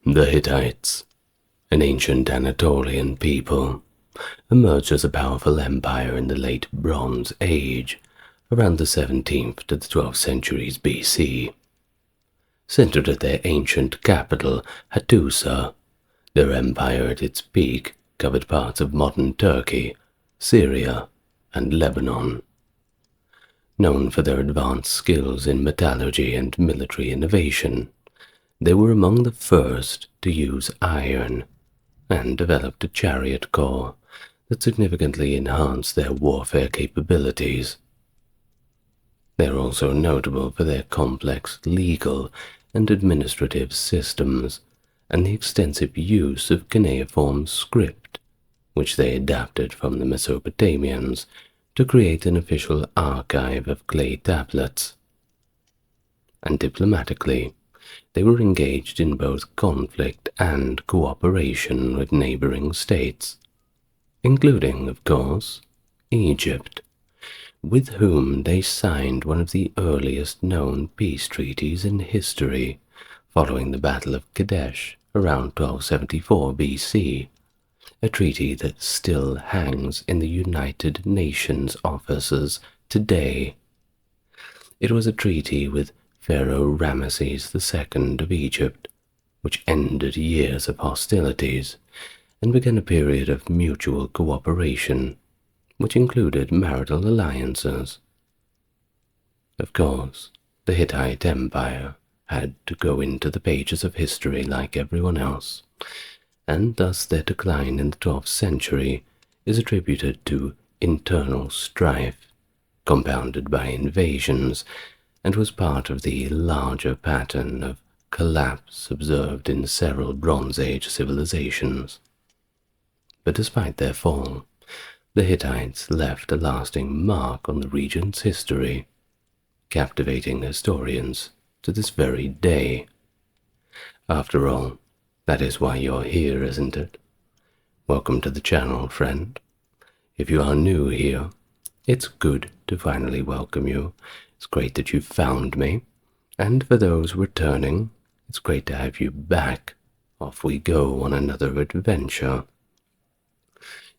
The Hittites, an ancient Anatolian people, emerged as a powerful empire in the late Bronze Age, around the 17th to the 12th centuries BC. Centered at their ancient capital, Hattusa, their empire at its peak covered parts of modern Turkey, Syria, and Lebanon. Known for their advanced skills in metallurgy and military innovation, they were among the first to use iron and developed a chariot corps that significantly enhanced their warfare capabilities. They are also notable for their complex legal and administrative systems and the extensive use of cuneiform script, which they adapted from the Mesopotamians to create an official archive of clay tablets. And diplomatically, they were engaged in both conflict and cooperation with neighboring states, including, of course, Egypt, with whom they signed one of the earliest known peace treaties in history, following the Battle of Kadesh around 1274 BC, a treaty that still hangs in the United Nations offices today. It was a treaty with Pharaoh Ramesses II of Egypt, which ended years of hostilities and began a period of mutual cooperation, which included marital alliances. Of course, the Hittite Empire had to go into the pages of history like everyone else, and thus their decline in the 12th century is attributed to internal strife, compounded by invasions, and was part of the larger pattern of collapse observed in several Bronze Age civilizations. But despite their fall, the Hittites left a lasting mark on the region's history, captivating historians to this very day. After all, that is why you're here, isn't it? Welcome to the channel, friend. If you are new here, it's good to finally welcome you. It's great that you've found me. And for those returning, it's great to have you back. Off we go on another adventure.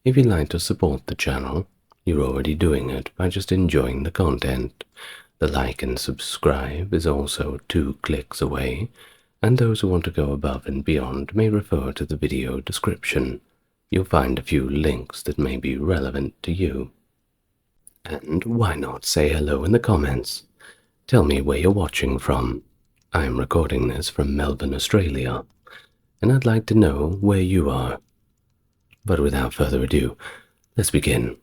If you'd like to support the channel, you're already doing it by just enjoying the content. The like and subscribe is also 2 clicks away, and those who want to go above and beyond may refer to the video description. You'll find a few links that may be relevant to you. And why not say hello in the comments? Tell me where you're watching from. I'm recording this from Melbourne, Australia, and I'd like to know where you are. But without further ado, let's begin.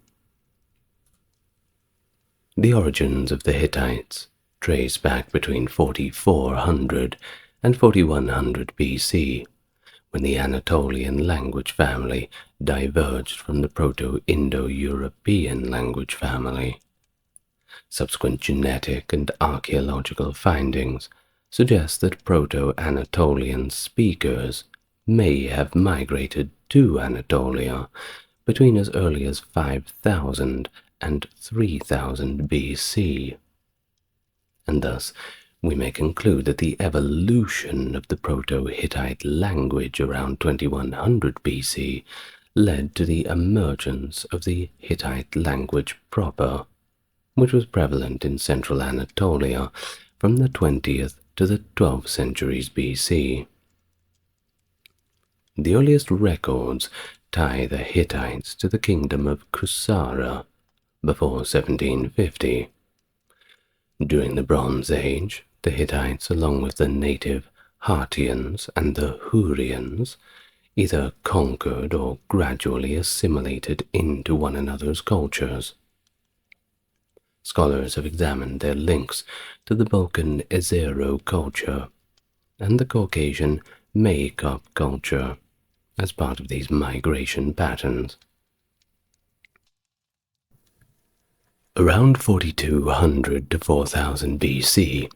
The origins of the Hittites trace back between 4400 and 4100 BC, when the Anatolian language family diverged from the Proto-Indo-European language family. Subsequent genetic and archaeological findings suggest that Proto-Anatolian speakers may have migrated to Anatolia between as early as 5000 and 3000 BC, and thus we may conclude that the evolution of the Proto-Hittite language around 2100 BC led to the emergence of the Hittite language proper, which was prevalent in central Anatolia from the 20th to the 12th centuries BC. The earliest records tie the Hittites to the kingdom of Kusara before 1750. During the Bronze Age, the Hittites, along with the native Hartians and the Hurrians, either conquered or gradually assimilated into one another's cultures. Scholars have examined their links to the Balkan Ezero culture and the Caucasian Maykop culture as part of these migration patterns. Around 4200 to 4000 BC,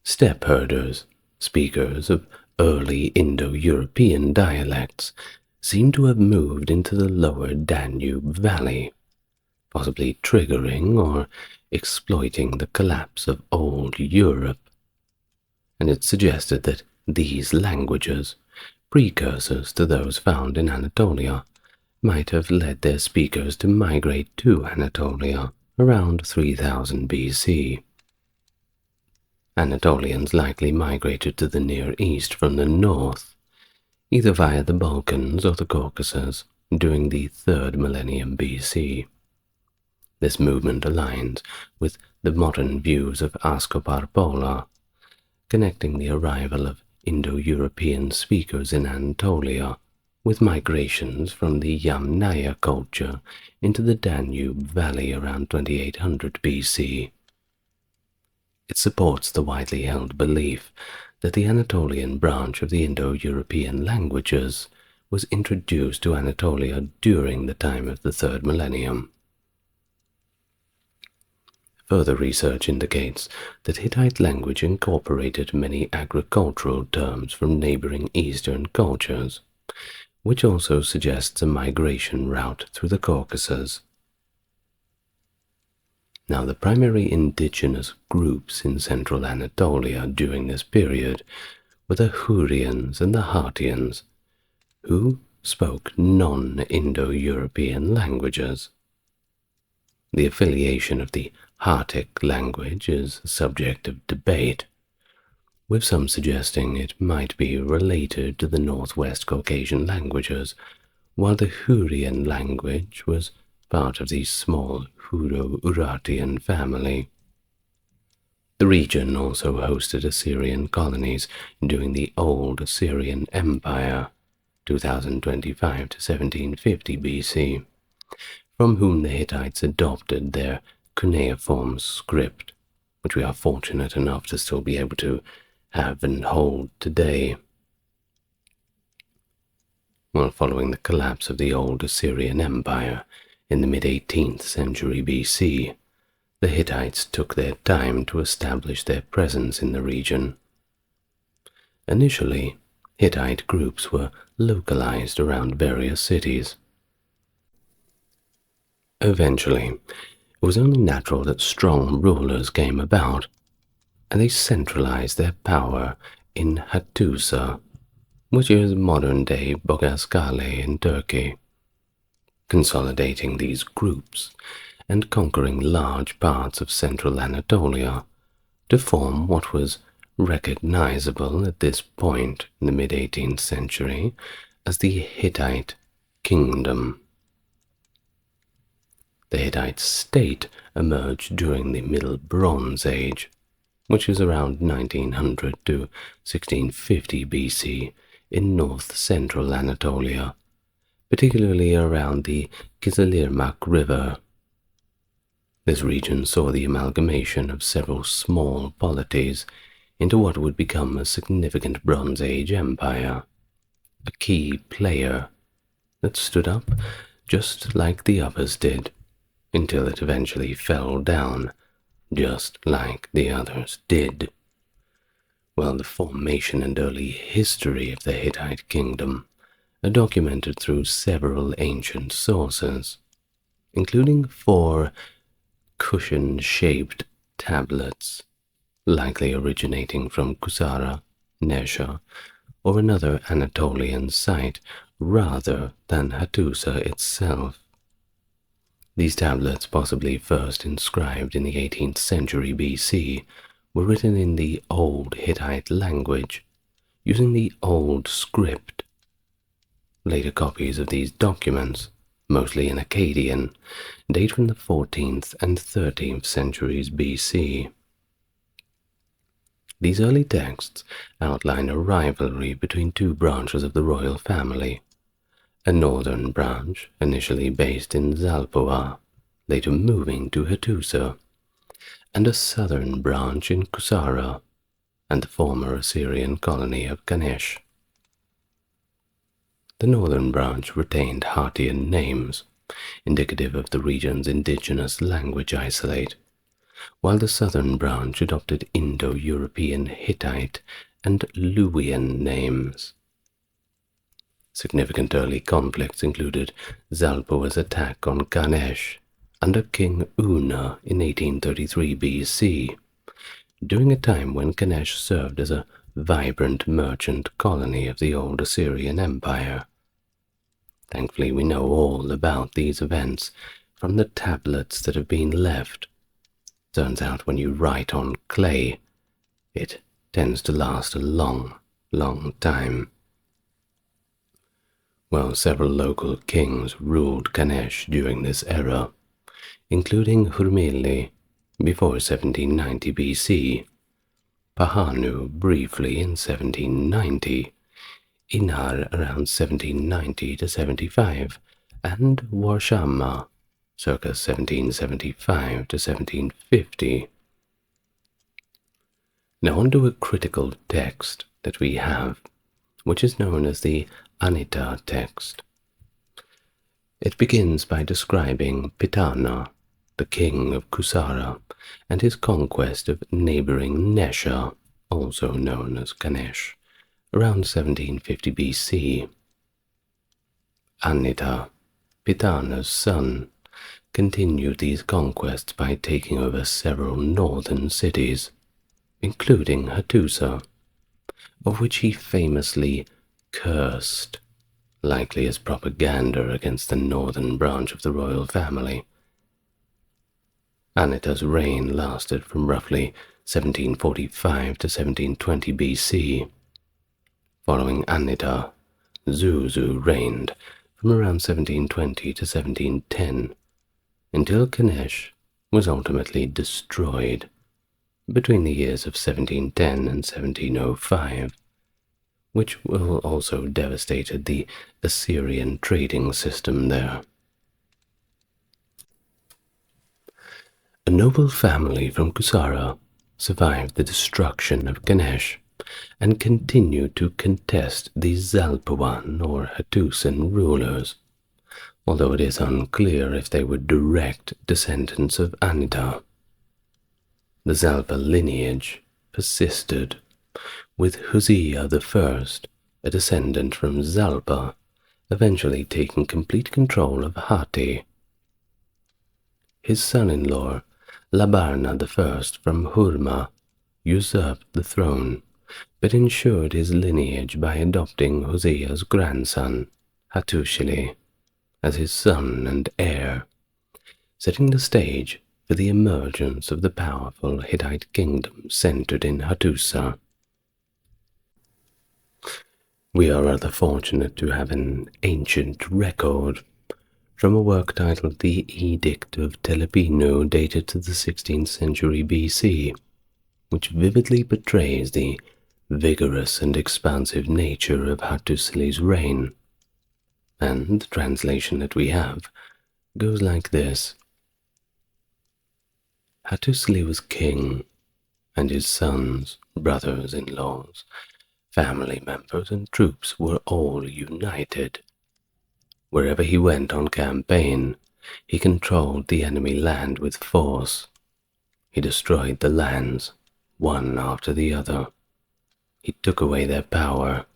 steppe herders, speakers of early Indo-European dialects, seem to have moved into the lower Danube Valley, possibly triggering or exploiting the collapse of old Europe. And it's suggested that these languages precursors to those found in Anatolia, might have led their speakers to migrate to Anatolia around 3000 BC. Anatolians likely migrated to the Near East from the north, either via the Balkans or the Caucasus, during the 3rd millennium BC. This movement aligns with the modern views of Ascoparpola, connecting the arrival of Indo-European speakers in Anatolia with migrations from the Yamnaya culture into the Danube Valley around 2800 BC. It supports the widely held belief that the Anatolian branch of the Indo-European languages was introduced to Anatolia during the time of the 3rd millennium. Further research indicates that Hittite language incorporated many agricultural terms from neighboring Eastern cultures, which also suggests a migration route through the Caucasus. Now, the primary indigenous groups in central Anatolia during this period were the Hurrians and the Hattians, who spoke non-Indo-European languages. The affiliation of the Hattic language is a subject of debate, with some suggesting it might be related to the Northwest Caucasian languages, while the Hurrian language was part of the small Hurro-Urartian family. The region also hosted Assyrian colonies during the Old Assyrian Empire, 2025 to 1750 BC, from whom the Hittites adopted their cuneiform script, which we are fortunate enough to still be able to have and hold today. While following the collapse of the Old Assyrian Empire in the mid-18th century BC, the Hittites took their time to establish their presence in the region. Initially, Hittite groups were localized around various cities. Eventually, it was only natural that strong rulers came about, and they centralized their power in Hattusa, which is modern-day Bogaskale in Turkey. Consolidating these groups and conquering large parts of central Anatolia to form what was recognizable at this point in the mid-18th century as the Hittite Kingdom. The Hittite state emerged during the Middle Bronze Age, which is around 1900 to 1650 BC in north-central Anatolia, particularly around the Kizilirmak River. This region saw the amalgamation of several small polities into what would become a significant Bronze Age empire, a key player that stood up just like the others did, until it eventually fell down just like the others did. Well, the formation and early history of the Hittite kingdom are documented through several ancient sources, including 4 cushion-shaped tablets, likely originating from Kusara, Nesha, or another Anatolian site rather than Hattusa itself. These tablets, possibly first inscribed in the 18th century BC, were written in the Old Hittite language, using the Old script. Later copies of these documents, mostly in Akkadian, date from the 14th and 13th centuries BC. These early texts outline a rivalry between 2 branches of the royal family, a northern branch initially based in Zalpoa, later moving to Hattusa, and a southern branch in Kusara and the former Assyrian colony of Kadesh. The northern branch retained Hattian names, indicative of the region's indigenous language isolate, while the southern branch adopted Indo-European Hittite and Luwian names. Significant early conflicts included Zalpoa's attack on Kadesh under King Una in 1833 BC, during a time when Kadesh served as a vibrant merchant colony of the old Assyrian Empire. Thankfully, we know all about these events from the tablets that have been left. Turns out when you write on clay, it tends to last a long, long time. Well, several local kings ruled Kadesh during this era, including Hurmili before 1790 BC, Pahanu briefly in 1790, Inar around 1790 to 75, and Warshama circa 1775 to 1750. Now onto a critical text that we have, which is known as the Anita text. It begins by describing Pitana, the king of Kusara, and his conquest of neighboring Nesha, also known as Kadesh, around 1750 BC. Anita, Pitana's son, continued these conquests by taking over several northern cities, including Hattusa, of which he famously cursed, likely as propaganda against the northern branch of the royal family. Anita's reign lasted from roughly 1745 to 1720 BC. Following Anita, Zuzu reigned from around 1720 to 1710, until Kadesh was ultimately destroyed between the years of 1710 and 1705, which will also devastated the Assyrian trading system there. A noble family from Kusara survived the destruction of Kadesh and continued to contest the Zalpawan or Hattusan rulers, although it is unclear if they were direct descendants of Anita. The Zalpa lineage persisted, with Hosea I, a descendant from Zalpa, eventually taking complete control of Hatti. His son-in-law, Labarna I from Hurma, usurped the throne, but ensured his lineage by adopting Hosea's grandson, Hattushili, as his son and heir, setting the stage for the emergence of the powerful Hittite kingdom centered in Hattusa. We are rather fortunate to have an ancient record from a work titled The Edict of Telepinu, dated to the 16th century BC, which vividly portrays the vigorous and expansive nature of Hattusili's reign. And the translation that we have goes like this. Hattusili was king, and his sons, brothers-in-laws, family members, and troops were all united. Wherever he went on campaign, he controlled the enemy land with force. He destroyed the lands, one after the other. He took away their power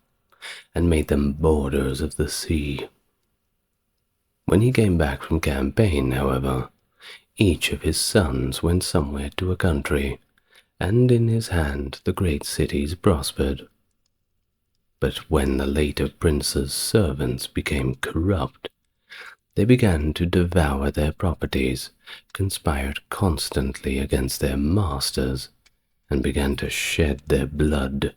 and made them borders of the sea. When he came back from campaign, however, each of his sons went somewhere to a country, and in his hand the great cities prospered. But when the later prince's servants became corrupt, they began to devour their properties, conspired constantly against their masters, and began to shed their blood.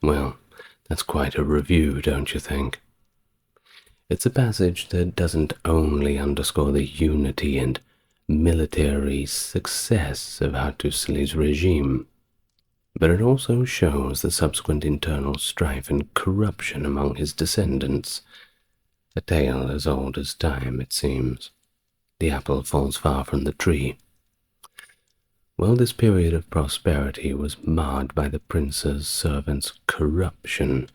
Well, that's quite a review, don't you think? It's a passage that doesn't only underscore the unity and military success of Hattusili's regime, but it also shows the subsequent internal strife and corruption among his descendants, a tale as old as time, it seems. The apple falls far from the tree. Well, this period of prosperity was marred by the prince's servants' corruption,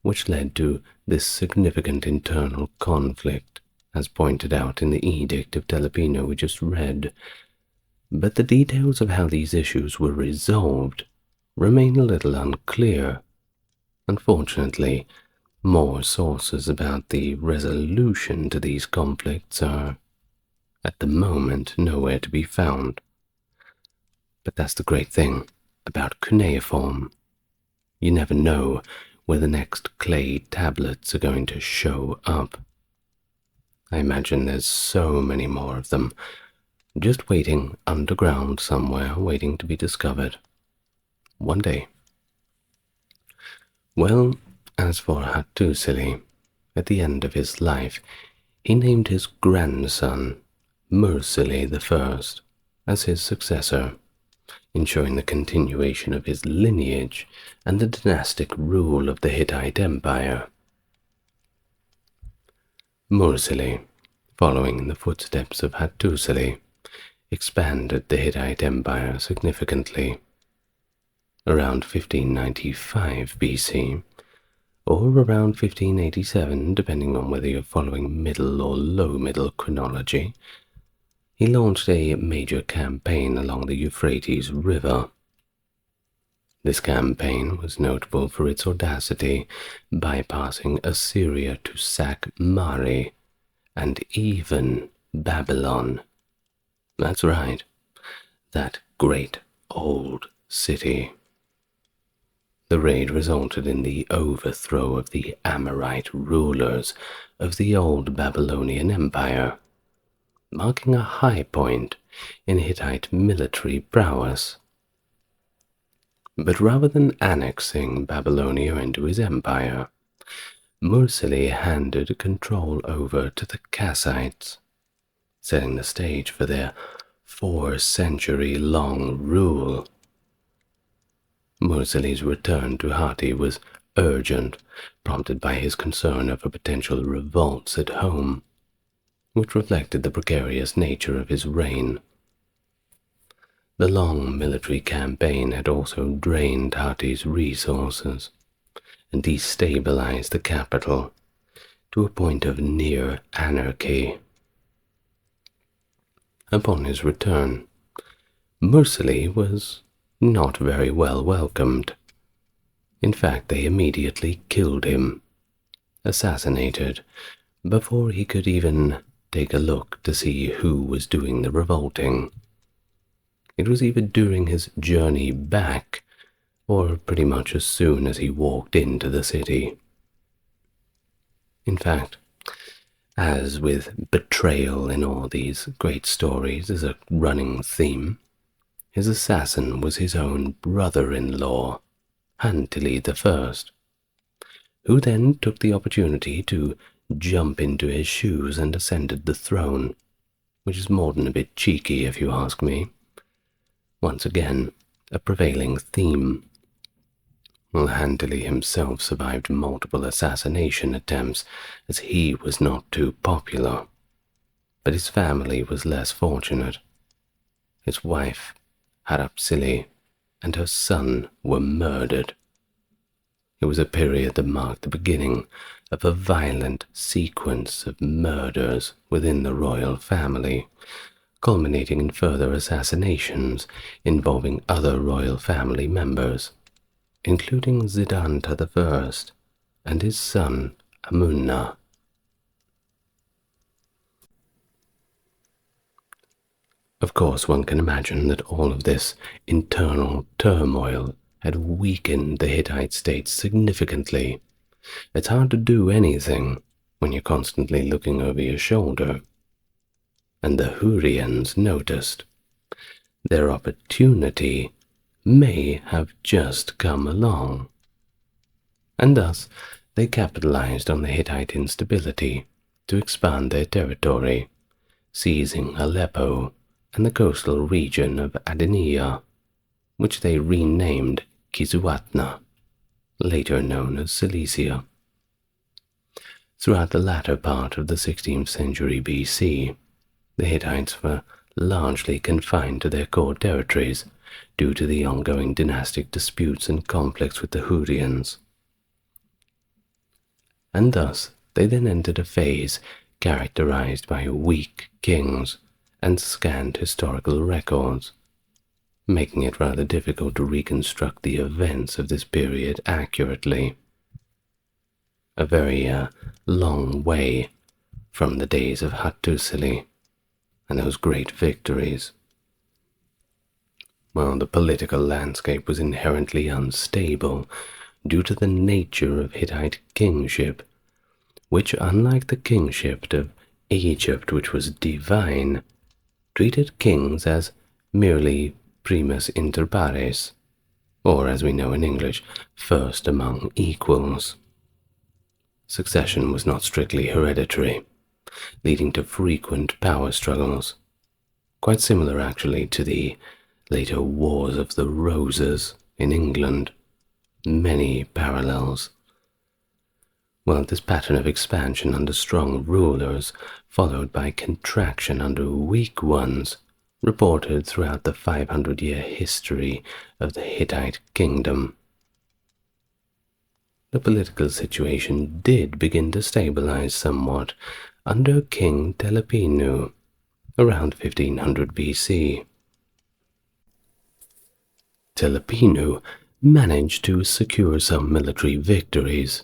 which led to this significant internal conflict, as pointed out in the Edict of Telepinu we just read. But the details of how these issues were resolved remain a little unclear. Unfortunately, more sources about the resolution to these conflicts are, at the moment, nowhere to be found. But that's the great thing about cuneiform. You never know where the next clay tablets are going to show up. I imagine there's so many more of them, just waiting underground somewhere, waiting to be discovered. One day. Well, as for Hattusa, at the end of his life, he named his grandson Mursili I as his successor, ensuring the continuation of his lineage and the dynastic rule of the Hittite Empire. Mursili, following in the footsteps of Hattusa, expanded the Hittite Empire significantly. Around 1595 BC, or around 1587, depending on whether you're following middle or low middle chronology, he launched a major campaign along the Euphrates River. This campaign was notable for its audacity, bypassing Assyria to sack Mari and even Babylon. That's right, that great old city. The raid resulted in the overthrow of the Amorite rulers of the old Babylonian Empire, marking a high point in Hittite military prowess. But rather than annexing Babylonia into his empire, Mursili handed control over to the Kassites, setting the stage for their 4-century-long rule. Mursili's return to Hatti was urgent, prompted by his concern over potential revolts at home, which reflected the precarious nature of his reign. The long military campaign had also drained Hatti's resources and destabilized the capital to a point of near anarchy. Upon his return, Mursili was not very well welcomed. In fact, they immediately killed him, assassinated, before he could even take a look to see who was doing the revolting. It was either during his journey back, or pretty much as soon as he walked into the city. In fact, as with betrayal in all these great stories is a running theme, his assassin was his own brother-in-law, Antili I, who then took the opportunity to jump into his shoes and ascended the throne, which is more than a bit cheeky if you ask me. Once again, a prevailing theme. Well, Antili himself survived multiple assassination attempts as he was not too popular, but his family was less fortunate. His wife, Harapsili, and her son were murdered. It was a period that marked the beginning of a violent sequence of murders within the royal family, culminating in further assassinations involving other royal family members, including Siddhanta I and his son Amunna. Of course, one can imagine that all of this internal turmoil had weakened the Hittite state significantly. It's hard to do anything when you're constantly looking over your shoulder. And the Hurrians noticed. Their opportunity may have just come along. And thus, they capitalized on the Hittite instability to expand their territory, seizing Aleppo and the coastal region of Adenia, which they renamed Kisuatna, later known as Cilicia. Throughout the latter part of the 16th century BC, the Hittites were largely confined to their core territories due to the ongoing dynastic disputes and conflicts with the Hurrians. And thus, they then entered a phase characterized by weak kings and scant historical records, making it rather difficult to reconstruct the events of this period accurately. A very long way from the days of Hattusa and those great victories. While the political landscape was inherently unstable due to the nature of Hittite kingship, which, unlike the kingship of Egypt, which was divine, treated kings as merely primus inter pares, or as we know in English, first among equals. Succession was not strictly hereditary, leading to frequent power struggles, quite similar actually to the later Wars of the Roses in England. Many parallels. Well, this pattern of expansion under strong rulers, followed by contraction under weak ones, reported throughout the 500-year history of the Hittite kingdom. The political situation did begin to stabilize somewhat under King Telepinu around 1500 BC. Telepinu managed to secure some military victories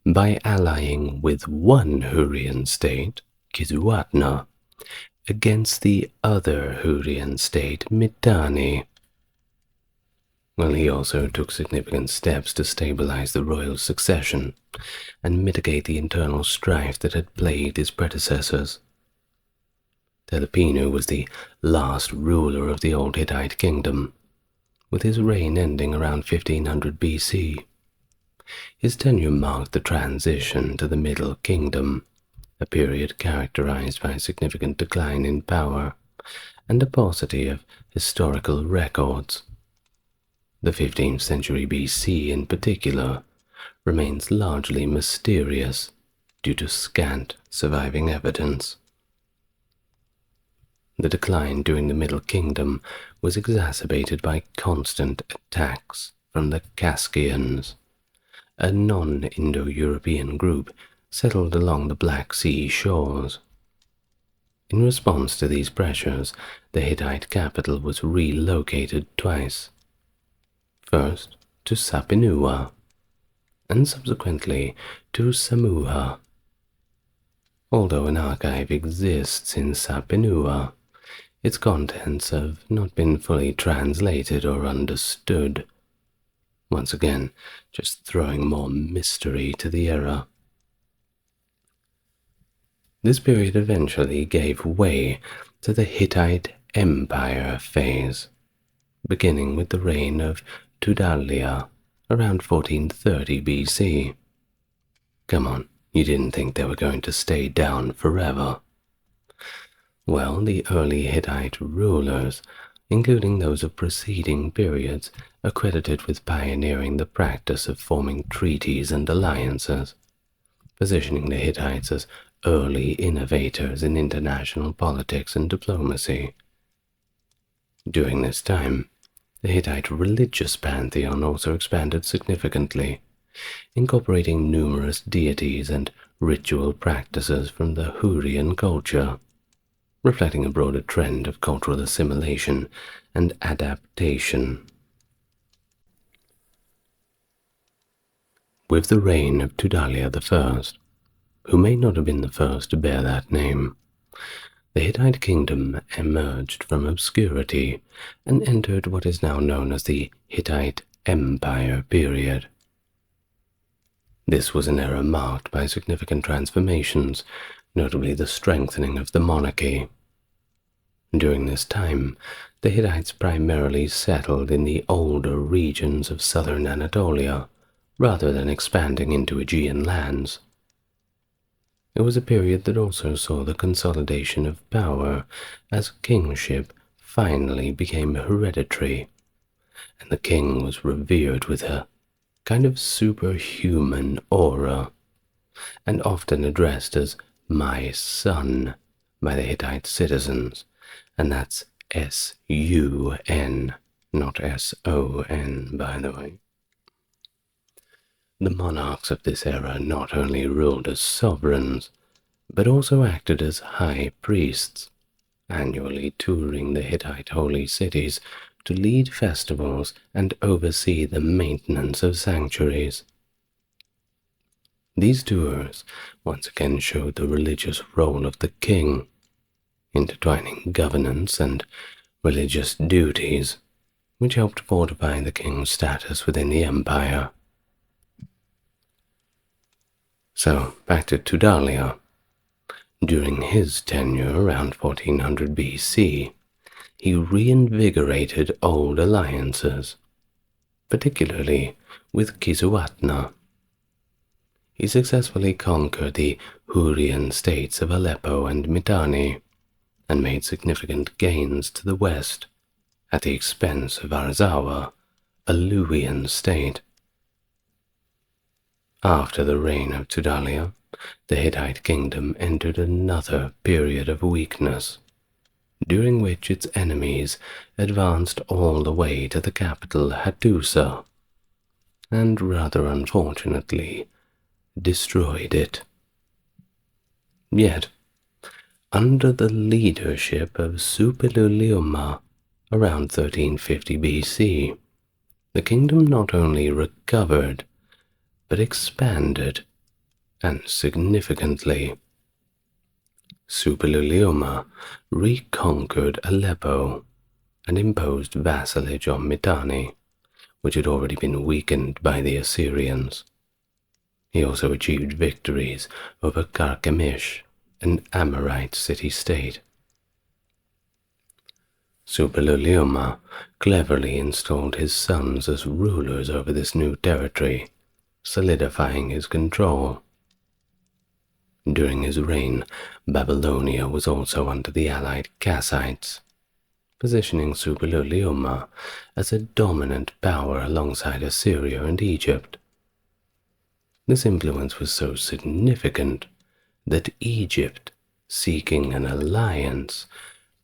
by allying with one Hurrian state, Kizzuwatna, against the other Hurrian state, Mitanni. Well, he also took significant steps to stabilize the royal succession and mitigate the internal strife that had plagued his predecessors. Telepinu was the last ruler of the old Hittite kingdom, with his reign ending around 1500 BC. His tenure marked the transition to the Middle Kingdom, a period characterized by a significant decline in power and a paucity of historical records. The 15th century BC in particular remains largely mysterious due to scant surviving evidence. The decline during the Middle Kingdom was exacerbated by constant attacks from the Kaskians, a non-Indo-European group settled along the Black Sea shores. In response to these pressures, the Hittite capital was relocated twice. First to Sapinua, and subsequently to Samuha. Although an archive exists in Sapinua, its contents have not been fully translated or understood. Once again, just throwing more mystery to the era. This period eventually gave way to the Hittite Empire phase, beginning with the reign of Tudalia around 1430 BC. Come on, you didn't think they were going to stay down forever. Well, the early Hittite rulers, including those of preceding periods, are credited with pioneering the practice of forming treaties and alliances, positioning the Hittites as early innovators in international politics and diplomacy. During this time, the Hittite religious pantheon also expanded significantly, incorporating numerous deities and ritual practices from the Hurrian culture, reflecting a broader trend of cultural assimilation and adaptation. With the reign of Tudalia I, who may not have been the first to bear that name, the Hittite kingdom emerged from obscurity and entered what is now known as the Hittite Empire period. This was an era marked by significant transformations, notably the strengthening of the monarchy. During this time, the Hittites primarily settled in the older regions of southern Anatolia, rather than expanding into Aegean lands. It was a period that also saw the consolidation of power as kingship finally became hereditary, and the king was revered with a kind of superhuman aura, and often addressed as "my son" by the Hittite citizens, and that's S-U-N, not S-O-N, by the way. The monarchs of this era not only ruled as sovereigns, but also acted as high priests, annually touring the Hittite holy cities to lead festivals and oversee the maintenance of sanctuaries. These tours once again showed the religious role of the king, intertwining governance and religious duties which helped fortify the king's status within the empire. So, back to Tudalia. During his tenure around 1400 BC, he reinvigorated old alliances, particularly with Kisuatna. He successfully conquered the Hurrian states of Aleppo and Mitanni, and made significant gains to the west, at the expense of Arzawa, a Luwian state. After the reign of Tudalia, the Hittite kingdom entered another period of weakness, during which its enemies advanced all the way to the capital Hattusa, and rather unfortunately destroyed it. Yet, under the leadership of Suppiluliuma around 1350 BC, the kingdom not only recovered, but expanded, and significantly. Suppiluliuma reconquered Aleppo and imposed vassalage on Mitanni, which had already been weakened by the Assyrians. He also achieved victories over Carchemish, an Amorite city-state. Suppiluliuma cleverly installed his sons as rulers over this new territory, solidifying his control. During his reign, Babylonia was also under the allied Kassites, positioning Suppiluliuma as a dominant power alongside Assyria and Egypt. This influence was so significant that Egypt, seeking an alliance,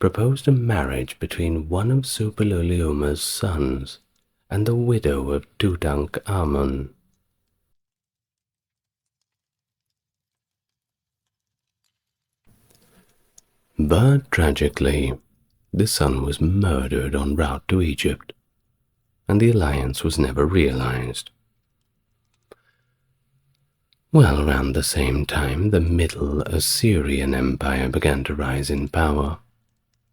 proposed a marriage between one of Suppiluliuma's sons and the widow of Tutankhamun. But tragically, the son was murdered en route to Egypt, and the alliance was never realized. Well, around the same time, the Middle Assyrian Empire began to rise in power,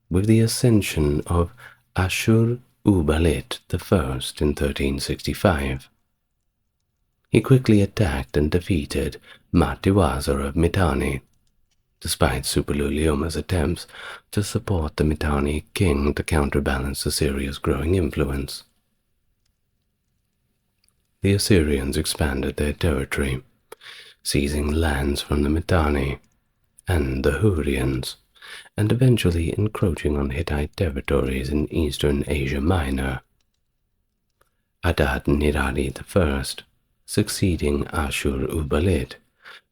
with the ascension of Ashur-uballit I in 1365. He quickly attacked and defeated Matiwazir of Mitanni, despite Suppiluliuma's attempts to support the Mitanni king to counterbalance Assyria's growing influence. The Assyrians expanded their territory, seizing lands from the Mitanni and the Hurrians, and eventually encroaching on Hittite territories in eastern Asia Minor. Adad-nirari I, succeeding Ashur-uballit,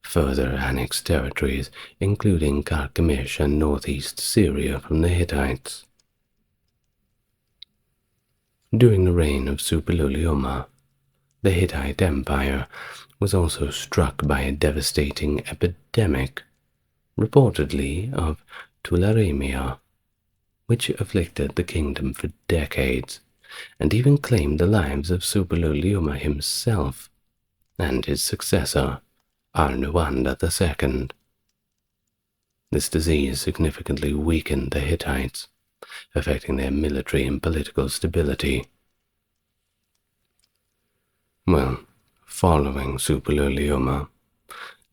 further annexed territories including Carchemish and northeast Syria from the Hittites. During the reign of Suppiluliuma, the Hittite Empire was also struck by a devastating epidemic, reportedly of tularemia, which afflicted the kingdom for decades, and even claimed the lives of Suppiluliuma himself and his successor, Arnuwanda II. This disease significantly weakened the Hittites, affecting their military and political stability. Well, following Suppiluliuma,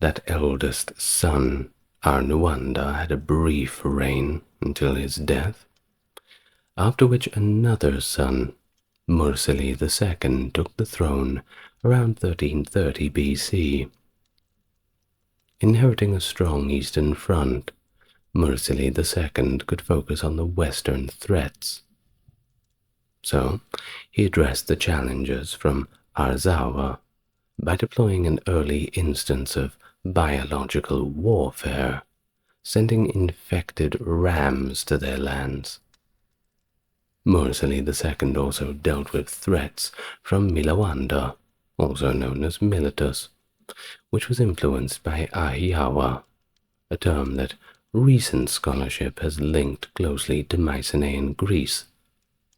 that eldest son, Arnuwanda, had a brief reign until his death, after which another son, Mursili II, took the throne around 1330 BC. Inheriting a strong eastern front, Mursili II could focus on the western threats. So, he addressed the challenges from Arzawa by deploying an early instance of biological warfare, sending infected rams to their lands. Mursili II also dealt with threats from Milawanda, also known as Miletus, which was influenced by Ahiawa, a term that recent scholarship has linked closely to Mycenaean Greece,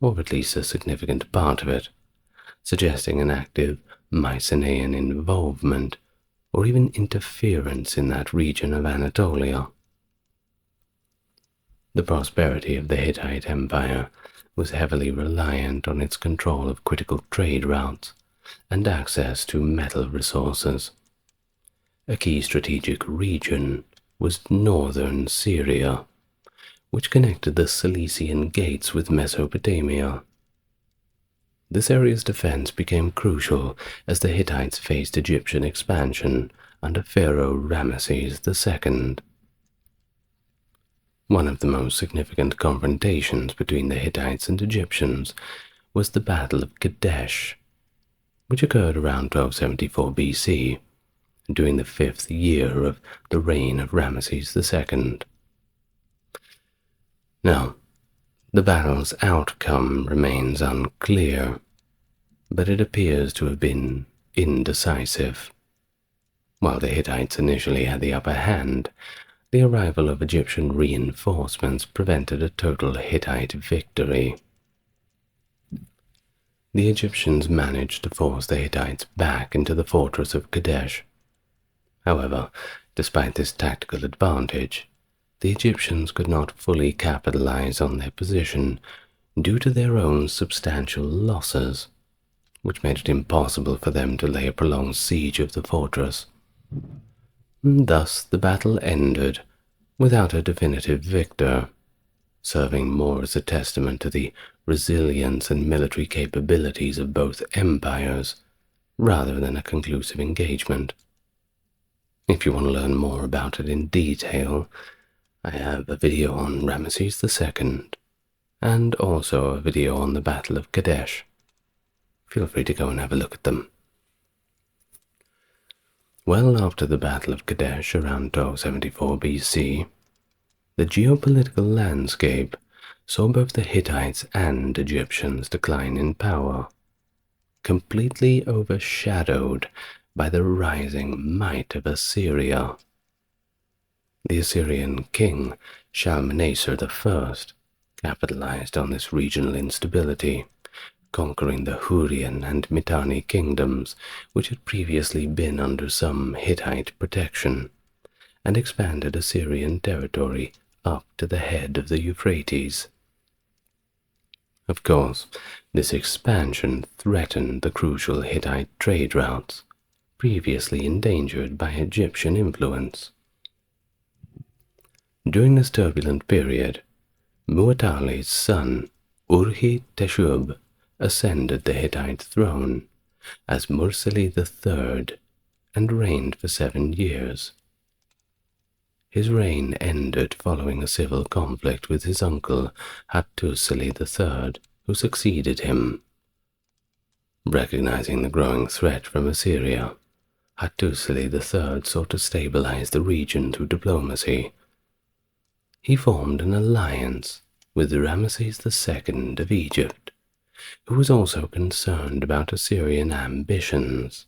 or at least a significant part of it, suggesting an active Mycenaean involvement or even interference in that region of Anatolia. The prosperity of the Hittite Empire was heavily reliant on its control of critical trade routes and access to metal resources. A key strategic region was northern Syria, which connected the Cilician Gates with Mesopotamia. This area's defense became crucial as the Hittites faced Egyptian expansion under Pharaoh Ramesses II. One of the most significant confrontations between the Hittites and Egyptians was the Battle of Kadesh, which occurred around 1274 BC, during the 5th year of the reign of Ramesses II. Now, the battle's outcome remains unclear, but it appears to have been indecisive. While the Hittites initially had the upper hand, the arrival of Egyptian reinforcements prevented a total Hittite victory. The Egyptians managed to force the Hittites back into the fortress of Kadesh. However, despite this tactical advantage, the Egyptians could not fully capitalize on their position due to their own substantial losses, which made it impossible for them to lay a prolonged siege of the fortress. Thus the battle ended without a definitive victor, serving more as a testament to the resilience and military capabilities of both empires, rather than a conclusive engagement. If you want to learn more about it in detail, I have a video on Ramesses II, and also a video on the Battle of Kadesh. Feel free to go and have a look at them. Well after the Battle of Kadesh around 1274 BC, the geopolitical landscape saw both the Hittites and Egyptians decline in power, completely overshadowed by the rising might of Assyria. The Assyrian king Shalmaneser I capitalized on this regional instability, conquering the Hurrian and Mitanni kingdoms, which had previously been under some Hittite protection, and expanded Assyrian territory up to the head of the Euphrates. Of course, this expansion threatened the crucial Hittite trade routes, previously endangered by Egyptian influence. During this turbulent period, Muwatalli's son, Urhi-Teshub, ascended the Hittite throne as Mursili III and reigned for 7 years. His reign ended following a civil conflict with his uncle Hattusa III, who succeeded him. Recognizing the growing threat from Assyria, Hattusa III sought to stabilize the region through diplomacy. He formed an alliance with Ramesses II of Egypt, who was also concerned about Assyrian ambitions.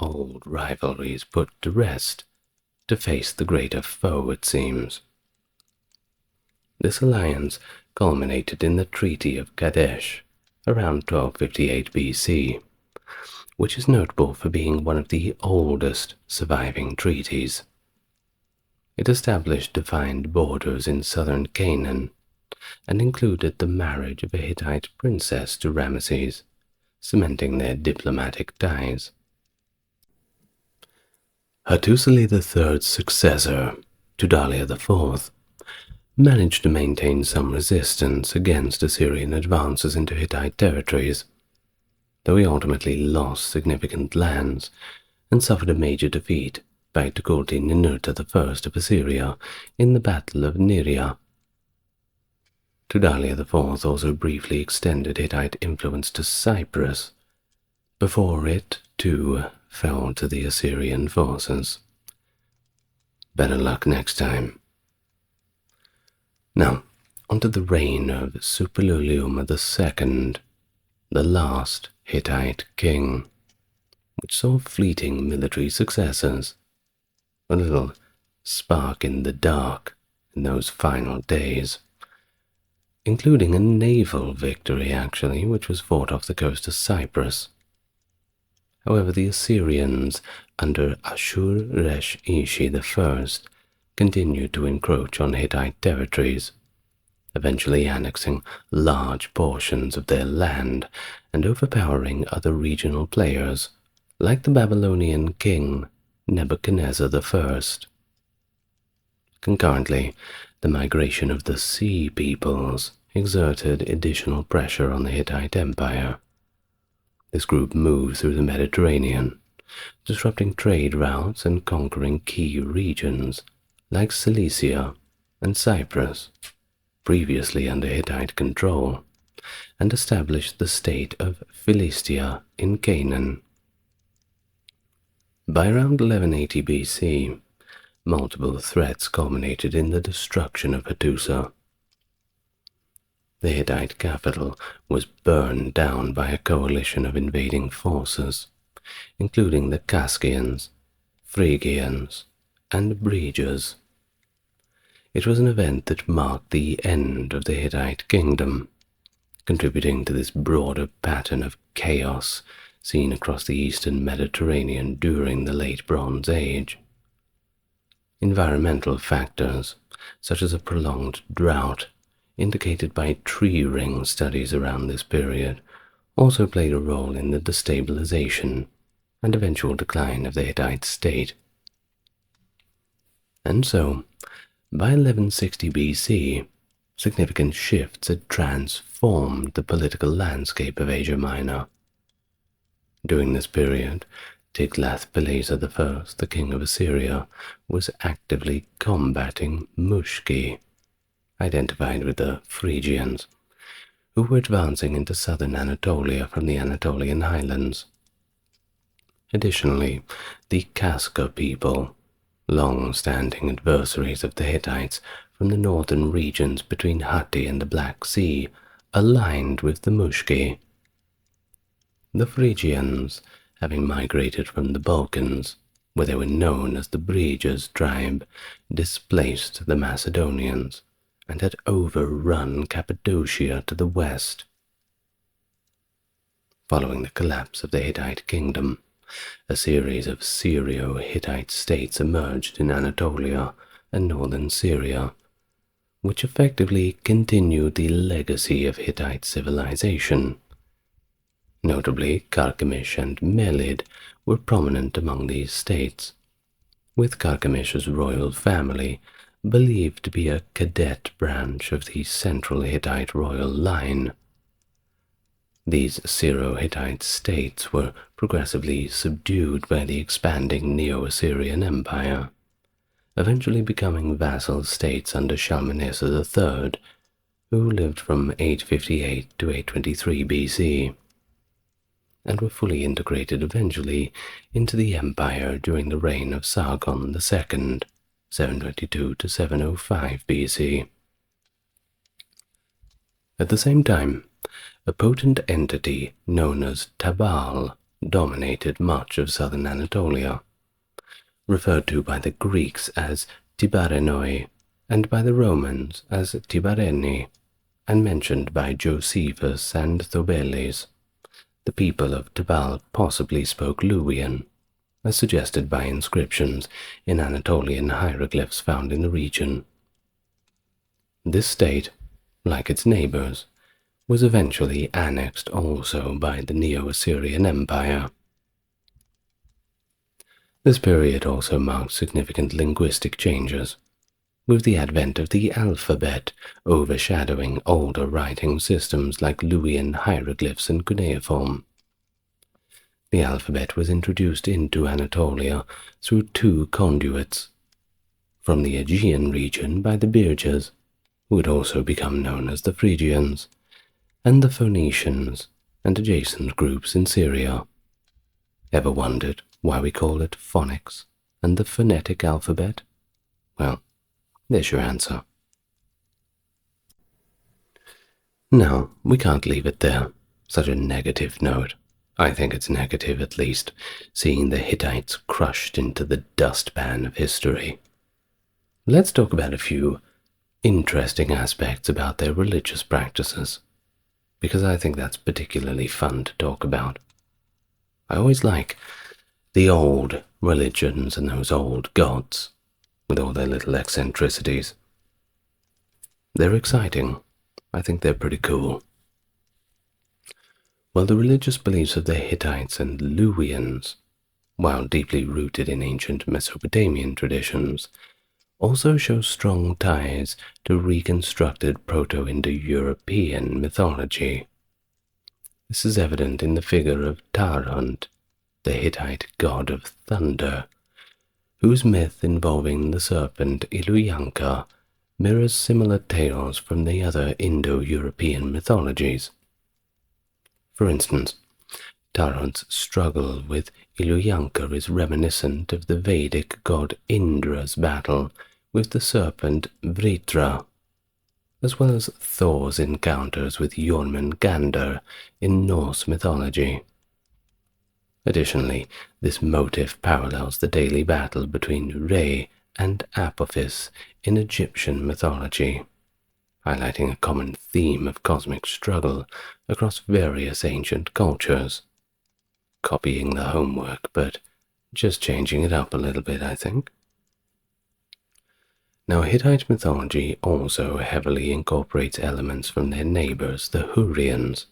Old rivalries put to rest to face the greater foe, it seems. This alliance culminated in the Treaty of Kadesh around 1258 BC, which is notable for being one of the oldest surviving treaties. It established defined borders in southern Canaan and included the marriage of a Hittite princess to Ramesses, cementing their diplomatic ties. Hattusa III's successor, Tudalia IV, managed to maintain some resistance against Assyrian advances into Hittite territories, though he ultimately lost significant lands and suffered a major defeat by Tukulti-Ninurta I of Assyria in the Battle of Neriah. Tudalia IV also briefly extended Hittite influence to Cyprus, before it, too, fell to the Assyrian forces. Better luck next time. Now, onto the reign of Suppiluliuma II, the last Hittite king, which saw fleeting military successes, a little spark in the dark in those final days, including a naval victory, actually, which was fought off the coast of Cyprus. However, the Assyrians, under Ashur-resh-ishi I, continued to encroach on Hittite territories, eventually annexing large portions of their land and overpowering other regional players, like the Babylonian king Nebuchadnezzar I. Concurrently, the migration of the Sea Peoples exerted additional pressure on the Hittite Empire. This group moved through the Mediterranean, disrupting trade routes and conquering key regions like Cilicia and Cyprus, previously under Hittite control, and established the state of Philistia in Canaan. By around 1180 BC, multiple threats culminated in the destruction of Hattusa. The Hittite capital was burned down by a coalition of invading forces, including the Kaskians, Phrygians, and Bregers. It was an event that marked the end of the Hittite kingdom, contributing to this broader pattern of chaos seen across the eastern Mediterranean during the Late Bronze Age. Environmental factors, such as a prolonged drought, indicated by tree ring studies around this period, also played a role in the destabilization and eventual decline of the Hittite state. And so, by 1160 BC, significant shifts had transformed the political landscape of Asia Minor. During this period, Tiglath-Pileser I, the king of Assyria, was actively combating Mushki, identified with the Phrygians, who were advancing into southern Anatolia from the Anatolian highlands. Additionally, the Kaska people, long-standing adversaries of the Hittites from the northern regions between Hatti and the Black Sea, aligned with the Mushki. The Phrygians, having migrated from the Balkans, where they were known as the Bregers tribe, displaced the Macedonians and had overrun Cappadocia to the west. Following the collapse of the Hittite kingdom, a series of Syro-Hittite states emerged in Anatolia and northern Syria, which effectively continued the legacy of Hittite civilization. Notably, Carchemish and Melid were prominent among these states, with Carchemish's royal family believed to be a cadet branch of the central Hittite royal line. These Syro-Hittite states were progressively subdued by the expanding Neo-Assyrian Empire, eventually becoming vassal states under Shalmaneser III, who lived from 858 to 823 BC, and were fully integrated eventually into the empire during the reign of Sargon II, 722 to 705 BC. At the same time, a potent entity known as Tabal dominated much of southern Anatolia, referred to by the Greeks as Tibarenoi and by the Romans as Tibareni, and mentioned by Josephus and Thobeles. The people of Tabal possibly spoke Luwian, as suggested by inscriptions in Anatolian hieroglyphs found in the region. This state, like its neighbors, was eventually annexed also by the Neo-Assyrian Empire. This period also marked significant linguistic changes, with the advent of the alphabet overshadowing older writing systems like Luwian hieroglyphs and cuneiform. The alphabet was introduced into Anatolia through two conduits, from the Aegean region by the Birgers, who would also become known as the Phrygians, and the Phoenicians and adjacent groups in Syria. Ever wondered why we call it phonics and the phonetic alphabet? Well, there's your answer. No, we can't leave it there. Such a negative note. I think it's negative, at least, seeing the Hittites crushed into the dustpan of history. Let's talk about a few interesting aspects about their religious practices, because I think that's particularly fun to talk about. I always like the old religions and those old gods, with all their little eccentricities. They're exciting, I think they're pretty cool. Well, the religious beliefs of the Hittites and Luwians, while deeply rooted in ancient Mesopotamian traditions, also show strong ties to reconstructed Proto-Indo-European mythology. This is evident in the figure of Tarhunt, the Hittite god of thunder, whose myth involving the serpent Iluyanka mirrors similar tales from the other Indo-European mythologies. For instance, Tarhunt's struggle with Iluyanka is reminiscent of the Vedic god Indra's battle with the serpent Vritra, as well as Thor's encounters with Jormungandr in Norse mythology. Additionally, this motif parallels the daily battle between Re and Apophis in Egyptian mythology, highlighting a common theme of cosmic struggle across various ancient cultures. Copying the homework, but just changing it up a little bit, I think. Now, Hittite mythology also heavily incorporates elements from their neighbors, the Hurrians.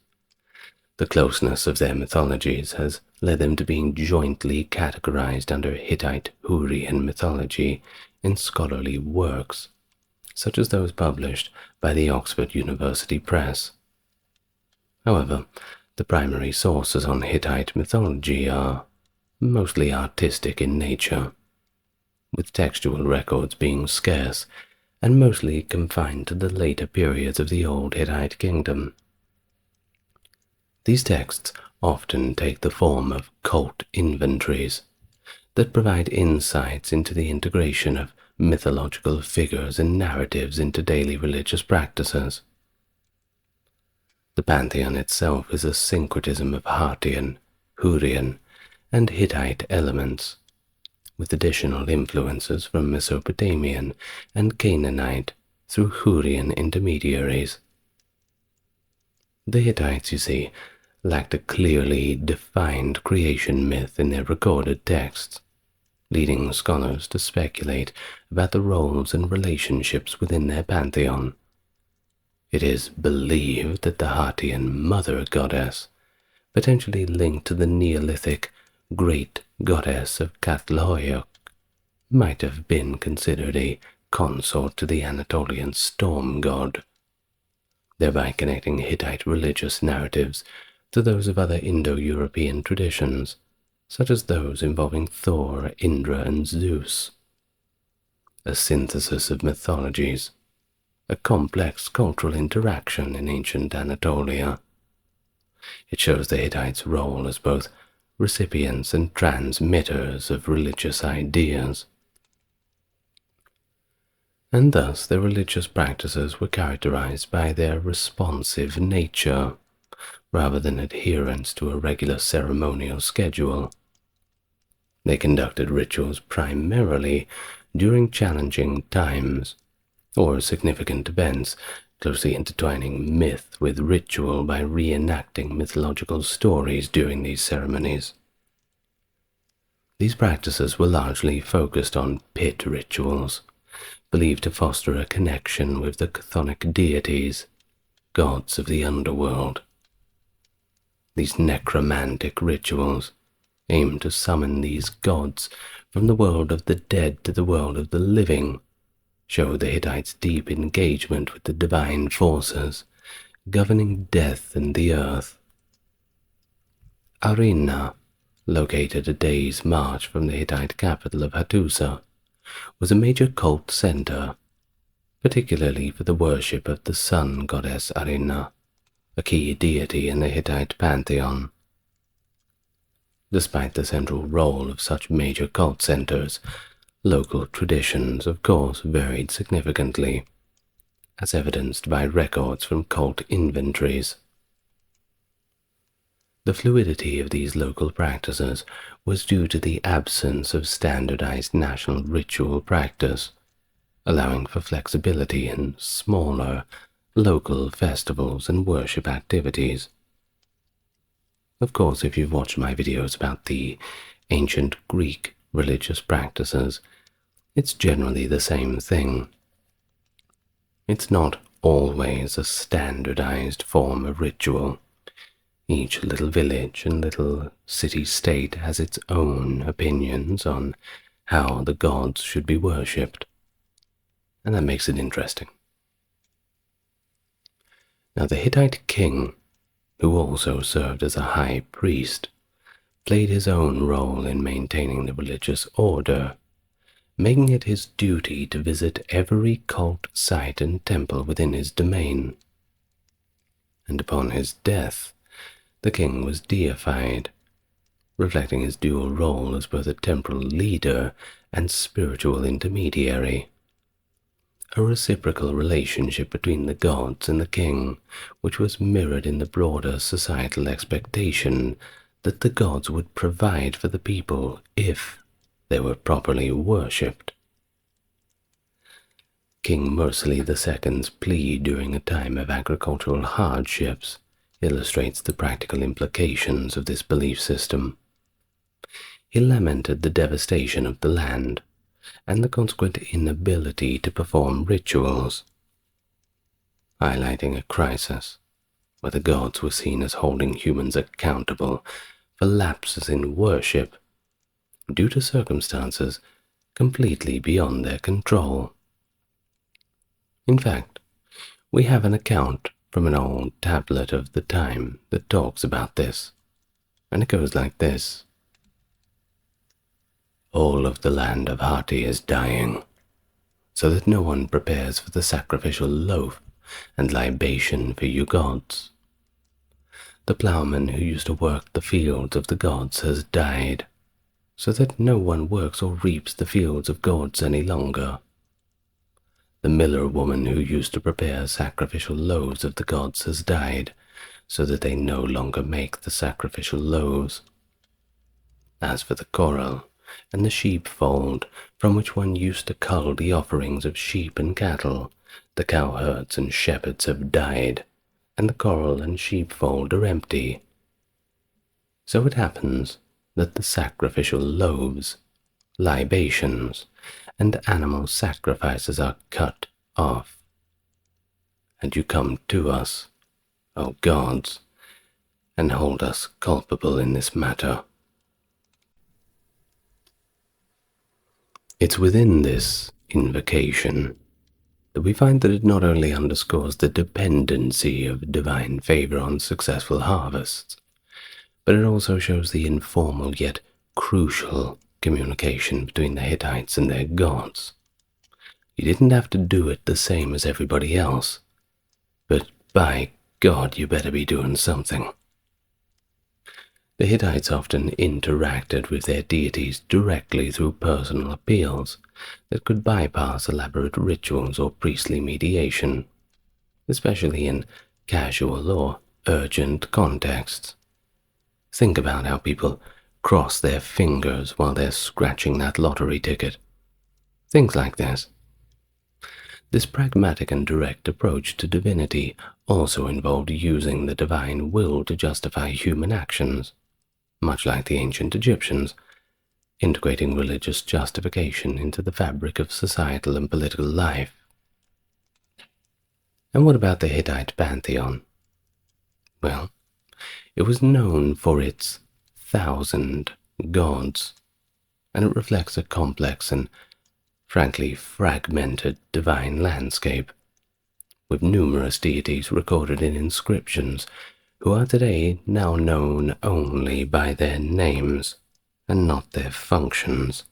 The closeness of their mythologies has led them to being jointly categorized under Hittite Hurrian mythology in scholarly works, such as those published by the Oxford University Press. However, the primary sources on Hittite mythology are mostly artistic in nature, with textual records being scarce and mostly confined to the later periods of the Old Hittite Kingdom. These texts often take the form of cult inventories that provide insights into the integration of mythological figures and narratives into daily religious practices. The pantheon itself is a syncretism of Hattian, Hurrian, and Hittite elements, with additional influences from Mesopotamian and Canaanite through Hurrian intermediaries. The Hittites, you see, lacked a clearly defined creation myth in their recorded texts, leading scholars to speculate about the roles and relationships within their pantheon. It is believed that the Hattian mother goddess, potentially linked to the Neolithic great goddess of Catloiok, might have been considered a consort to the Anatolian storm god, thereby connecting Hittite religious narratives to those of other Indo-European traditions, such as those involving Thor, Indra, and Zeus. A synthesis of mythologies, a complex cultural interaction in ancient Anatolia. It shows the Hittites' role as both recipients and transmitters of religious ideas. And thus their religious practices were characterized by their responsive nature, rather than adherence to a regular ceremonial schedule. They conducted rituals primarily during challenging times, or significant events, closely intertwining myth with ritual by reenacting mythological stories during these ceremonies. These practices were largely focused on pit rituals, believed to foster a connection with the chthonic deities, gods of the underworld. These necromantic rituals aim to summon these gods from the world of the dead to the world of the living, show the Hittites' deep engagement with the divine forces governing death and the earth. Amarna, located a day's march from the Hittite capital of Hattusa, was a major cult center, particularly for the worship of the sun goddess Amarna, a key deity in the Hittite pantheon. Despite the central role of such major cult centers, local traditions, of course, varied significantly, as evidenced by records from cult inventories. The fluidity of these local practices was due to the absence of standardized national ritual practice, allowing for flexibility in smaller, local festivals and worship activities. Of course, if you've watched my videos about the ancient Greek religious practices, it's generally the same thing. It's not always a standardized form of ritual. Each little village and little city-state has its own opinions on how the gods should be worshipped, and that makes it interesting. Now, the Hittite king, who also served as a high priest, played his own role in maintaining the religious order, making it his duty to visit every cult site and temple within his domain. And upon his death, the king was deified, reflecting his dual role as both a temporal leader and spiritual intermediary. A reciprocal relationship between the gods and the king, which was mirrored in the broader societal expectation that the gods would provide for the people if they were properly worshipped. King Mursili II's plea during a time of agricultural hardships illustrates the practical implications of this belief system. He lamented the devastation of the land and the consequent inability to perform rituals, highlighting a crisis where the gods were seen as holding humans accountable for lapses in worship due to circumstances completely beyond their control. In fact, we have an account from an old tablet of the time that talks about this, and it goes like this. All of the land of Hatti is dying, so that no one prepares for the sacrificial loaf and libation for you gods. The ploughman who used to work the fields of the gods has died, so that no one works or reaps the fields of gods any longer. The miller woman who used to prepare sacrificial loaves of the gods has died, so that they no longer make the sacrificial loaves. As for the corral and the sheepfold from which one used to cull the offerings of sheep and cattle, the cowherds and shepherds have died, and the corral and sheepfold are empty. So it happens that the sacrificial loaves, libations, and animal sacrifices are cut off. And you come to us, O gods, and hold us culpable in this matter. It's within this invocation that we find that it not only underscores the dependency of divine favor on successful harvests, but it also shows the informal yet crucial communication between the Hittites and their gods. You didn't have to do it the same as everybody else, but by God, you better be doing something. The Hittites often interacted with their deities directly through personal appeals that could bypass elaborate rituals or priestly mediation, especially in casual or urgent contexts. Think about how people cross their fingers while they're scratching that lottery ticket. Things like this. This pragmatic and direct approach to divinity also involved using the divine will to justify human actions, much like the ancient Egyptians, integrating religious justification into the fabric of societal and political life. And what about the Hittite pantheon? Well, it was known for its 1,000 gods, and it reflects a complex and frankly fragmented divine landscape, with numerous deities recorded in inscriptions who are today now known only by their names and not their functions.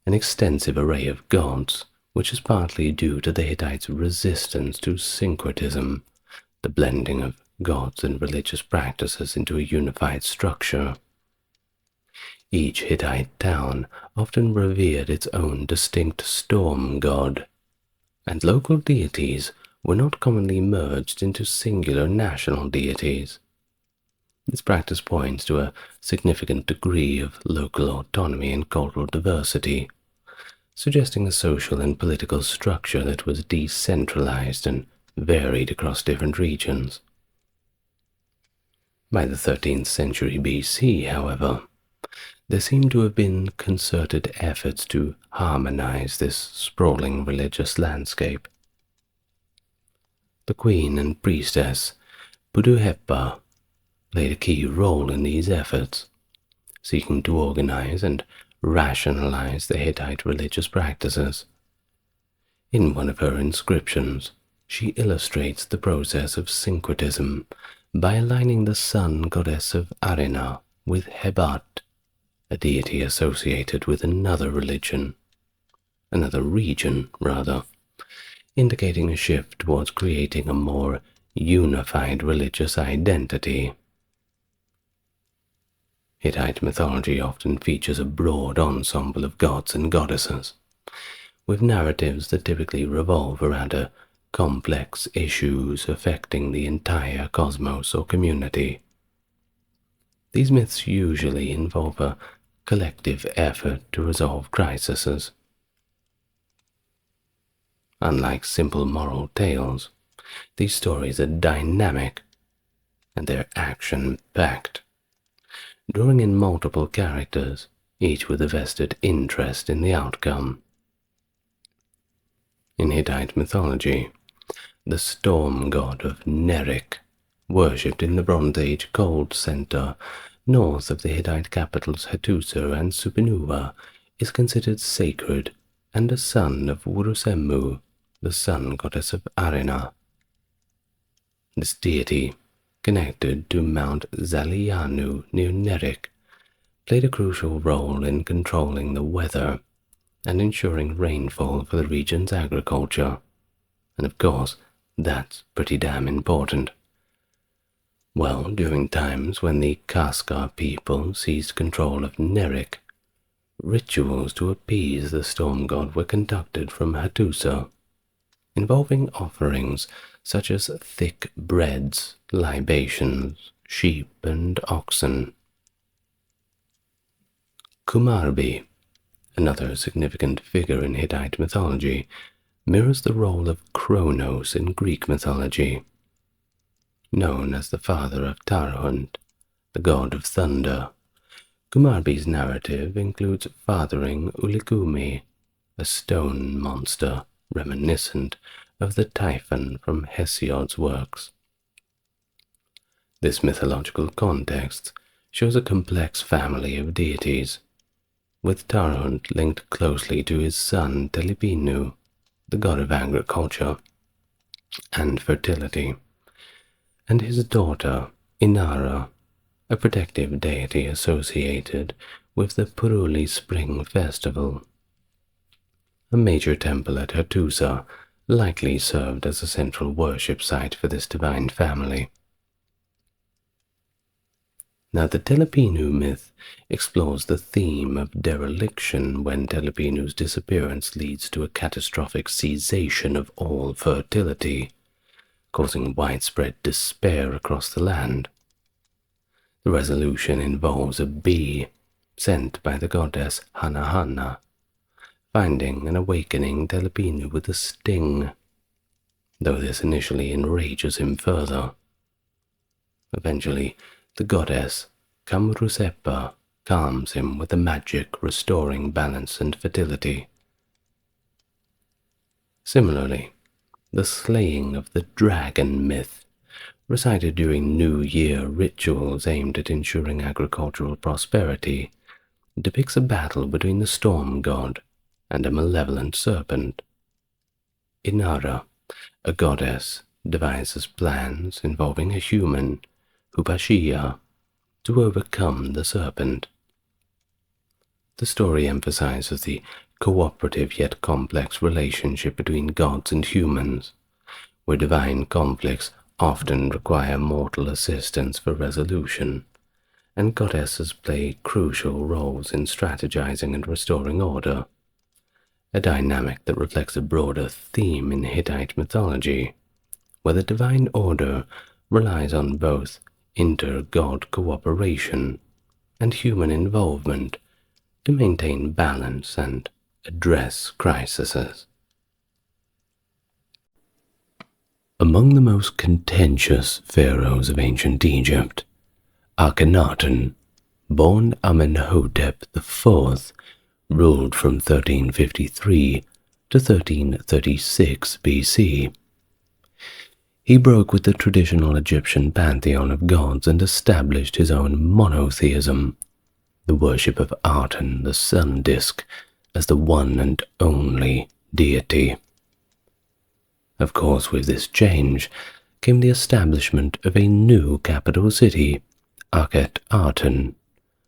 An extensive array of gods, which is partly due to the Hittites' resistance to syncretism, the blending of gods and religious practices into a unified structure. Each Hittite town often revered its own distinct storm god, and local deities were not commonly merged into singular national deities. This practice points to a significant degree of local autonomy and cultural diversity, suggesting a social and political structure that was decentralized and varied across different regions. By the 13th century BC, however, there seem to have been concerted efforts to harmonize this sprawling religious landscape. The queen and priestess Puduhepa played a key role in these efforts, seeking to organize and rationalize the Hittite religious practices. In one of her inscriptions, she illustrates the process of syncretism by aligning the sun goddess of Arena with Hebat, a deity associated with another region, indicating a shift towards creating a more unified religious identity. Hittite mythology often features a broad ensemble of gods and goddesses, with narratives that typically revolve around complex issues affecting the entire cosmos or community. These myths usually involve a collective effort to resolve crises. Unlike simple moral tales, these stories are dynamic and they're action-packed, drawing in multiple characters, each with a vested interest in the outcome. In Hittite mythology, the storm god of Nerik, worshipped in the Bronze Age cold center north of the Hittite capitals Hattusa and Supernova, is considered sacred and a son of Urusemu, the sun goddess of Arena. This deity, connected to Mount Zalianu near Nerik, played a crucial role in controlling the weather and ensuring rainfall for the region's agriculture. And of course, that's pretty damn important. Well, during times when the Kaskar people seized control of Nerik, rituals to appease the storm god were conducted from Hattusa, involving offerings such as thick breads, libations, sheep, and oxen. Kumarbi, another significant figure in Hittite mythology, mirrors the role of Kronos in Greek mythology. Known as the father of Tarhunt, the god of thunder, Kumarbi's narrative includes fathering Ulikumi, a stone monster reminiscent of the Typhon from Hesiod's works. This mythological context shows a complex family of deities, with Tarhunt linked closely to his son Telepinu, the god of agriculture and fertility, and his daughter Inara, a protective deity associated with the Puruli Spring Festival. A major temple at Hattusa likely served as a central worship site for this divine family. Now, the Telepinu myth explores the theme of dereliction when Telepinu's disappearance leads to a catastrophic cessation of all fertility, causing widespread despair across the land. The resolution involves a bee sent by the goddess Hanahana, finding and awakening Telepinu with a sting, though this initially enrages him further. Eventually, the goddess Kamrusepa calms him with a magic restoring balance and fertility. Similarly, the slaying of the dragon myth, recited during New Year rituals aimed at ensuring agricultural prosperity, depicts a battle between the storm god and a malevolent serpent. Inara, a goddess, devises plans involving a human, Hupashia, to overcome the serpent. The story emphasizes the cooperative yet complex relationship between gods and humans, where divine conflicts often require mortal assistance for resolution, and goddesses play crucial roles in strategizing and restoring order, a dynamic that reflects a broader theme in Hittite mythology, where the divine order relies on both inter-god cooperation and human involvement to maintain balance and address crises. Among the most contentious pharaohs of ancient Egypt, Akhenaten, born Amenhotep IV, ruled from 1353 to 1336 BC. He broke with the traditional Egyptian pantheon of gods and established his own monotheism, the worship of Aten, the sun disk, as the one and only deity. Of course, with this change came the establishment of a new capital city, Akhenaten,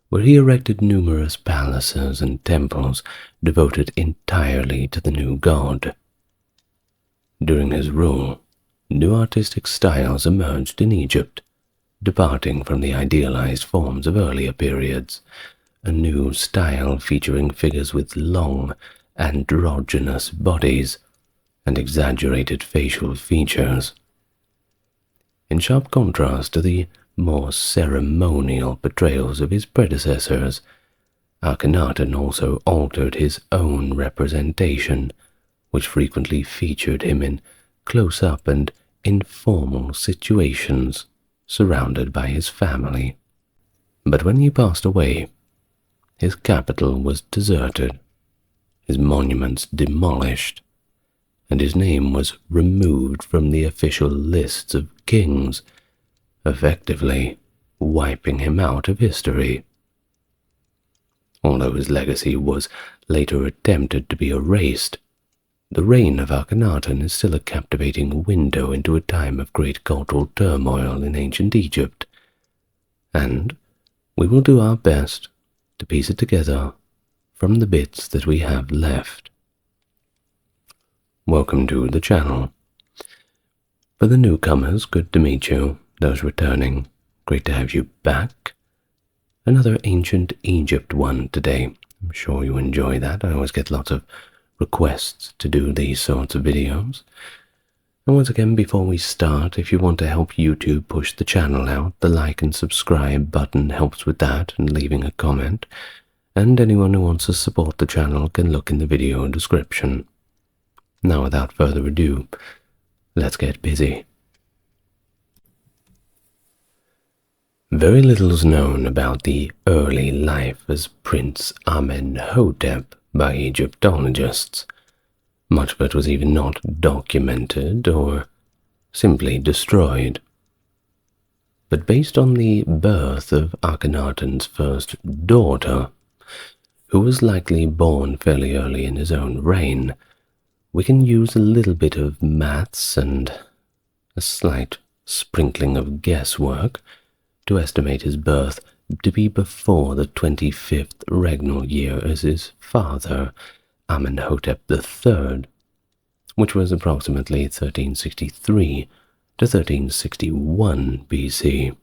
where he erected numerous palaces and temples devoted entirely to the new god. During his rule, new artistic styles emerged in Egypt, departing from the idealized forms of earlier periods, a new style featuring figures with long, androgynous bodies and exaggerated facial features. In sharp contrast to the more ceremonial portrayals of his predecessors, Akhenaten also altered his own representation, which frequently featured him in close-up and informal situations surrounded by his family. But when he passed away, his capital was deserted, his monuments demolished, and his name was removed from the official lists of kings, effectively wiping him out of history. Although his legacy was later attempted to be erased, the reign of Akhenaten is still a captivating window into a time of great cultural turmoil in ancient Egypt, and we will do our best to piece it together from the bits that we have left. Welcome to the channel. For the newcomers, good to meet you. Those returning, great to have you back. Another ancient Egypt one today. I'm sure you enjoy that. I always get lots of requests to do these sorts of videos. And once again, before we start, if you want to help YouTube push the channel out, the like and subscribe button helps with that, and leaving a comment. And anyone who wants to support the channel can look in the video description. Now, without further ado, let's get busy. Very little is known about the early life as Prince Amenhotep by Egyptologists. Much of it was either not documented or simply destroyed. But based on the birth of Akhenaten's first daughter, who was likely born fairly early in his own reign, we can use a little bit of maths and a slight sprinkling of guesswork to estimate his birth to be before the 25th regnal year as his father, Amenhotep III, which was approximately 1363 to 1361 BC.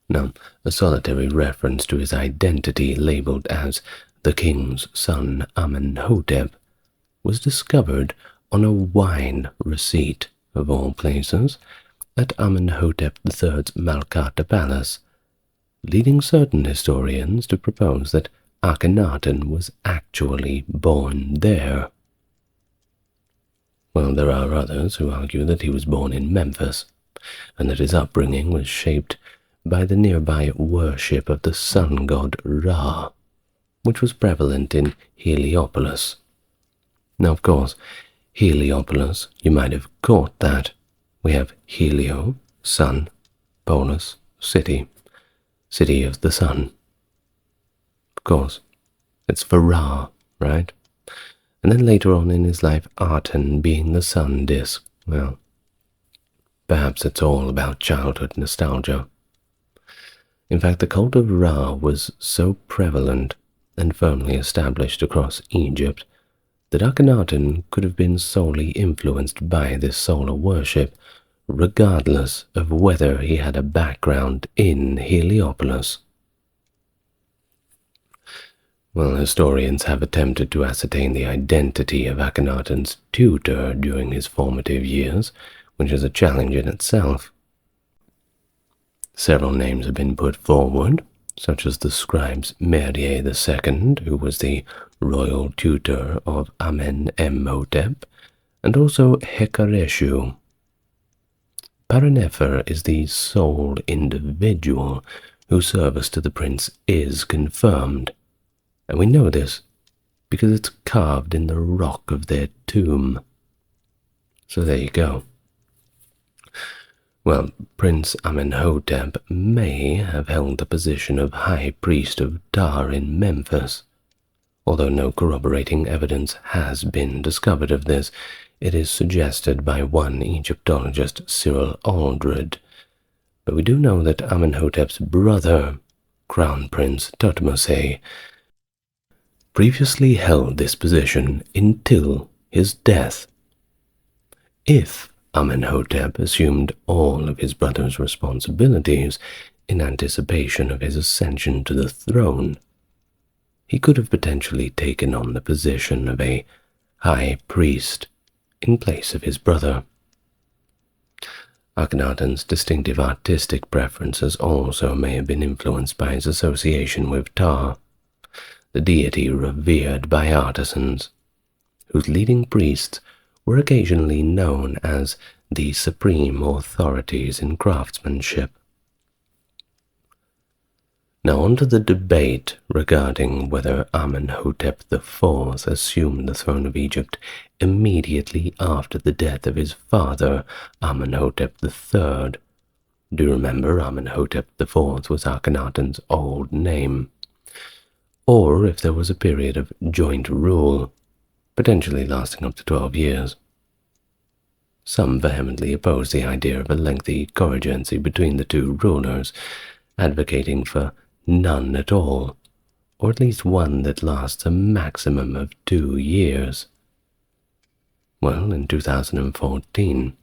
Now, a solitary reference to his identity, labeled as the king's son Amenhotep, was discovered on a wine receipt, of all places, at Amenhotep III's Malkata Palace, leading certain historians to propose that Akhenaten was actually born there. While there are others who argue that he was born in Memphis, and that his upbringing was shaped by the nearby worship of the sun god Ra, which was prevalent in Heliopolis. Now, of course, Heliopolis, you might have caught that. We have Helio, sun, polis, city, city of the sun. Of course, it's for Ra, right? And then later on in his life, Aten being the sun disk. Well, perhaps it's all about childhood nostalgia. In fact, the cult of Ra was so prevalent and firmly established across Egypt that Akhenaten could have been solely influenced by this solar worship, regardless of whether he had a background in Heliopolis. Well, historians have attempted to ascertain the identity of Akhenaten's tutor during his formative years, which is a challenge in itself. Several names have been put forward, such as the scribe's Merie II, who was the royal tutor of Amenemhotep, and also Hekareshu. Paranepher is the sole individual whose service to the prince is confirmed, and we know this because it's carved in the rock of their tomb. So there you go. Well, Prince Amenhotep may have held the position of High Priest of Ptah in Memphis. Although no corroborating evidence has been discovered of this, it is suggested by one Egyptologist, Cyril Aldred. But we do know that Amenhotep's brother, Crown Prince Thutmose, previously held this position until his death. If Amenhotep assumed all of his brother's responsibilities in anticipation of his ascension to the throne, he could have potentially taken on the position of a high priest in place of his brother. Akhenaten's distinctive artistic preferences also may have been influenced by his association with Ptah, the deity revered by artisans, whose leading priests were occasionally known as the supreme authorities in craftsmanship. Now on to the debate regarding whether Amenhotep IV assumed the throne of Egypt immediately after the death of his father, Amenhotep III. Do remember, Amenhotep IV was Akhenaten's old name. Or if there was a period of joint rule, potentially lasting up to 12 years. Some vehemently oppose the idea of a lengthy co-regency between the two rulers, advocating for none at all, or at least one that lasts a maximum of 2 years. Well, in 2014,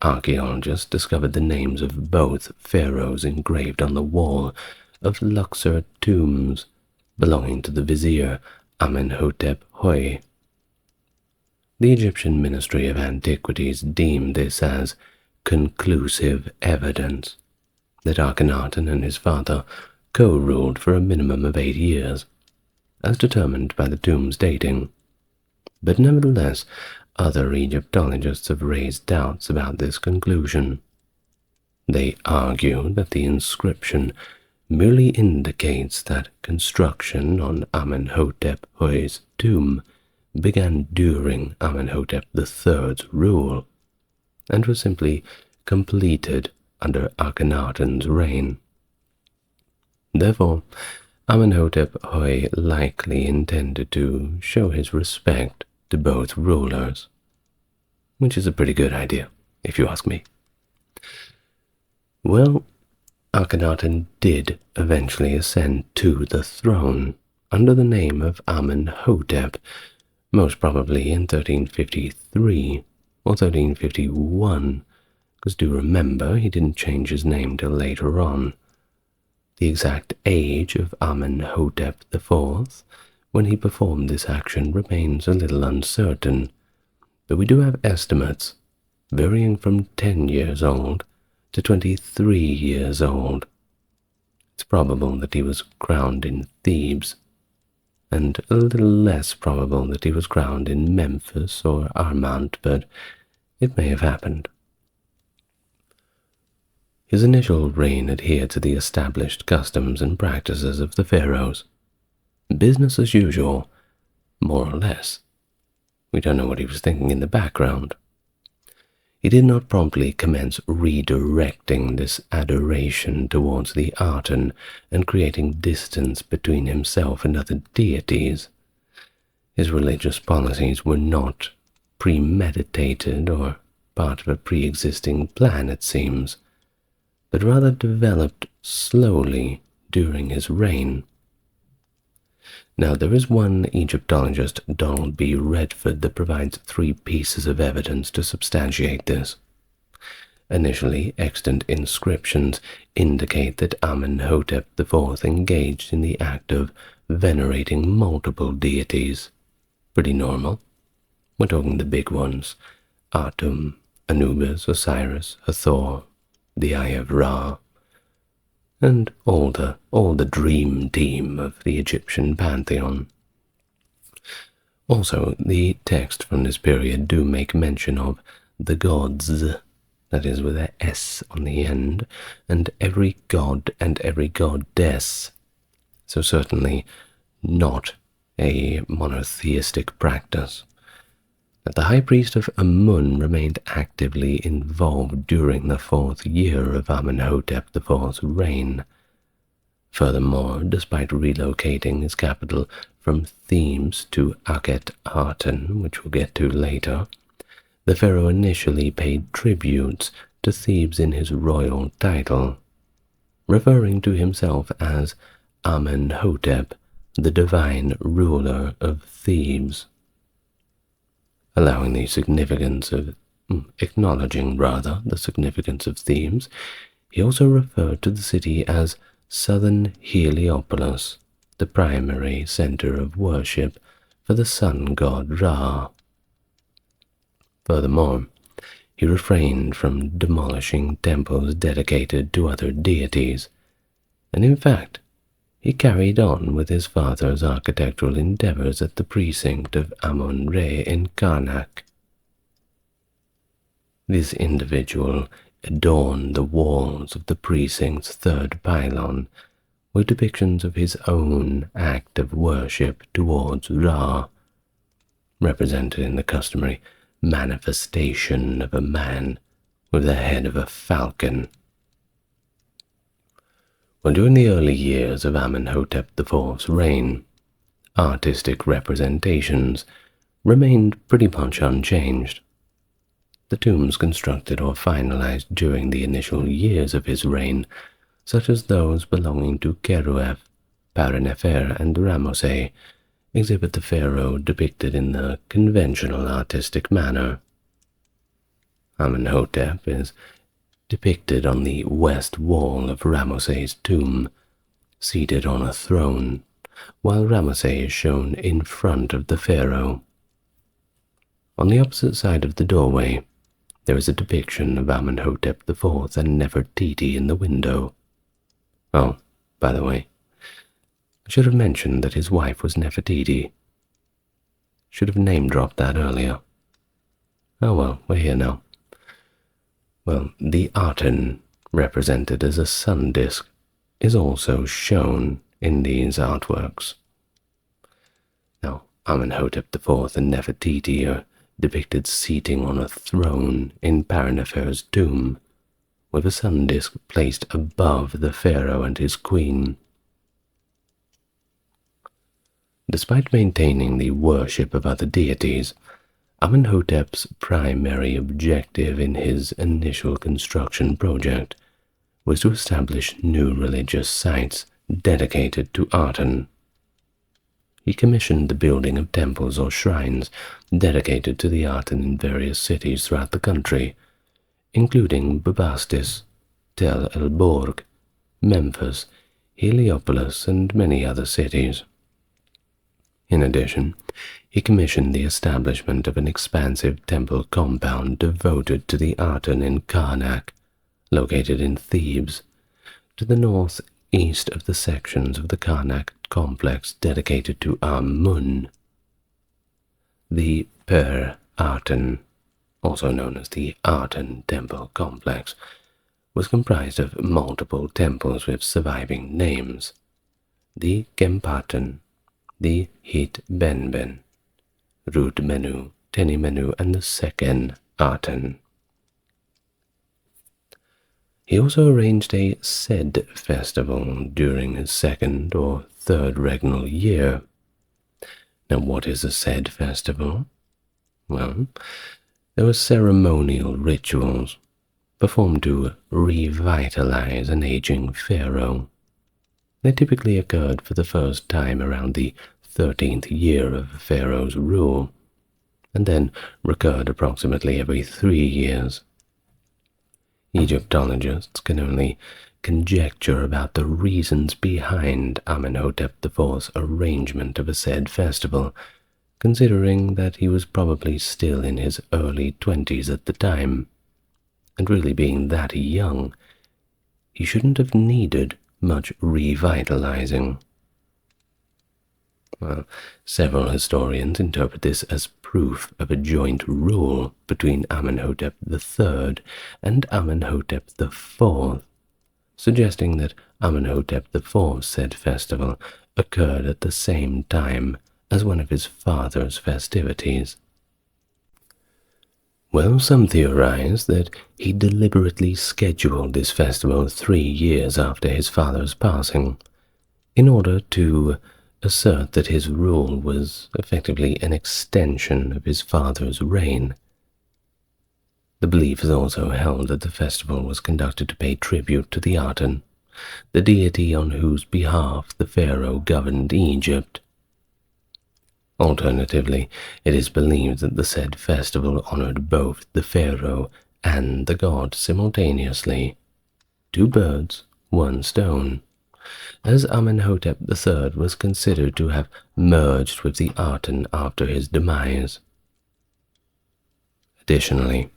archaeologists discovered the names of both pharaohs engraved on the wall of Luxor tombs belonging to the vizier Amenhotep II. The Egyptian Ministry of Antiquities deemed this as conclusive evidence that Akhenaten and his father co-ruled for a minimum of 8 years, as determined by the tomb's dating. But nevertheless, other Egyptologists have raised doubts about this conclusion. They argue that the inscription merely indicates that construction on Amenhotep II's tomb began during Amenhotep III's rule, and was simply completed under Akhenaten's reign. Therefore, Amenhotep II likely intended to show his respect to both rulers, which is a pretty good idea, if you ask me. Well, Akhenaten did eventually ascend to the throne under the name of Amenhotep, most probably in 1353 or 1351, because do remember he didn't change his name till later on. The exact age of Amenhotep IV when he performed this action remains a little uncertain, but we do have estimates varying from 10 years old to 23 years old. It's probable that he was crowned in Thebes, and a little less probable that he was crowned in Memphis or Armant, but it may have happened. His initial reign adhered to the established customs and practices of the pharaohs. Business as usual, more or less. We don't know what he was thinking in the background. He did not promptly commence redirecting this adoration towards the Aten and creating distance between himself and other deities. His religious policies were not premeditated or part of a pre-existing plan, it seems, but rather developed slowly during his reign. Now, there is one Egyptologist, Donald B. Redford, that provides 3 pieces of evidence to substantiate this. Initially, extant inscriptions indicate that Amenhotep IV engaged in the act of venerating multiple deities. Pretty normal. We're talking the big ones: Atum, Anubis, Osiris, Hathor, the Eye of Ra, and all the dream team of the Egyptian pantheon. Also, the texts from this period do make mention of the gods, that is with an S on the end, and every god and every goddess, so certainly not a monotheistic practice. that the high priest of Amun remained actively involved during the 4th year of Amenhotep IV's reign. Furthermore, despite relocating his capital from Thebes to Akhenaten, which we'll get to later, the pharaoh initially paid tributes to Thebes in his royal title, referring to himself as Amenhotep, the divine ruler of Thebes. Acknowledging the significance of Thebes, he also referred to the city as Southern Heliopolis, the primary center of worship for the sun god Ra. Furthermore, he refrained from demolishing temples dedicated to other deities, and in fact, he carried on with his father's architectural endeavors at the precinct of Amun-Re in Karnak. This individual adorned the walls of the precinct's 3rd pylon with depictions of his own act of worship towards Ra, represented in the customary manifestation of a man with the head of a falcon. Well, during the early years of Amenhotep IV's reign, artistic representations remained pretty much unchanged. The tombs constructed or finalized during the initial years of his reign, such as those belonging to Keruef, Parenefer, and Ramose, exhibit the pharaoh depicted in the conventional artistic manner. Amenhotep is depicted on the west wall of Ramose's tomb, seated on a throne, while Ramose is shown in front of the pharaoh. On the opposite side of the doorway, there is a depiction of Amenhotep IV and Nefertiti in the window. Oh, by the way, I should have mentioned that his wife was Nefertiti. Should have name-dropped that earlier. Oh well, we're here now. Well, the Aten, represented as a sun disk, is also shown in these artworks. Now, Amenhotep IV and Nefertiti are depicted seating on a throne in Parenefer's tomb, with a sun disk placed above the pharaoh and his queen. Despite maintaining the worship of other deities, Amenhotep's primary objective in his initial construction project was to establish new religious sites dedicated to Aten. He commissioned the building of temples or shrines dedicated to the Aten in various cities throughout the country, including Bubastis, Tel el-Borg, Memphis, Heliopolis, and many other cities. In addition, he commissioned the establishment of an expansive temple compound devoted to the Aten in Karnak, located in Thebes, to the northeast of the sections of the Karnak complex dedicated to Amun. The Per-Aten, also known as the Aten Temple Complex, was comprised of multiple temples with surviving names: the Gempaten, the Hit-Benben, Rud-Menu, Teni-Menu, and the Seken-Aten. He also arranged a Sed festival during his 2nd or 3rd regnal year. Now, what is a Sed festival? Well, there were ceremonial rituals performed to revitalize an aging pharaoh. They typically occurred for the first time around the 13th year of a pharaoh's rule, and then recurred approximately every 3 years. Egyptologists can only conjecture about the reasons behind Amenhotep IV's arrangement of a said festival, considering that he was probably still in his early 20s at the time, and really being that young, he shouldn't have needed much revitalizing. Well, several historians interpret this as proof of a joint rule between Amenhotep III and Amenhotep IV, suggesting that Amenhotep IV's said festival occurred at the same time as one of his father's festivities. Well, some theorize that he deliberately scheduled this festival 3 years after his father's passing, in order to assert that his rule was effectively an extension of his father's reign. The belief is also held that the festival was conducted to pay tribute to the Aten, the deity on whose behalf the pharaoh governed Egypt. Alternatively, it is believed that the said festival honored both the pharaoh and the god simultaneously. Two birds, one stone, as Amenhotep III was considered to have merged with the Aten after his demise. Additionally,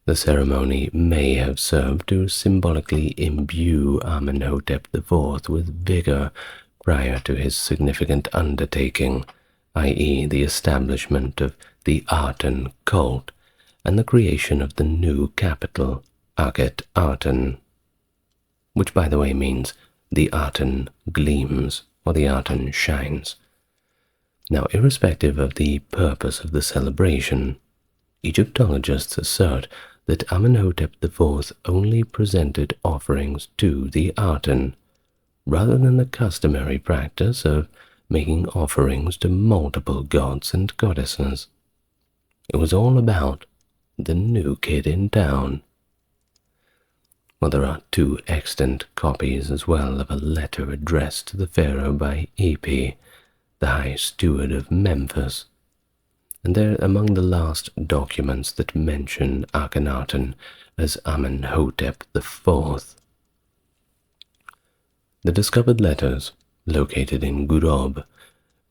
the ceremony may have served to symbolically imbue Amenhotep IV with vigor prior to his significant undertaking, i.e. the establishment of the Aten cult and the creation of the new capital, Akhenaten, which by the way means the Aten gleams or the Aten shines. Now, irrespective of the purpose of the celebration, Egyptologists assert that Amenhotep IV only presented offerings to the Aten, rather than the customary practice of making offerings to multiple gods and goddesses. It was all about the new kid in town. Well, there are two extant copies as well of a letter addressed to the pharaoh by Epi, the high steward of Memphis, and they're among the last documents that mention Akhenaten as Amenhotep IV. The discovered letters, located in Gurob,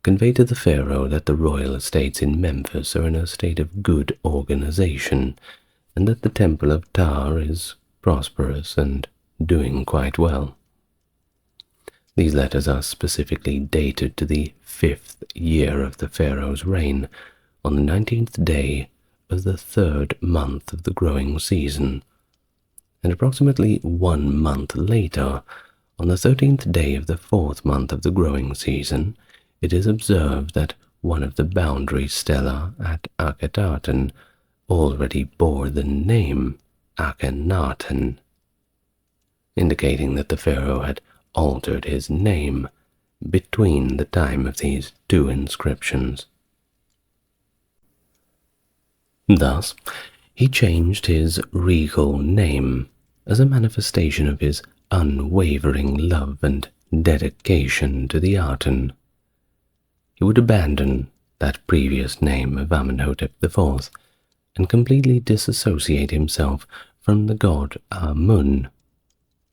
convey to the pharaoh that the royal estates in Memphis are in a state of good organization, and that the temple of Ptah is prosperous and doing quite well. These letters are specifically dated to the 5th year of the pharaoh's reign, on the 19th day of the 3rd month of the growing season, and approximately 1 month later, on the 13th day of the 4th month of the growing season, it is observed that one of the boundary stelae at Akhenaten already bore the name Akhenaten, indicating that the pharaoh had altered his name between the time of these two inscriptions. Thus, he changed his regal name as a manifestation of his unwavering love and dedication to the Aten. He would abandon that previous name of Amenhotep IV and completely disassociate himself from the god Amun,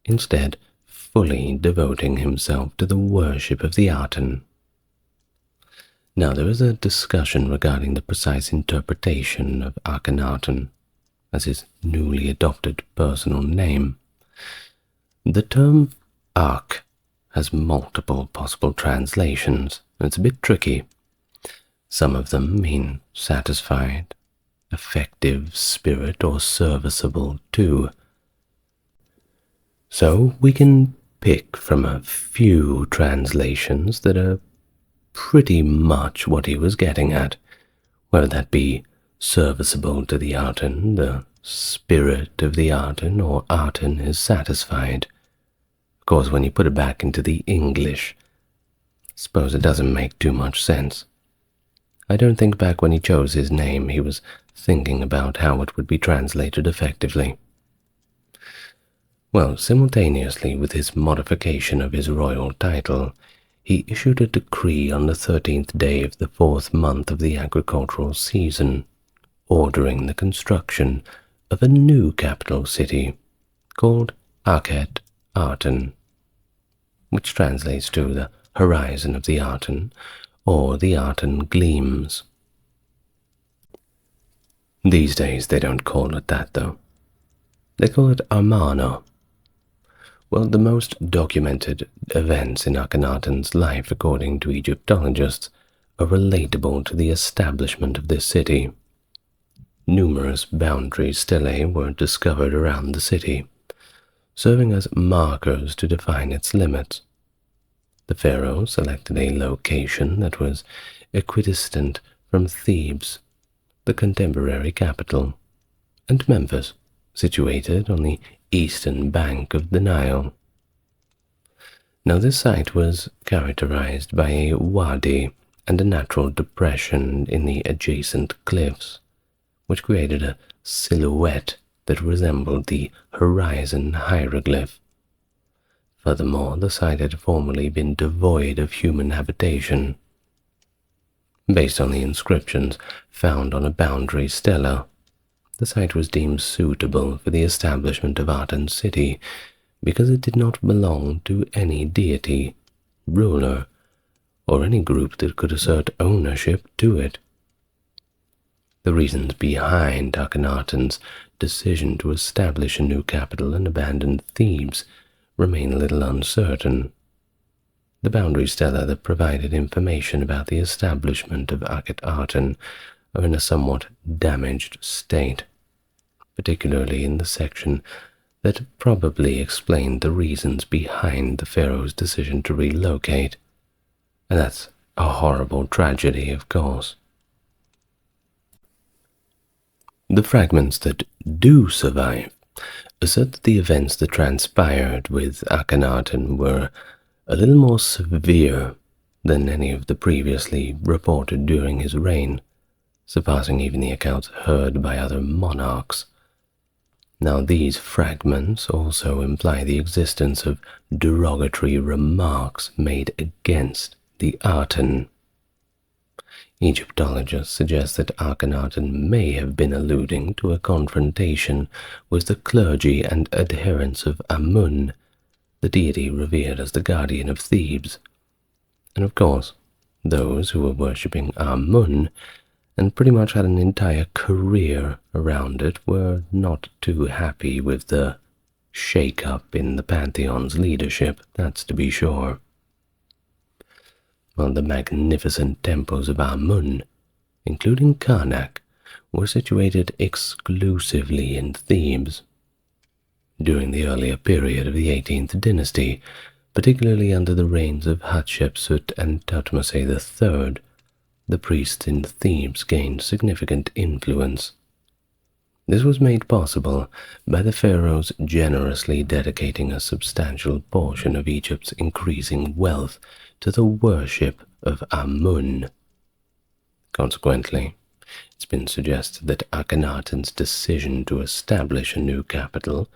instead fully devoting himself to the worship of the Aten. Now, there is a discussion regarding the precise interpretation of Akhenaten as his newly adopted personal name. The term Ak has multiple possible translations, and it's a bit tricky. Some of them mean satisfied, effective spirit, or serviceable too. So we can pick from a few translations that are pretty much what he was getting at, whether that be serviceable to the Aten, the spirit of the Aten, or Aten is satisfied. Of course, when you put it back into the English, I suppose it doesn't make too much sense. I don't think back when he chose his name he was thinking about how it would be translated effectively. Well, simultaneously with his modification of his royal title, he issued a decree on the 13th day of the 4th month of the agricultural season, ordering the construction of a new capital city called Akhenaten, which translates to the horizon of the Aten, or the Aten gleams. These days they don't call it that, though. They call it Amarna. Well, the most documented events in Akhenaten's life, according to Egyptologists, are relatable to the establishment of this city. Numerous boundary stelae were discovered around the city, serving as markers to define its limits. The pharaoh selected a location that was equidistant from Thebes, the contemporary capital, and Memphis, situated on the eastern bank of the Nile. Now this site was characterized by a wadi and a natural depression in the adjacent cliffs, which created a silhouette that resembled the horizon hieroglyph. Furthermore, the site had formerly been devoid of human habitation. Based on the inscriptions found on a boundary stela, the site was deemed suitable for the establishment of Aten city because it did not belong to any deity, ruler, or any group that could assert ownership to it. The reasons behind Akhenaten's decision to establish a new capital and abandon Thebes remain a little uncertain. The boundary stela that provided information about the establishment of Akhenaten are in a somewhat damaged state, particularly in the section that probably explained the reasons behind the pharaoh's decision to relocate, and that's a horrible tragedy, of course. The fragments that do survive assert that the events that transpired with Akhenaten were a little more severe than any of the previously reported during his reign, surpassing even the accounts heard by other monarchs. Now these fragments also imply the existence of derogatory remarks made against the Aten. Egyptologists suggest that Akhenaten may have been alluding to a confrontation with the clergy and adherents of Amun, the deity revered as the guardian of Thebes. And of course, those who were worshipping Amun and pretty much had an entire career around it were not too happy with the shake-up in the pantheon's leadership, that's to be sure. While the magnificent temples of Amun, including Karnak, were situated exclusively in Thebes. During the earlier period of the 18th dynasty, particularly under the reigns of Hatshepsut and Thutmose III, the priests in Thebes gained significant influence. This was made possible by the pharaohs generously dedicating a substantial portion of Egypt's increasing wealth to the worship of Amun. Consequently, it's been suggested that Akhenaten's decision to establish a new capital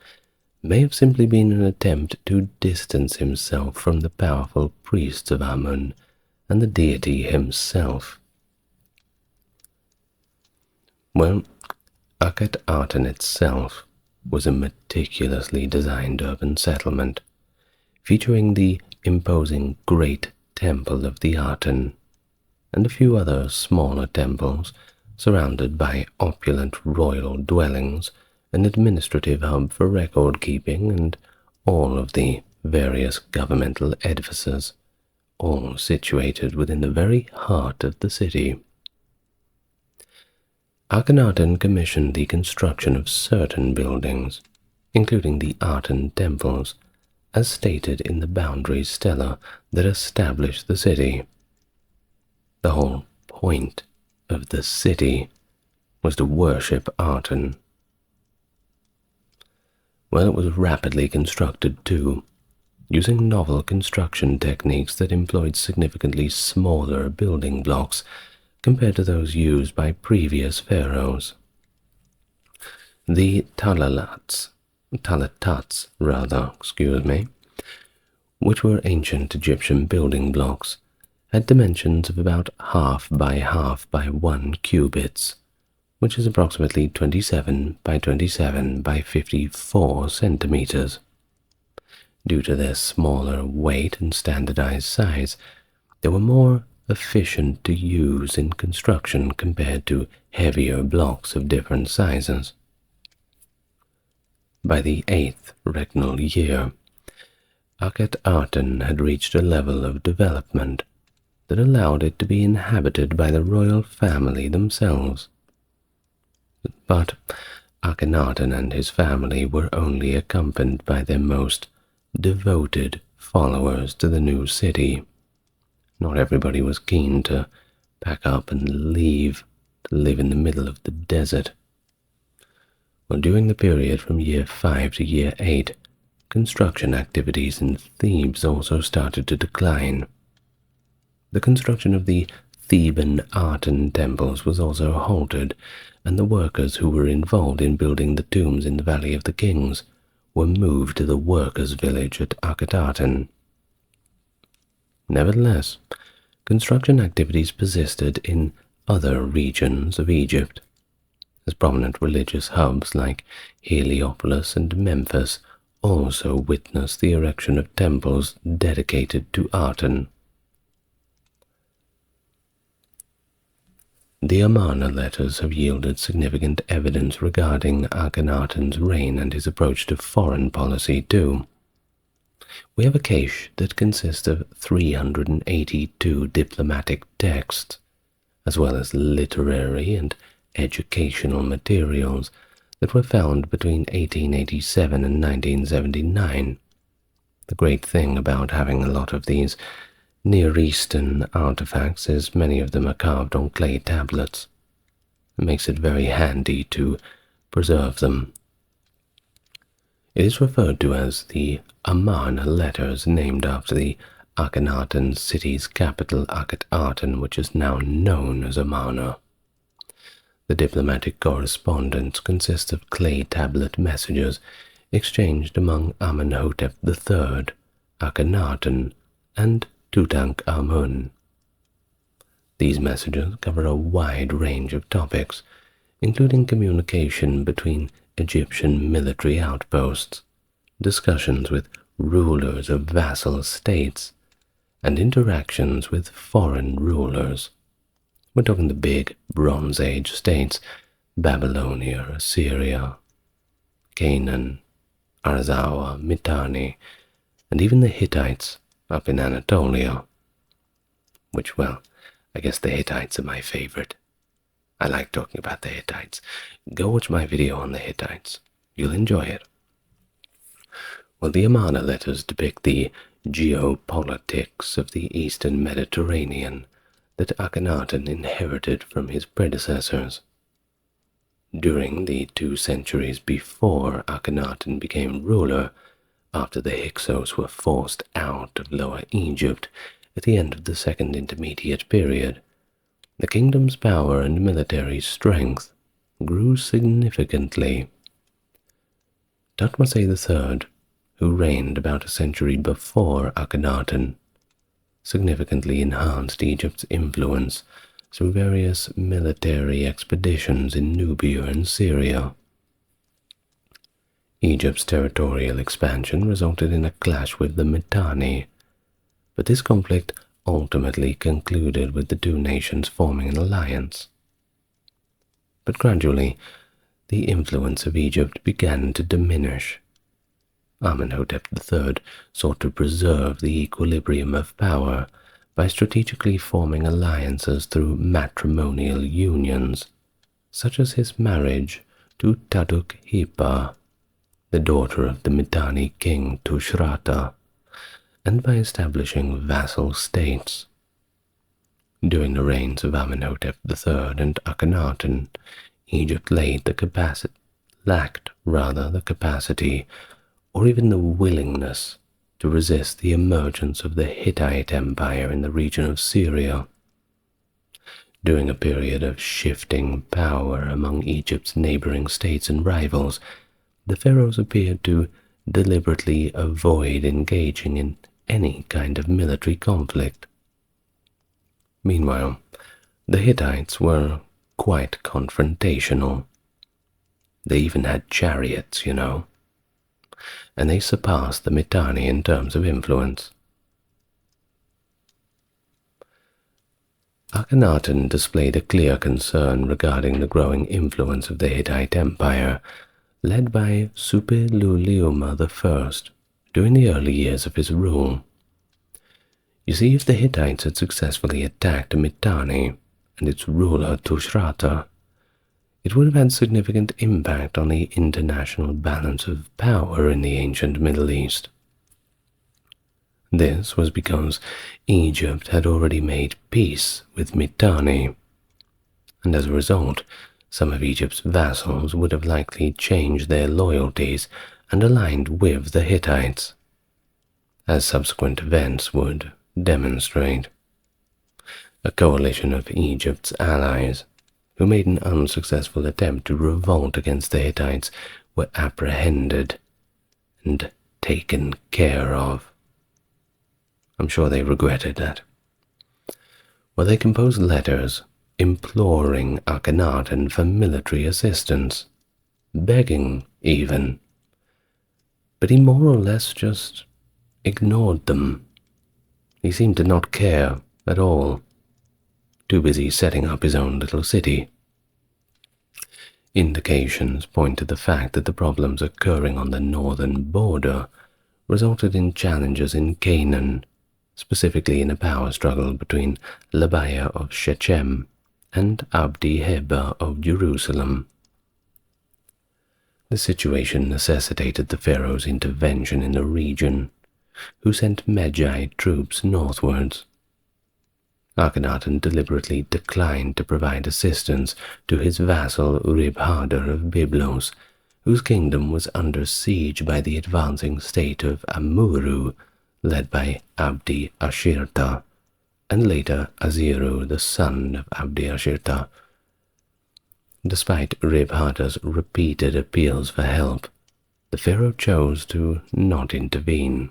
may have simply been an attempt to distance himself from the powerful priests of Amun and the deity himself. Well, Akhenaten itself was a meticulously designed urban settlement, featuring the imposing Great Temple of the Aten and a few other smaller temples surrounded by opulent royal dwellings, an administrative hub for record-keeping, and all of the various governmental edifices, all situated within the very heart of the city. Akhenaten commissioned the construction of certain buildings, including the Aten temples, as stated in the boundary stela that established the city. The whole point of the city was to worship Aten. Well, it was rapidly constructed too, using novel construction techniques that employed significantly smaller building blocks compared to those used by previous pharaohs. The talatats, which were ancient Egyptian building blocks, had dimensions of about 1/2 by 1/2 by 1 cubits, which is approximately 27 by 27 by 54 centimeters. Due to their smaller weight and standardized size, they were more efficient to use in construction compared to heavier blocks of different sizes. By the 8th regnal year, Akhenaten had reached a level of development that allowed it to be inhabited by the royal family themselves. But Akhenaten and his family were only accompanied by their most devoted followers to the new city. Not everybody was keen to pack up and leave to live in the middle of the desert. Well, during the period from year 5 to year 8, construction activities in Thebes also started to decline. The construction of the Theban Aten temples was also halted, and the workers who were involved in building the tombs in the Valley of the Kings were moved to the workers' village at Akhenaten. Nevertheless, construction activities persisted in other regions of Egypt, as prominent religious hubs like Heliopolis and Memphis also witnessed the erection of temples dedicated to Aten. The Amarna letters have yielded significant evidence regarding Akhenaten's reign and his approach to foreign policy too. We have a cache that consists of 382 diplomatic texts, as well as literary and educational materials that were found between 1887 and 1979. The great thing about having a lot of these Near Eastern artifacts is many of them are carved on clay tablets. It makes it very handy to preserve them. It is referred to as the Amarna letters, named after the Akhenaten city's capital Akhenaten, which is now known as Amarna. The diplomatic correspondence consists of clay tablet messages exchanged among Amenhotep III, Akhenaten, and Tutankhamun. These messages cover a wide range of topics, including communication between Egyptian military outposts, discussions with rulers of vassal states, and interactions with foreign rulers. We're talking the big Bronze Age states: Babylonia, Assyria, Canaan, Arzawa, Mitanni, and even the Hittites up in Anatolia. Which, well, I guess the Hittites are my favorite. I like talking about the Hittites. Go watch my video on the Hittites. You'll enjoy it. Well, the Amarna letters depict the geopolitics of the Eastern Mediterranean that Akhenaten inherited from his predecessors. During the 2 centuries before Akhenaten became ruler, after the Hyksos were forced out of Lower Egypt at the end of the Second Intermediate Period, the kingdom's power and military strength grew significantly. Thutmose III, who reigned about a century before Akhenaten, significantly enhanced Egypt's influence through various military expeditions in Nubia and Syria. Egypt's territorial expansion resulted in a clash with the Mitanni, but this conflict ultimately concluded with the 2 nations forming an alliance. But gradually, the influence of Egypt began to diminish. Amenhotep III sought to preserve the equilibrium of power by strategically forming alliances through matrimonial unions, such as his marriage to Taduk-Hipa, the daughter of the Mitanni king Tushratta, and by establishing vassal states. During the reigns of Amenhotep III and Akhenaten, Egypt lacked the capacity or even the willingness to resist the emergence of the Hittite Empire in the region of Syria. During a period of shifting power among Egypt's neighboring states and rivals, the pharaohs appeared to deliberately avoid engaging in any kind of military conflict. Meanwhile, the Hittites were quite confrontational. They even had chariots, and they surpassed the Mitanni in terms of influence. Akhenaten displayed a clear concern regarding the growing influence of the Hittite Empire, led by Suppiluliuma I during the early years of his rule. You see, if the Hittites had successfully attacked Mitanni and its ruler Tushratta, it would have had significant impact on the international balance of power in the ancient Middle East. This was because Egypt had already made peace with Mitanni, and as a result, Some of Egypt's vassals would have likely changed their loyalties and aligned with the Hittites, as subsequent events would demonstrate. A coalition of Egypt's allies, who made an unsuccessful attempt to revolt against the Hittites, were apprehended and taken care of. I'm sure they regretted that. Well, they composed letters imploring Akhenaten for military assistance, begging even, but he more or less just ignored them. He seemed to not care at all, too busy setting up his own little city. Indications point to the fact that the problems occurring on the northern border resulted in challenges in Canaan, specifically in a power struggle between Labaya of Shechem and Abdi Heba of Jerusalem. The situation necessitated the pharaoh's intervention in the region, who sent Magi troops northwards. Akhenaten deliberately declined to provide assistance to his vassal Ribhadar of Byblos, whose kingdom was under siege by the advancing state of Amurru, led by Abdi Ashirta, and later Aziru, the son of Abdi Ashirta. Despite Ribhadar's repeated appeals for help, the pharaoh chose to not intervene.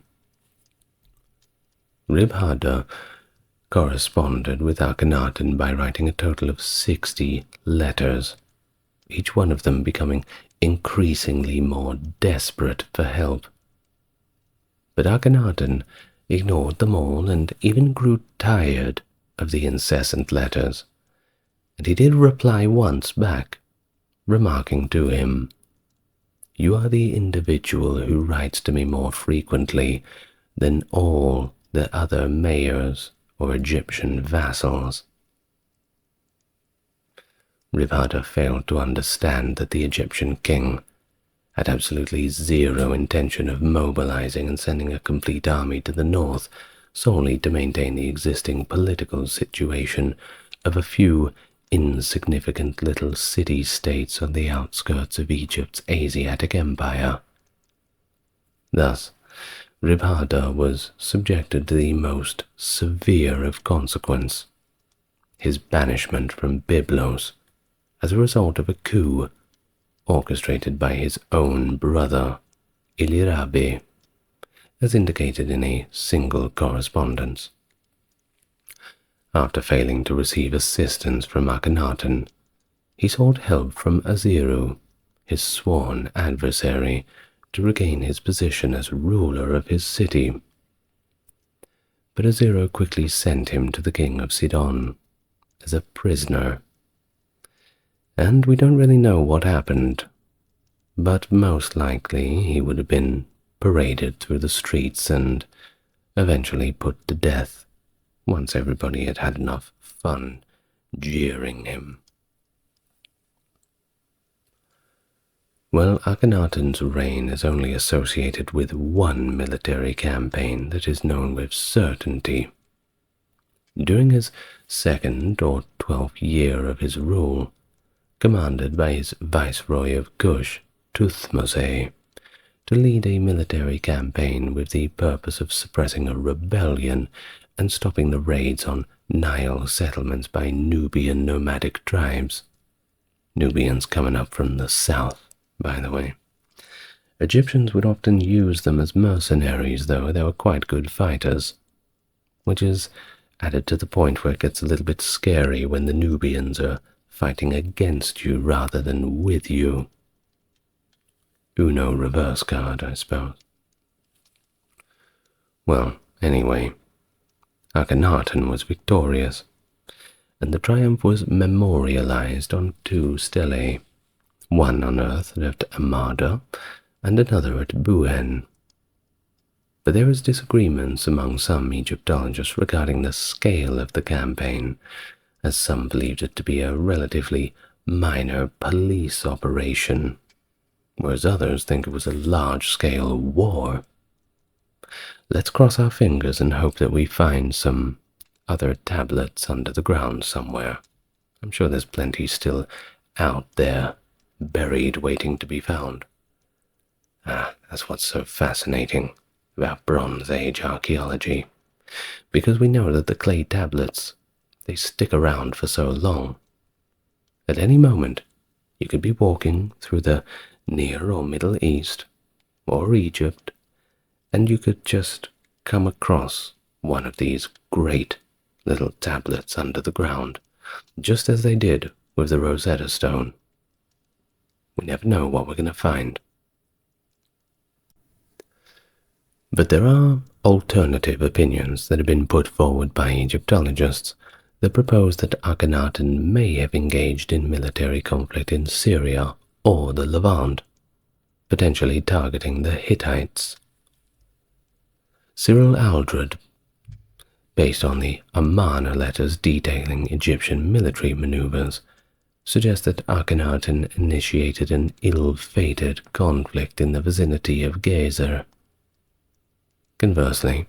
Ribhadar corresponded with Akhenaten by writing a total of 60 letters, each one of them becoming increasingly more desperate for help. But Akhenaten ignored them all and even grew tired of the incessant letters, and he did reply once back, remarking to him, "You are the individual who writes to me more frequently than all the other mayors or Egyptian vassals." Ribhadar failed to understand that the Egyptian king had absolutely zero intention of mobilizing and sending a complete army to the north solely to maintain the existing political situation of a few insignificant little city-states on the outskirts of Egypt's Asiatic Empire. Thus, Ribhadar was subjected to the most severe of consequence, his banishment from Byblos as a result of a coup orchestrated by his own brother, Ilirabi, as indicated in a single correspondence. After failing to receive assistance from Akhenaten, he sought help from Aziru, his sworn adversary, to regain his position as ruler of his city. But Aziru quickly sent him to the king of Sidon as a prisoner. And we don't really know what happened, but most likely he would have been paraded through the streets and eventually put to death once everybody had had enough fun jeering him. Well, Akhenaten's reign is only associated with one military campaign that is known with certainty. During his 2nd or 12th year of his rule, commanded by his viceroy of Kush, Tuthmose, to lead a military campaign with the purpose of suppressing a rebellion and stopping the raids on Nile settlements by Nubian nomadic tribes. Nubians coming up from the south, by the way. Egyptians would often use them as mercenaries, though they were quite good fighters, which is added to the point where it gets a little bit scary when the Nubians are fighting against you rather than with you. Uno reverse card, I suppose. Well, anyway, Akhenaten was victorious, and the triumph was memorialized on 2 stelae, one unearthed at Amada and another at Buen. But there is disagreements among some Egyptologists regarding the scale of the campaign, as some believed it to be a relatively minor police operation, whereas others think it was a large-scale war. Let's cross our fingers and hope that we find some other tablets under the ground somewhere. I'm sure there's plenty still out there, buried, waiting to be found. That's what's so fascinating about Bronze Age archaeology, because we know that the clay tablets, they stick around for so long. At any moment, you could be walking through the Near or Middle East, or Egypt, and you could just come across one of these great little tablets under the ground, just as they did with the Rosetta Stone. We never know what we're going to find. But there are alternative opinions that have been put forward by Egyptologists that propose that Akhenaten may have engaged in military conflict in Syria or the Levant, potentially targeting the Hittites. Cyril Aldred, based on the Amarna letters detailing Egyptian military maneuvers, suggests that Akhenaten initiated an ill-fated conflict in the vicinity of Gezer. Conversely,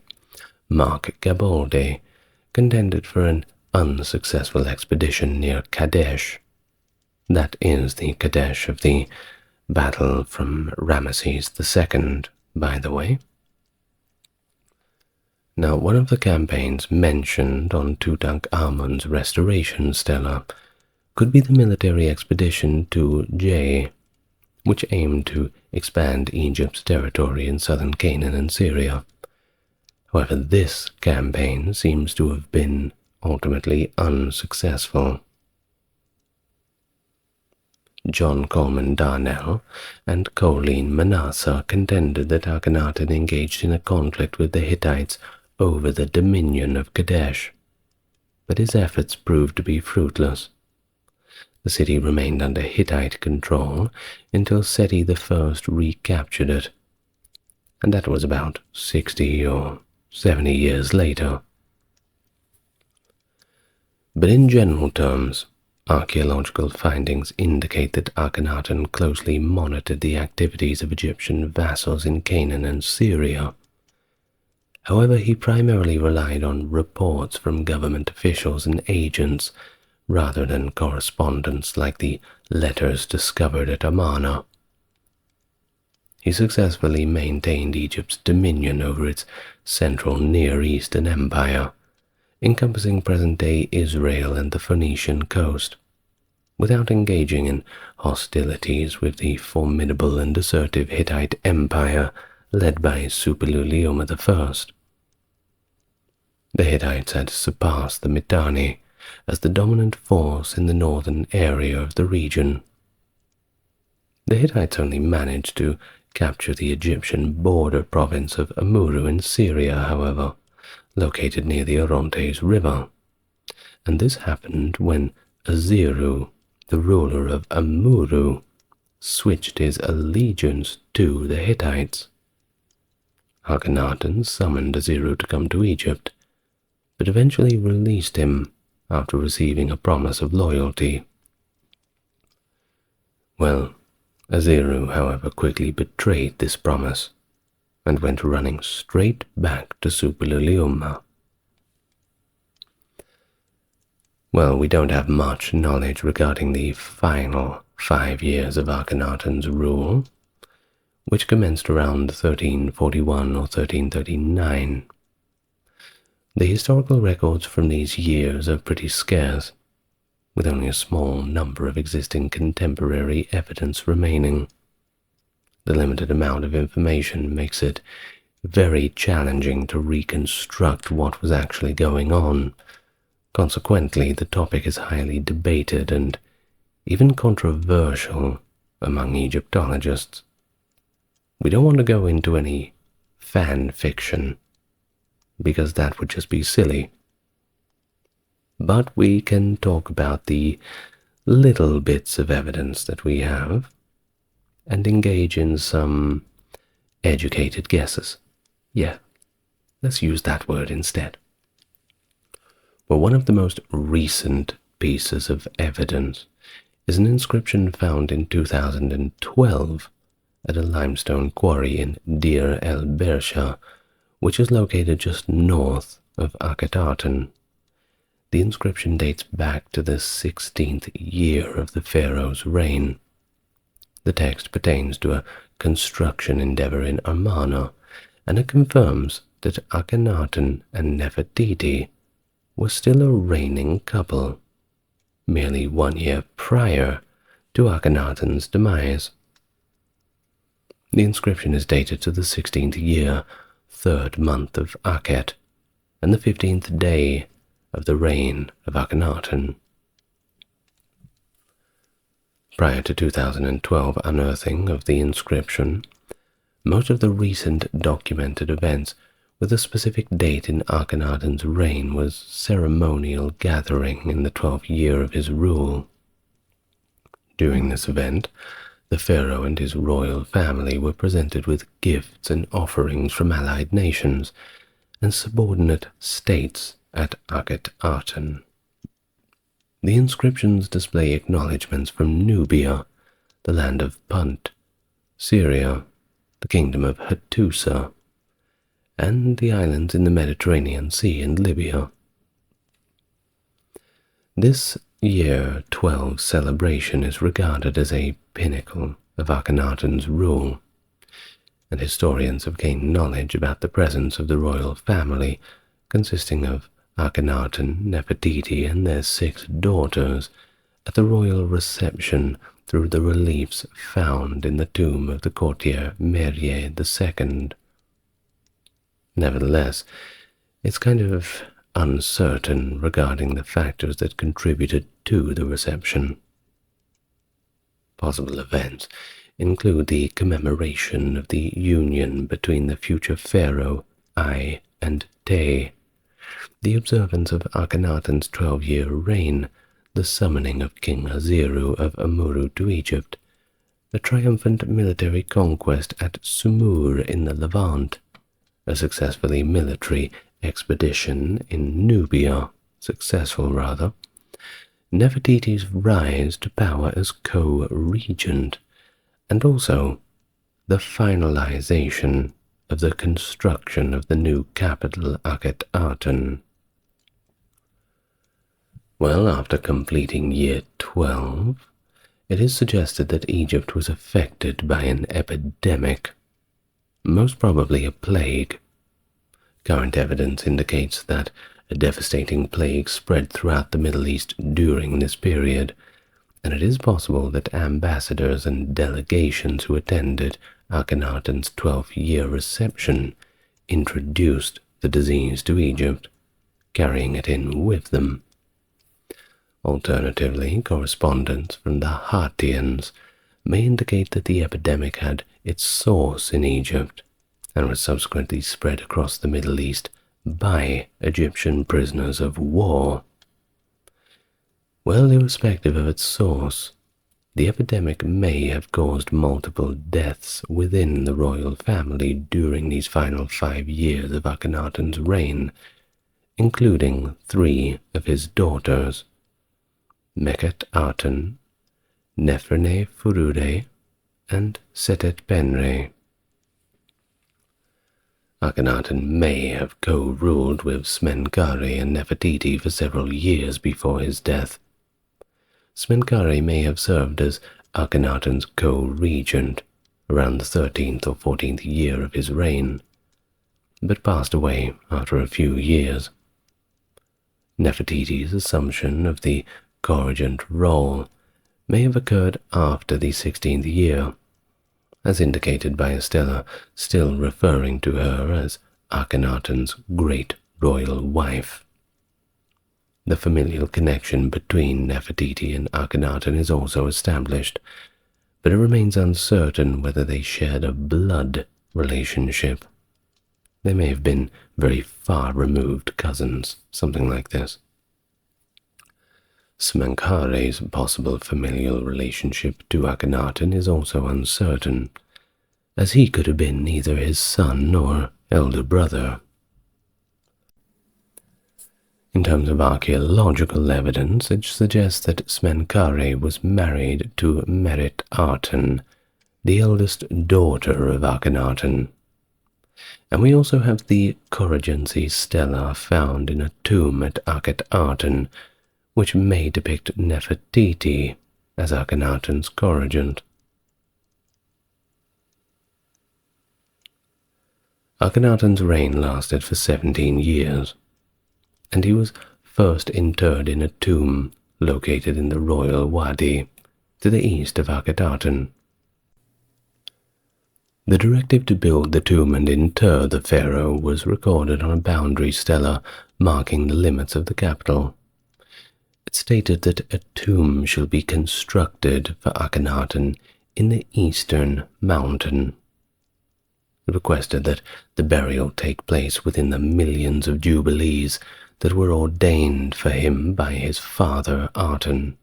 Mark Gabolde contended for an unsuccessful expedition near Kadesh. That is the Kadesh of the battle from Ramesses II, by the way. Now, one of the campaigns mentioned on Tutankhamun's restoration stela could be the military expedition to Jay, which aimed to expand Egypt's territory in southern Canaan and Syria. However, this campaign seems to have been ultimately unsuccessful. John Coleman Darnell and Colleen Manasseh contended that Akhenaten engaged in a conflict with the Hittites over the dominion of Kadesh, but his efforts proved to be fruitless. The city remained under Hittite control until Seti I recaptured it, and that was about 60 or 70 years later. But in general terms, archaeological findings indicate that Akhenaten closely monitored the activities of Egyptian vassals in Canaan and Syria. However, he primarily relied on reports from government officials and agents rather than correspondence like the letters discovered at Amarna. He successfully maintained Egypt's dominion over its central Near Eastern empire, encompassing present-day Israel and the Phoenician coast, without engaging in hostilities with the formidable and assertive Hittite Empire led by Suppiluliuma I. The Hittites had surpassed the Mitanni as the dominant force in the northern area of the region. The Hittites only managed to capture the Egyptian border province of Amurru in Syria, however, located near the Orontes River, and this happened when Aziru, the ruler of Amurru, switched his allegiance to the Hittites. Akhenaten summoned Aziru to come to Egypt, but eventually released him after receiving a promise of loyalty. Well, Aziru, however, quickly betrayed this promise and went running straight back to Suppiluliuma. Well, we don't have much knowledge regarding the final 5 years of Akhenaten's rule, which commenced around 1341 or 1339. The historical records from these years are pretty scarce, with only a small number of existing contemporary evidence remaining. The limited amount of information makes it very challenging to reconstruct what was actually going on. Consequently, the topic is highly debated and even controversial among Egyptologists. We don't want to go into any fan fiction, because that would just be silly. But we can talk about the little bits of evidence that we have and engage in some educated guesses. Yeah, let's use that word instead. Well, one of the most recent pieces of evidence is an inscription found in 2012 at a limestone quarry in Deir el-Bersha, which is located just north of Akhetaten. The inscription dates back to the 16th year of the pharaoh's reign. The text pertains to a construction endeavor in Amarna, and it confirms that Akhenaten and Nefertiti were still a reigning couple, merely 1 year prior to Akhenaten's demise. The inscription is dated to the 16th year, 3rd month of Akhet, and the 15th day of the reign of Akhenaten. Prior to 2012 unearthing of the inscription, most of the recent documented events with a specific date in Akhenaten's reign was ceremonial gathering in the 12th year of his rule. During this event, the pharaoh and his royal family were presented with gifts and offerings from allied nations and subordinate states at Akhenaten. The inscriptions display acknowledgments from Nubia, the land of Punt, Syria, the kingdom of Hattusa, and the islands in the Mediterranean Sea and Libya. This year 12 celebration is regarded as a pinnacle of Akhenaten's rule, and historians have gained knowledge about the presence of the royal family, consisting of Akhenaten, Nefertiti, and their 6 daughters, at the royal reception through the reliefs found in the tomb of the courtier Merye II. Nevertheless, it's kind of uncertain regarding the factors that contributed to the reception. Possible events include the commemoration of the union between the future pharaoh Ai and Te, the observance of Akhenaten's 12-year reign, the summoning of King Aziru of Amuru to Egypt, a triumphant military conquest at Sumur in the Levant, a successfully military expedition in Nubia, Nefertiti's rise to power as co-regent, and also the finalization of the construction of the new capital Akhenaten. Well, after completing year 12, it is suggested that Egypt was affected by an epidemic, most probably a plague. Current evidence indicates that a devastating plague spread throughout the Middle East during this period, and it is possible that ambassadors and delegations who attended Akhenaten's 12th-year reception introduced the disease to Egypt, carrying it in with them. Alternatively, correspondence from the Hattians may indicate that the epidemic had its source in Egypt and was subsequently spread across the Middle East by Egyptian prisoners of war. Well, irrespective of its source, the epidemic may have caused multiple deaths within the royal family during these final 5 years of Akhenaten's reign, including 3 of his daughters, Mekhet-Aten, Neferne-Furude, and Setet-Penre. Akhenaten may have co-ruled with Smenkhare and Nefertiti for several years before his death. Smenkhare may have served as Akhenaten's co-regent around the 13th or 14th year of his reign, but passed away after a few years. Nefertiti's assumption of the co-regent role may have occurred after the 16th year, as indicated by a stela still referring to her as Akhenaten's great royal wife. The familial connection between Nefertiti and Akhenaten is also established, but it remains uncertain whether they shared a blood relationship. They may have been very far-removed cousins, something like this. Smenkhare's possible familial relationship to Akhenaten is also uncertain, as he could have been neither his son nor elder brother. In terms of archaeological evidence, it suggests that Smenkhare was married to Meret-Aten, the eldest daughter of Akhenaten. And we also have the Corrigency stela found in a tomb at Akhenaten, which may depict Nefertiti as Akhenaten's corregent. Akhenaten's reign lasted for 17 years, and he was first interred in a tomb located in the royal wadi to the east of Akhenaten. The directive to build the tomb and inter the pharaoh was recorded on a boundary stela marking the limits of the capital. It stated that a tomb shall be constructed for Akhenaten in the eastern mountain. It requested that the burial take place within the millions of jubilees that were ordained for him by his father Aten.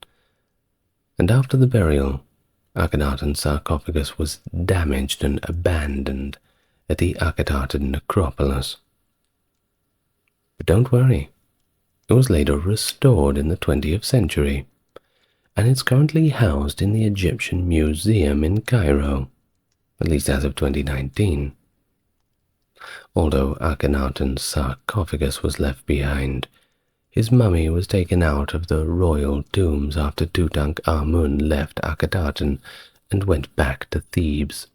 And after the burial, Akhenaten's sarcophagus was damaged and abandoned at the Akhenaten necropolis. But don't worry, it was later restored in the 20th century, and it's currently housed in the Egyptian Museum in Cairo, at least as of 2019. Although Akhenaten's sarcophagus was left behind, his mummy was taken out of the royal tombs after Tutankhamun left Akhenaten and went back to Thebes.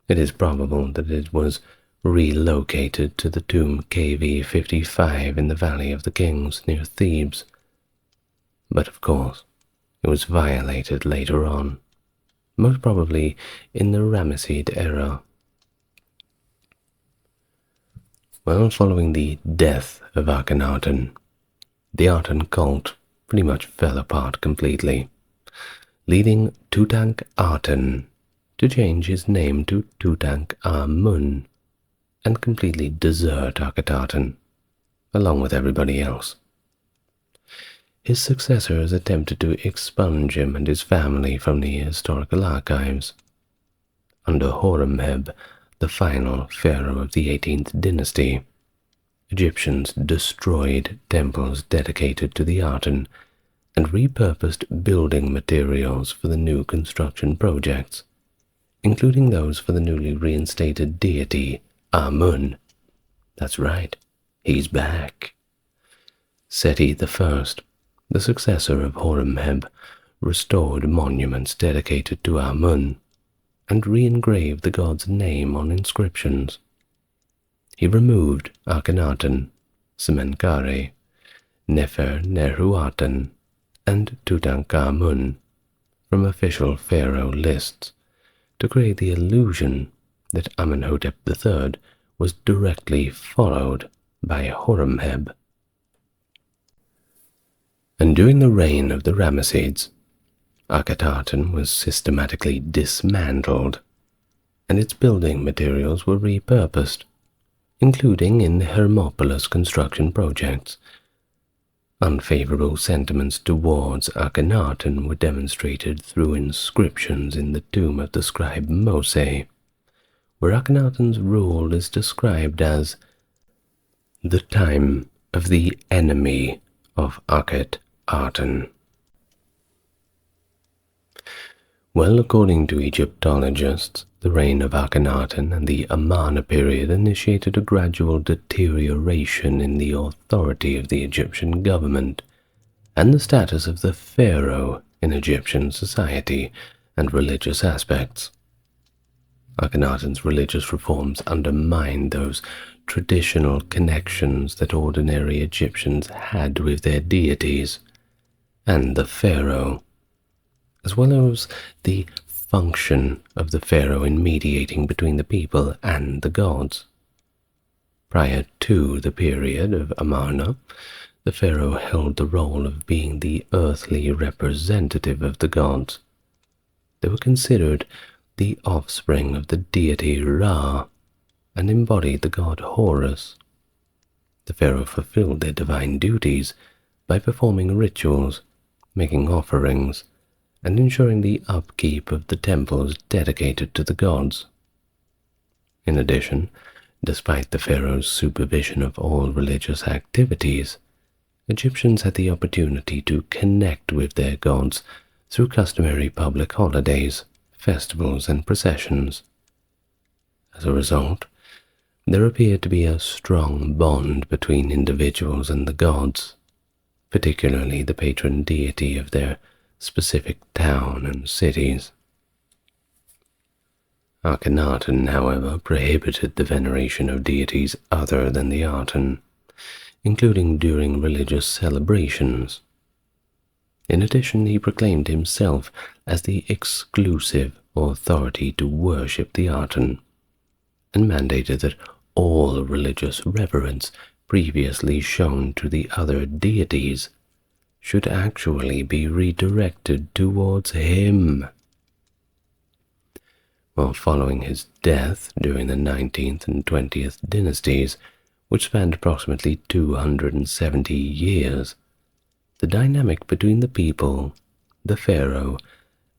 It is probable that it was relocated to the tomb KV-55 in the Valley of the Kings near Thebes. But of course, it was violated later on, most probably in the Ramesside era. Well, following the death of Akhenaten, the Aten cult pretty much fell apart completely, leading Tutankhaten to change his name to Tutankhamun and completely desert Akhenaten, along with everybody else. His successors attempted to expunge him and his family from the historical archives. Under Horemheb, the final pharaoh of the 18th dynasty, Egyptians destroyed temples dedicated to the Aten and repurposed building materials for the new construction projects, including those for the newly reinstated deity Amun. That's right, he's back. Seti I, the successor of Horemheb, restored monuments dedicated to Amun and re-engraved the god's name on inscriptions. He removed Akhenaten, Semenkare, Nefer-Nehuaten, and Tutankhamun from official pharaoh lists to create the illusion that Amenhotep III was directly followed by Horemheb. And during the reign of the Ramessids, Akhenaten was systematically dismantled, and its building materials were repurposed, including in the Hermopolis construction projects. Unfavorable sentiments towards Akhenaten were demonstrated through inscriptions in the tomb of the scribe Mose, where Akhenaten's rule is described as the time of the enemy of Akhenaten. Well, according to Egyptologists, the reign of Akhenaten and the Amarna period initiated a gradual deterioration in the authority of the Egyptian government and the status of the pharaoh in Egyptian society and religious aspects. Akhenaten's religious reforms undermined those traditional connections that ordinary Egyptians had with their deities and the pharaoh, as well as the function of the pharaoh in mediating between the people and the gods. Prior to the period of Amarna, the pharaoh held the role of being the earthly representative of the gods. They were considered the offspring of the deity Ra and embodied the god Horus. The pharaoh fulfilled their divine duties by performing rituals, making offerings, and ensuring the upkeep of the temples dedicated to the gods. In addition, despite the pharaoh's supervision of all religious activities, Egyptians had the opportunity to connect with their gods through customary public holidays, festivals, and processions. As a result, There appeared to be a strong bond between individuals and the gods, particularly the patron deity of their specific town and cities. Akhenaten, however, prohibited the veneration of deities other than the Aten, including during religious celebrations. In addition, he proclaimed himself as the exclusive authority to worship the Aten, and mandated that all religious reverence previously shown to the other deities should actually be redirected towards him. Well, following his death during the 19th and 20th dynasties, which spanned approximately 270 years, the dynamic between the people, the pharaoh,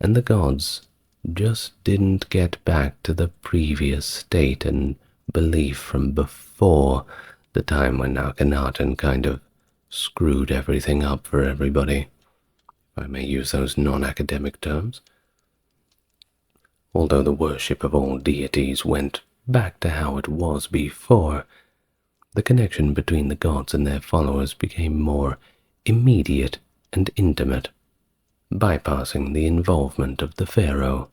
and the gods just didn't get back to the previous state and belief from before the time when Akhenaten kind of screwed everything up for everybody, if I may use those non-academic terms. Although the worship of all deities went back to how it was before, the connection between the gods and their followers became more immediate and intimate, bypassing the involvement of the pharaoh.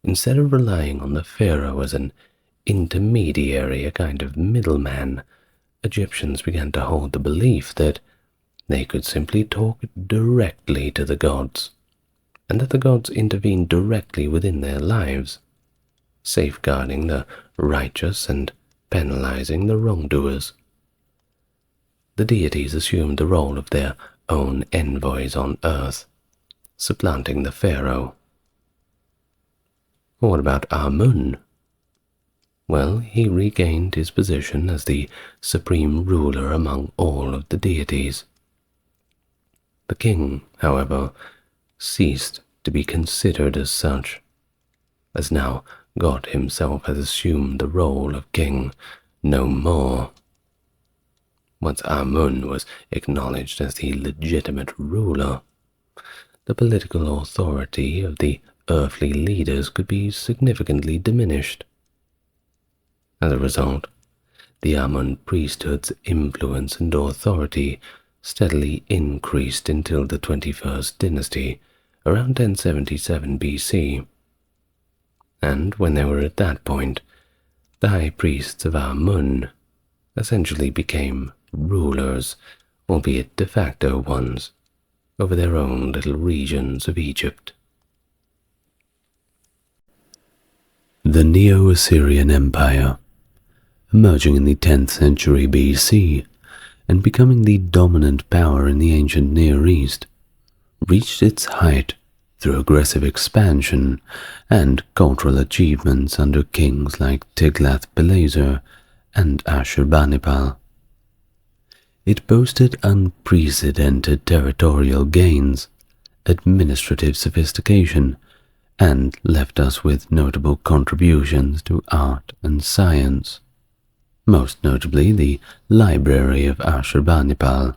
Instead of relying on the pharaoh as an intermediary, a kind of middleman, Egyptians began to hold the belief that they could simply talk directly to the gods, and that the gods intervened directly within their lives, safeguarding the righteous and penalizing the wrongdoers. The deities assumed the role of their own envoys on earth, supplanting the pharaoh. What about Amun? Well, he regained his position as the supreme ruler among all of the deities. The king, however, ceased to be considered as such, as now God himself has assumed the role of king no more. Once Amun was acknowledged as the legitimate ruler, the political authority of the earthly leaders could be significantly diminished. As a result, the Amun priesthood's influence and authority steadily increased until the 21st dynasty, around 1077 BC. And when they were at that point, the high priests of Amun essentially became rulers, albeit de facto ones, over their own little regions of Egypt. The Neo-Assyrian Empire, emerging in the 10th century BC and becoming the dominant power in the ancient Near East, reached its height through aggressive expansion and cultural achievements under kings like Tiglath-Pileser and Ashurbanipal. It boasted unprecedented territorial gains, administrative sophistication, and left us with notable contributions to art and science, most notably the Library of Ashurbanipal.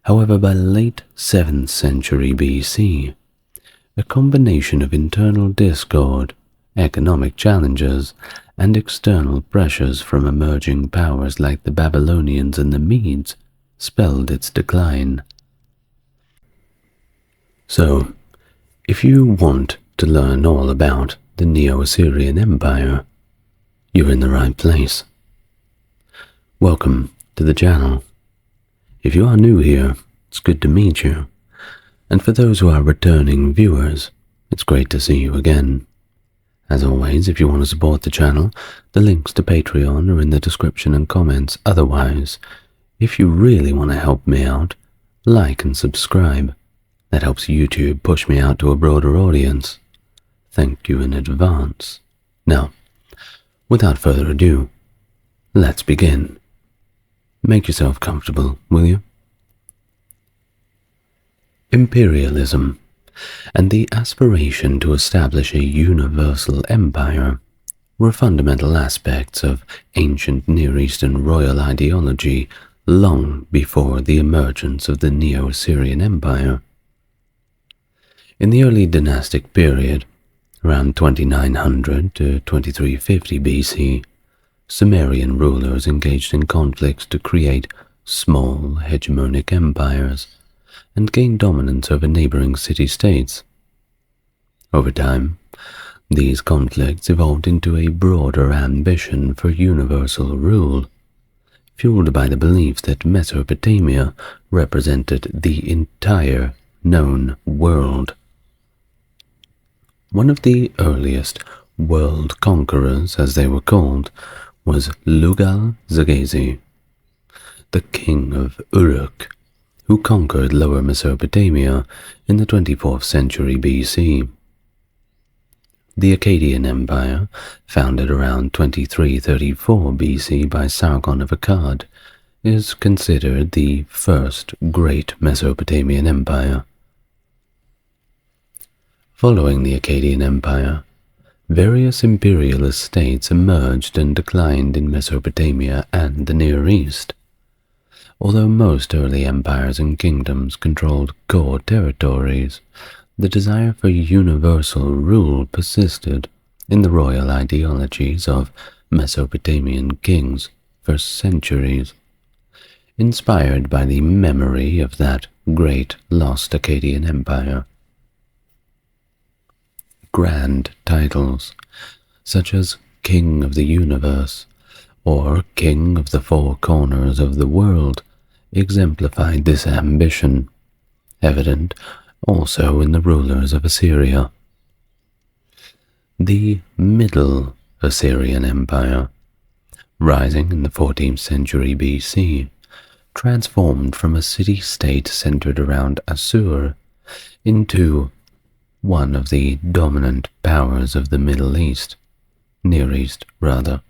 However, by late 7th century BC, a combination of internal discord, economic challenges, and external pressures from emerging powers like the Babylonians and the Medes spelled its decline. So, if you want to learn all about the Neo-Assyrian Empire, you're in the right place. Welcome to the channel. If you are new here, it's good to meet you. And for those who are returning viewers, it's great to see you again. As always, if you want to support the channel, the links to Patreon are in the description and comments. Otherwise, if you really want to help me out, like and subscribe. That helps YouTube push me out to a broader audience. Thank you in advance. Now, without further ado, let's begin. Make yourself comfortable, will you? Imperialism and the aspiration to establish a universal empire were fundamental aspects of ancient Near Eastern royal ideology long before the emergence of the Neo-Assyrian Empire. In the early dynastic period, Around 2900 to 2350 BC, Sumerian rulers engaged in conflicts to create small hegemonic empires and gain dominance over neighboring city-states. Over time, these conflicts evolved into a broader ambition for universal rule, fueled by the belief that Mesopotamia represented the entire known world. One of the earliest world conquerors, as they were called, was Lugal-Zaggisi, the king of Uruk, who conquered Lower Mesopotamia in the 24th century BC. The Akkadian Empire, founded around 2334 BC by Sargon of Akkad, is considered the first great Mesopotamian empire. Following the Akkadian Empire, various imperial estates emerged and declined in Mesopotamia and the Near East. Although most early empires and kingdoms controlled core territories, the desire for universal rule persisted in the royal ideologies of Mesopotamian kings for centuries, inspired by the memory of that great lost Akkadian Empire. Grand titles, such as King of the Universe or King of the Four Corners of the World, exemplified this ambition, evident also in the rulers of Assyria. The Middle Assyrian Empire, rising in the 14th century BC, transformed from a city-state centered around Assur into one of the dominant powers of the Middle East, Near East rather.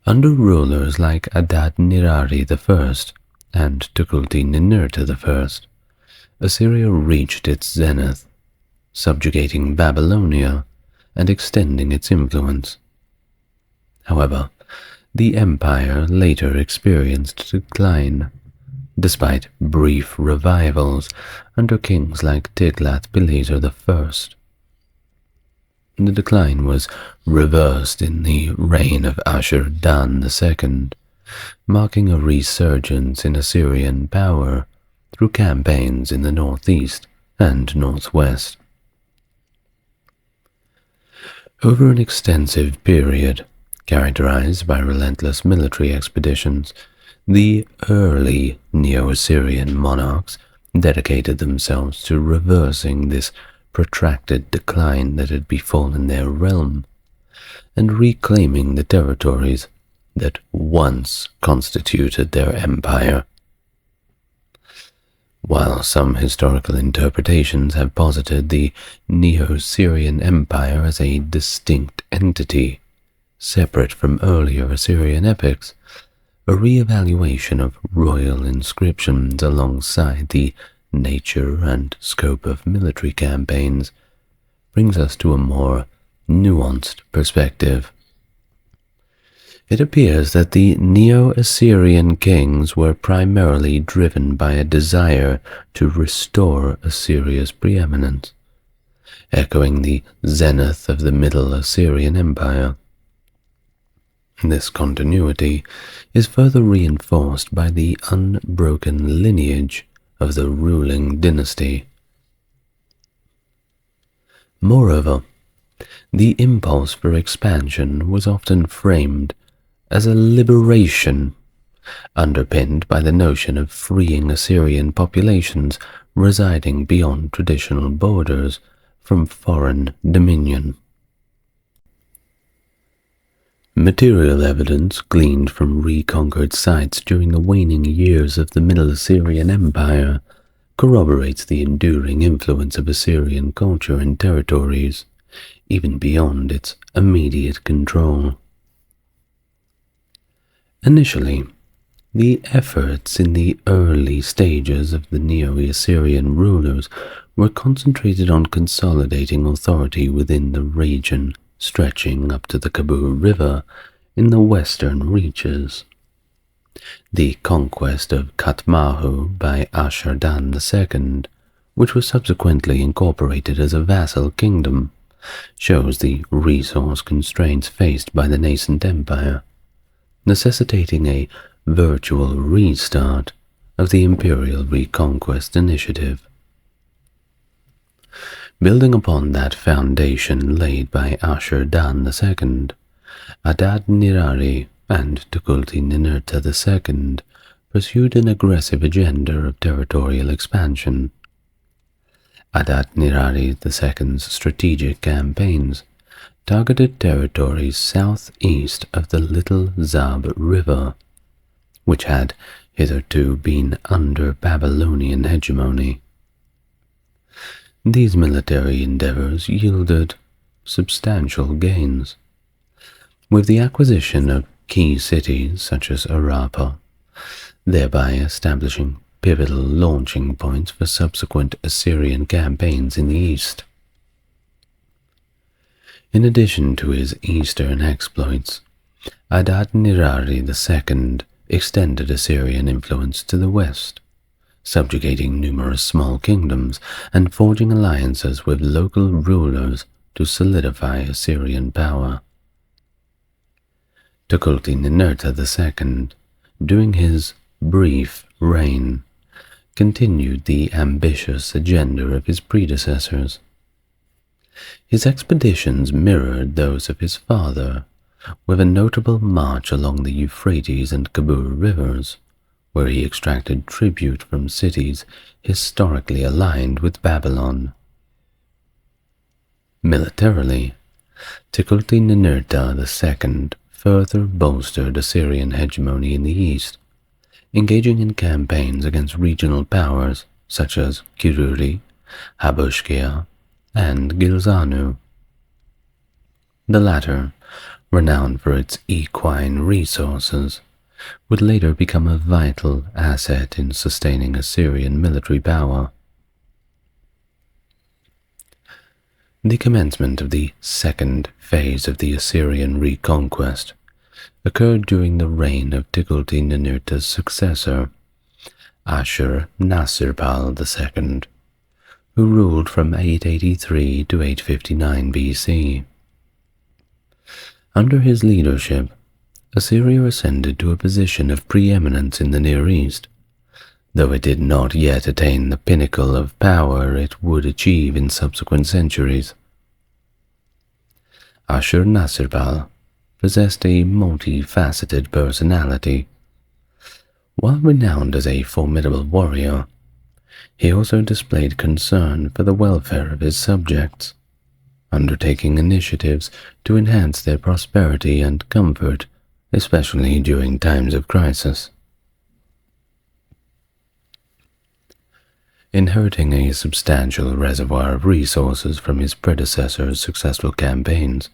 Under rulers like Adad-nirari I and Tukulti-Ninurta I, Assyria reached its zenith, subjugating Babylonia and extending its influence. However, the empire later experienced decline, despite brief revivals under kings like Tiglath-Pileser I. The decline was reversed in the reign of Ashur-dan II, marking a resurgence in Assyrian power through campaigns in the northeast and northwest. Over an extensive period, characterized by relentless military expeditions, the early Neo-Assyrian monarchs dedicated themselves to reversing this protracted decline that had befallen their realm, and reclaiming the territories that once constituted their empire. While some historical interpretations have posited the Neo-Assyrian Empire as a distinct entity, separate from earlier Assyrian epics, a re-evaluation of royal inscriptions alongside the nature and scope of military campaigns brings us to a more nuanced perspective. It appears that the Neo-Assyrian kings were primarily driven by a desire to restore Assyria's preeminence, echoing the zenith of the Middle Assyrian Empire. This continuity is further reinforced by the unbroken lineage of the ruling dynasty. Moreover, the impulse for expansion was often framed as a liberation, underpinned by the notion of freeing Assyrian populations residing beyond traditional borders from foreign dominion. Material evidence gleaned from reconquered sites during the waning years of the Middle Assyrian Empire corroborates the enduring influence of Assyrian culture and territories, even beyond its immediate control. Initially, the efforts in the early stages of the Neo-Assyrian rulers were concentrated on consolidating authority within the region stretching up to the Kabul River in the western reaches. The conquest of Katmahu by Ashur-dan II which was subsequently incorporated as a vassal kingdom, shows the resource constraints faced by the nascent empire, necessitating a virtual restart of the imperial reconquest initiative. Building upon that foundation laid by Ashur-dan II, Adad-nirari and Tukulti-Ninurta II pursued an aggressive agenda of territorial expansion. Adad-nirari II's strategic campaigns targeted territories southeast of the Little Zab River, which had hitherto been under Babylonian hegemony. These military endeavors yielded substantial gains, with the acquisition of key cities such as Arapa, thereby establishing pivotal launching points for subsequent Assyrian campaigns in the east. In addition to his eastern exploits, Adad-nirari II extended Assyrian influence to the west, subjugating numerous small kingdoms and forging alliances with local rulers to solidify Assyrian power. Tukulti-Ninurta II, during his brief reign, continued the ambitious agenda of his predecessors. His expeditions mirrored those of his father, with a notable march along the Euphrates and Kabul rivers, where he extracted tribute from cities historically aligned with Babylon. Militarily, Tukulti-Ninurta II further bolstered Assyrian hegemony in the east, engaging in campaigns against regional powers such as Kiruri, Habushkia, and Gilzanu. The latter, renowned for its equine resources, would later become a vital asset in sustaining Assyrian military power. The commencement of the second phase of the Assyrian reconquest occurred during the reign of Tukulti-Ninurta's successor, Ashur-nasirpal II, who ruled from 883 to 859 BC. Under his leadership, Assyria ascended to a position of preeminence in the Near East, though it did not yet attain the pinnacle of power it would achieve in subsequent centuries. Ashur-nasirpal possessed a multifaceted personality. While renowned as a formidable warrior, he also displayed concern for the welfare of his subjects, undertaking initiatives to enhance their prosperity and comfort, especially during times of crisis. Inheriting a substantial reservoir of resources from his predecessor's successful campaigns,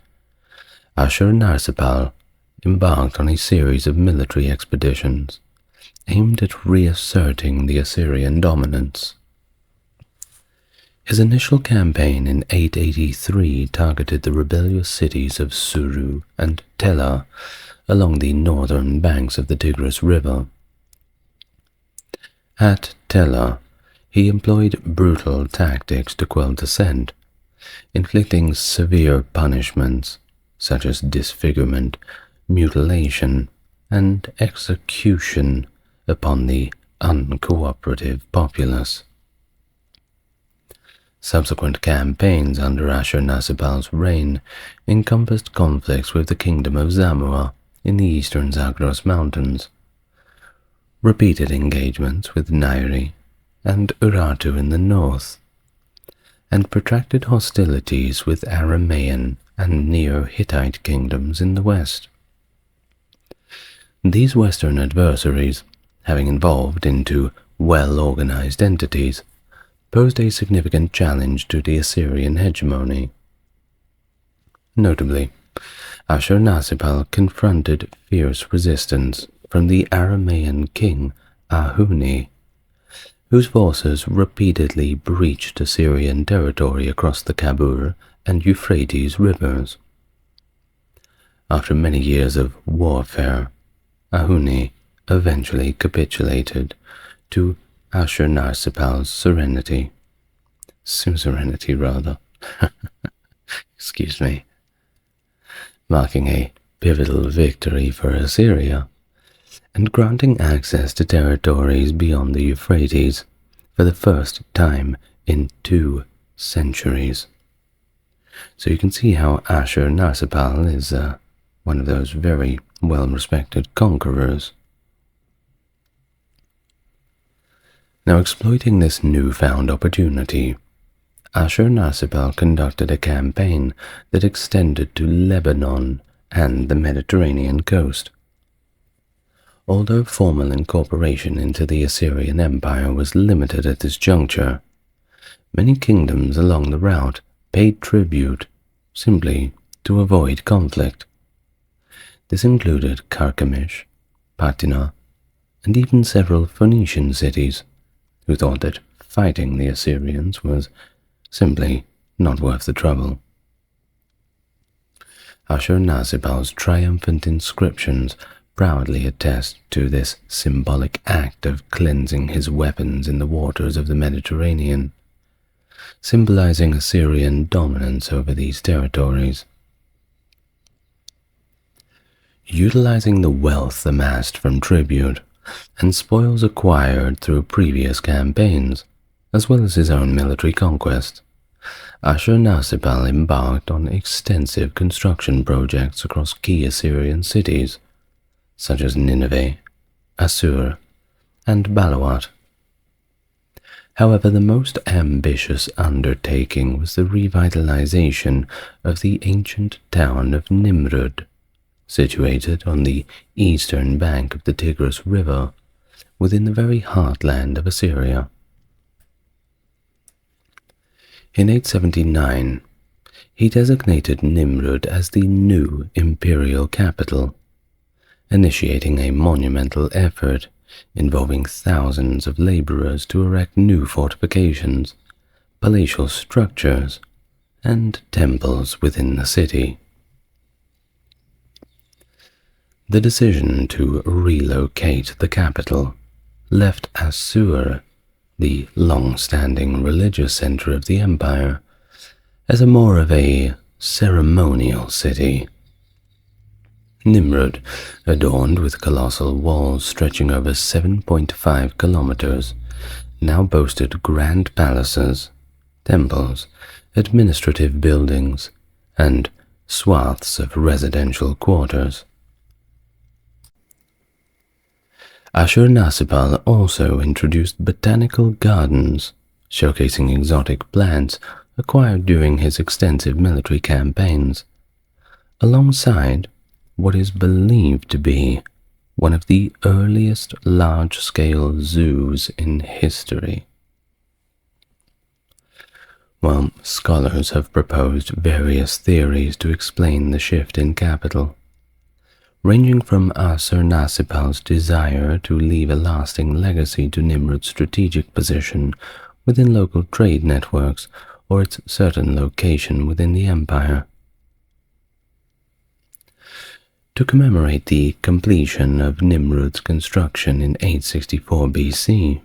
Ashur-nasirpal embarked on a series of military expeditions aimed at reasserting the Assyrian dominance. His initial campaign in 883 targeted the rebellious cities of Suru and Tela along the northern banks of the Tigris River. At Tela, he employed brutal tactics to quell dissent, inflicting severe punishments such as disfigurement, mutilation, and execution upon the uncooperative populace. Subsequent campaigns under Ashur-nasirpal's reign encompassed conflicts with the kingdom of Zamua in the eastern Zagros Mountains, repeated engagements with Nairi and Urartu in the north, and protracted hostilities with Aramaean and Neo-Hittite kingdoms in the west. These western adversaries, having evolved into well-organized entities, posed a significant challenge to the Assyrian hegemony. Notably, Ashur-nasirpal confronted fierce resistance from the Aramaean king Ahuni, whose forces repeatedly breached Assyrian territory across the Kabul and Euphrates rivers. After many years of warfare, Ahuni eventually capitulated to Ashur-nasirpal's serenity, suzerainty rather, excuse me, marking a pivotal victory for Assyria, and granting access to territories beyond the Euphrates for the first time in 2 centuries. So you can see how Ashur-Narsapal is one of those very well-respected conquerors. Now, exploiting this newfound opportunity, Ashur-Narsapal conducted a campaign that extended to Lebanon and the Mediterranean coast. Although formal incorporation into the Assyrian Empire was limited at this juncture, many kingdoms along the route paid tribute simply to avoid conflict. This included Carchemish, Patina, and even several Phoenician cities, who thought that fighting the Assyrians was simply not worth the trouble. Ashur-Narsapal's triumphant inscriptions proudly attest to this symbolic act of cleansing his weapons in the waters of the Mediterranean, symbolizing Assyrian dominance over these territories. Utilizing the wealth amassed from tribute and spoils acquired through previous campaigns, as well as his own military conquests, Ashur-Narsapal embarked on extensive construction projects across key Assyrian cities, such as Nineveh, Assur, and Balawat. However, the most ambitious undertaking was the revitalization of the ancient town of Nimrud, situated on the eastern bank of the Tigris River, within the very heartland of Assyria. In 879, he designated Nimrud as the new imperial capital, initiating a monumental effort involving thousands of laborers to erect new fortifications, palatial structures, and temples within the city. The decision to relocate the capital left Assur, the long-standing religious center of the empire, as more of a ceremonial city. Nimrud, adorned with colossal walls stretching over 7.5 kilometers, now boasted grand palaces, temples, administrative buildings, and swaths of residential quarters. Ashur-Narsapal also introduced botanical gardens, showcasing exotic plants acquired during his extensive military campaigns, alongside what is believed to be one of the earliest large-scale zoos in history. While scholars have proposed various theories to explain the shift in capital, ranging from Ashur-Narsapal's desire to leave a lasting legacy to Nimrod's strategic position within local trade networks or its certain location within the empire. To commemorate the completion of Nimrod's construction in 864 BC,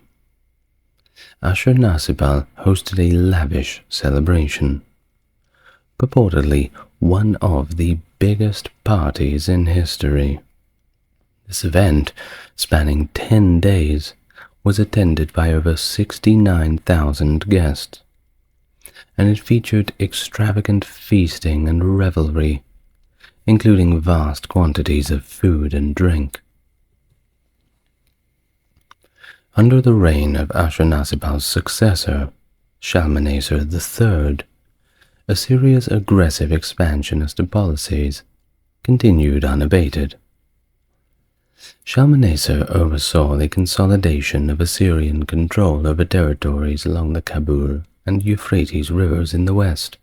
Ashur-Narsapal hosted a lavish celebration, purportedly one of the biggest parties in history. This event, spanning 10 days, was attended by over 69,000 guests, and it featured extravagant feasting and revelry, including vast quantities of food and drink. Under the reign of Ashur-Narsapal's successor, Shalmaneser III, Assyria's aggressive expansionist policies continued unabated. Shalmaneser oversaw the consolidation of Assyrian control over territories along the Kabul and Euphrates rivers in the west,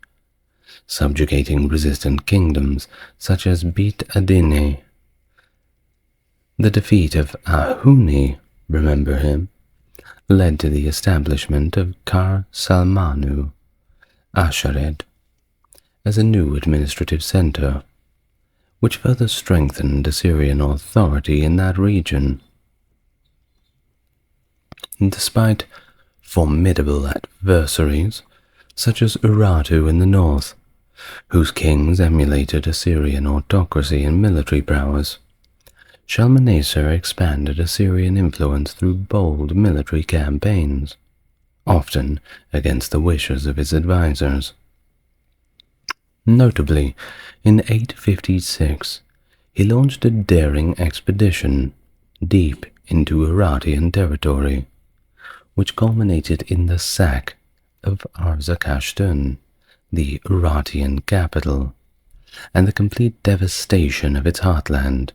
subjugating resistant kingdoms such as Beit Adine. The defeat of Ahuni, remember him, led to the establishment of Kar Salmanu, Ashared, as a new administrative center, which further strengthened Assyrian authority in that region. Despite formidable adversaries, such as Urartu in the north, whose kings emulated Assyrian autocracy and military prowess. Shalmaneser expanded Assyrian influence through bold military campaigns, often against the wishes of his advisors. Notably, in 856, he launched a daring expedition deep into Urartian territory, which culminated in the sack of Arzakashtun, the Urartian capital, and the complete devastation of its heartland.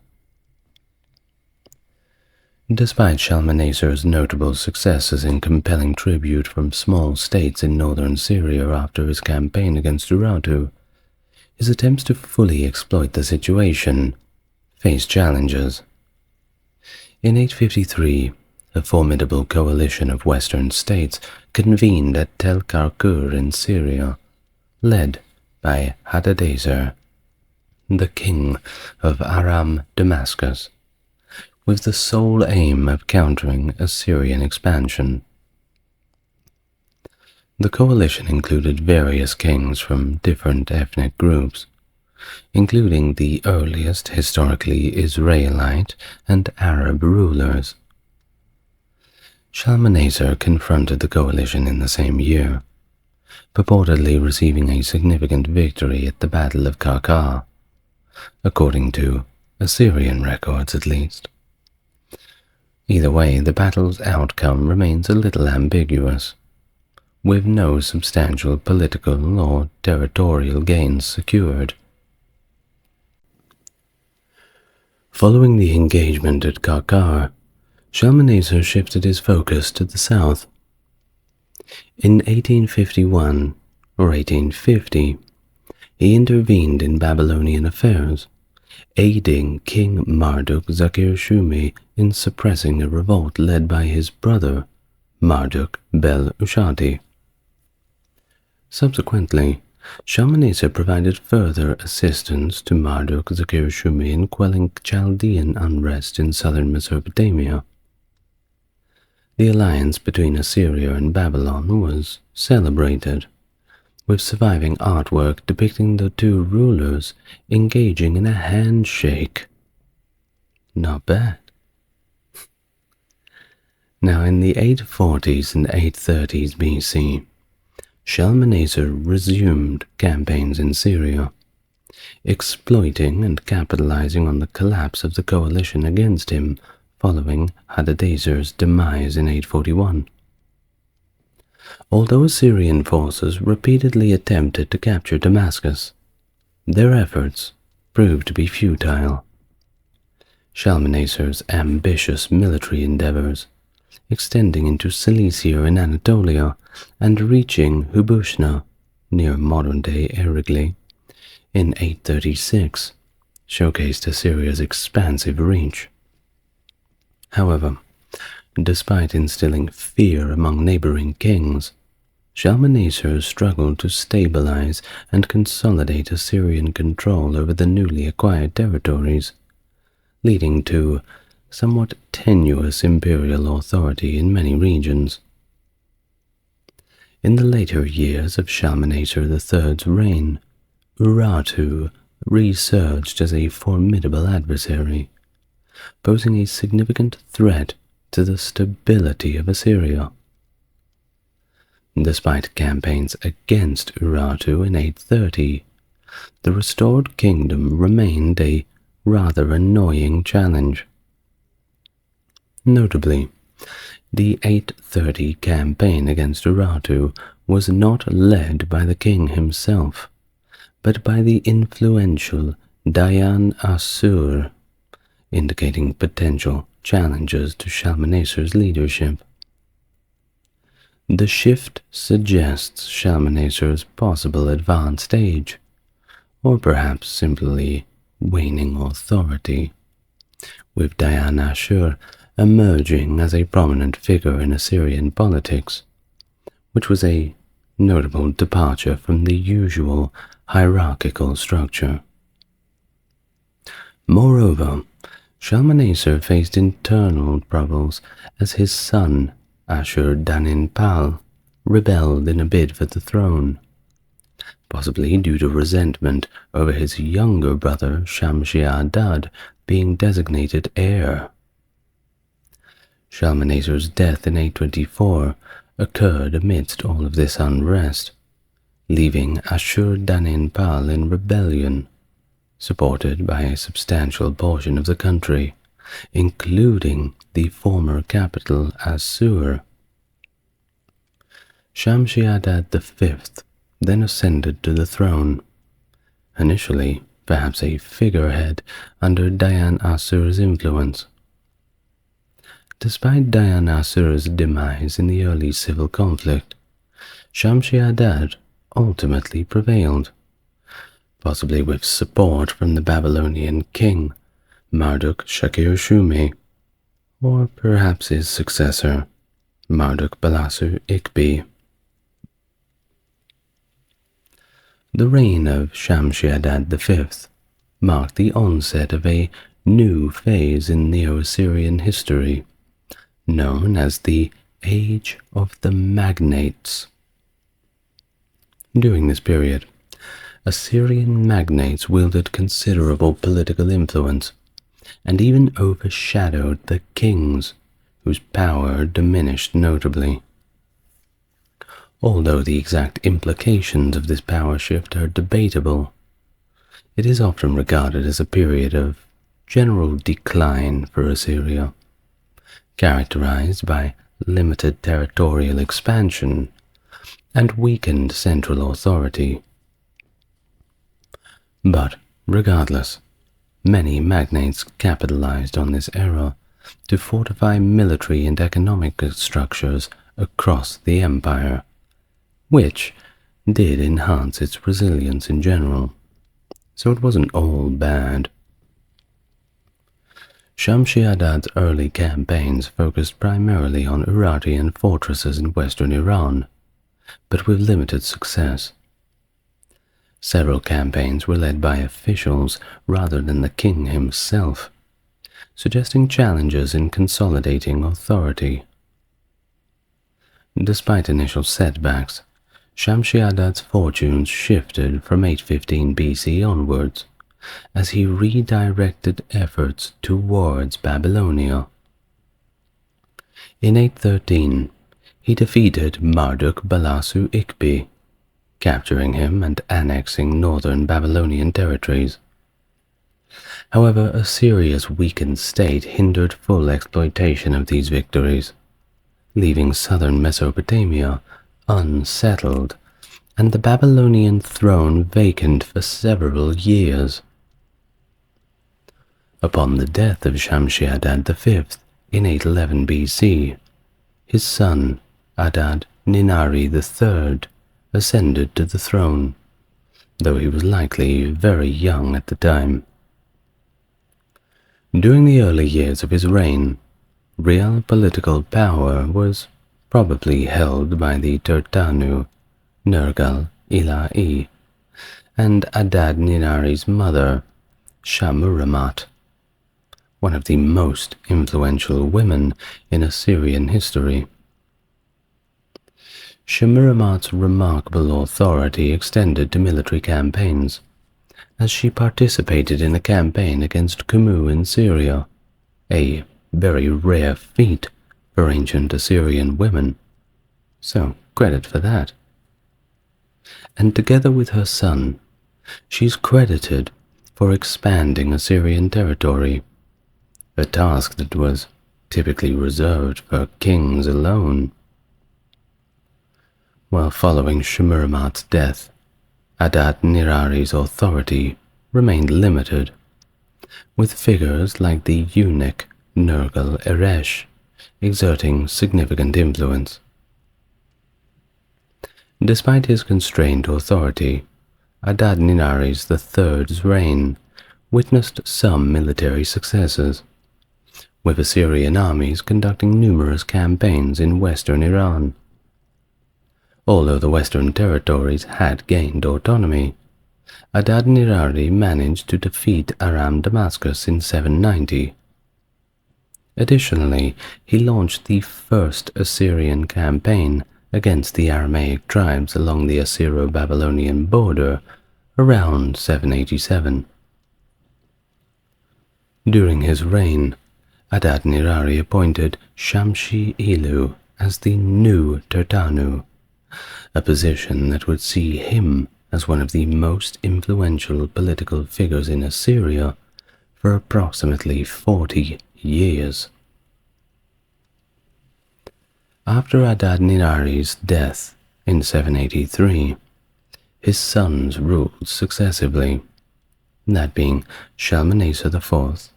Despite Shalmaneser's notable successes in compelling tribute from small states in northern Syria after his campaign against Urartu, his attempts to fully exploit the situation faced challenges. In 853, a formidable coalition of western states convened at Tel Karkur in Syria, led by Hadadezer, the king of Aram Damascus, with the sole aim of countering Assyrian expansion. The coalition included various kings from different ethnic groups, including the earliest historically Israelite and Arab rulers. Shalmaneser confronted the coalition in the same year, purportedly receiving a significant victory at the Battle of Karkar, according to Assyrian records at least. Either way, the battle's outcome remains a little ambiguous, with no substantial political or territorial gains secured. Following the engagement at Karkar, Shalmaneser shifted his focus to the south. In 1851 or 1850, he intervened in Babylonian affairs, aiding King Marduk-Zakir-Shumi in suppressing a revolt led by his brother, Marduk-bel-Ushadi. Subsequently, Shalmaneser provided further assistance to Marduk-Zakir-Shumi in quelling Chaldean unrest in southern Mesopotamia. The alliance between Assyria and Babylon was celebrated, with surviving artwork depicting the two rulers engaging in a handshake. Not bad. Now, in the 840s and 830s BC, Shalmaneser resumed campaigns in Syria, exploiting and capitalizing on the collapse of the coalition against him following Hadadezer's demise in 841. Although Assyrian forces repeatedly attempted to capture Damascus, their efforts proved to be futile. Shalmaneser's ambitious military endeavors, extending into Cilicia and Anatolia and reaching Hubushna, near modern-day Erigli, in 836, showcased Assyria's expansive reach. However, despite instilling fear among neighboring kings, Shalmaneser struggled to stabilize and consolidate Assyrian control over the newly acquired territories, leading to somewhat tenuous imperial authority in many regions. In the later years of Shalmaneser III's reign, Urartu resurged as a formidable adversary, posing a significant threat to the stability of Assyria. Despite campaigns against Urartu in 830, the restored kingdom remained a rather annoying challenge. Notably, the 830 campaign against Urartu was not led by the king himself, but by the influential Dayan Asur, indicating potential challenges to Shalmaneser's leadership. The shift suggests Shalmaneser's possible advanced age, or perhaps simply waning authority, with Dayan Ashur emerging as a prominent figure in Assyrian politics, which was a notable departure from the usual hierarchical structure. Moreover, Shalmaneser faced internal troubles as his son Ashur-danin-pal rebelled in a bid for the throne, possibly due to resentment over his younger brother Shamshi-Adad being designated heir. Shalmaneser's death in 824 occurred amidst all of this unrest, leaving Ashur-danin-pal in rebellion, supported by a substantial portion of the country, including the former capital Assur. Shamshi-Adad V then ascended to the throne, initially perhaps a figurehead under Dayan-Assur's influence. Despite Dayan-Assur's demise in the early civil conflict, Shamshi-Adad ultimately prevailed, possibly with support from the Babylonian king Marduk-Shakir-Shume, or perhaps his successor, Marduk-Balassu-Ikbi. The reign of Shamshi-Adad V marked the onset of a new phase in Neo-Assyrian history, known as the Age of the Magnates. During this period, Assyrian magnates wielded considerable political influence and even overshadowed the kings, whose power diminished notably. Although the exact implications of this power shift are debatable, it is often regarded as a period of general decline for Assyria, characterized by limited territorial expansion and weakened central authority. But regardless, many magnates capitalized on this era to fortify military and economic structures across the empire, which did enhance its resilience in general, so it wasn't all bad. Shamshi-Adad's early campaigns focused primarily on Urartian fortresses in western Iran, but with limited success. Several campaigns were led by officials rather than the king himself, suggesting challenges in consolidating authority. Despite initial setbacks, Shamshi-Adad's fortunes shifted from 815 BC onwards, as he redirected efforts towards Babylonia. In 813, he defeated Marduk-Balassu-Ikbi, capturing him and annexing northern Babylonian territories. However, Assyria's weakened state hindered full exploitation of these victories, leaving southern Mesopotamia unsettled and the Babylonian throne vacant for several years. Upon the death of Shamshi-Adad V in 811 BC, his son Adad-Ninari III ascended to the throne, though he was likely very young at the time. During the early years of his reign, real political power was probably held by the Turtanu, Nergal-Ila'i, and Adad-Ninari's mother, Shamuramat, one of the most influential women in Assyrian history. Shamuramat's remarkable authority extended to military campaigns, as she participated in a campaign against Kumu in Syria, a very rare feat for ancient Assyrian women, so credit for that. And together with her son, she's credited for expanding Assyrian territory, a task that was typically reserved for kings alone. While following Shamuramat's death, Adad-Nirari's authority remained limited, with figures like the eunuch Nergal-Eresh exerting significant influence. Despite his constrained authority, Adad-Ninari III's reign witnessed some military successes, with Assyrian armies conducting numerous campaigns in western Iran. Although the western territories had gained autonomy, Adad-Nirari managed to defeat Aram Damascus in 790. Additionally, he launched the first Assyrian campaign against the Aramaic tribes along the Assyro-Babylonian border around 787. During his reign, Adad-nirari appointed Shamshi-Ilu as the new Tertanu, a position that would see him as one of the most influential political figures in Assyria for approximately 40 years. After Adad-nirari's death in 783, his sons ruled successively, that being Shalmaneser IV,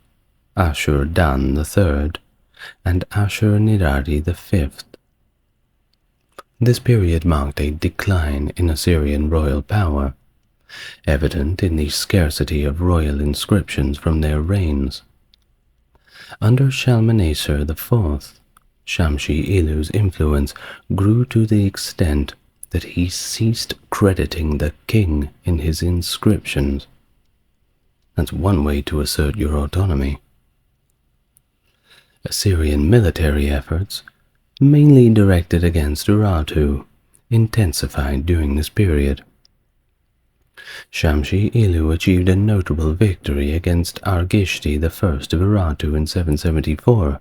Ashur-dan III, and Ashur-nirari V. This period marked a decline in Assyrian royal power, evident in the scarcity of royal inscriptions from their reigns. Under Shalmaneser IV, Shamshi-Ilu's influence grew to the extent that he ceased crediting the king in his inscriptions. That's one way to assert your autonomy. Assyrian military efforts, mainly directed against Urartu, intensified during this period. Shamshi-Ilu achieved a notable victory against Argishti I of Urartu in 774.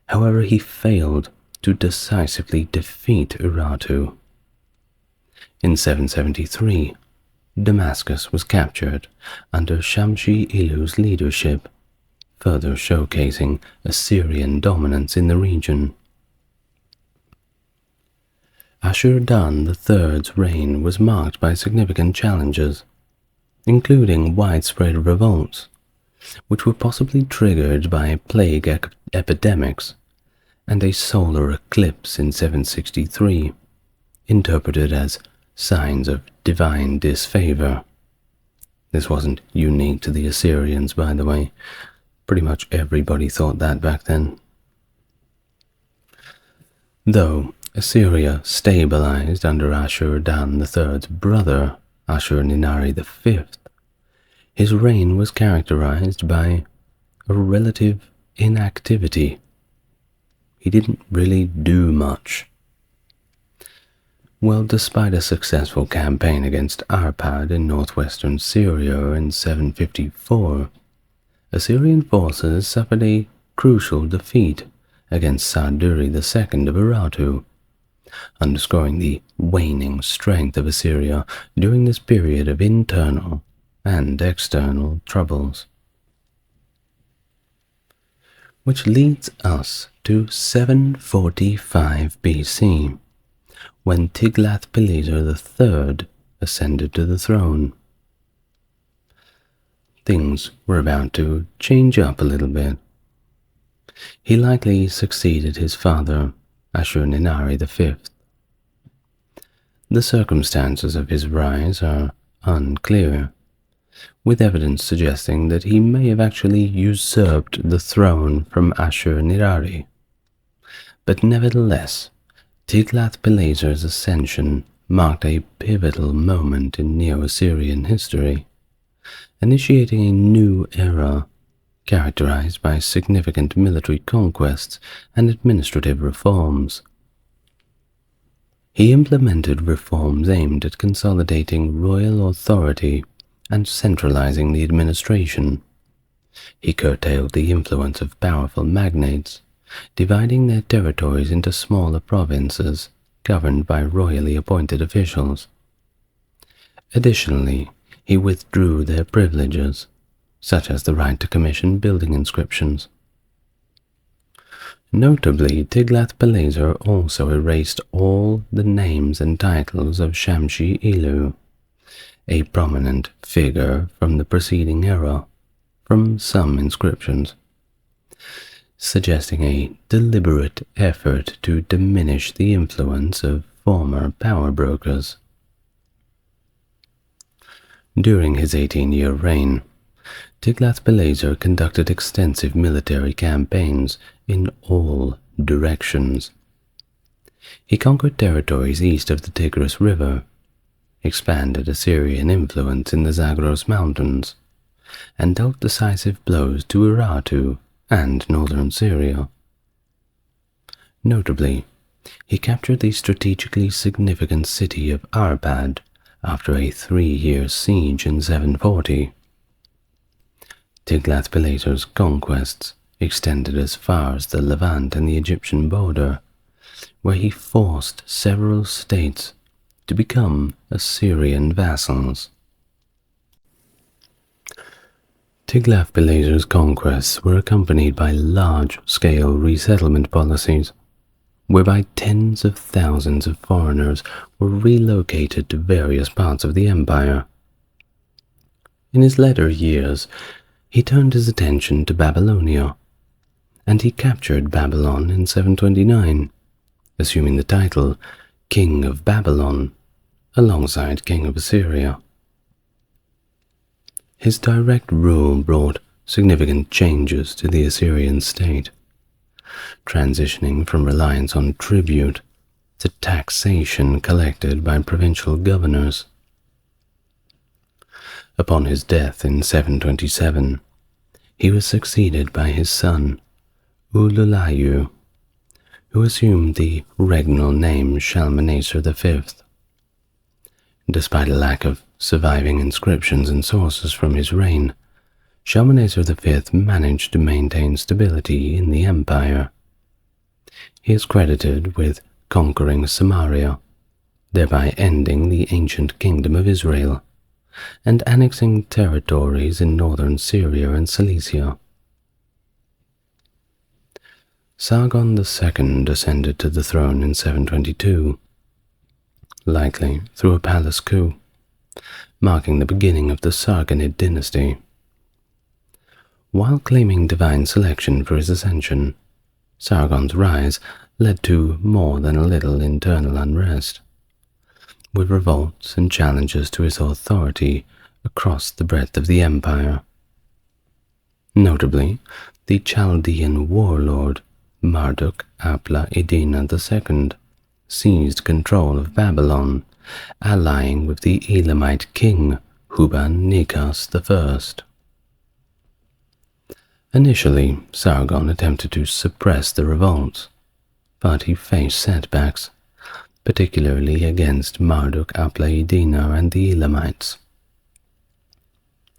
However, he failed to decisively defeat Urartu. In 773, Damascus was captured under Shamshi-Ilu's leadership, further showcasing Assyrian dominance in the region. Ashur-dan III's reign was marked by significant challenges, including widespread revolts, which were possibly triggered by plague epidemics, and a solar eclipse in 763, interpreted as signs of divine disfavor. This wasn't unique to the Assyrians, by the way. Pretty much everybody thought that back then. Though Assyria stabilized under Ashur-dan III's brother, Ashur-nirari V, his reign was characterized by a relative inactivity. He didn't really do much. Well, despite a successful campaign against Arpad in northwestern Syria in 754, Assyrian forces suffered a crucial defeat against Sarduri II of Urartu, underscoring the waning strength of Assyria during this period of internal and external troubles. Which leads us to 745 BC, when Tiglath-Pileser III ascended to the throne. Things were about to change up a little bit. He likely succeeded his father, Ashur-nirari V. The circumstances of his rise are unclear, with evidence suggesting that he may have actually usurped the throne from Ashur-nirari. But nevertheless, Tiglath-Pileser's ascension marked a pivotal moment in Neo-Assyrian history, initiating a new era characterized by significant military conquests and administrative reforms. He implemented reforms aimed at consolidating royal authority and centralizing the administration. He curtailed the influence of powerful magnates, dividing their territories into smaller provinces governed by royally appointed officials. Additionally, he withdrew their privileges, such as the right to commission building inscriptions. Notably, Tiglath-Pileser also erased all the names and titles of Shamshi-Ilu, a prominent figure from the preceding era, from some inscriptions, suggesting a deliberate effort to diminish the influence of former power brokers. During his 18-year reign, Tiglath-Pileser conducted extensive military campaigns in all directions. He conquered territories east of the Tigris River, expanded Assyrian influence in the Zagros Mountains, and dealt decisive blows to Urartu and northern Syria. Notably, he captured the strategically significant city of Arpad after a 3-year siege in 740. Tiglath-Pileser's conquests extended as far as the Levant and the Egyptian border, where he forced several states to become Assyrian vassals. Tiglath-Pileser's conquests were accompanied by large-scale resettlement policies, whereby tens of thousands of foreigners were relocated to various parts of the empire. In his later years, he turned his attention to Babylonia, and he captured Babylon in 729, assuming the title King of Babylon, alongside King of Assyria. His direct rule brought significant changes to the Assyrian state, transitioning from reliance on tribute to taxation collected by provincial governors. Upon his death in 727, he was succeeded by his son, Ululayu, who assumed the regnal name Shalmaneser V. Despite a lack of surviving inscriptions and sources from his reign, Shalmaneser V managed to maintain stability in the empire. He is credited with conquering Samaria, thereby ending the ancient kingdom of Israel, and annexing territories in northern Syria and Cilicia. Sargon II ascended to the throne in 722, likely through a palace coup, marking the beginning of the Sargonid dynasty. While claiming divine selection for his ascension, Sargon's rise led to more than a little internal unrest, with revolts and challenges to his authority across the breadth of the empire. Notably, the Chaldean warlord Marduk-apla-iddina II seized control of Babylon, allying with the Elamite king Huban-Nekas I. Initially, Sargon attempted to suppress the revolts, but he faced setbacks, particularly against Marduk-apla-iddina and the Elamites.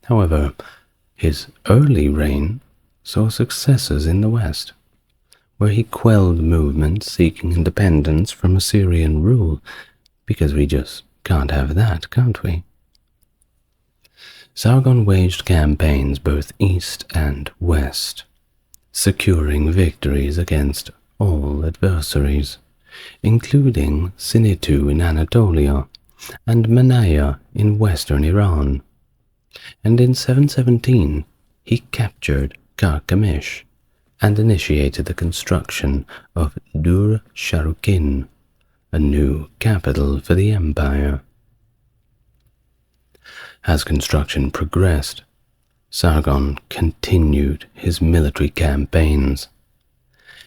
However, his early reign saw successes in the west, where he quelled movements seeking independence from Assyrian rule, because we just can't have that, can't we? Sargon waged campaigns both east and west, securing victories against all adversaries, including Sinitu in Anatolia and Manaya in western Iran. And in 717, he captured Karkemish and initiated the construction of Dur-Sharukin, a new capital for the empire. As construction progressed, Sargon continued his military campaigns,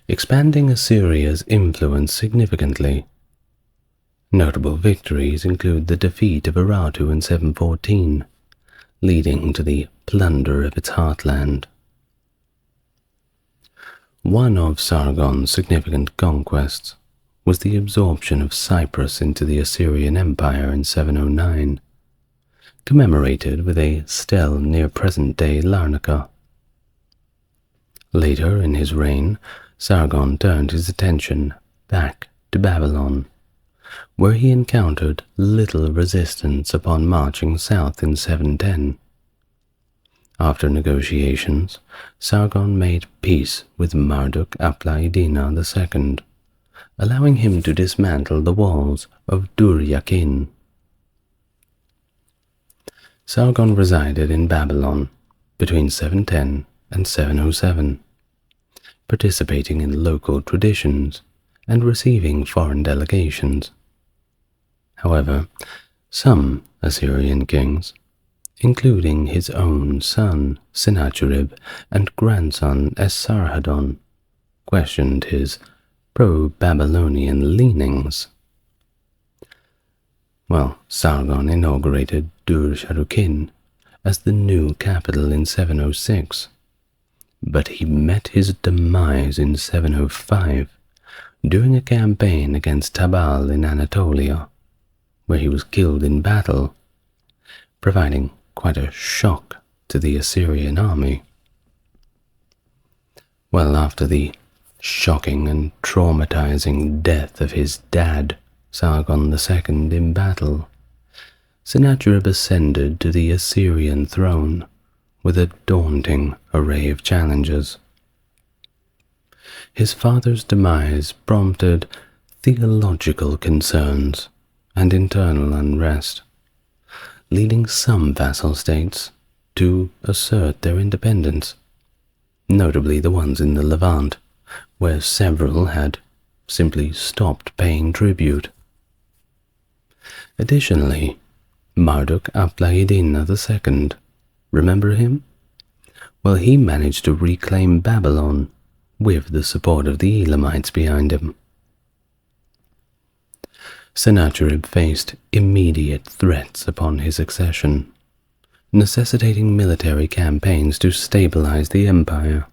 expanding Assyria's influence significantly. Notable victories include the defeat of Urartu in 714, leading to the plunder of its heartland. One of Sargon's significant conquests was the absorption of Cyprus into the Assyrian Empire in 709, commemorated with a stele near present-day Larnaca. Later in his reign, Sargon turned his attention back to Babylon, where he encountered little resistance upon marching south in 710. After negotiations, Sargon made peace with Marduk-apla-iddina II, allowing him to dismantle the walls of Dur-Yakin. Sargon resided in Babylon between 710 and 707, participating in local traditions and receiving foreign delegations. However, some Assyrian kings, including his own son Sennacherib and grandson Esarhaddon, questioned his pro-Babylonian leanings. Sargon inaugurated Dur-Sharukin as the new capital in 706, but he met his demise in 705 during a campaign against Tabal in Anatolia, where he was killed in battle, providing quite a shock to the Assyrian army. Well, after the shocking and traumatizing death of his dad, Sargon II, in battle, Sennacherib ascended to the Assyrian throne with a daunting array of challenges. His father's demise prompted theological concerns and internal unrest, leading some vassal states to assert their independence, notably the ones in the Levant, where several had simply stopped paying tribute. Additionally, Marduk Apla-iddina II, remember him? Well, he managed to reclaim Babylon with the support of the Elamites behind him. Sennacherib faced immediate threats upon his accession, necessitating military campaigns to stabilize the empire.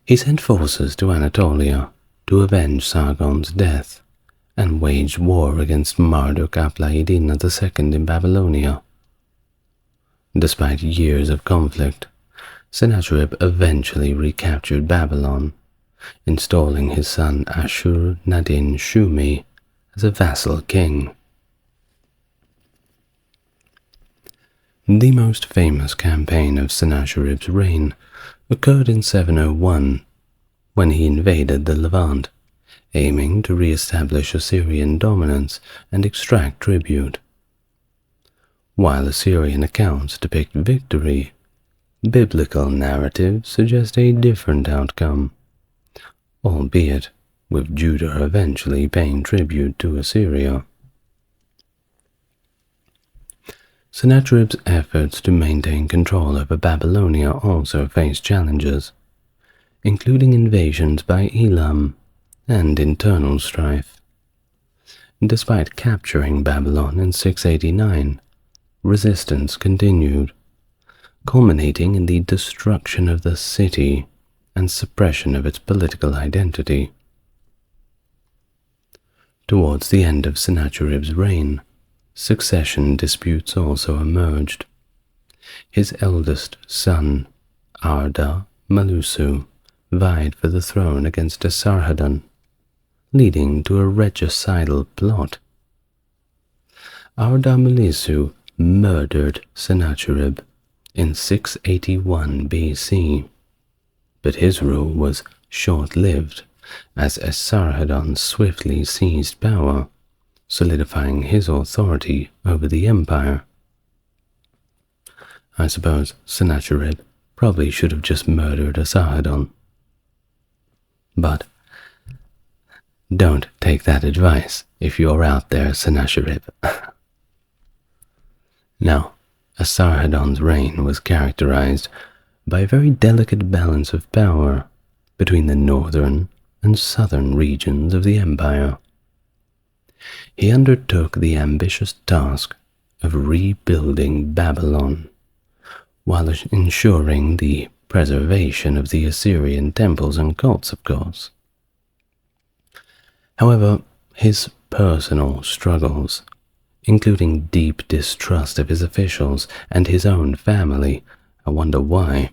He sent forces to Anatolia to avenge Sargon's death and waged war against Marduk Apla-iddina II in Babylonia. Despite years of conflict, Sennacherib eventually recaptured Babylon, installing his son Ashur-nadin-shumi as a vassal king. The most famous campaign of Sennacherib's reign occurred in 701, when he invaded the Levant, aiming to re-establish Assyrian dominance and extract tribute. While Assyrian accounts depict victory, biblical narratives suggest a different outcome, albeit with Judah eventually paying tribute to Assyria. Sennacherib's efforts to maintain control over Babylonia also faced challenges, including invasions by Elam and internal strife. Despite capturing Babylon in 689, resistance continued, culminating in the destruction of the city and suppression of its political identity. Towards the end of Sennacherib's reign, succession disputes also emerged. His eldest son, Arda-Malusu, vied for the throne against Esarhaddon, leading to a regicidal plot. Arda-Malusu murdered Sennacherib in 681 BC, but his rule was short-lived as Esarhaddon swiftly seized power, solidifying his authority over the empire. I suppose Sennacherib probably should have just murdered Esarhaddon. But don't take that advice if you're out there, Sennacherib. Now, Esarhaddon's reign was characterized by a very delicate balance of power between the northern and southern regions of the empire. He undertook the ambitious task of rebuilding Babylon, while ensuring the preservation of the Assyrian temples and cults, of course. However, his personal struggles, including deep distrust of his officials and his own family, I wonder why,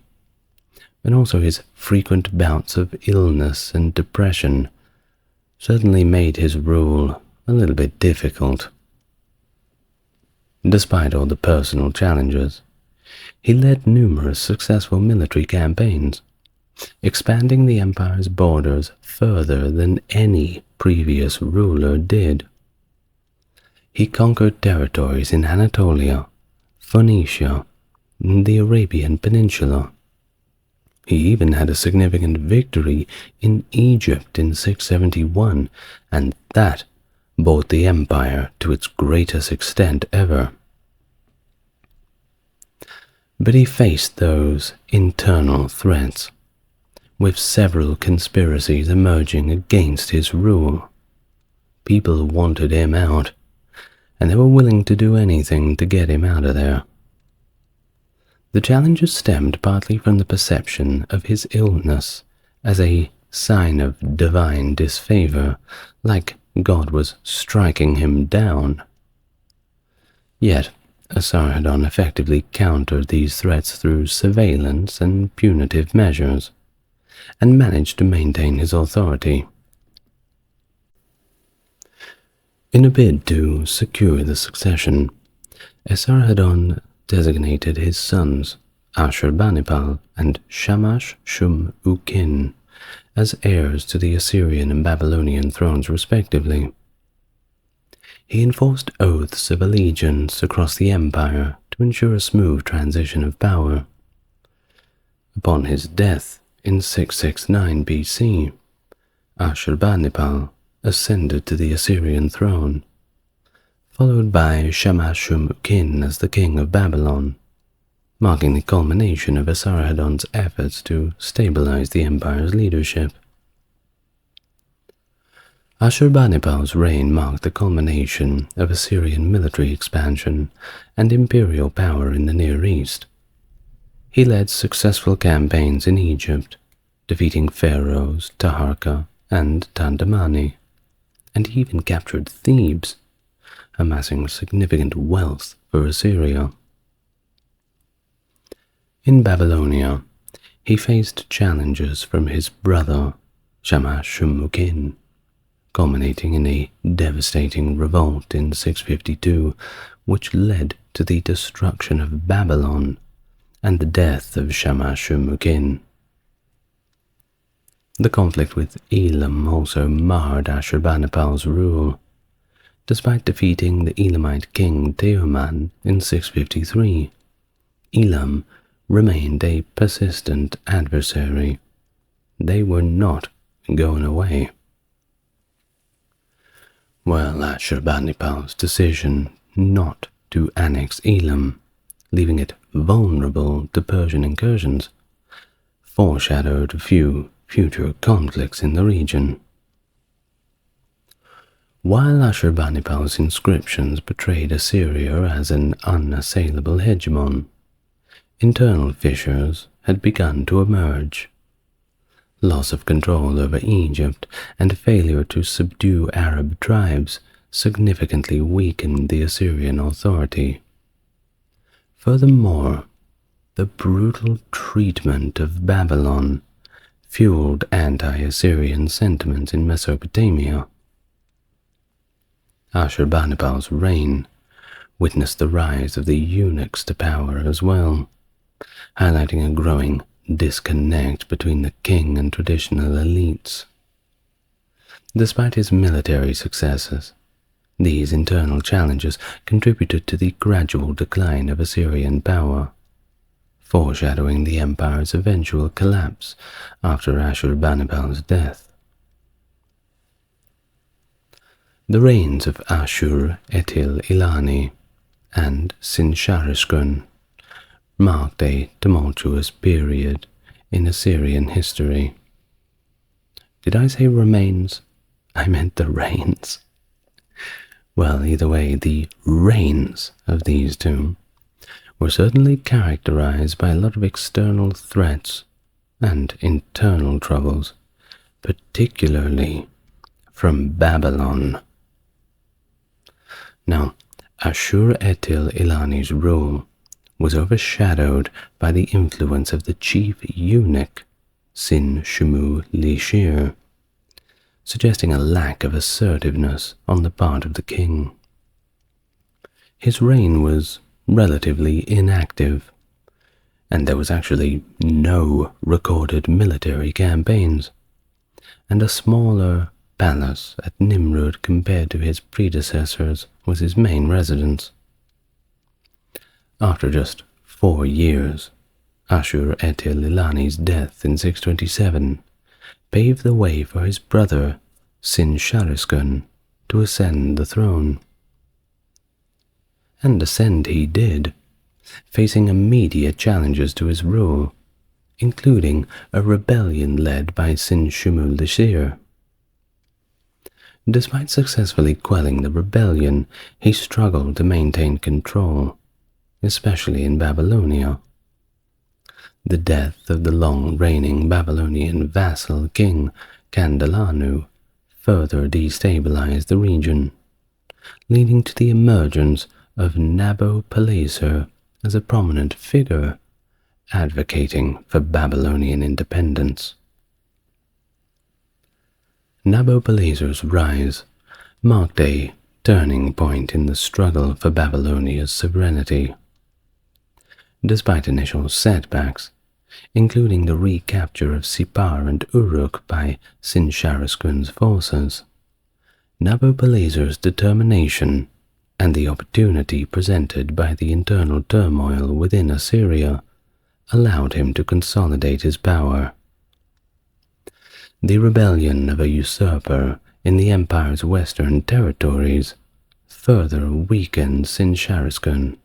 and also his frequent bouts of illness and depression, certainly made his rule a little bit difficult. Despite all the personal challenges, he led numerous successful military campaigns, expanding the empire's borders further than any previous ruler did. He conquered territories in Anatolia, Phoenicia, and the Arabian Peninsula. He even had a significant victory in Egypt in 671, and that brought the empire to its greatest extent ever. But he faced those internal threats, with several conspiracies emerging against his rule. People wanted him out, and they were willing to do anything to get him out of there. The challenges stemmed partly from the perception of his illness as a sign of divine disfavor, like God was striking him down. Yet, Asarhadon effectively countered these threats through surveillance and punitive measures, and managed to maintain his authority. In a bid to secure the succession, Asarhadon designated his sons, Ashurbanipal and Shamash-shum-ukin, as heirs to the Assyrian and Babylonian thrones respectively. He enforced oaths of allegiance across the empire to ensure a smooth transition of power. Upon his death in 669 BC, Ashurbanipal ascended to the Assyrian throne, followed by Shamash-shum-ukin as the king of Babylon, marking the culmination of Asarhadon's efforts to stabilize the empire's leadership. Ashurbanipal's reign marked the culmination of Assyrian military expansion and imperial power in the Near East. He led successful campaigns in Egypt, defeating pharaohs Taharka and Tandamani, and he even captured Thebes, amassing significant wealth for Assyria. In Babylonia, he faced challenges from his brother Shamash-shum-ukin, culminating in a devastating revolt in 652, which led to the destruction of Babylon and the death of Shamash-shum-ukin. The conflict with Elam also marred Ashurbanipal's rule. Despite defeating the Elamite king Teoman in 653, Elam remained a persistent adversary. They were not going away. Well, Ashurbanipal's decision not to annex Elam, leaving it vulnerable to Persian incursions, foreshadowed a few future conflicts in the region. While Ashurbanipal's inscriptions portrayed Assyria as an unassailable hegemon, internal fissures had begun to emerge. Loss of control over Egypt and failure to subdue Arab tribes significantly weakened the Assyrian authority. Furthermore, the brutal treatment of Babylon fueled anti-Assyrian sentiment in Mesopotamia. Ashurbanipal's reign witnessed the rise of the eunuchs to power as well, highlighting a growing disconnect between the king and traditional elites. Despite his military successes, these internal challenges contributed to the gradual decline of Assyrian power, foreshadowing the empire's eventual collapse after Ashurbanipal's death. The reigns of Ashur-etil-ilani and Sin-sharishkun marked a tumultuous period in Assyrian history. Did I say remains? I meant the reigns. Well, either way, the reigns of these two were certainly characterized by a lot of external threats and internal troubles, particularly from Babylon. Now, Ashur-etil-ilani's rule was overshadowed by the influence of the chief eunuch, Sin-shumu-lishir, suggesting a lack of assertiveness on the part of the king. His reign was relatively inactive, and there was actually no recorded military campaigns, and a smaller palace at Nimrud compared to his predecessors was his main residence. After just 4 years, Ashur-etil-ilani's death in 627 paved the way for his brother Sin-sharishkun to ascend the throne. And ascend he did, facing immediate challenges to his rule, including a rebellion led by Sin-shumu-lishir. Despite successfully quelling the rebellion, he struggled to maintain control, especially in Babylonia. The death of the long-reigning Babylonian vassal king Kandalanu further destabilized the region, leading to the emergence of Nabopolassar as a prominent figure advocating for Babylonian independence. Nabopolassar's rise marked a turning point in the struggle for Babylonia's sovereignty. Despite initial setbacks, including the recapture of Sippar and Uruk by Sinsharishkun's forces, Nabopolassar's determination and the opportunity presented by the internal turmoil within Assyria allowed him to consolidate his power. The rebellion of a usurper in the empire's western territories further weakened Sinsharishkun,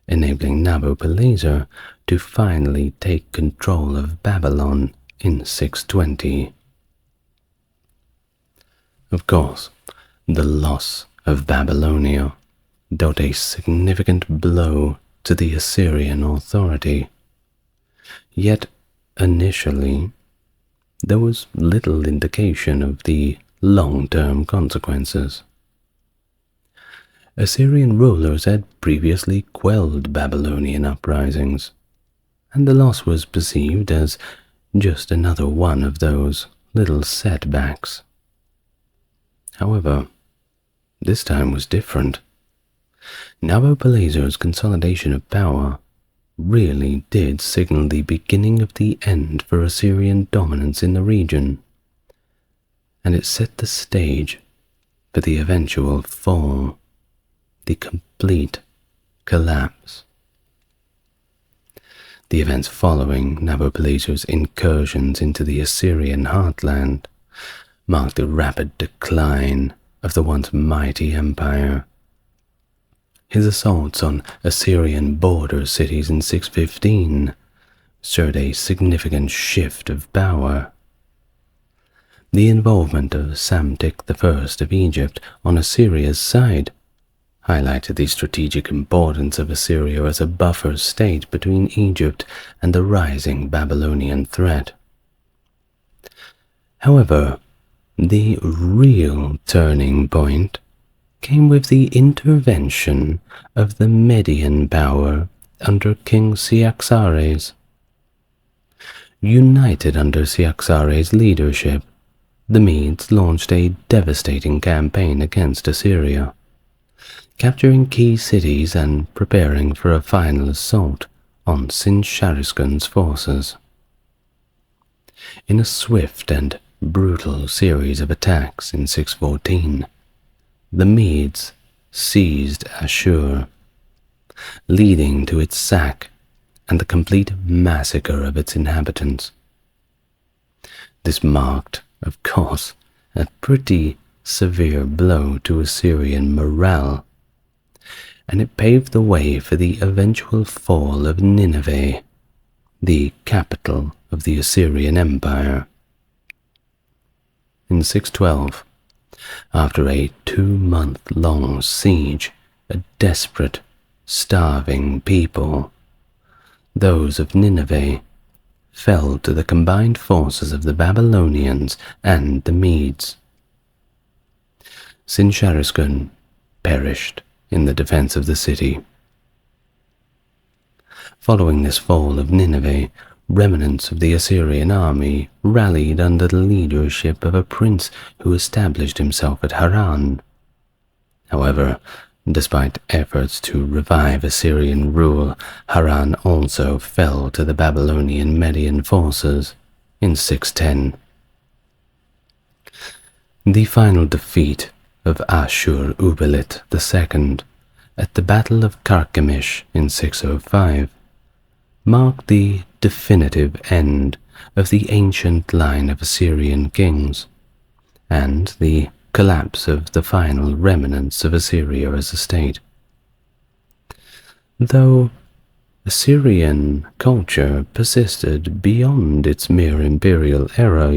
enabling Nabopolassar to finally take control of Babylon in 620. Of course, the loss of Babylonia dealt a significant blow to the Assyrian authority. Yet, initially, there was little indication of the long-term consequences. Assyrian rulers had previously quelled Babylonian uprisings, and the loss was perceived as just another one of those little setbacks. However, this time was different. Nabopolassar's consolidation of power really did signal the beginning of the end for Assyrian dominance in the region, and it set the stage for the eventual fall, the complete collapse. The events following Nabopolassar's incursions into the Assyrian heartland marked the rapid decline of the once mighty empire. His assaults on Assyrian border cities in 615 showed a significant shift of power. The involvement of Psamtik I of Egypt on Assyria's side highlighted the strategic importance of Assyria as a buffer state between Egypt and the rising Babylonian threat. However, the real turning point came with the intervention of the Median power under King Cyaxares. United under Cyaxares' leadership, the Medes launched a devastating campaign against Assyria, capturing key cities and preparing for a final assault on Sinsharishkun's forces. In a swift and brutal series of attacks in 614, the Medes seized Ashur, leading to its sack and the complete massacre of its inhabitants. This marked, of course, a pretty severe blow to Assyrian morale, and it paved the way for the eventual fall of Nineveh, the capital of the Assyrian Empire. In 612, after a 2-month-long siege, a desperate, starving people, those of Nineveh, fell to the combined forces of the Babylonians and the Medes. Sinsharishkun perished in the defense of the city. Following this fall of Nineveh, remnants of the Assyrian army rallied under the leadership of a prince who established himself at Haran. However, despite efforts to revive Assyrian rule, Haran also fell to the Babylonian Median forces in 610. The final defeat of Ashur-uballit II at the Battle of Carchemish in 605 marked the definitive end of the ancient line of Assyrian kings, and the collapse of the final remnants of Assyria as a state. Though Assyrian culture persisted beyond its mere imperial era,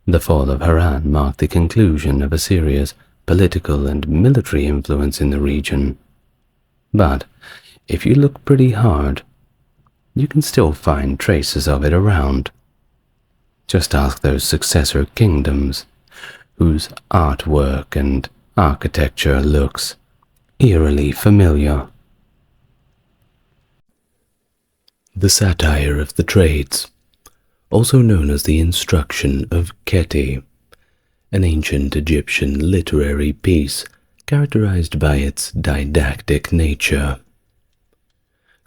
the fall of Haran marked the conclusion of Assyria's political and military influence in the region. But if you look pretty hard, you can still find traces of it around. Just ask those successor kingdoms, whose artwork and architecture looks eerily familiar. The Satire of the Trades, also known as the Instruction of Keti, an ancient Egyptian literary piece characterized by its didactic nature.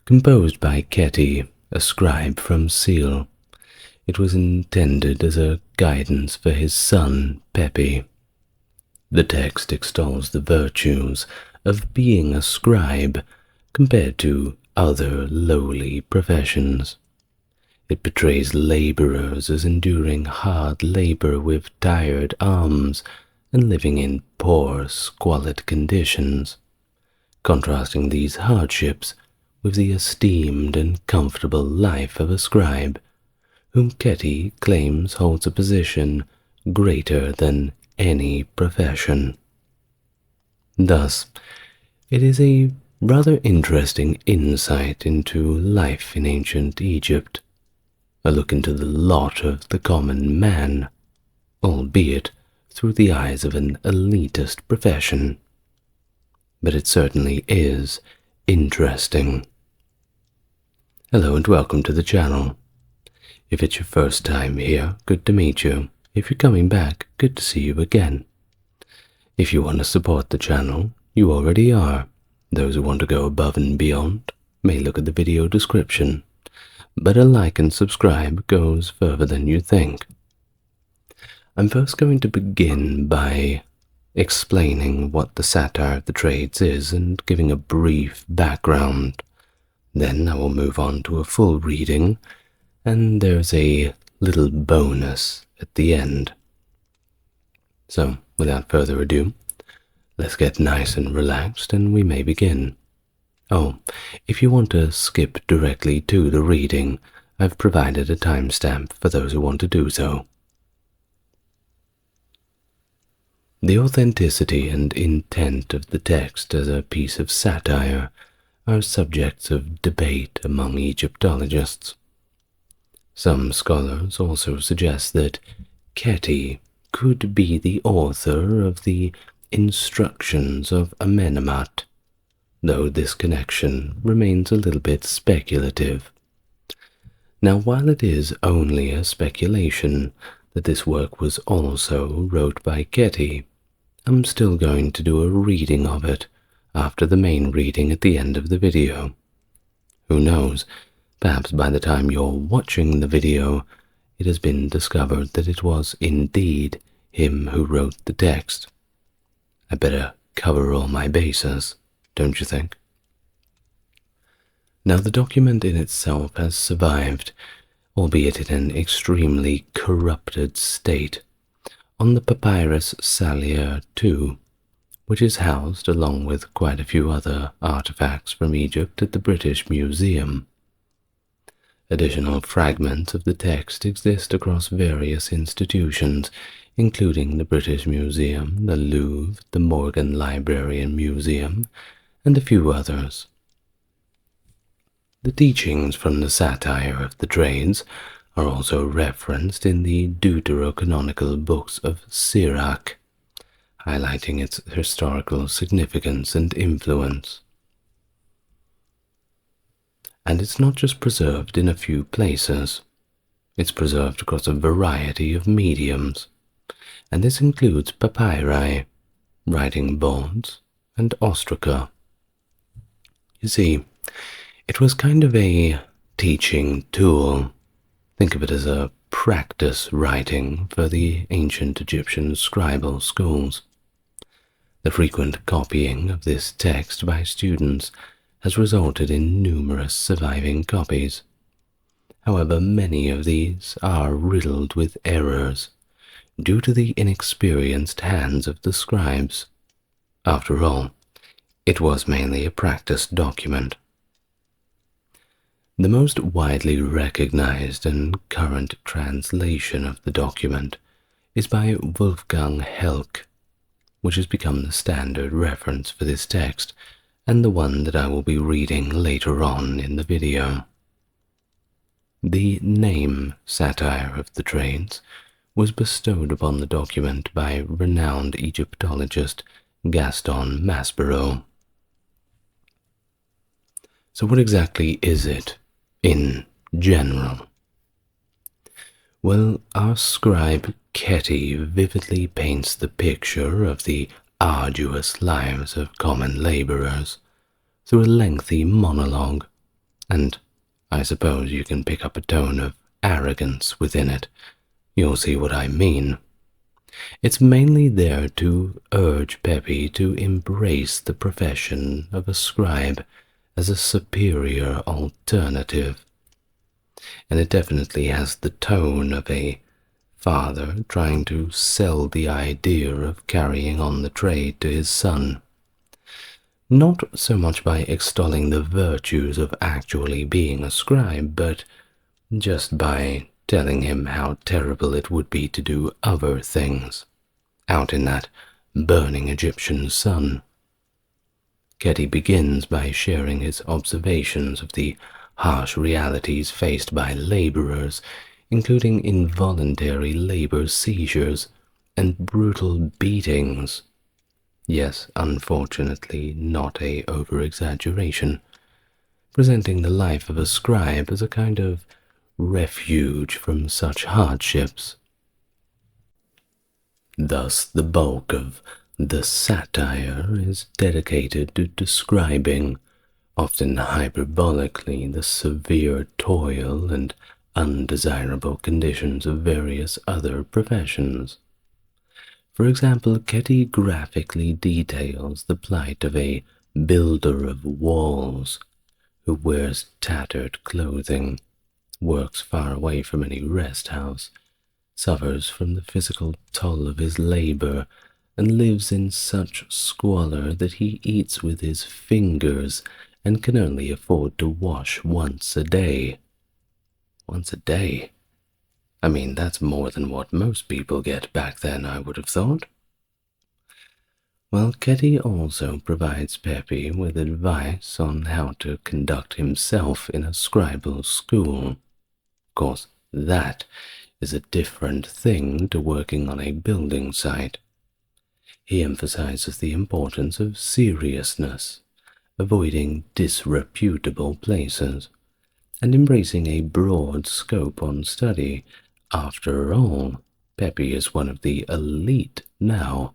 Composed by Keti, a scribe from Sil, it was intended as a guidance for his son, Pepi. The text extols the virtues of being a scribe compared to other lowly professions. It portrays laborers as enduring hard labor with tired arms and living in poor, squalid conditions, contrasting these hardships with the esteemed and comfortable life of a scribe, whom Keti claims holds a position greater than any profession. Thus, it is a rather interesting insight into life in ancient Egypt, a look into the lot of the common man, albeit through the eyes of an elitist profession. But it certainly is interesting. Hello and welcome to the channel. If it's your first time here, good to meet you. If you're coming back, good to see you again. If you want to support the channel, you already are. Those who want to go above and beyond may look at the video description, but a like and subscribe goes further than you think. I'm first going to begin by explaining what the Satire of the Trades is and giving a brief background. Then I will move on to a full reading, and there's a little bonus at the end. So, without further ado, let's get nice and relaxed and we may begin. Oh, if you want to skip directly to the reading, I've provided a timestamp for those who want to do so. The authenticity and intent of the text as a piece of satire are subjects of debate among Egyptologists. Some scholars also suggest that Keti could be the author of the Instructions of Amenemhat, though this connection remains a little bit speculative. Now, while it is only a speculation that this work was also wrote by Keti, I'm still going to do a reading of it after the main reading at the end of the video. Who knows, perhaps by the time you're watching the video, it has been discovered that it was indeed him who wrote the text. I better cover all my bases, don't you think? Now, the document in itself has survived, albeit in an extremely corrupted state, on the papyrus Satire II, which is housed along with quite a few other artifacts from Egypt at the British Museum. Additional fragments of the text exist across various institutions, including the British Museum, the Louvre, the Morgan Library and Museum, and a few others. The teachings from the Satire of the Trades are also referenced in the deuterocanonical books of Sirach, highlighting its historical significance and influence. And it's not just preserved in a few places. It's preserved across a variety of mediums, and this includes papyri, writing boards, and ostraca. You see, it was kind of a teaching tool. Think of it as a practice writing for the ancient Egyptian scribal schools. The frequent copying of this text by students has resulted in numerous surviving copies. However, many of these are riddled with errors due to the inexperienced hands of the scribes. After all, it was mainly a practice document. The most widely recognized and current translation of the document is by Wolfgang Helck, which has become the standard reference for this text and the one that I will be reading later on in the video. The name Satire of the Trades was bestowed upon the document by renowned Egyptologist Gaston Maspero. So what exactly is it in general? Well, our scribe Ketty vividly paints the picture of the arduous lives of common laborers through a lengthy monologue, and I suppose you can pick up a tone of arrogance within it. You'll see what I mean. It's mainly there to urge Pepi to embrace the profession of a scribe as a superior alternative. And it definitely has the tone of a father trying to sell the idea of carrying on the trade to his son. Not so much by extolling the virtues of actually being a scribe, but just by telling him how terrible it would be to do other things out in that burning Egyptian sun. Ketty begins by sharing his observations of the harsh realities faced by laborers, including involuntary labor seizures and brutal beatings. Yes, unfortunately, not a over-exaggeration, presenting the life of a scribe as a kind of refuge from such hardships. Thus, the bulk of the satire is dedicated to describing, often hyperbolically, the severe toil and undesirable conditions of various other professions. For example, Ketty graphically details the plight of a builder of walls who wears tattered clothing, works far away from any rest house, suffers from the physical toll of his labor, and lives in such squalor that he eats with his fingers and can only afford to wash once a day. Once a day? I mean, that's more than what most people get back then, I would have thought. Well, Ketty also provides Pepi with advice on how to conduct himself in a scribal school. Of course, that is a different thing to working on a building site. He emphasizes the importance of seriousness, avoiding disreputable places, and embracing a broad scope on study. After all, Pepi is one of the elite now.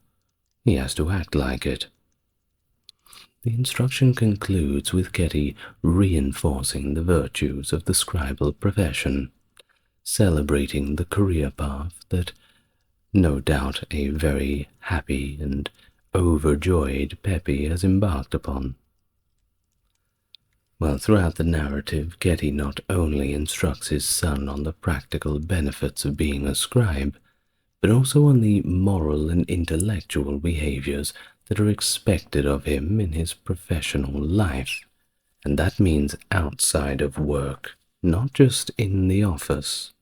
He has to act like it. The instruction concludes with Ketty reinforcing the virtues of the scribal profession, celebrating the career path that no doubt a very happy and overjoyed Pepi has embarked upon. Well, throughout the narrative, Ketty not only instructs his son on the practical benefits of being a scribe, but also on the moral and intellectual behaviors that are expected of him in his professional life, and that means outside of work, not just in the office.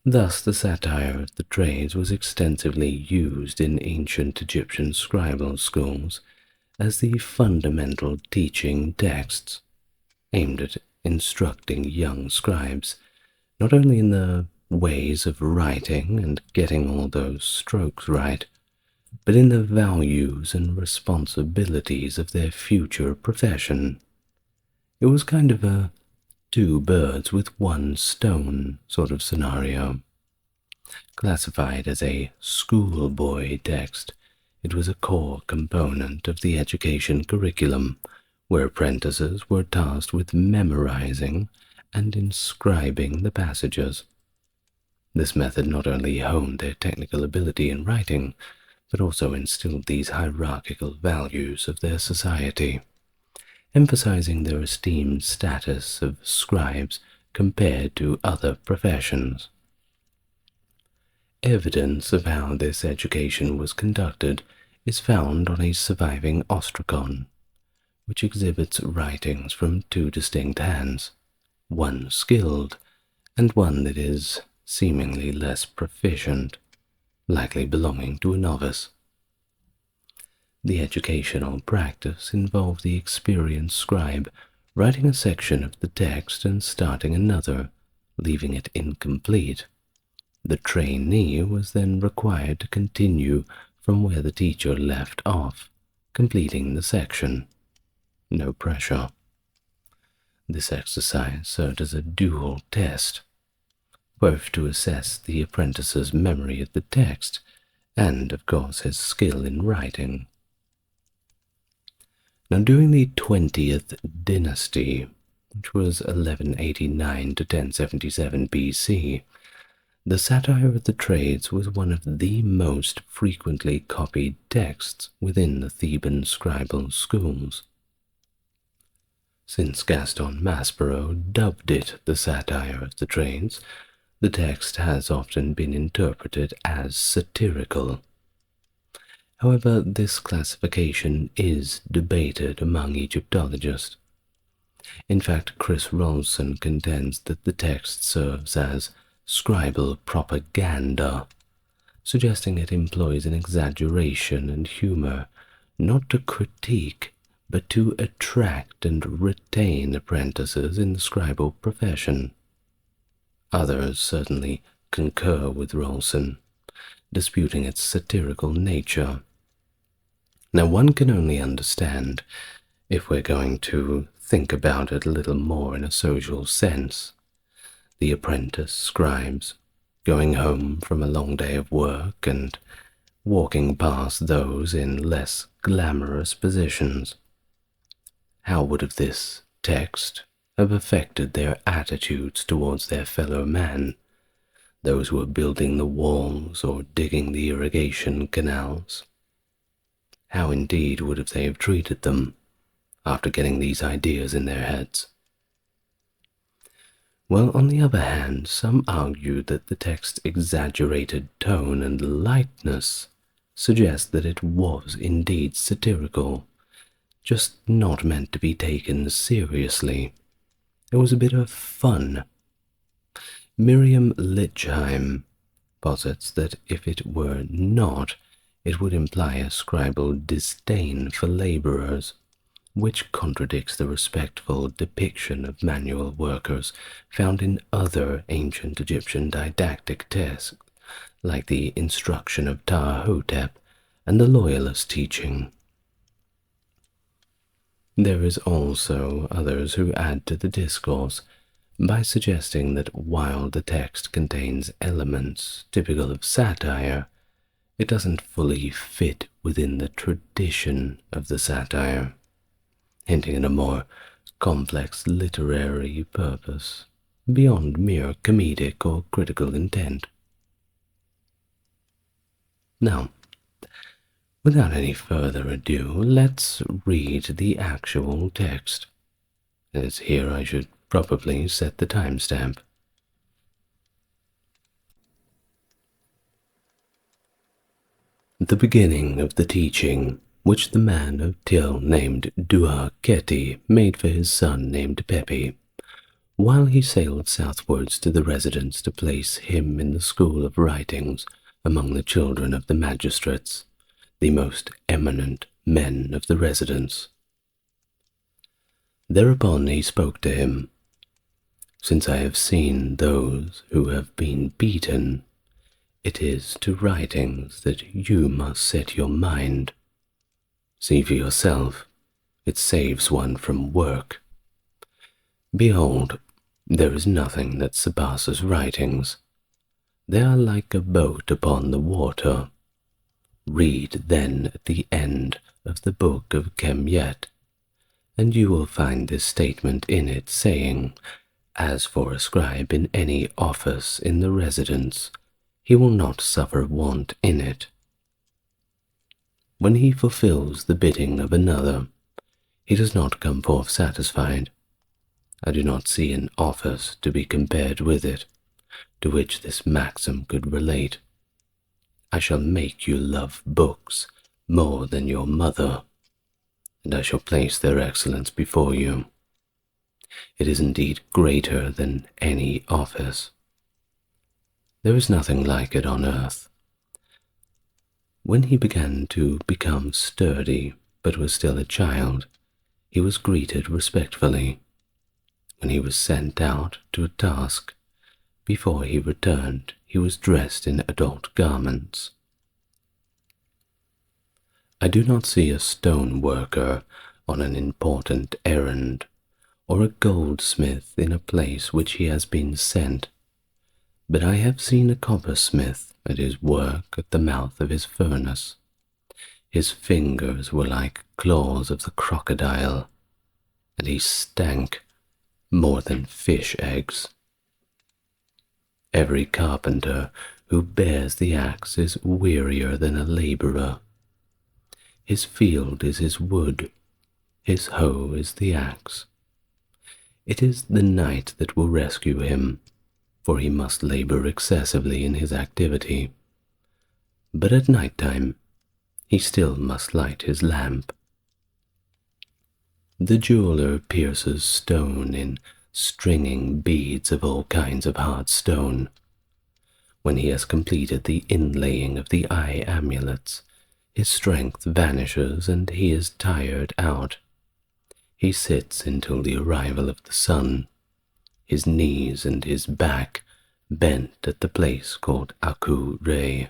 Thus, the satire of the trades was extensively used in ancient Egyptian scribal schools as the fundamental teaching texts, aimed at instructing young scribes not only in the ways of writing and getting all those strokes right, but in the values and responsibilities of their future profession. It was kind of a two birds with one stone sort of scenario. Classified as a schoolboy text, it was a core component of the education curriculum, where apprentices were tasked with memorizing and inscribing the passages. This method not only honed their technical ability in writing, but also instilled these hierarchical values of their society, emphasizing their esteemed status of scribes compared to other professions. Evidence of how this education was conducted is found on a surviving ostracon, which exhibits writings from two distinct hands, one skilled and one that is seemingly less proficient, likely belonging to a novice. The educational practice involved the experienced scribe writing a section of the text and starting another, leaving it incomplete. The trainee was then required to continue from where the teacher left off, completing the section. No pressure. This exercise served as a dual test, both to assess the apprentice's memory of the text and, of course, his skill in writing. Now, during the 20th dynasty, which was 1189 to 1077 BC, the Satire of the Trades was one of the most frequently copied texts within the Theban scribal schools. Since Gaston Maspero dubbed it the Satire of the Trades, the text has often been interpreted as satirical. However, this classification is debated among Egyptologists. In fact, Chris Rolson contends that the text serves as scribal propaganda, suggesting it employs an exaggeration and humor, not to critique, but to attract and retain apprentices in the scribal profession. Others certainly concur with Rolson, disputing its satirical nature. Now, one can only understand, if we're going to think about it a little more in a social sense, the apprentice scribes going home from a long day of work and walking past those in less glamorous positions. How would this text have affected their attitudes towards their fellow man, those who were building the walls or digging the irrigation canals? How indeed would they have treated them after getting these ideas in their heads? Well, on the other hand, some argue that the text's exaggerated tone and lightness suggest that it was indeed satirical, just not meant to be taken seriously. It was a bit of fun. Miriam Lichheim posits that if it were not, it would imply a scribal disdain for laborers, which contradicts the respectful depiction of manual workers found in other ancient Egyptian didactic texts, like the Instruction of Ptah-hotep and the Loyalist teaching. There is also others who add to the discourse by suggesting that while the text contains elements typical of satire, it doesn't fully fit within the tradition of the satire, hinting at a more complex literary purpose beyond mere comedic or critical intent. Now, without any further ado, let's read the actual text, as here I should probably set the timestamp. The beginning of the teaching which the man of Til named Dua Keti made for his son named Pepi, while he sailed southwards to the residence to place him in the school of writings among the children of the magistrates, the most eminent men of the residence. Thereupon he spoke to him, "Since I have seen those who have been beaten, it is to writings that you must set your mind. See for yourself, it saves one from work. Behold, there is nothing that surpasses writings. They are like a boat upon the water. Read then at the end of the book of Kemyet, and you will find this statement in it, saying, As for a scribe in any office in the residence, he will not suffer want in it. When he fulfills the bidding of another, he does not come forth satisfied. I do not see an office to be compared with it, to which this maxim could relate. I shall make you love books more than your mother, and I shall place their excellence before you. It is indeed greater than any office. There is nothing like it on earth. When he began to become sturdy, but was still a child, He was greeted respectfully. When he was sent out to a task, before he returned, he was dressed in adult garments. I do not see a stone worker on an important errand, or a goldsmith in a place which he has been sent, but I have seen a coppersmith at his work at the mouth of his furnace. His fingers were like claws of the crocodile, and he stank more than fish eggs. Every carpenter who bears the axe is wearier than a laborer. His field is his wood, his hoe is the axe. It is the night that will rescue him, for he must labor excessively in his activity. But at night time he still must light his lamp. The jeweler pierces stone in stringing beads of all kinds of hard stone. When he has completed the inlaying of the eye amulets, his strength vanishes and he is tired out. He sits until the arrival of the sun, his knees and his back bent at the place called Aku-Re.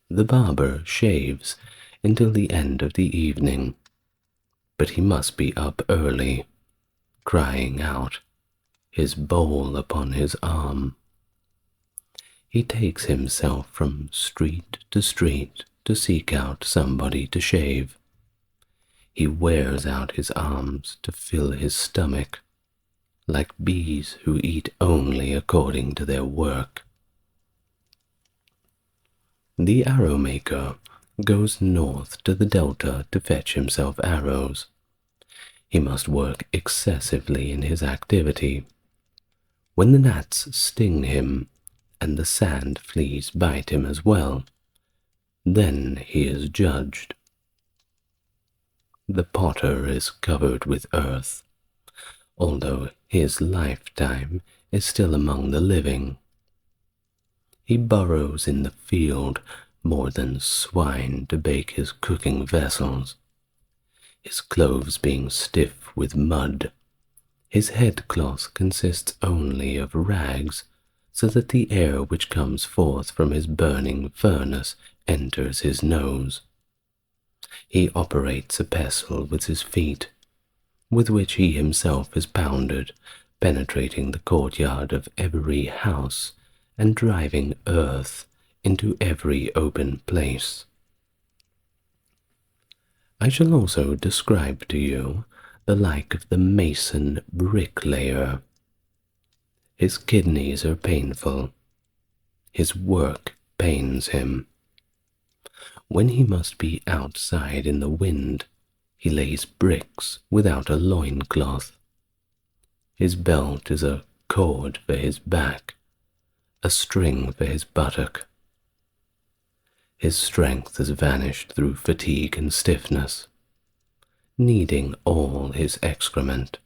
The barber shaves until the end of the evening, but he must be up early, crying out, his bowl upon his arm. He takes himself from street to street to seek out somebody to shave. He wears out his arms to fill his stomach, like bees who eat only according to their work. The arrow maker goes north to the delta to fetch himself arrows. He must work excessively in his activity. When the gnats sting him, and the sand fleas bite him as well, then he is judged. The potter is covered with earth, although his lifetime is still among the living. He burrows in the field more than swine to bake his cooking vessels, his clothes being stiff with mud. His headcloth consists only of rags, so that the air which comes forth from his burning furnace enters his nose. He operates a pestle with his feet, with which he himself is pounded, penetrating the courtyard of every house and driving earth into every open place. I shall also describe to you the like of the mason bricklayer. His kidneys are painful. His work pains him. When he must be outside in the wind, he lays bricks without a loincloth. His belt is a cord for his back, a string for his buttock. His strength has vanished through fatigue and stiffness, needing all his excrement.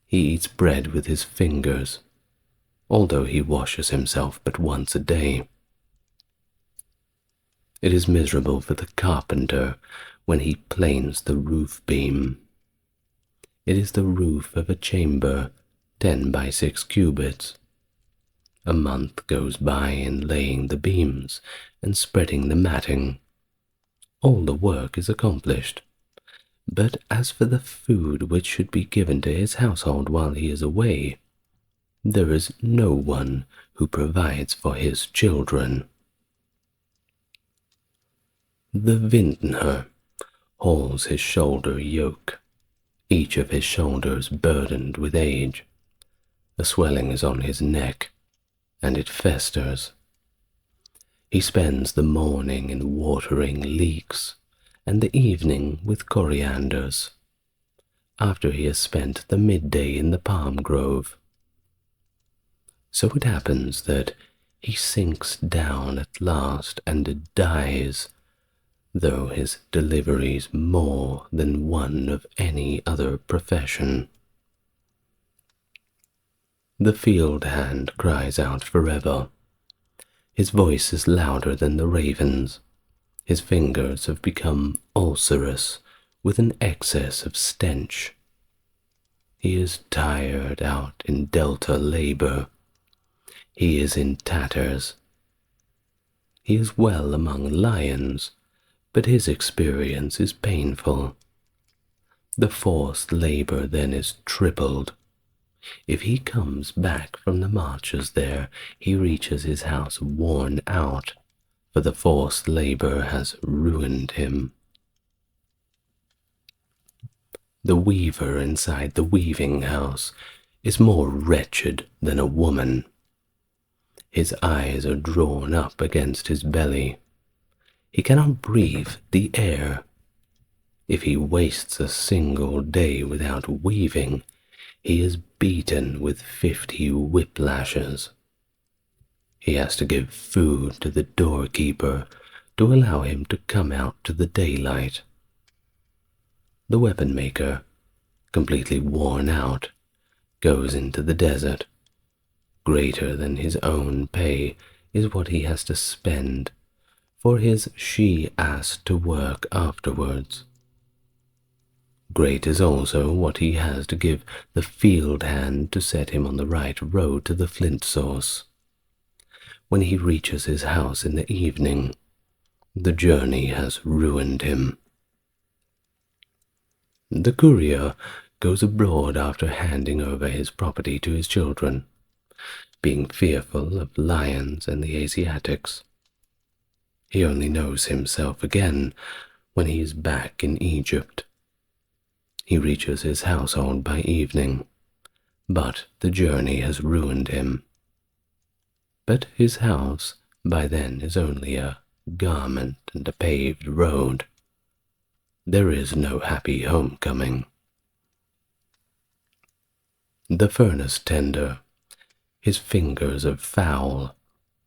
He eats bread with his fingers, although he washes himself but once a day. It is miserable for the carpenter when he planes the roof beam. It is the roof of a chamber 10 by 6 cubits. A month goes by in laying the beams and spreading the matting. All the work is accomplished. But as for the food which should be given to his household while he is away, there is no one who provides for his children. The vintner hauls his shoulder yoke, each of his shoulders burdened with age. A swelling is on his neck, and it festers. He spends the morning in watering leeks, and the evening with corianders, after he has spent the midday in the palm grove. So it happens that he sinks down at last and dies, though his deliveries more than one of any other profession. The field hand cries out forever. His voice is louder than the ravens. His fingers have become ulcerous with an excess of stench. He is tired out in delta labor. He is in tatters. He is well among lions, but his experience is painful. The forced labor then is tripled. If he comes back from the marches there, he reaches his house worn out, for the forced labor has ruined him. The weaver inside the weaving house is more wretched than a woman. His eyes are drawn up against his belly. He cannot breathe the air. If he wastes a single day without weaving, he is beaten with 50 whiplashes. He has to give food to the doorkeeper to allow him to come out to the daylight. The weapon maker, completely worn out, goes into the desert. Greater than his own pay is what he has to spend for his she-ass to work afterwards. Great is also what he has to give the field hand to set him on the right road to the flint source. When he reaches his house in the evening, the journey has ruined him. The courier goes abroad after handing over his property to his children, being fearful of lions and the Asiatics. He only knows himself again when he is back in Egypt. He reaches his household by evening, but the journey has ruined him. But his house by then is only a garment and a paved road. There is no happy homecoming. The furnace tender, his fingers are foul,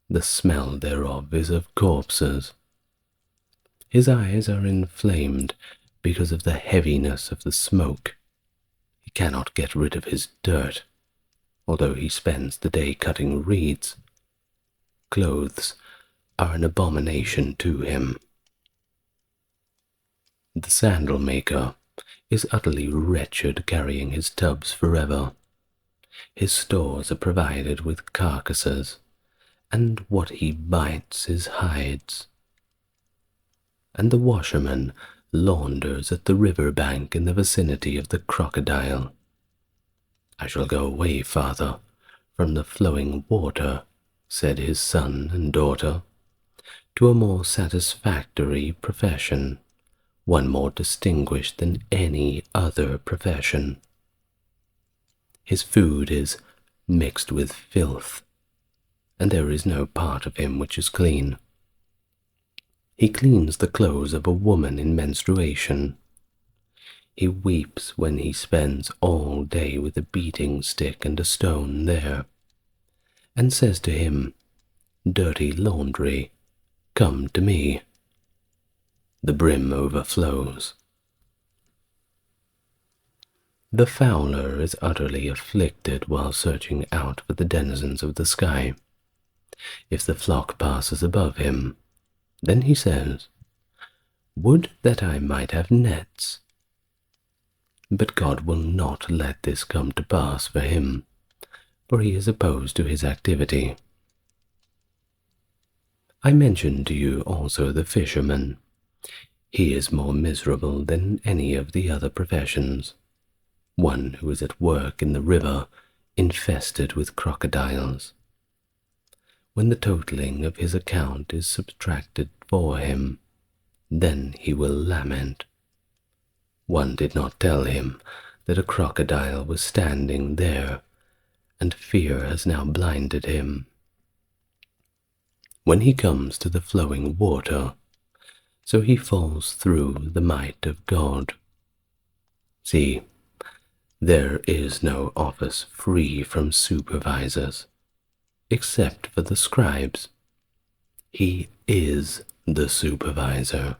the smell thereof is of corpses. His eyes are inflamed because of the heaviness of the smoke. He cannot get rid of his dirt, although he spends the day cutting reeds. Clothes are an abomination to him. The sandal maker is utterly wretched, carrying his tubs forever. His stores are provided with carcasses, and what he bites is hides. And the washerman launders at the river bank in the vicinity of the crocodile. I shall go away, father, from the flowing water, said his son and daughter, to a more satisfactory profession, one more distinguished than any other profession. His food is mixed with filth, and there is no part of him which is clean. He cleans the clothes of a woman in menstruation. He weeps when he spends all day with a beating stick and a stone there, and says to him, "Dirty laundry, come to me." The brim overflows. The fowler is utterly afflicted while searching out for the denizens of the sky. If the flock passes above him, then he says, "Would that I might have nets." But God will not let this come to pass for him, for he is opposed to his activity. I mentioned to you also the fisherman. He is more miserable than any of the other professions. One who is at work in the river infested with crocodiles. When the totaling of his account is subtracted for him, then he will lament. One did not tell him that a crocodile was standing there, and fear has now blinded him. When he comes to the flowing water, so he falls through the might of God. See, there is no office free from supervisors, except for the scribes. He is the supervisor.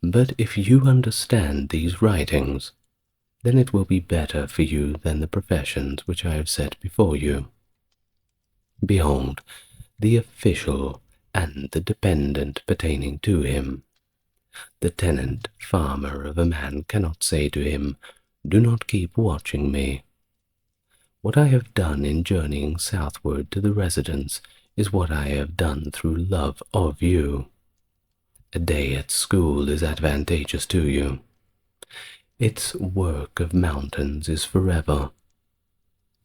But if you understand these writings, then it will be better for you than the professions which I have set before you. Behold, the official and the dependent pertaining to him. The tenant farmer of a man cannot say to him, "Do not keep watching me." What I have done in journeying southward to the residence is what I have done through love of you. A day at school is advantageous to you. Its work of mountains is forever,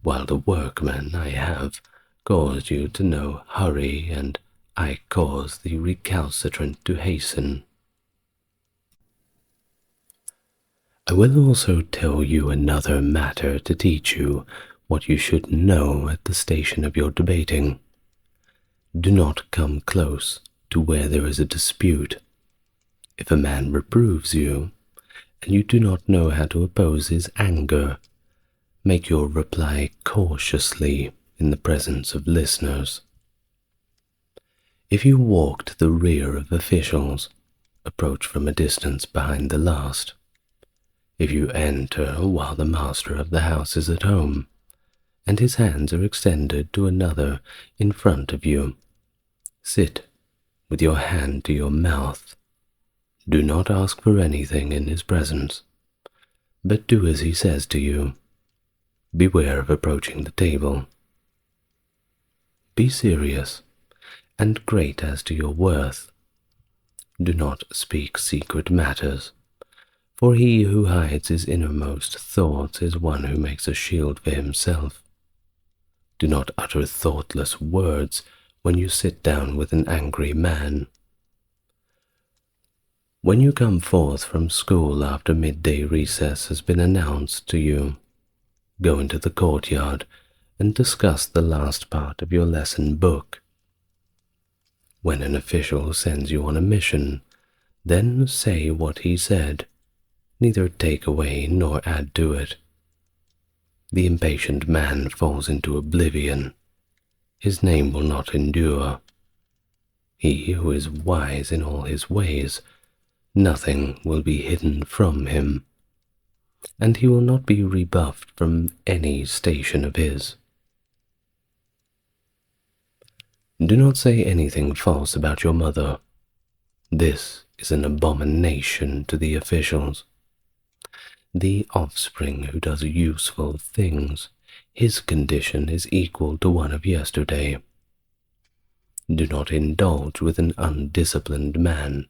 while the workman I have caused you to know hurry, and I cause the recalcitrant to hasten. I will also tell you another matter to teach you what you should know at the station of your debating. Do not come close to where there is a dispute. If a man reproves you, and you do not know how to oppose his anger, make your reply cautiously in the presence of listeners. If you walk to the rear of officials, approach from a distance behind the last. If you enter while the master of the house is at home, and his hands are extended to another in front of you, sit with your hand to your mouth. Do not ask for anything in his presence, but do as he says to you. Beware of approaching the table. Be serious and great as to your worth. Do not speak secret matters, for he who hides his innermost thoughts is one who makes a shield for himself. Do not utter thoughtless words when you sit down with an angry man. When you come forth from school after midday recess has been announced to you, go into the courtyard and discuss the last part of your lesson book. When an official sends you on a mission, then say what he said, neither take away nor add to it. The impatient man falls into oblivion. His name will not endure. He who is wise in all his ways, nothing will be hidden from him, and he will not be rebuffed from any station of his. Do not say anything false about your mother. This is an abomination to the officials. The offspring who does useful things, his condition is equal to one of yesterday. Do not indulge with an undisciplined man,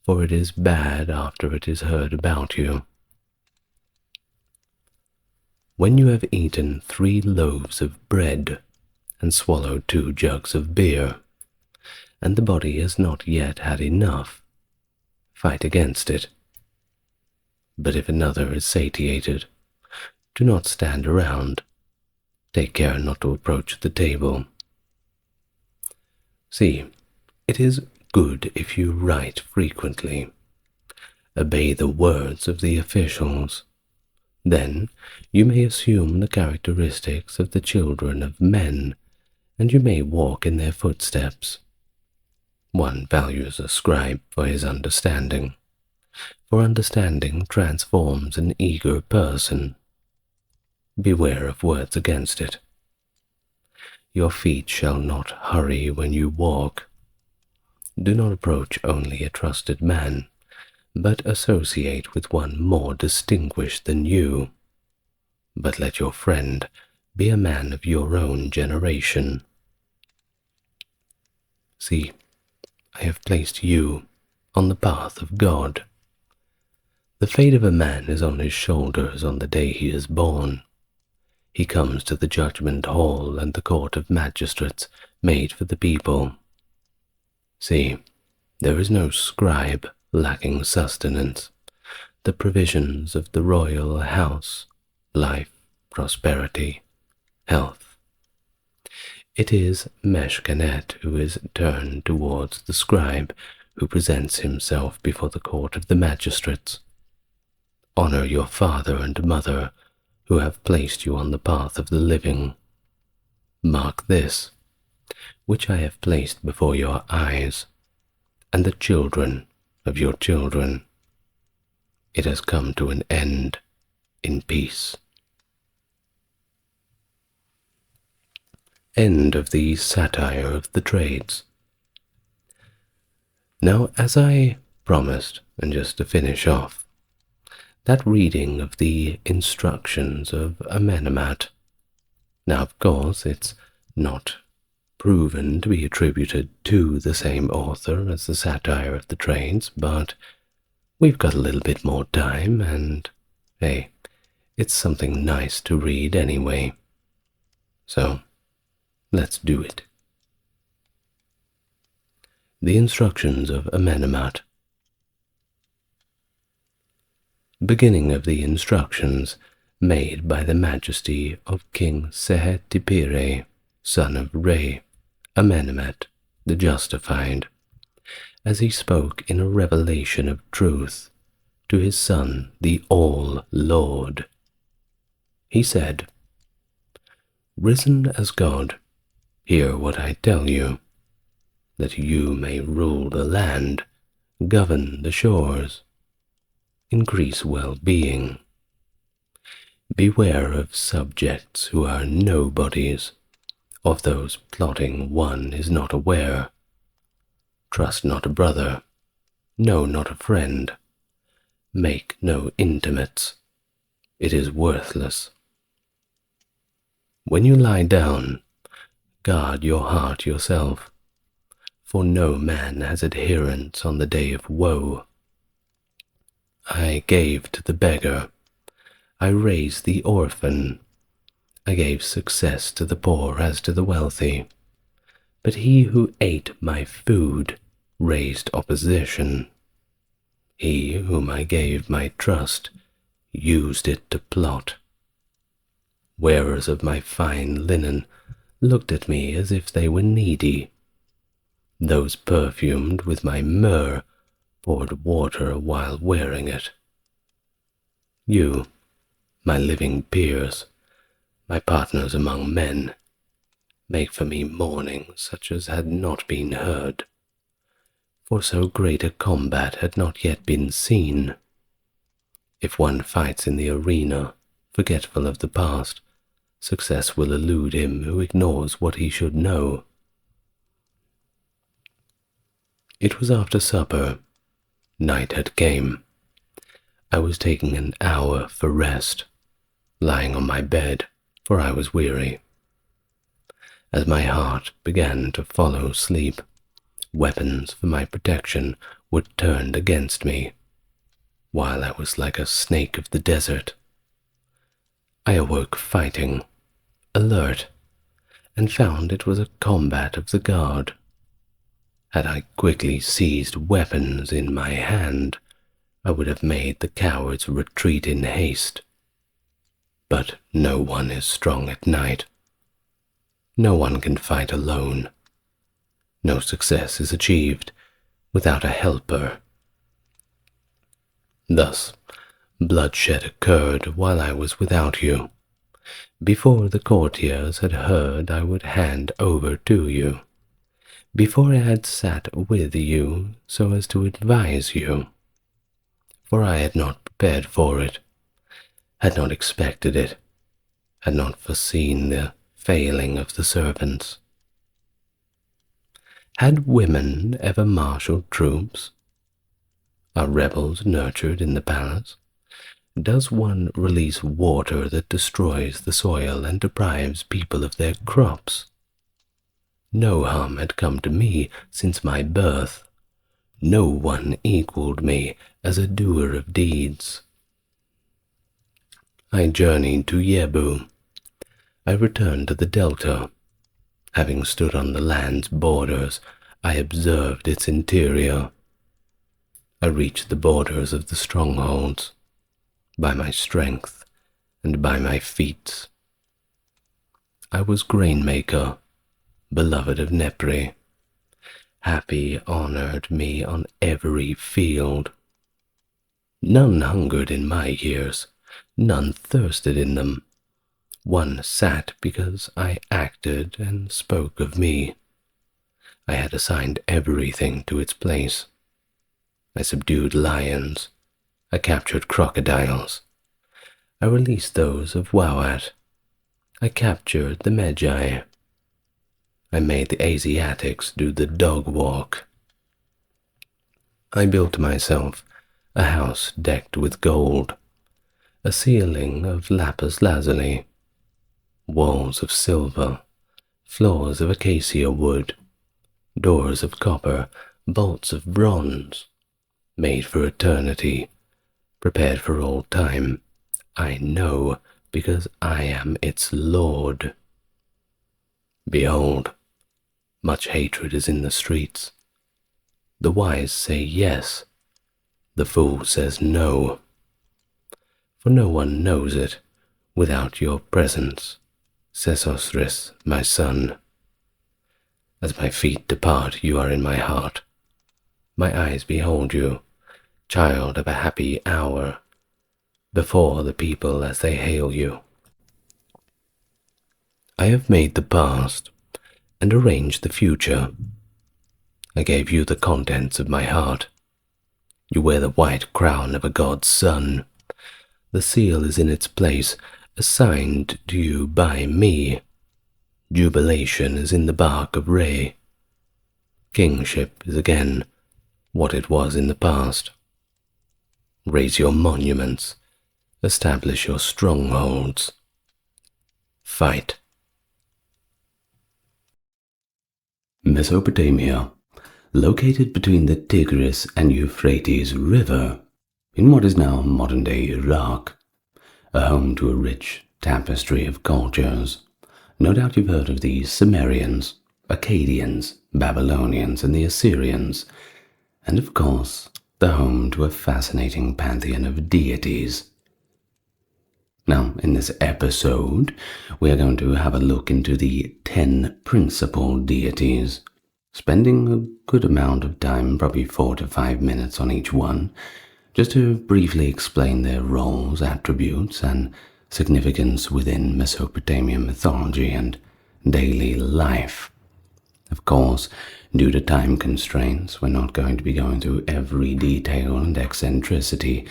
for it is bad after it is heard about you. When you have eaten 3 loaves of bread and swallowed 2 jugs of beer, and the body has not yet had enough, fight against it. But if another is satiated, do not stand around. Take care not to approach the table. See, it is good if you write frequently. Obey the words of the officials. Then you may assume the characteristics of the children of men, and you may walk in their footsteps. One values a scribe for his understanding, for understanding transforms an eager person. Beware of words against it. Your feet shall not hurry when you walk. Do not approach only a trusted man, but associate with one more distinguished than you. But let your friend be a man of your own generation. See, I have placed you on the path of God. The fate of a man is on his shoulders on the day he is born. He comes to the judgment hall and the court of magistrates made for the people. See, there is no scribe lacking sustenance. The provisions of the royal house, life, prosperity, health. It is Meshkanet who is turned towards the scribe who presents himself before the court of the magistrates. Honor your father and mother who have placed you on the path of the living. Mark this, which I have placed before your eyes, and the children of your children. It has come to an end in peace. End of the Satire of the Trades. Now, as I promised, and just to finish off, that reading of the instructions of Amenemhat. Now, of course, it's not proven to be attributed to the same author as the Satire of the Trades, but we've got a little bit more time, and, hey, it's something nice to read anyway. So, let's do it. The instructions of Amenemhat. Beginning of the instructions made by the majesty of King Sehetipire, son of Re, Amenemhat, the Justified, as he spoke in a revelation of truth to his son, the All-Lord. He said, "Risen as God, hear what I tell you, that you may rule the land, govern the shores, increase well-being. Beware of subjects who are nobodies, of those plotting one is not aware. Trust not a brother, know not a friend, make no intimates, it is worthless. When you lie down, guard your heart yourself, for no man has adherents on the day of woe. I gave to the beggar, I raised the orphan, I gave success to the poor as to the wealthy, but he who ate my food raised opposition. He whom I gave my trust used it to plot. Wearers of my fine linen looked at me as if they were needy. Those perfumed with my myrrh poured water while wearing it. You, my living peers, my partners among men, make for me mourning such as had not been heard, for so great a combat had not yet been seen. If one fights in the arena, forgetful of the past, success will elude him who ignores what he should know. It was after supper. Night had came. I was taking an hour for rest, lying on my bed, for I was weary. As my heart began to follow sleep, weapons for my protection were turned against me, while I was like a snake of the desert. I awoke fighting, alert, and found it was a combat of the guard. Had I quickly seized weapons in my hand, I would have made the cowards retreat in haste. But no one is strong at night. No one can fight alone. No success is achieved without a helper. Thus, bloodshed occurred while I was without you. Before the courtiers had heard, I would hand over to you. Before I had sat with you so as to advise you. For I had not prepared for it, had not expected it, had not foreseen the failing of the servants. Had women ever marshaled troops? Are rebels nurtured in the palace? Does one release water that destroys the soil and deprives people of their crops? No harm had come to me since my birth. No one equaled me as a doer of deeds. I journeyed to Yebu. I returned to the delta. Having stood on the land's borders, I observed its interior. I reached the borders of the strongholds, by my strength and by my feats. I was grain-maker, beloved of Nepri. Happy honored me on every field. None hungered in my years, none thirsted in them. One sat because I acted and spoke of me. I had assigned everything to its place. I subdued lions. I captured crocodiles. I released those of Wawat. I captured the Magi. I made the Asiatics do the dog walk. I built myself a house decked with gold, a ceiling of lapis lazuli, walls of silver, floors of acacia wood, doors of copper, bolts of bronze, made for eternity, prepared for all time. I know, because I am its lord. Behold, much hatred is in the streets. The wise say yes, the fool says no. For no one knows it without your presence, says Osiris, my son. As my feet depart, you are in my heart. My eyes behold you, child of a happy hour, before the people as they hail you. I have made the past and arranged the future. I gave you the contents of my heart. You wear the white crown of a god's son. The seal is in its place, assigned to you by me. Jubilation is in the bark of Re. Kingship is again what it was in the past. Raise your monuments, establish your strongholds. Fight. Mesopotamia, located between the Tigris and Euphrates River, in what is now modern-day Iraq, a home to a rich tapestry of cultures. No doubt you've heard of the Sumerians, Akkadians, Babylonians, and the Assyrians, and of course, the home to a fascinating pantheon of deities. Now, in this episode, we are going to have a look into the 10 principal deities, spending a good amount of time, probably 4 to 5 minutes on each one, just to briefly explain their roles, attributes, and significance within Mesopotamian mythology and daily life. Of course, due to time constraints, we're not going to be going through every detail and eccentricity.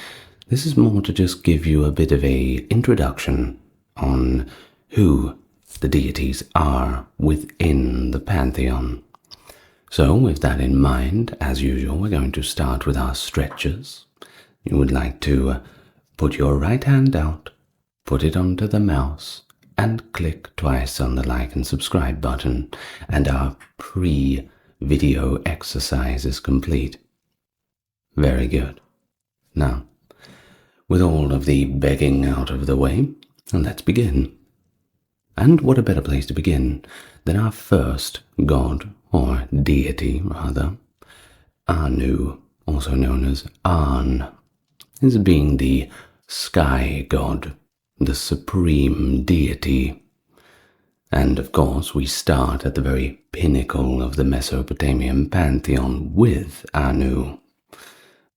This is more to just give you a bit of an introduction on who the deities are within the pantheon. So, with that in mind, as usual, we're going to start with our stretches. You would like to put your right hand out, put it onto the mouse, and click twice on the like and subscribe button, and our pre-video exercise is complete. Very good. Now, with all of the begging out of the way, let's begin. And what a better place to begin than our first god, or deity rather, Anu, also known as An, is being the sky god, the supreme deity. And of course, we start at the very pinnacle of the Mesopotamian pantheon with Anu.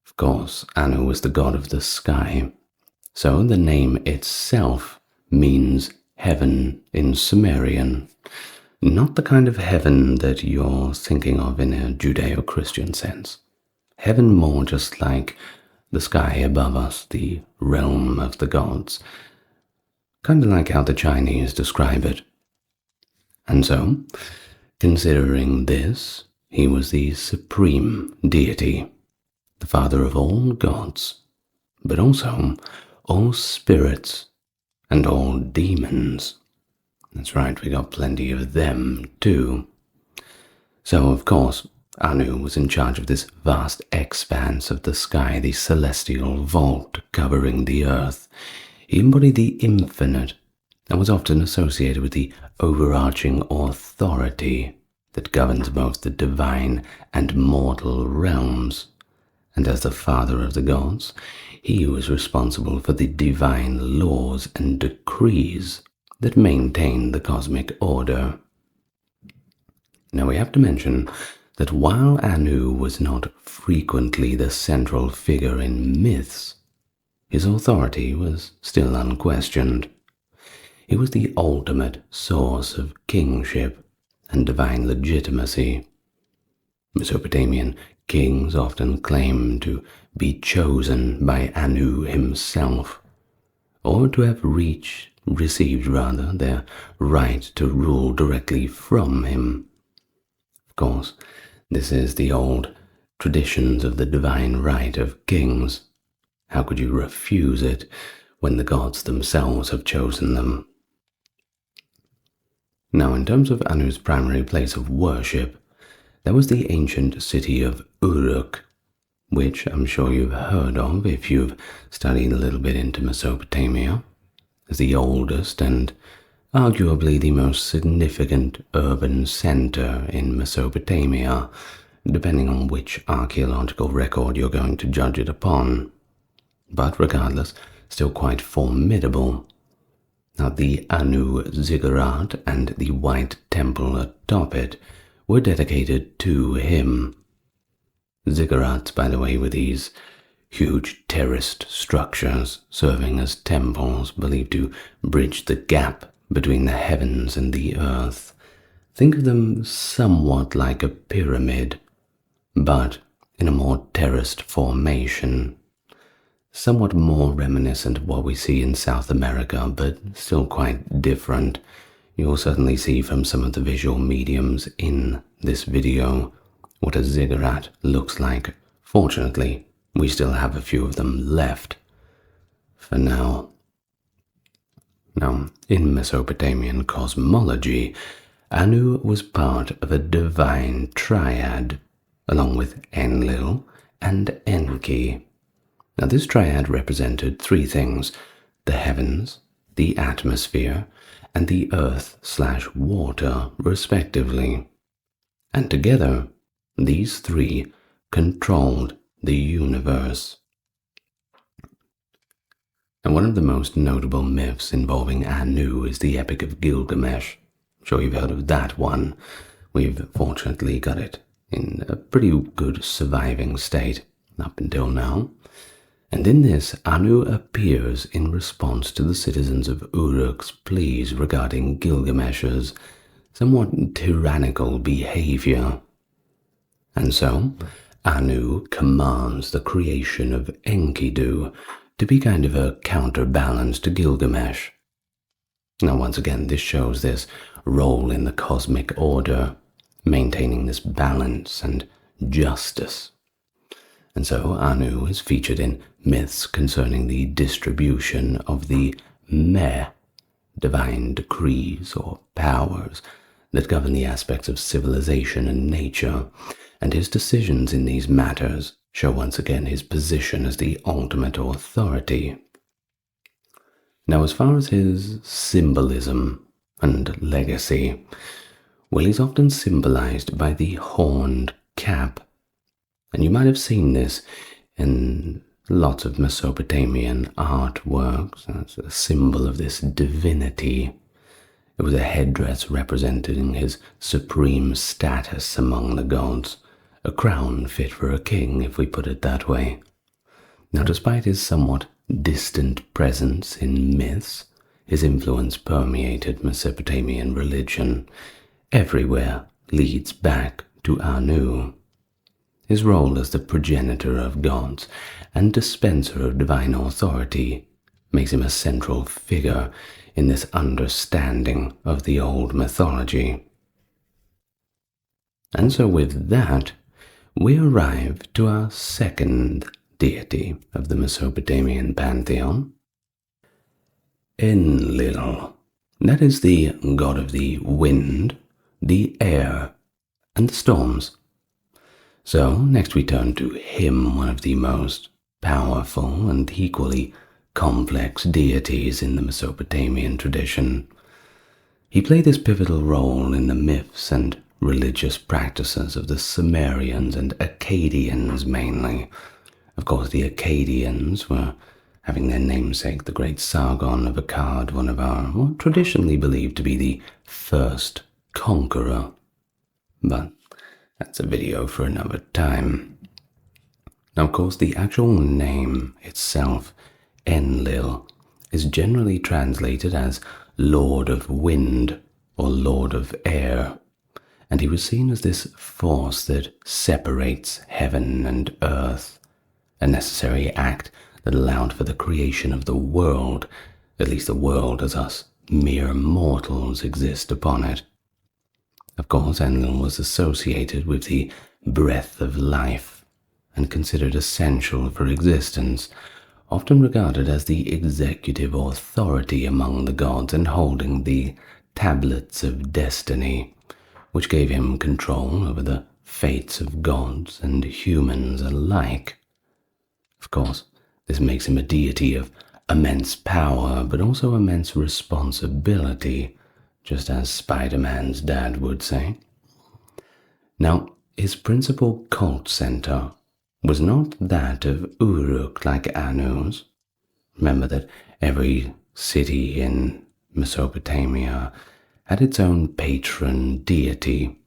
Of course, Anu was the god of the sky, so the name itself means heaven in Sumerian. Not the kind of heaven that you're thinking of in a Judeo-Christian sense. Heaven more just like the sky above us, the realm of the gods. Kind of like how the Chinese describe it. And so, considering this, he was the supreme deity, the father of all gods, but also all spirits and all demons. That's right, we got plenty of them too. So, of course, Anu was in charge of this vast expanse of the sky, the celestial vault covering the earth. He embodied the infinite and was often associated with the overarching authority that governs both the divine and mortal realms. And as the father of the gods, he was responsible for the divine laws and decrees that maintain the cosmic order. Now we have to mention that while Anu was not frequently the central figure in myths, his authority was still unquestioned. He was the ultimate source of kingship and divine legitimacy. Mesopotamian kings often claimed to be chosen by Anu himself, or to have received their right to rule directly from him. Of course, this is the old traditions of the divine right of kings. How could you refuse it when the gods themselves have chosen them? Now, in terms of Anu's primary place of worship, there was the ancient city of Uruk, which I'm sure you've heard of if you've studied a little bit into Mesopotamia, as the oldest and arguably the most significant urban center in Mesopotamia, depending on which archaeological record you're going to judge it upon. But regardless, still quite formidable. Now, the Anu ziggurat and the White Temple atop it were dedicated to him. Ziggurats, by the way, were these huge terraced structures serving as temples believed to bridge the gap between the heavens and the earth. Think of them somewhat like a pyramid, but in a more terraced formation. Somewhat more reminiscent of what we see in South America, but still quite different. You'll certainly see from some of the visual mediums in this video what a ziggurat looks like. Fortunately, we still have a few of them left for now. Now, in Mesopotamian cosmology, Anu was part of a divine triad, along with Enlil and Enki. Now, this triad represented three things: the heavens, the atmosphere, and the earth/water, respectively. And together, these three controlled the universe. And one of the most notable myths involving Anu is the Epic of Gilgamesh. I'm sure you've heard of that one. We've fortunately got it in a pretty good surviving state up until now. And in this, Anu appears in response to the citizens of Uruk's pleas regarding Gilgamesh's somewhat tyrannical behavior. And so, Anu commands the creation of Enkidu to be kind of a counterbalance to Gilgamesh. Now, once again, this shows this role in the cosmic order, maintaining this balance and justice. And so Anu is featured in myths concerning the distribution of the Meh, divine decrees or powers that govern the aspects of civilization and nature, and his decisions in these matters show once again his position as the ultimate authority. Now, as far as his symbolism and legacy, well, he's often symbolized by the horned cap. And you might have seen this in lots of Mesopotamian artworks as a symbol of this divinity. It was a headdress representing his supreme status among the gods, a crown fit for a king, if we put it that way. Now, despite his somewhat distant presence in myths, his influence permeated Mesopotamian religion. Everywhere leads back to Anu. His role as the progenitor of gods and dispenser of divine authority makes him a central figure in this understanding of the old mythology. And so with that, we arrive to our second deity of the Mesopotamian pantheon, Enlil. That is the god of the wind, the air, and the storms. So, next we turn to him, one of the most powerful and equally complex deities in the Mesopotamian tradition. He played this pivotal role in the myths and religious practices of the Sumerians and Akkadians mainly. Of course, the Akkadians were having their namesake, the great Sargon of Akkad, one of our traditionally believed to be the first conqueror. But that's a video for another time. Now, of course, the actual name itself, Enlil, is generally translated as Lord of Wind or Lord of Air, and he was seen as this force that separates heaven and earth, a necessary act that allowed for the creation of the world, at least the world as us mere mortals exist upon it. Of course, Enlil was associated with the breath of life, and considered essential for existence, often regarded as the executive authority among the gods and holding the tablets of destiny, which gave him control over the fates of gods and humans alike. Of course, this makes him a deity of immense power, but also immense responsibility, just as Spider-Man's dad would say. Now, his principal cult center was not that of Uruk like Anu's. Remember that every city in Mesopotamia had its own patron deity,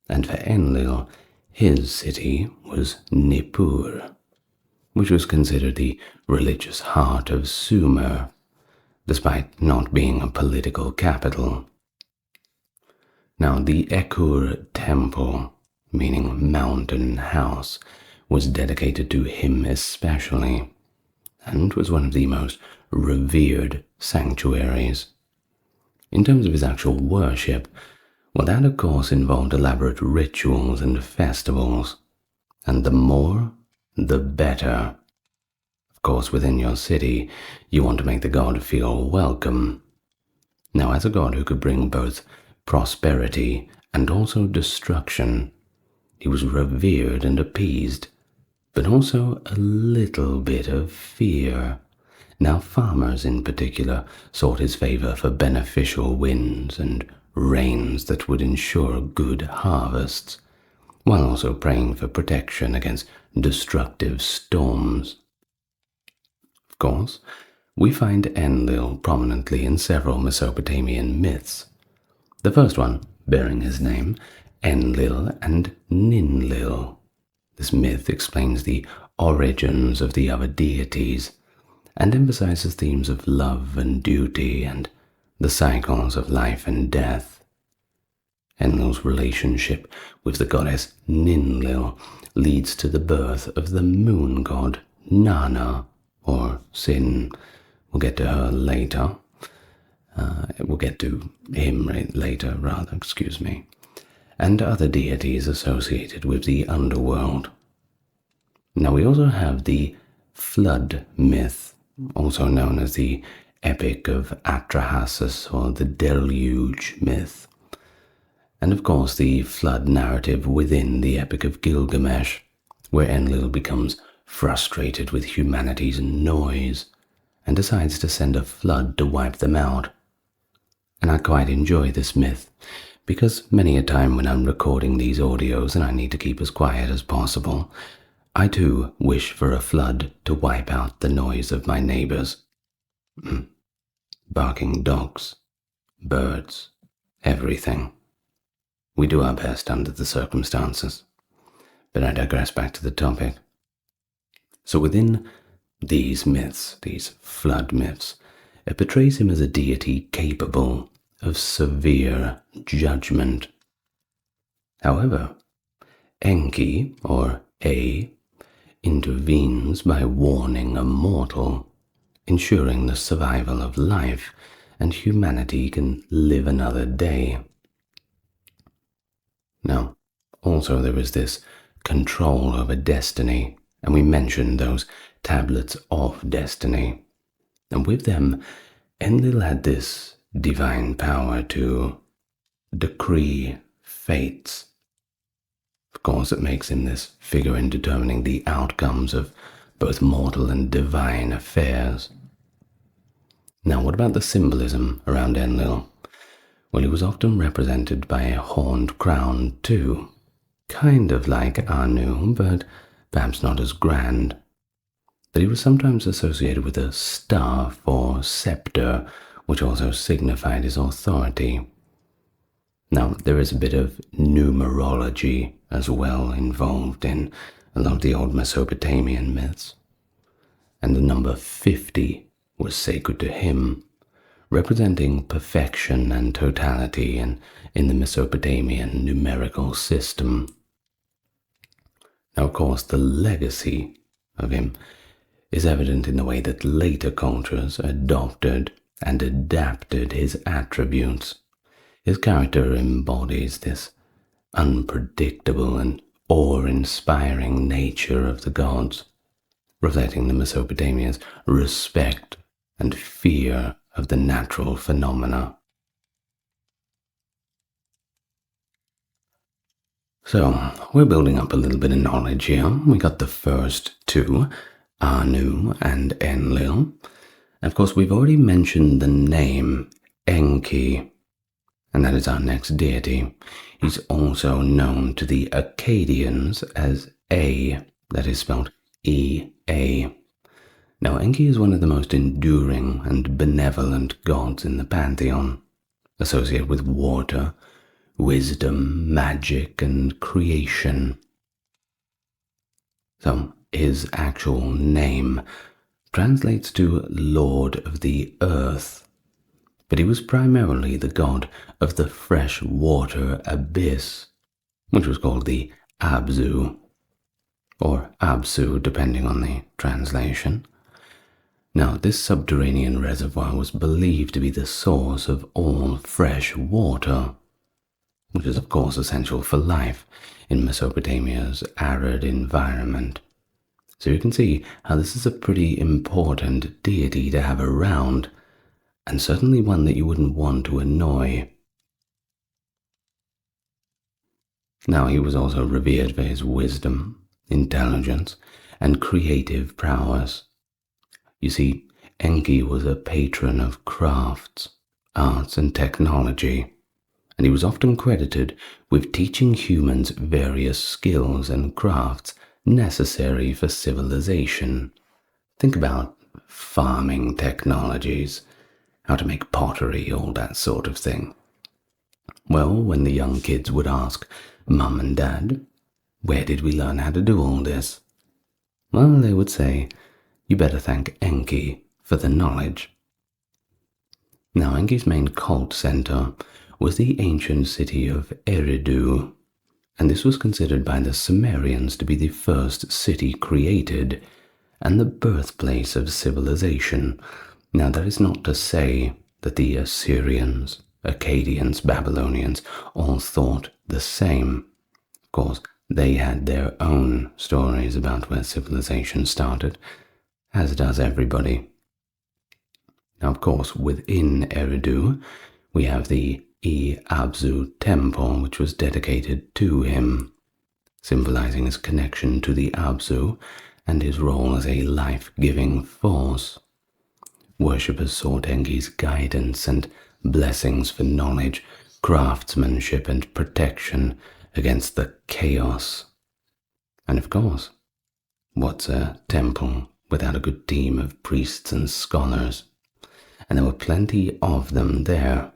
and for Enlil, his city was Nippur, which was considered the religious heart of Sumer, despite not being a political capital. Now, the Ekur temple, meaning mountain house, was dedicated to him especially, and was one of the most revered sanctuaries. In terms of his actual worship, well, that of course involved elaborate rituals and festivals, and the more, the better. Of course, within your city, you want to make the god feel welcome. Now, as a god who could bring both prosperity and also destruction, he was revered and appeased, but also a little bit of fear. Now, farmers in particular sought his favor for beneficial winds and rains that would ensure good harvests, while also praying for protection against destructive storms. Of course, we find Enlil prominently in several Mesopotamian myths. The first one, bearing his name, Enlil and Ninlil. This myth explains the origins of the other deities and emphasizes themes of love and duty and the cycles of life and death. Enlil's relationship with the goddess Ninlil leads to the birth of the moon god Nana, or Sin. We'll get to her later. We'll get to him later, and other deities associated with the underworld. Now, we also have the flood myth, also known as the Epic of Atrahasis or the Deluge myth, and of course the flood narrative within the Epic of Gilgamesh, where Enlil becomes frustrated with humanity's noise and decides to send a flood to wipe them out. And I quite enjoy this myth, because many a time when I'm recording these audios and I need to keep as quiet as possible, I too wish for a flood to wipe out the noise of my neighbors. Barking dogs, birds, everything. We do our best under the circumstances. But I digress back to the topic. So within these myths, these flood myths, it portrays him as a deity capable of severe judgment. However, Enki, or A, intervenes by warning a mortal, ensuring the survival of life and humanity can live another day. Now, also there is this control over destiny, and we mentioned those tablets of destiny. And with them, Enlil had this divine power to decree fates. Of course, it makes him this figure in determining the outcomes of both mortal and divine affairs. Now, what about the symbolism around Enlil? Well, he was often represented by a horned crown too, kind of like Anu, but perhaps not as grand. But he was sometimes associated with a staff or scepter, which also signified his authority. Now, there is a bit of numerology as well involved in a lot of the old Mesopotamian myths, and the number 50 was sacred to him, representing perfection and totality in the Mesopotamian numerical system. Now, of course, the legacy of him is evident in the way that later cultures adopted and adapted his attributes. His character embodies this unpredictable and awe-inspiring nature of the gods, reflecting the Mesopotamians' respect and fear of the natural phenomena. So, we're building up a little bit of knowledge here. We got the first two, Anu and Enlil. Of course, we've already mentioned the name Enki, and that is our next deity. He's also known to the Akkadians as A, that is spelled E-A. Now, Enki is one of the most enduring and benevolent gods in the pantheon, associated with water, wisdom, magic, and creation. So, his actual name translates to Lord of the Earth, but he was primarily the god of the fresh water abyss, which was called the Abzu, or Absu, depending on the translation. Now, this subterranean reservoir was believed to be the source of all fresh water, which is of course essential for life in Mesopotamia's arid environment. So you can see how this is a pretty important deity to have around, and certainly one that you wouldn't want to annoy. Now, he was also revered for his wisdom, intelligence, and creative prowess. You see, Enki was a patron of crafts, arts, and technology, and he was often credited with teaching humans various skills and crafts necessary for civilization. Think about farming technologies, how to make pottery, all that sort of thing. Well, when the young kids would ask, Mum and Dad, where did we learn how to do all this? Well, they would say, you better thank Enki for the knowledge. Now, Enki's main cult center was the ancient city of Eridu, and this was considered by the Sumerians to be the first city created and the birthplace of civilization. Now, that is not to say that the Assyrians, Akkadians, Babylonians all thought the same. Of course, they had their own stories about where civilization started, as does everybody. Now, of course, within Eridu, we have the Abzu temple, which was dedicated to him, symbolizing his connection to the Abzu and his role as a life-giving force. Worshippers sought Enki's guidance and blessings for knowledge, craftsmanship, and protection against the chaos. And of course, what's a temple without a good team of priests and scholars? And there were plenty of them there,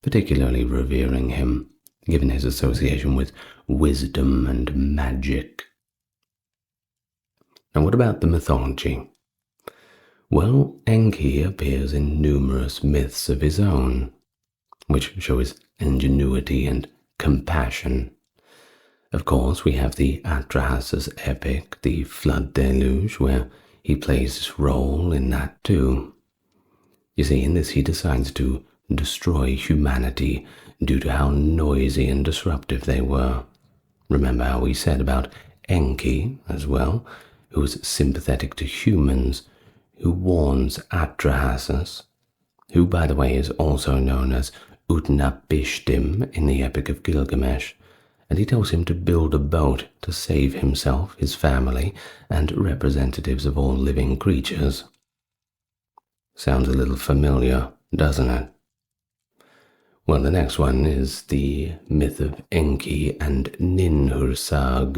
particularly revering him, given his association with wisdom and magic. Now, what about the mythology? Well, Enki appears in numerous myths of his own, which show his ingenuity and compassion. Of course, we have the Atrahasis epic, the Flood Deluge, where he plays his role in that too. You see, in this he decides to destroy humanity due to how noisy and disruptive they were. Remember how we said about Enki as well, who is sympathetic to humans, who warns Atrahasis, who, by the way, is also known as Utnapishtim in the Epic of Gilgamesh, and he tells him to build a boat to save himself, his family, and representatives of all living creatures. Sounds a little familiar, doesn't it? Well, the next one is the myth of Enki and Ninhursag.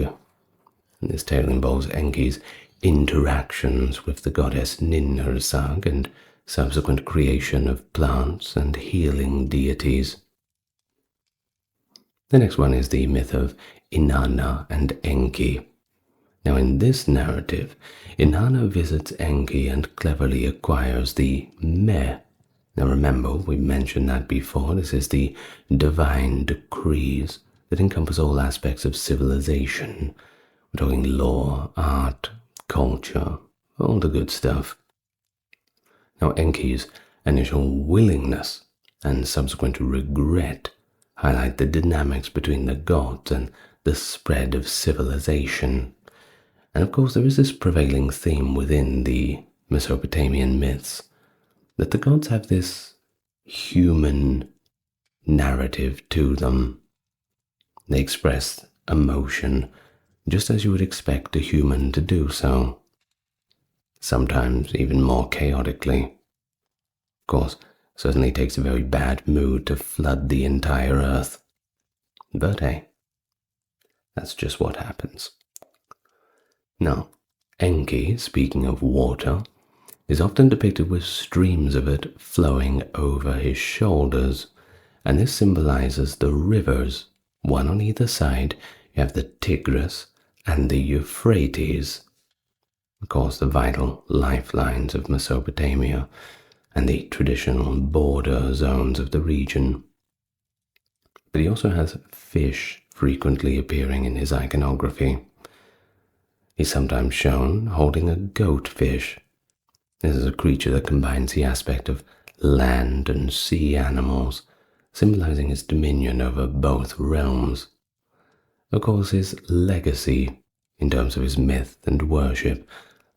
And this tale involves Enki's interactions with the goddess Ninhursag and subsequent creation of plants and healing deities. The next one is the myth of Inanna and Enki. Now, in this narrative, Inanna visits Enki and cleverly acquires the Me. Now remember, we mentioned that before. This is the divine decrees that encompass all aspects of civilization. We're talking law, art, culture, all the good stuff. Now, Enki's initial willingness and subsequent regret highlight the dynamics between the gods and the spread of civilization. And of course, there is this prevailing theme within the Mesopotamian myths that the gods have this human narrative to them. They express emotion just as you would expect a human to do so, sometimes even more chaotically. Of course, certainly takes a very bad mood to flood the entire earth. But hey, that's just what happens. Now, Enki, speaking of water, is often depicted with streams of it flowing over his shoulders, and this symbolizes the rivers. One on either side, you have the Tigris and the Euphrates, of course the vital lifelines of Mesopotamia and the traditional border zones of the region. But he also has fish frequently appearing in his iconography. He's sometimes shown holding a goatfish. This is a creature that combines the aspect of land and sea animals, symbolizing his dominion over both realms. Of course, his legacy, in terms of his myth and worship,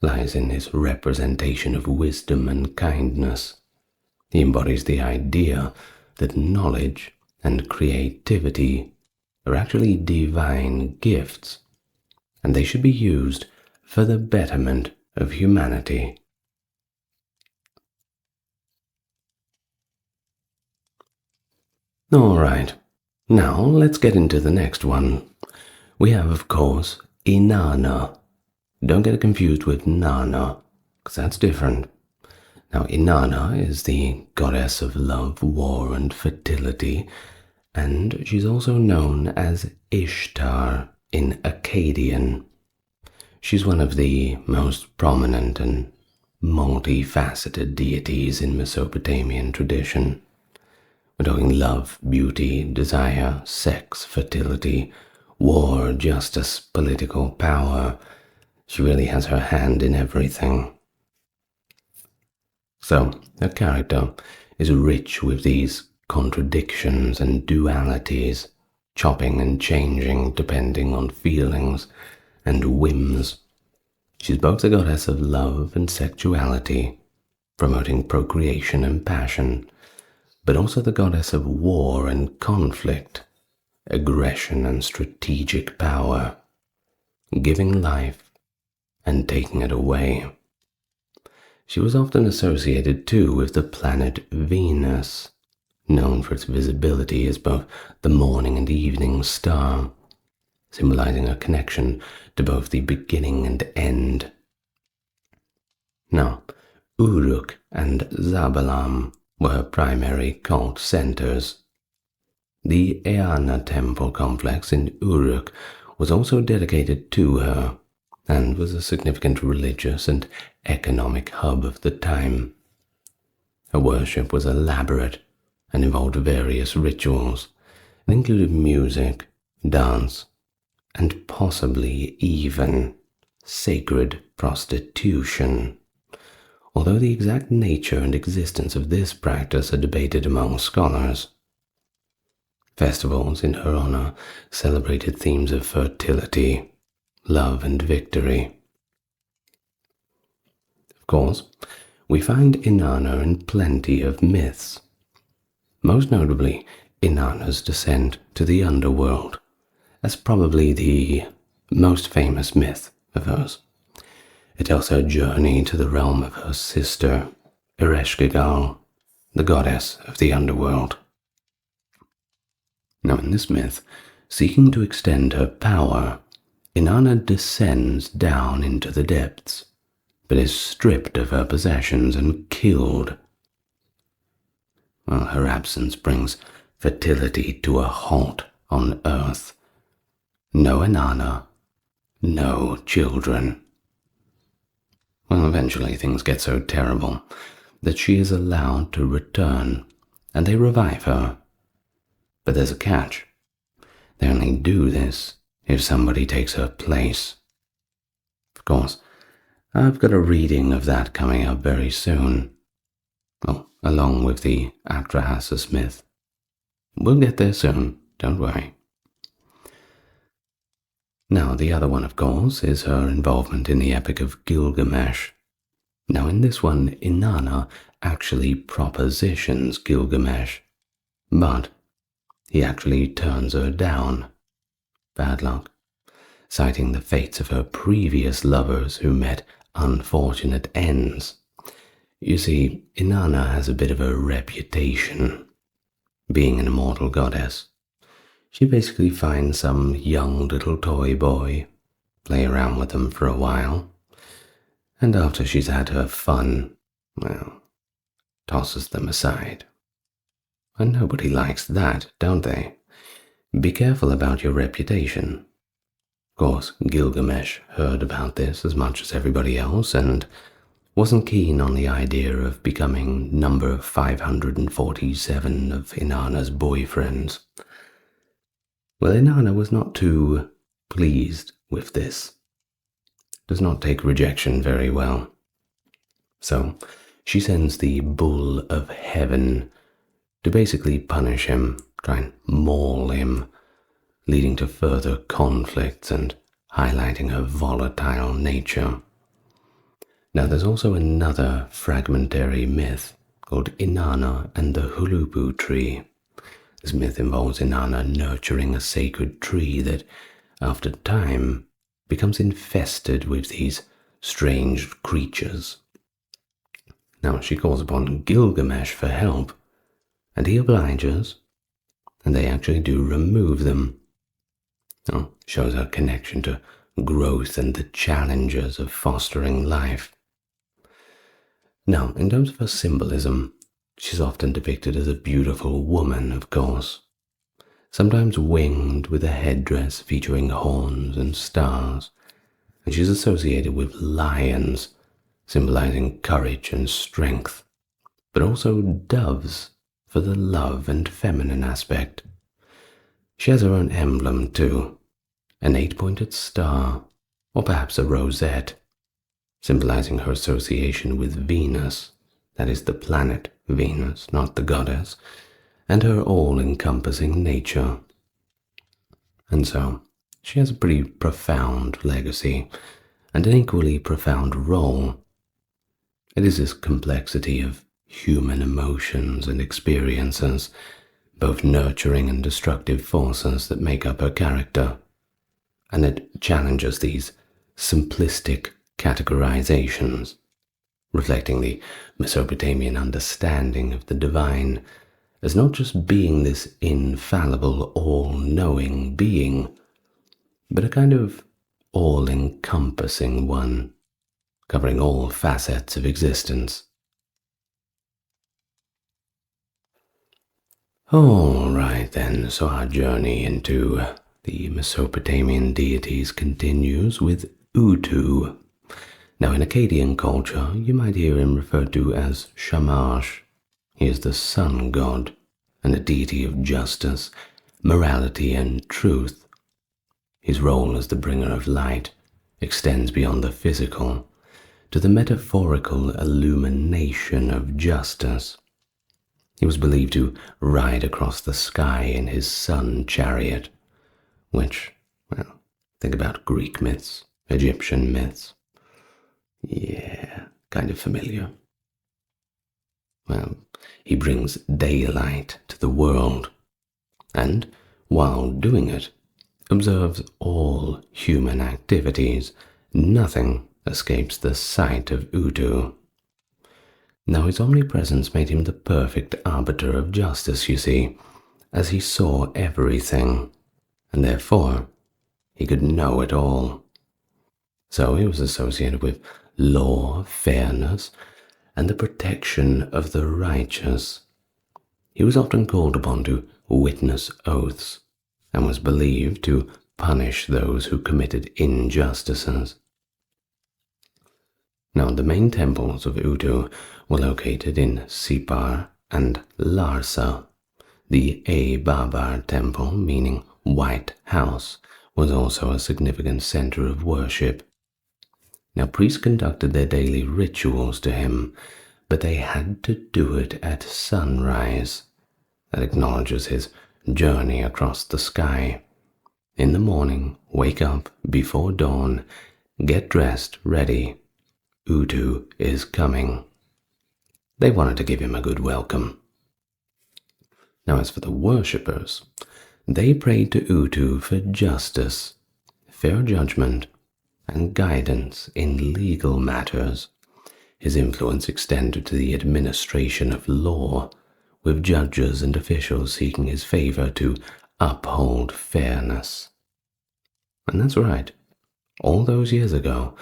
lies in his representation of wisdom and kindness. He embodies the idea that knowledge and creativity are actually divine gifts, and they should be used for the betterment of humanity. Alright, now let's get into the next one. We have, of course, Inanna. Don't get it confused with Nana, because that's different. Now, Inanna is the goddess of love, war, and fertility, and she's also known as Ishtar in Akkadian. She's one of the most prominent and multifaceted deities in Mesopotamian tradition. We're talking love, beauty, desire, sex, fertility, war, justice, political power. She really has her hand in everything. So, her character is rich with these contradictions and dualities, chopping and changing depending on feelings and whims. She's both the goddess of love and sexuality, promoting procreation and passion, but also the goddess of war and conflict, aggression and strategic power, giving life and taking it away. She was often associated too with the planet Venus, known for its visibility as both the morning and evening star, symbolizing a connection to both the beginning and end. Now, Uruk and Zabalam were her primary cult centers. The Eanna temple complex in Uruk was also dedicated to her, and was a significant religious and economic hub of the time. Her worship was elaborate and involved various rituals. It included music, dance, and possibly even sacred prostitution. Although the exact nature and existence of this practice are debated among scholars. Festivals in her honor celebrated themes of fertility, love, and victory. Of course, we find Inanna in plenty of myths, most notably Inanna's descent to the underworld. That's probably the most famous myth of hers. It tells her journey to the realm of her sister, Ereshkigal, the goddess of the underworld. Now in this myth, seeking to extend her power, Inanna descends down into the depths, but is stripped of her possessions and killed. Well, her absence brings fertility to a halt on earth. No Inanna, no children. Well, eventually things get so terrible that she is allowed to return, and they revive her. But there's a catch. They only do this if somebody takes her place. Of course, I've got a reading of that coming up very soon. Well, along with the Atrahasis myth. We'll get there soon, don't worry. Now, the other one, of course, is her involvement in the Epic of Gilgamesh. Now, in this one, Inanna actually propositions Gilgamesh, but he actually turns her down. Bad luck. Citing the fates of her previous lovers who met unfortunate ends. You see, Inanna has a bit of a reputation. Being an immortal goddess, she basically finds some young little toy boy, play around with them for a while, and after she's had her fun, well, tosses them aside. And nobody likes that, don't they? Be careful about your reputation. Of course, Gilgamesh heard about this as much as everybody else and wasn't keen on the idea of becoming number 547 of Inanna's boyfriends. Well, Inanna was not too pleased with this. Does not take rejection very well. So she sends the Bull of Heaven to basically punish him, try and maul him, leading to further conflicts and highlighting her volatile nature. Now, there's also another fragmentary myth called Inanna and the Hulupu tree. This myth involves Inanna nurturing a sacred tree that, after time, becomes infested with these strange creatures. Now, she calls upon Gilgamesh for help, and he obliges, and they actually do remove them. Now, shows her connection to growth and the challenges of fostering life. Now, in terms of her symbolism, she's often depicted as a beautiful woman, of course, sometimes winged with a headdress featuring horns and stars, and she's associated with lions, symbolizing courage and strength, but also doves for the love and feminine aspect. She has her own emblem too, an 8-pointed star, or perhaps a rosette, symbolizing her association with Venus, that is the planet Venus, not the goddess, and her all-encompassing nature. And so, she has a pretty profound legacy, and an equally profound role. It is this complexity of human emotions and experiences, both nurturing and destructive forces, that make up her character, and it challenges these simplistic categorizations, reflecting the Mesopotamian understanding of the divine as not just being this infallible, all-knowing being, but a kind of all-encompassing one, covering all facets of existence. All right then, so our journey into the Mesopotamian deities continues with Utu. Now, in Akkadian culture, you might hear him referred to as Shamash. He is the sun god and a deity of justice, morality, and truth. His role as the bringer of light extends beyond the physical to the metaphorical illumination of justice. He was believed to ride across the sky in his sun chariot, which, well, think about Greek myths, Egyptian myths. Yeah, kind of familiar. Well, he brings daylight to the world, and, while doing it, observes all human activities. Nothing escapes the sight of Utu. Now, his omnipresence made him the perfect arbiter of justice, you see, as he saw everything, and therefore he could know it all. So he was associated with law, fairness, and the protection of the righteous. He was often called upon to witness oaths, and was believed to punish those who committed injustices. Now, the main temples of Utu were located in Sipar and Larsa. The Babar temple, meaning White House, was also a significant center of worship. Now, priests conducted their daily rituals to him, but they had to do it at sunrise. That acknowledges his journey across the sky. In the morning, wake up before dawn, get dressed, ready. Utu is coming. They wanted to give him a good welcome. Now, as for the worshippers, they prayed to Utu for justice, fair judgment, and guidance in legal matters. His influence extended to the administration of law, with judges and officials seeking his favor to uphold fairness. And that's right. All those years ago,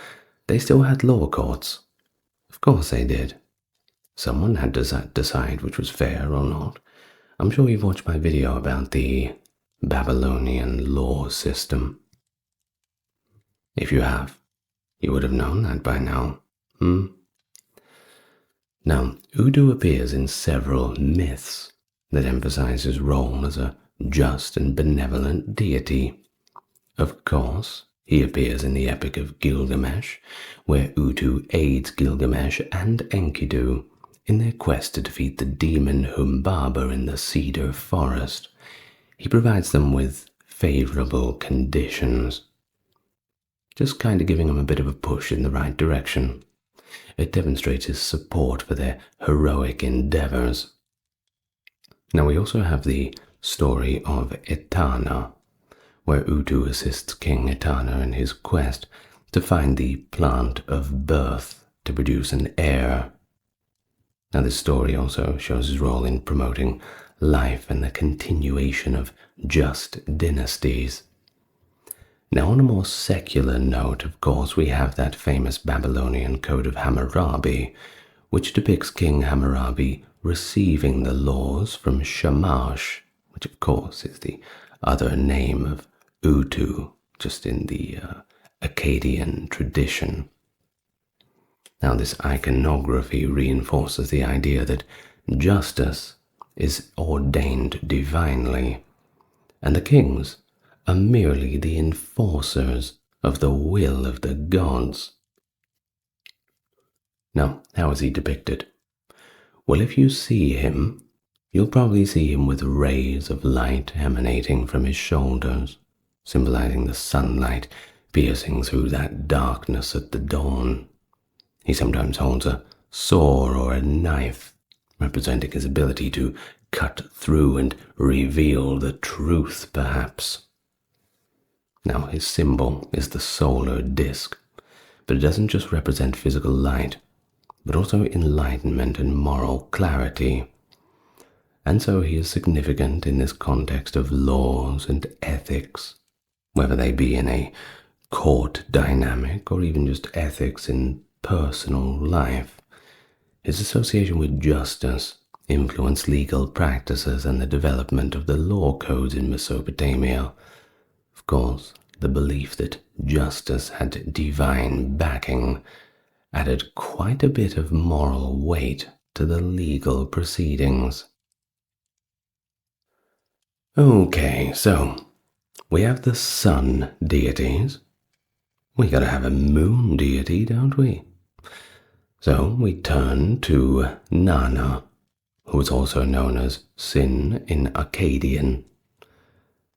they still had law courts. Of course they did. Someone had to decide which was fair or not. I'm sure you've watched my video about the Babylonian law system. If you have, you would have known that by now. Now, Utu appears in several myths that emphasize his role as a just and benevolent deity. Of course, he appears in the Epic of Gilgamesh, where Utu aids Gilgamesh and Enkidu in their quest to defeat the demon Humbaba in the cedar forest. He provides them with favorable conditions, just kind of giving them a bit of a push in the right direction. It demonstrates his support for their heroic endeavors. Now we also have the story of Etana, where Utu assists King Etana in his quest to find the plant of birth to produce an heir. Now this story also shows his role in promoting life and the continuation of just dynasties. Now on a more secular note, of course, we have that famous Babylonian Code of Hammurabi, which depicts King Hammurabi receiving the laws from Shamash, which of course is the other name of Utu, just in the Akkadian tradition. Now this iconography reinforces the idea that justice is ordained divinely, and the kings are merely the enforcers of the will of the gods. Now, how is he depicted? Well, if you see him, you'll probably see him with rays of light emanating from his shoulders, symbolizing the sunlight piercing through that darkness at the dawn. He sometimes holds a sword or a knife, representing his ability to cut through and reveal the truth, perhaps. Now, his symbol is the solar disk, but it doesn't just represent physical light, but also enlightenment and moral clarity. And so he is significant in this context of laws and ethics, whether they be in a court dynamic or even just ethics in personal life. His association with justice influenced legal practices and the development of the law codes in Mesopotamia. Of course, the belief that justice had divine backing added quite a bit of moral weight to the legal proceedings. Okay, so we have the sun deities. We gotta have a moon deity, don't we? So we turn to Nana, who is also known as Sin in Akkadian.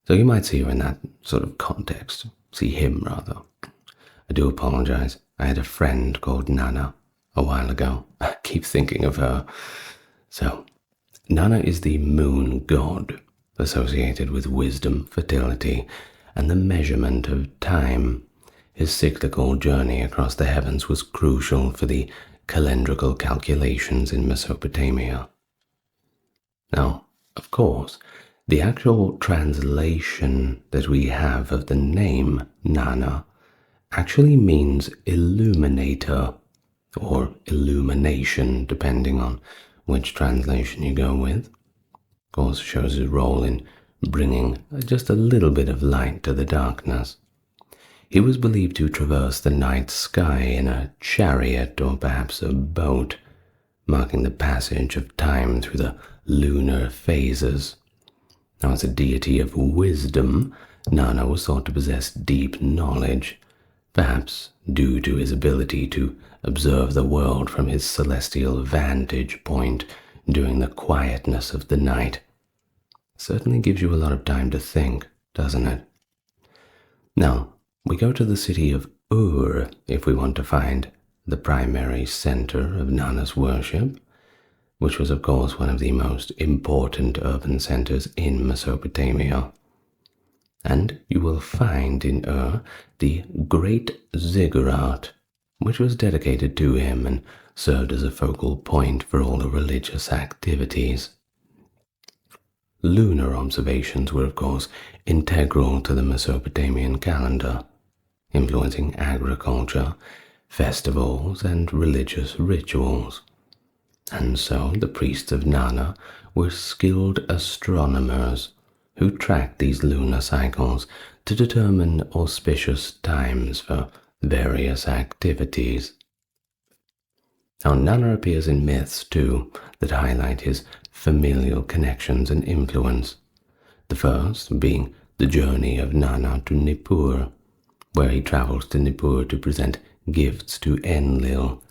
So you might see her in that sort of context. See him, rather. I do apologize. I had a friend called Nana a while ago. I keep thinking of her. So, Nana is the moon god, associated with wisdom, fertility, and the measurement of time. His cyclical journey across the heavens was crucial for the calendrical calculations in Mesopotamia. Now, of course, the actual translation that we have of the name Nana actually means illuminator, or illumination, depending on which translation you go with. Of course, shows his role in bringing just a little bit of light to the darkness. He was believed to traverse the night sky in a chariot or perhaps a boat, marking the passage of time through the lunar phases. Now, as a deity of wisdom, Nana was thought to possess deep knowledge, perhaps due to his ability to observe the world from his celestial vantage point during the quietness of the night. Certainly gives you a lot of time to think, doesn't it? Now, we go to the city of Ur if we want to find the primary center of Nana's worship, which was, of course, one of the most important urban centers in Mesopotamia. And you will find in Ur the Great Ziggurat, which was dedicated to him and served as a focal point for all the religious activities. Lunar observations were, of course, integral to the Mesopotamian calendar, influencing agriculture, festivals, and religious rituals. And so the priests of Nana were skilled astronomers who tracked these lunar cycles to determine auspicious times for various activities. Now, Nana appears in myths, too, that highlight his familial connections and influence, the first being the journey of Nana to Nippur, where he travels to Nippur to present gifts to Enlil.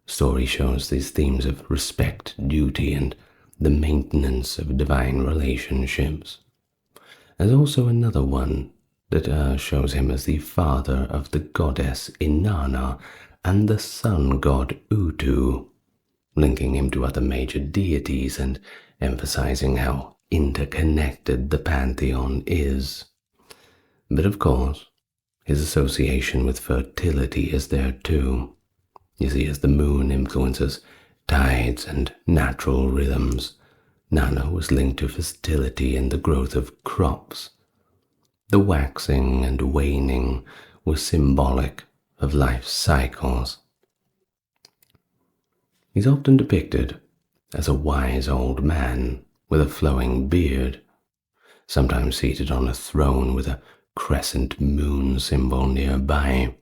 Story shows these themes of respect, duty, and the maintenance of divine relationships. There's also another one that shows him as the father of the goddess Inanna and the sun god Utu, linking him to other major deities and emphasizing how interconnected the pantheon is. But of course, his association with fertility is there too. You see, as the moon influences tides and natural rhythms, Nana was linked to fertility and the growth of crops. The waxing and waning was symbolic of life's cycles. He's often depicted as a wise old man with a flowing beard, sometimes seated on a throne with a crescent moon symbol nearby.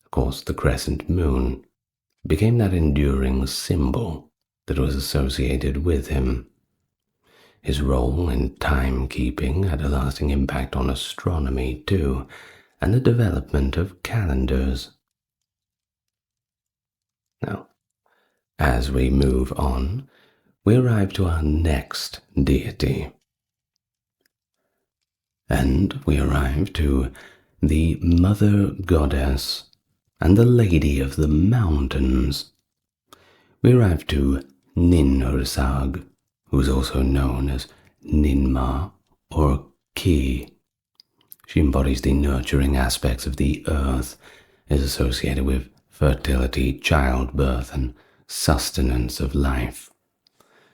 Of course, the crescent moon became that enduring symbol that was associated with him. His role in timekeeping had a lasting impact on astronomy too, and the development of calendars. Now, as we move on, we arrive to our next deity. And we arrive to the Mother Goddess and the Lady of the Mountains. We arrive to Ninhursag, who is also known as Ninmah or Ki. She embodies the nurturing aspects of the earth, is associated with fertility, childbirth, and sustenance of life.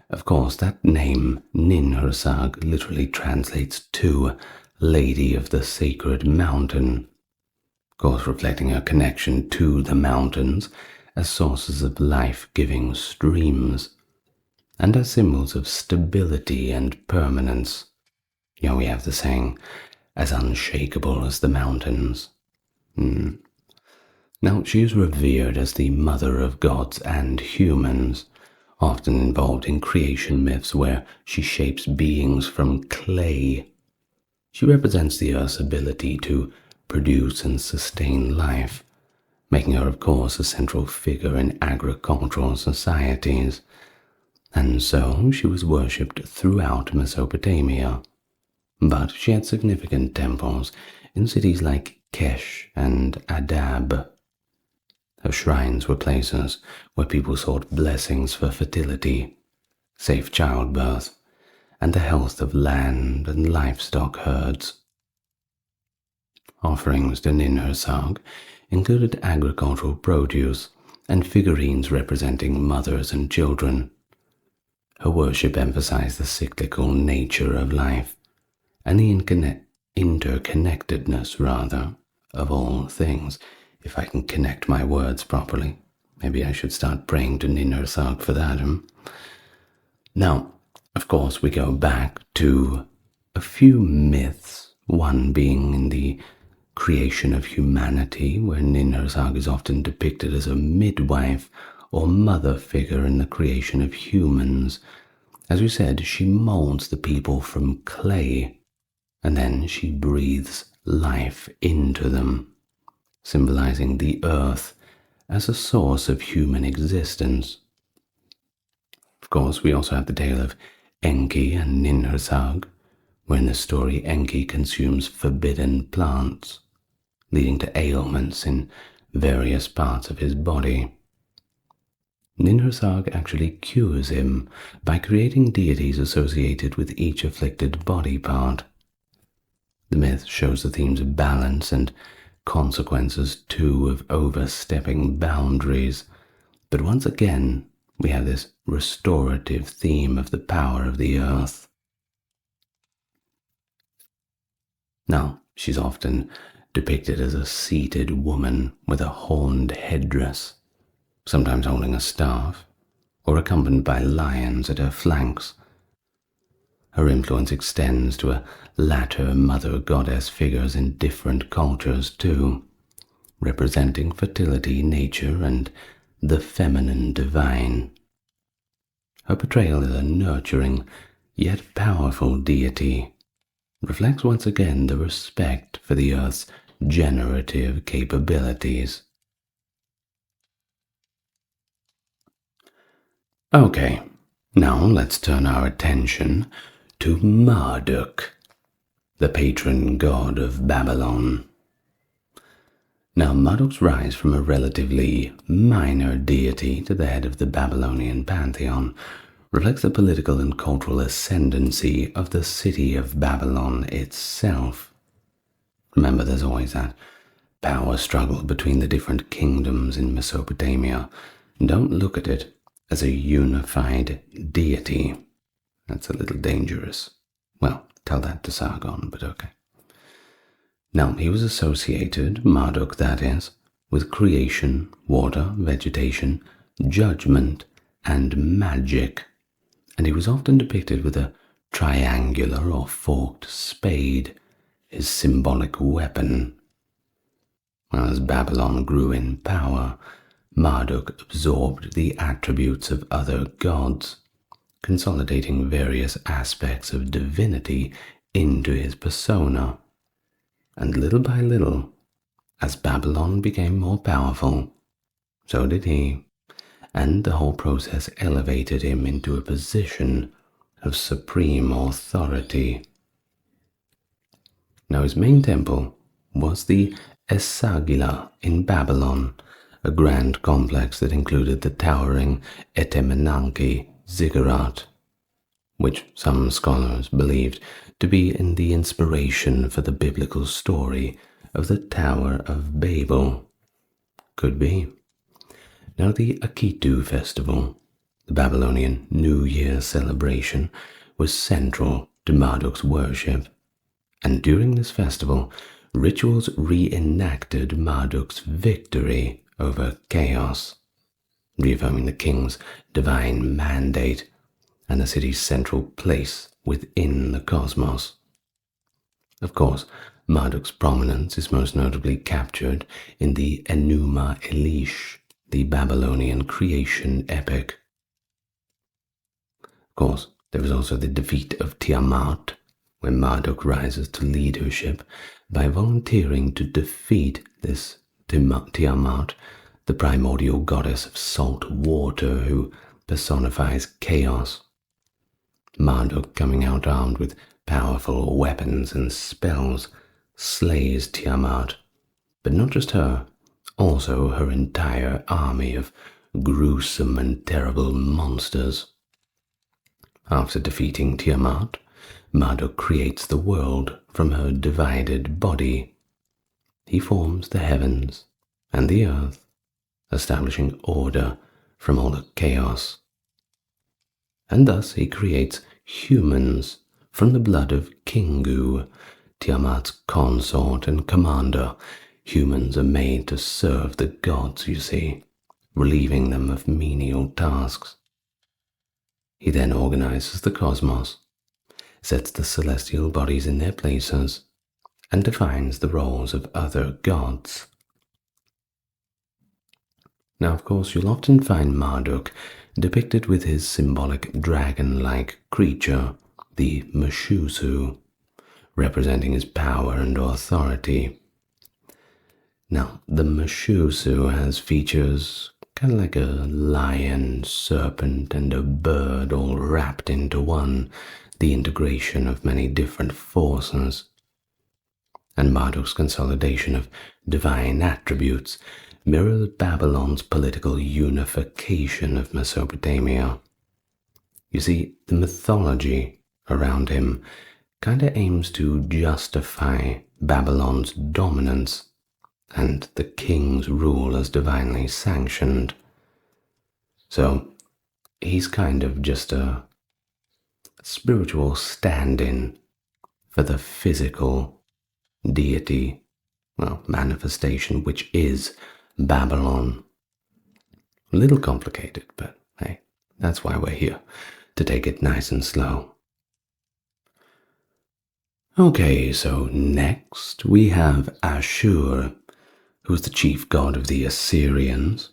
Of course, that name, Ninhursag, literally translates to Lady of the Sacred Mountain, of course reflecting her connection to the mountains as sources of life-giving streams, and as symbols of stability and permanence. We have the saying, as unshakable as the mountains. Now, she is revered as the mother of gods and humans, often involved in creation myths where she shapes beings from clay. She represents the earth's ability to produce and sustain life, making her, of course, a central figure in agricultural societies. And so she was worshipped throughout Mesopotamia. But she had significant temples in cities like Kesh and Adab. Her shrines were places where people sought blessings for fertility, safe childbirth, and the health of land and livestock herds. Offerings to Ninhursag included agricultural produce and figurines representing mothers and children. Her worship emphasized the cyclical nature of life and the interconnectedness, of all things. If I can connect my words properly. Maybe I should start praying to Ninhursag for that. Now, of course, we go back to a few myths, one being in the creation of humanity, where Ninhursag is often depicted as a midwife or mother figure in the creation of humans. As we said, she molds the people from clay, and then she breathes life into them, symbolizing the earth as a source of human existence. Of course, we also have the tale of Enki and Ninhursag, where in the story Enki consumes forbidden plants, leading to ailments in various parts of his body. Ninhursag actually cures him by creating deities associated with each afflicted body part. The myth shows the themes of balance and consequences too of overstepping boundaries, but once again we have this restorative theme of the power of the earth. Now, she's often depicted as a seated woman with a horned headdress, sometimes holding a staff, or accompanied by lions at her flanks. Her influence extends to a latter mother goddess figures in different cultures too, representing fertility, nature, and the feminine divine. Her portrayal as a nurturing yet powerful deity reflects once again the respect for the earth's generative capabilities. Okay, now let's turn our attention to Marduk, the patron god of Babylon. Now, Marduk's rise from a relatively minor deity to the head of the Babylonian pantheon reflects the political and cultural ascendancy of the city of Babylon itself. Remember, there's always that power struggle between the different kingdoms in Mesopotamia. Don't look at it as a unified deity. That's a little dangerous. Well, tell that to Sargon, but okay. Now, he was associated, Marduk that is, with creation, water, vegetation, judgment, and magic, and he was often depicted with a triangular or forked spade, his symbolic weapon. As Babylon grew in power, Marduk absorbed the attributes of other gods, consolidating various aspects of divinity into his persona. And little by little, as Babylon became more powerful, so did he, and the whole process elevated him into a position of supreme authority. Now, his main temple was the Esagila in Babylon, a grand complex that included the towering Etemenanki ziggurat, which some scholars believed to be in the inspiration for the biblical story of the Tower of Babel. Could be. Now, the Akitu festival, the Babylonian New Year celebration, was central to Marduk's worship, and during this festival, rituals reenacted Marduk's victory over chaos, reaffirming the king's divine mandate and the city's central place within the cosmos. Of course, Marduk's prominence is most notably captured in the Enuma Elish, the Babylonian creation epic. Of course, there is also the defeat of Tiamat, where Marduk rises to leadership by volunteering to defeat this Tiamat, the primordial goddess of salt water who personifies chaos. Marduk, coming out armed with powerful weapons and spells, slays Tiamat, but not just her, also her entire army of gruesome and terrible monsters. After defeating Tiamat, Marduk creates the world from her divided body. He forms the heavens and the earth, establishing order from all the chaos. And thus he creates humans from the blood of Kingu, Tiamat's consort and commander. Humans are made to serve the gods, you see, relieving them of menial tasks. He then organizes the cosmos, sets the celestial bodies in their places, and defines the roles of other gods. Now, of course, you'll often find Marduk depicted with his symbolic dragon-like creature, the Meshusu, representing his power and authority. Now, the Meshusu has features kind of like a lion, serpent, and a bird all wrapped into one, the integration of many different forces, and Marduk's consolidation of divine attributes mirrored Babylon's political unification of Mesopotamia. You see, the mythology around him kinda aims to justify Babylon's dominance and the king's rule as divinely sanctioned. So he's kind of just a spiritual stand-in for the physical deity, well, manifestation, which is Babylon. A little complicated, but hey, that's why we're here, to take it nice and slow. Okay, so next we have Ashur, who is the chief god of the Assyrians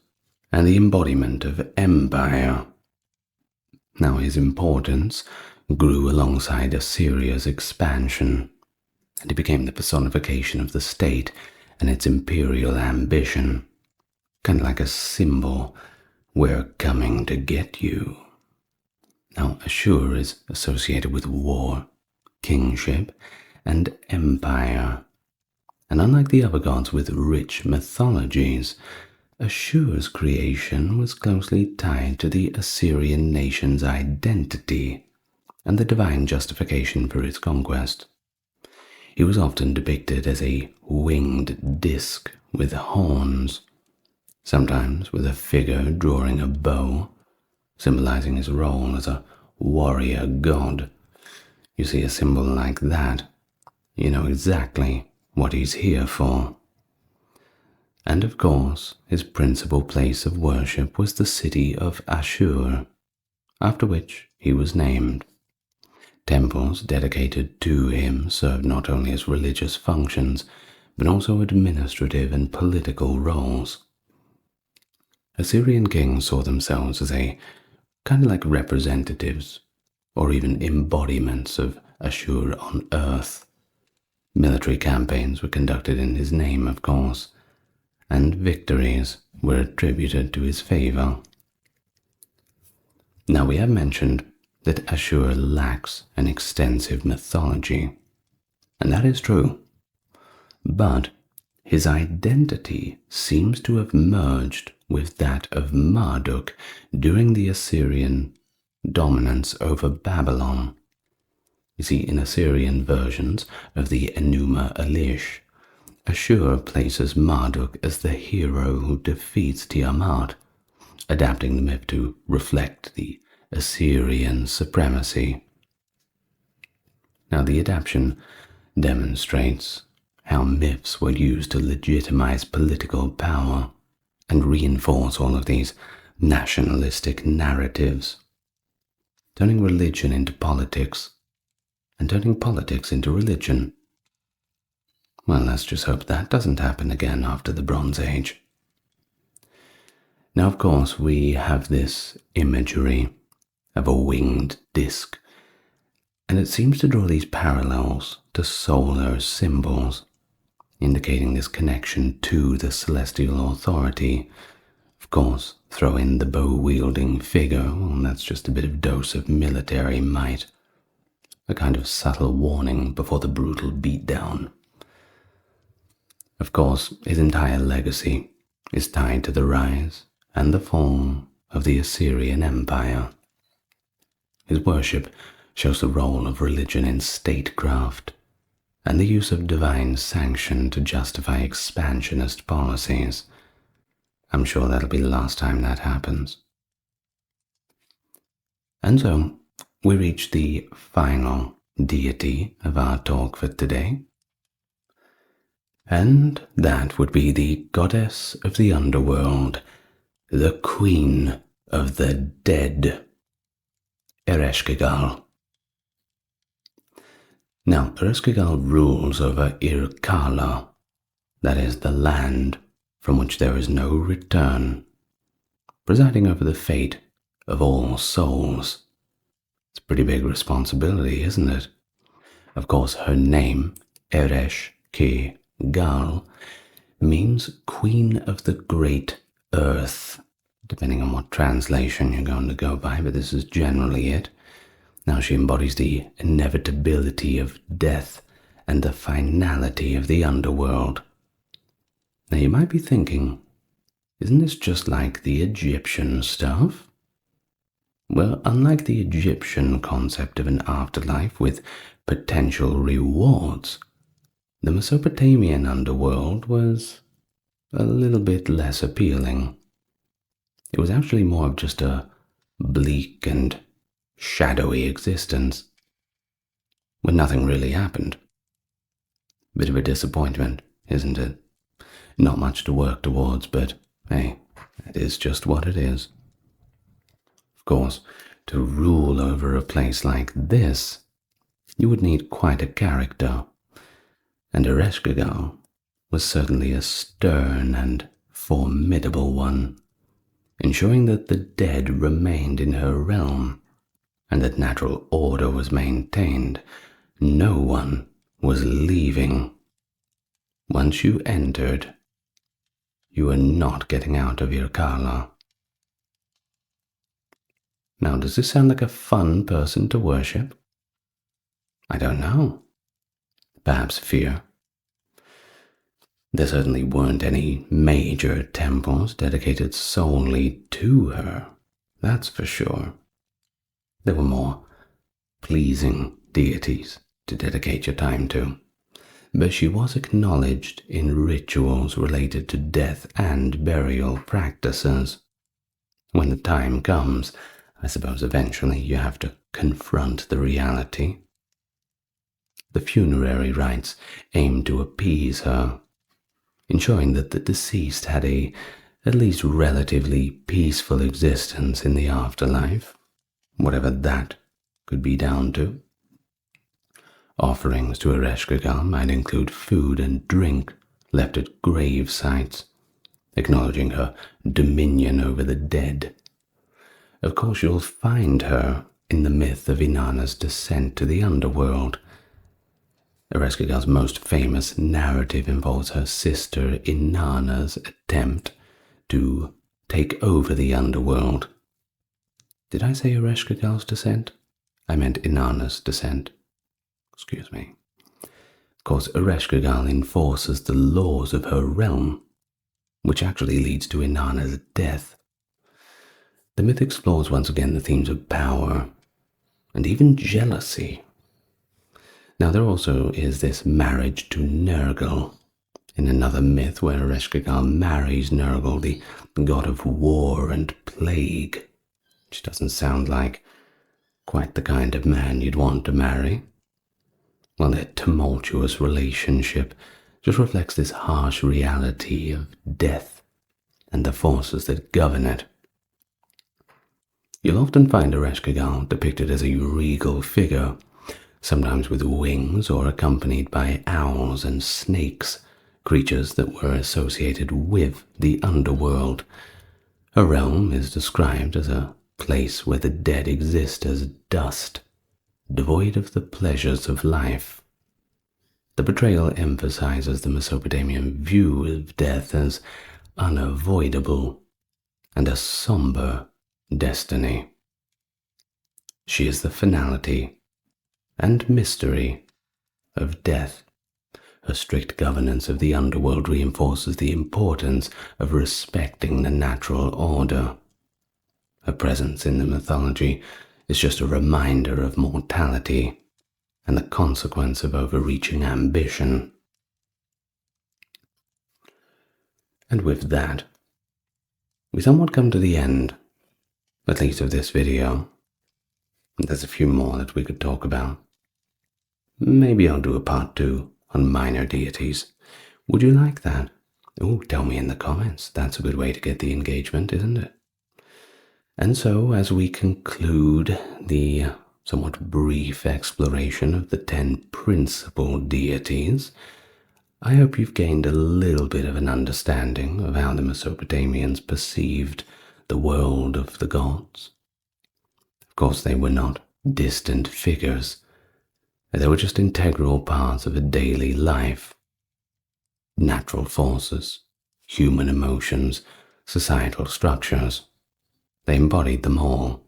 and the embodiment of empire. Now his importance grew alongside Assyria's expansion, and he became the personification of the state and its imperial ambition, kind of like a symbol, we're coming to get you. Now Ashur is associated with war, kingship, and empire, and unlike the other gods with rich mythologies, Ashur's creation was closely tied to the Assyrian nation's identity and the divine justification for its conquest. He was often depicted as a winged disc with horns, sometimes with a figure drawing a bow, symbolizing his role as a warrior god. You see a symbol like that, you know exactly what he's here for. And of course, his principal place of worship was the city of Ashur, after which he was named. Temples dedicated to him served not only as religious functions, but also administrative and political roles. Assyrian kings saw themselves as a kind of like representatives, or even embodiments of Ashur on earth. Military campaigns were conducted in his name, of course, and victories were attributed to his favor. Now we have mentioned that Ashur lacks an extensive mythology, and that is true, but his identity seems to have merged with that of Marduk during the Assyrian dominance over Babylon. You see, in Assyrian versions of the Enuma Elish, Ashur places Marduk as the hero who defeats Tiamat, adapting the myth to reflect the Assyrian supremacy. Now, the adaptation demonstrates how myths were used to legitimize political power and reinforce all of these nationalistic narratives, turning religion into politics and turning politics into religion. Well, let's just hope that doesn't happen again after the Bronze Age. Now, of course, we have this imagery of a winged disc, and it seems to draw these parallels to solar symbols, indicating this connection to the celestial authority. Of course, throw in the bow-wielding figure, well, that's just a bit of dose of military might, a kind of subtle warning before the brutal beatdown. Of course, his entire legacy is tied to the rise and the fall of the Assyrian Empire. His worship shows the role of religion in statecraft and the use of divine sanction to justify expansionist policies. I'm sure that'll be the last time that happens. And so, we reach the final deity of our talk for today, and that would be the goddess of the underworld, the queen of the dead, Ereshkigal. Now, Ereshkigal rules over Irkala, that is the land from which there is no return, presiding over the fate of all souls. It's a pretty big responsibility, isn't it? Of course, her name, Ereshkigal, means Queen of the Great Earth, depending on what translation you're going to go by, but this is generally it. Now she embodies the inevitability of death and the finality of the underworld. Now you might be thinking, isn't this just like the Egyptian stuff? Well, unlike the Egyptian concept of an afterlife with potential rewards, the Mesopotamian underworld was a little bit less appealing. It was actually more of just a bleak and shadowy existence, where nothing really happened. Bit of a disappointment, isn't it? Not much to work towards, but hey, that is just what it is. Of course, to rule over a place like this, you would need quite a character, and Ereshkigal was certainly a stern and formidable one, ensuring that the dead remained in her realm and that natural order was maintained. No one was leaving. Once you entered, you were not getting out of your kala. Now, does this sound like a fun person to worship? I don't know. Perhaps fear. There certainly weren't any major temples dedicated solely to her, that's for sure. There were more pleasing deities to dedicate your time to, but she was acknowledged in rituals related to death and burial practices. When the time comes, I suppose eventually you have to confront the reality. The funerary rites aim to appease her, ensuring that the deceased had a at least relatively peaceful existence in the afterlife, whatever that could be down to. Offerings to Ereshkigal might include food and drink left at grave sites, acknowledging her dominion over the dead. Of course, you'll find her in the myth of Inanna's descent to the underworld. Ereshkigal's most famous narrative involves her sister Inanna's attempt to take over the underworld. Did I say Ereshkigal's descent? I meant Inanna's descent. Excuse me. Of course, Ereshkigal enforces the laws of her realm, which actually leads to Inanna's death. The myth explores once again the themes of power and even jealousy. Now, there also is this marriage to Nergal in another myth where Ereshkigal marries Nergal, the god of war and plague, which doesn't sound like quite the kind of man you'd want to marry. Well, their tumultuous relationship just reflects this harsh reality of death and the forces that govern it. You'll often find Ereshkigal depicted as a regal figure, sometimes with wings or accompanied by owls and snakes, creatures that were associated with the underworld. Her realm is described as a place where the dead exist as dust, devoid of the pleasures of life. The portrayal emphasizes the Mesopotamian view of death as unavoidable and a somber destiny. She is the finality and mystery of death. Her strict governance of the underworld reinforces the importance of respecting the natural order. Her presence in the mythology is just a reminder of mortality and the consequence of overreaching ambition. And with that, we somewhat come to the end, at least of this video. There's a few more that we could talk about. Maybe I'll do a part 2 on minor deities. Would you like that? Oh, tell me in the comments. That's a good way to get the engagement, isn't it? And so, as we conclude the somewhat brief exploration of the 10 principal deities, I hope you've gained a little bit of an understanding of how the Mesopotamians perceived the world of the gods. Of course, they were not distant figures. They were just integral parts of a daily life. Natural forces, human emotions, societal structures. They embodied them all.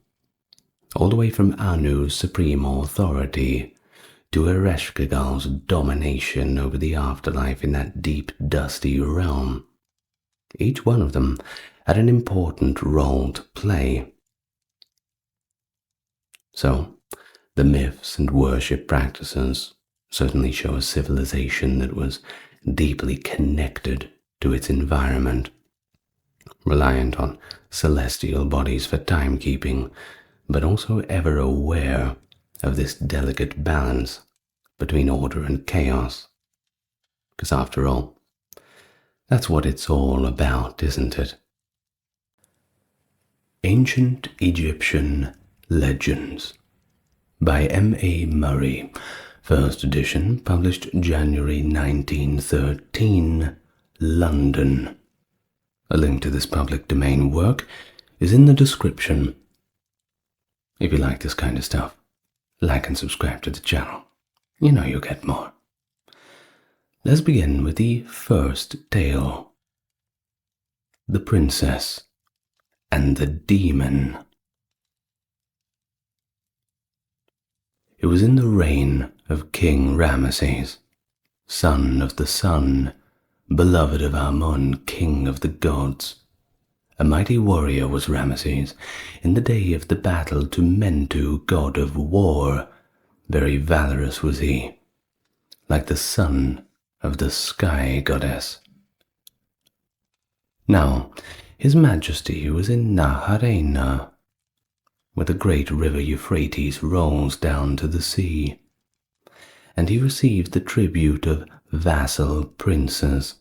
all the way from Anu's supreme authority to Ereshkigal's domination over the afterlife in that deep, dusty realm. Each one of them had an important role to play. So, the myths and worship practices certainly show a civilization that was deeply connected to its environment, reliant on celestial bodies for timekeeping, but also ever aware of this delicate balance between order and chaos. Because after all, that's what it's all about, isn't it? Ancient Egyptian Legends by M.A. Murray, first edition, published January 1913, London. A link to this public domain work is in the description. If you like this kind of stuff, like and subscribe to the channel. You know you'll get more. Let's begin with the first tale. The Princess and the Demon. It was in the reign of King Ramesses, son of the sun, beloved of Amun, king of the gods. A mighty warrior was Ramesses in the day of the battle to Mentu, god of war. Very valorous was he, like the son of the sky goddess. Now, his majesty was in Naharena, where the great river Euphrates rolls down to the sea, and he received the tribute of vassal princes,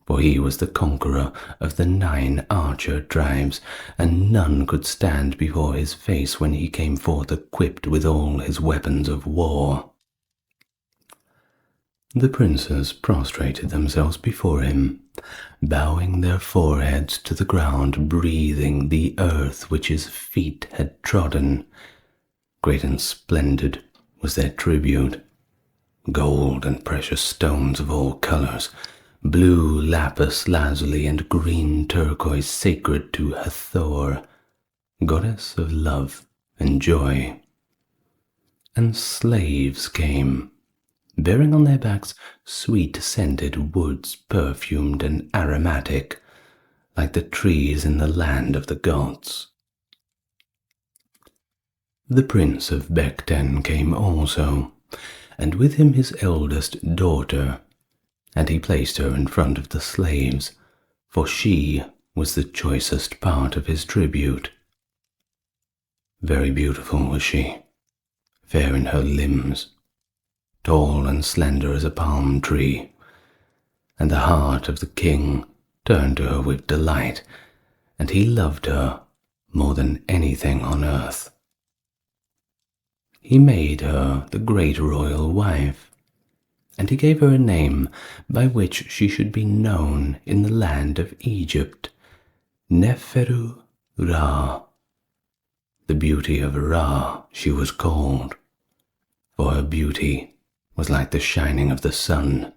for he was the conqueror of the 9 archer tribes, and none could stand before his face when he came forth equipped with all his weapons of war. The princes prostrated themselves before him, bowing their foreheads to the ground, breathing the earth which his feet had trodden. Great and splendid was their tribute, gold and precious stones of all colors, blue lapis lazuli and green turquoise, sacred to Hathor, goddess of love and joy. And slaves came, bearing on their backs sweet-scented woods, perfumed and aromatic, like the trees in the land of the gods. The prince of Bekten came also, and with him his eldest daughter, and he placed her in front of the slaves, for she was the choicest part of his tribute. Very beautiful was she, fair in her limbs, tall and slender as a palm tree, and the heart of the king turned to her with delight, and he loved her more than anything on earth. He made her the great royal wife, and he gave her a name by which she should be known in the land of Egypt, Neferu Ra. The beauty of Ra she was called, for her beauty was like the shining of the sun.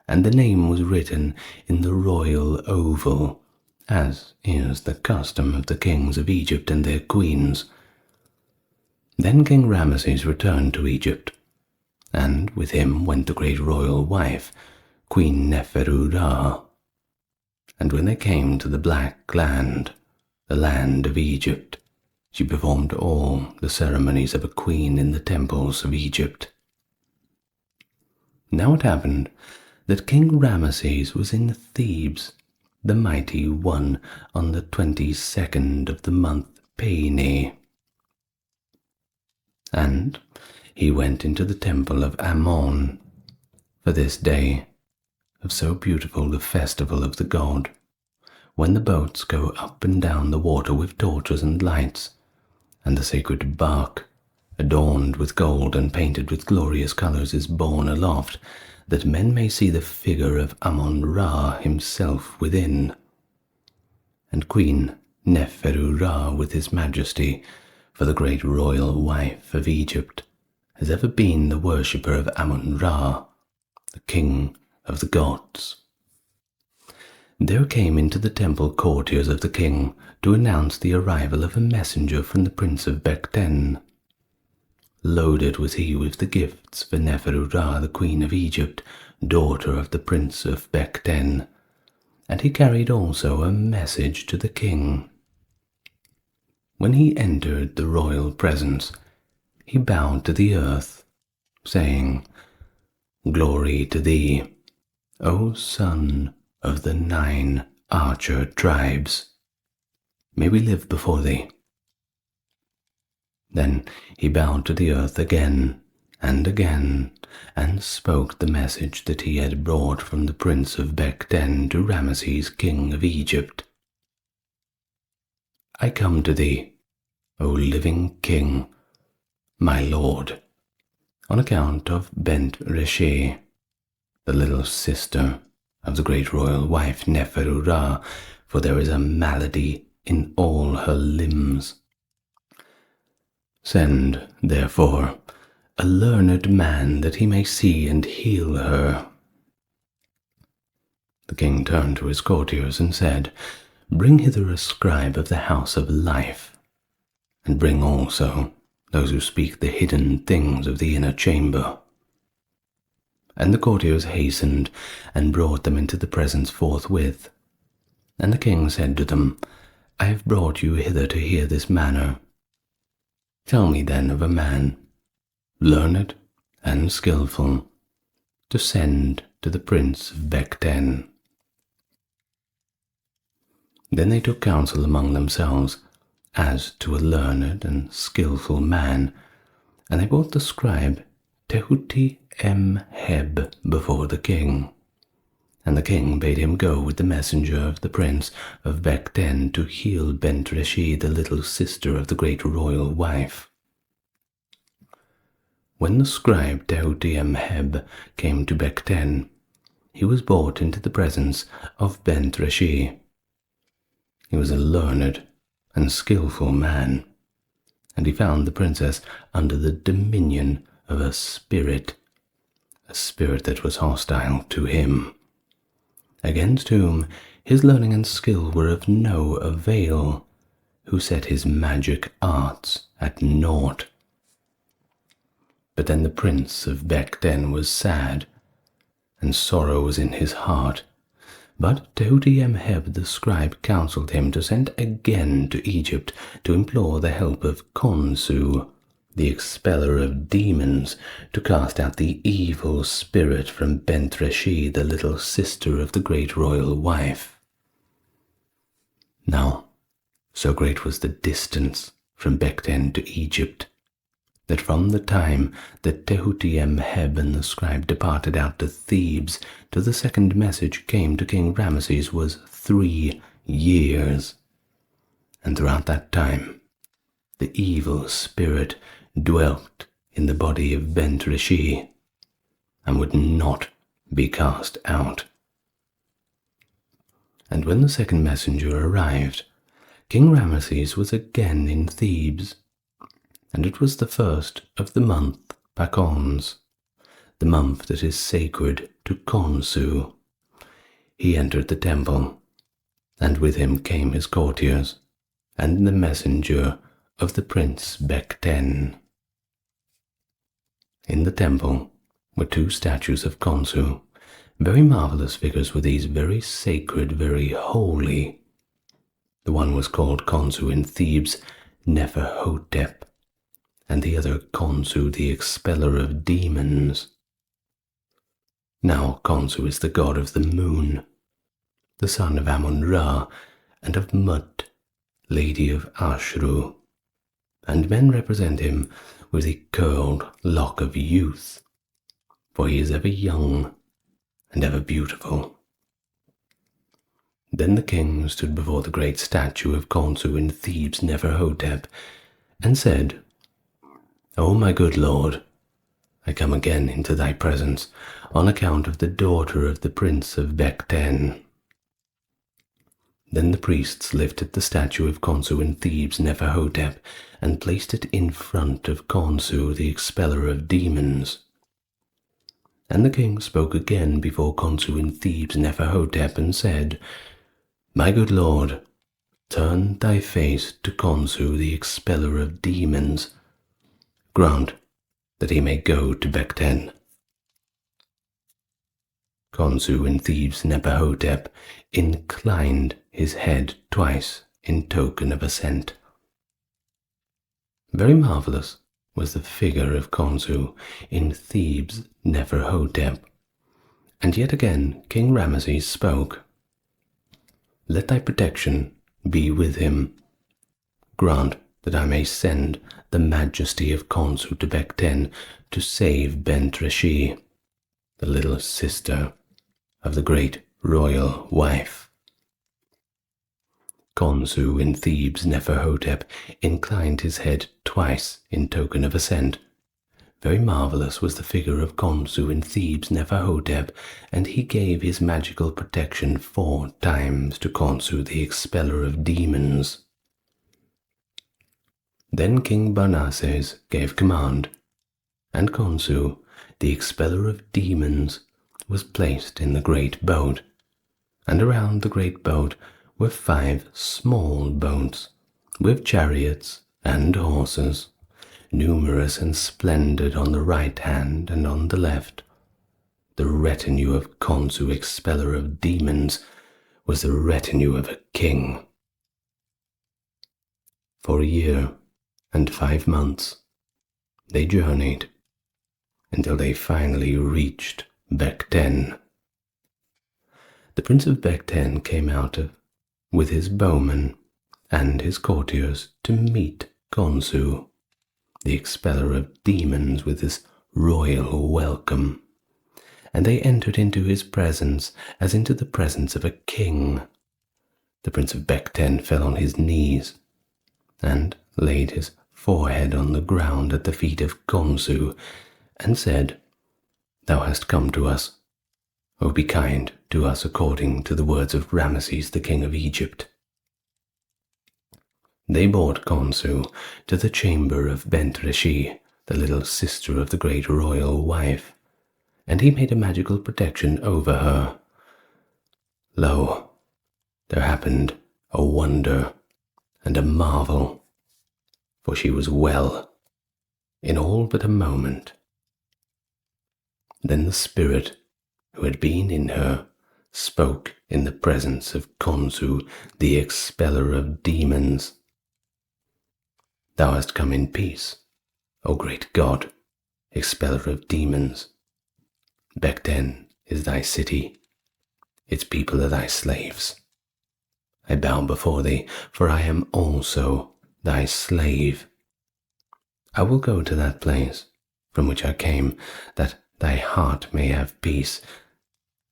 And the name was written in the royal oval, as is the custom of the kings of Egypt and their queens. Then King Ramesses returned to Egypt, and with him went the great royal wife, Queen Neferu Ra. And when they came to the Black Land, the land of Egypt, she performed all the ceremonies of a queen in the temples of Egypt. Now it happened that King Ramesses was in Thebes, the mighty one, on the 22nd of the month Paini. And he went into the temple of Ammon, for this day of so beautiful the festival of the god, when the boats go up and down the water with torches and lights, and the sacred bark, adorned with gold and painted with glorious colors, is borne aloft, that men may see the figure of Ammon-Ra himself within. And Queen Neferu-Ra with his majesty, for the great royal wife of Egypt, has ever been the worshipper of Ammon-Ra, the king of the gods. There came into the temple courtiers of the king to announce the arrival of a messenger from the prince of Bekten. Loaded was he with the gifts for Neferu-Ra, the queen of Egypt, daughter of the prince of Bekten, and he carried also a message to the king. When he entered the royal presence, he bowed to the earth, saying, "Glory to thee, O son of the 9 archer tribes. May we live before thee." Then he bowed to the earth again, and spoke the message that he had brought from the prince of Bekten to Ramesses, king of Egypt. "I come to thee, O living king, my lord, on account of Bent Reshe, the little sister of the great royal wife Neferu-Ra, for there is a malady in all her limbs. Send, therefore, a learned man that he may see and heal her." The king turned to his courtiers and said, "Bring hither a scribe of the house of life, and bring also those who speak the hidden things of the inner chamber." And the courtiers hastened and brought them into the presence forthwith. And the king said to them, "I have brought you hither to hear this manner. Tell me then of a man, learned and skillful, to send to the prince of Bekten." Then they took counsel among themselves as to a learned and skillful man, and they brought the scribe Tehuti-em-Heb before the king. And the king bade him go with the messenger of the prince of Bekten to heal Bent Reshi, the little sister of the great royal wife. When the scribe Tehuti-em-Heb came to Bekten, he was brought into the presence of Bent Reshi. He was a learned and skillful man, and he found the princess under the dominion of a spirit that was hostile to him, against whom his learning and skill were of no avail, who set his magic arts at naught. But then the prince of Bekten was sad, and sorrow was in his heart. But Tehuti-em-Heb the scribe counselled him to send again to Egypt to implore the help of Khonsu, the expeller of demons, to cast out the evil spirit from Bent Reshi, the little sister of the great royal wife. Now, so great was the distance from Bekten to Egypt, that from the time that Tehuti-em-Heb and the scribe departed out to Thebes till the second message came to King Ramesses was 3 years. And throughout that time, the evil spirit dwelt in the body of Bent Reshi, and would not be cast out. And when the second messenger arrived, King Ramesses was again in Thebes, and it was the first of the month Pakons, the month that is sacred to Khonsu. He entered the temple, and with him came his courtiers, and the messenger of the prince Bekten. In the temple were 2 statues of Khonsu. Very marvelous figures were these, very sacred, very holy. The one was called Khonsu in Thebes, Neferhotep, and the other Khonsu, the expeller of demons. Now Khonsu is the god of the moon, the son of Amun-Ra and of Mut, lady of Ashru, and men represent him with the curled lock of youth, for he is ever young and ever beautiful. Then the king stood before the great statue of Khonsu in Thebes, Neferhotep, and said, "O my good lord, I come again into thy presence on account of the daughter of the prince of Bekten." Then the priests lifted the statue of Khonsu in Thebes, Neferhotep, and placed it in front of Khonsu, the expeller of demons. And the king spoke again before Khonsu in Thebes, Neferhotep, and said, My good lord, turn thy face to Khonsu, the expeller of demons. Grant that he may go to Bekten. Khonsu in Thebes Neferhotep inclined his head twice in token of assent. Very marvelous was the figure of Khonsu in Thebes Neferhotep. And yet again King Ramesses spoke. Let thy protection be with him. Grant that I may send the majesty of Khonsu to Bekten to save Bent Reshi, the little sister of the great royal wife. Khonsu in Thebes Neferhotep inclined his head twice in token of assent. Very marvelous was the figure of Khonsu in Thebes Neferhotep, and he gave his magical protection 4 times to Khonsu, the expeller of demons. Then King Barnases gave command, and Khonsu, the expeller of demons, was placed in the great boat, and around the great boat were 5 small boats, with chariots and horses, numerous and splendid on the right hand and on the left. The retinue of Khonsu, expeller of demons, was the retinue of a king. For a year and 5 months they journeyed until they finally reached Bekten. The Prince of Bekten came out with his bowmen and his courtiers to meet Khonsu, the expeller of demons, with this royal welcome, and they entered into his presence as into the presence of a king. The Prince of Bekten fell on his knees and laid his forehead on the ground at the feet of Khonsu and said, Thou hast come to us. O be kind to us according to the words of Ramesses, the king of Egypt. They brought Khonsu to the chamber of Bent Reshi, the little sister of the great royal wife, and he made a magical protection over her. Lo, there happened a wonder and a marvel, for she was well in all but a moment. Then the spirit who had been in her spoke in the presence of Khonsu, the expeller of demons. Thou hast come in peace, O great God, expeller of demons. Bekten is thy city, its people are thy slaves. I bow before thee, for I am also thy slave. I will go to that place from which I came, that thy heart may have peace.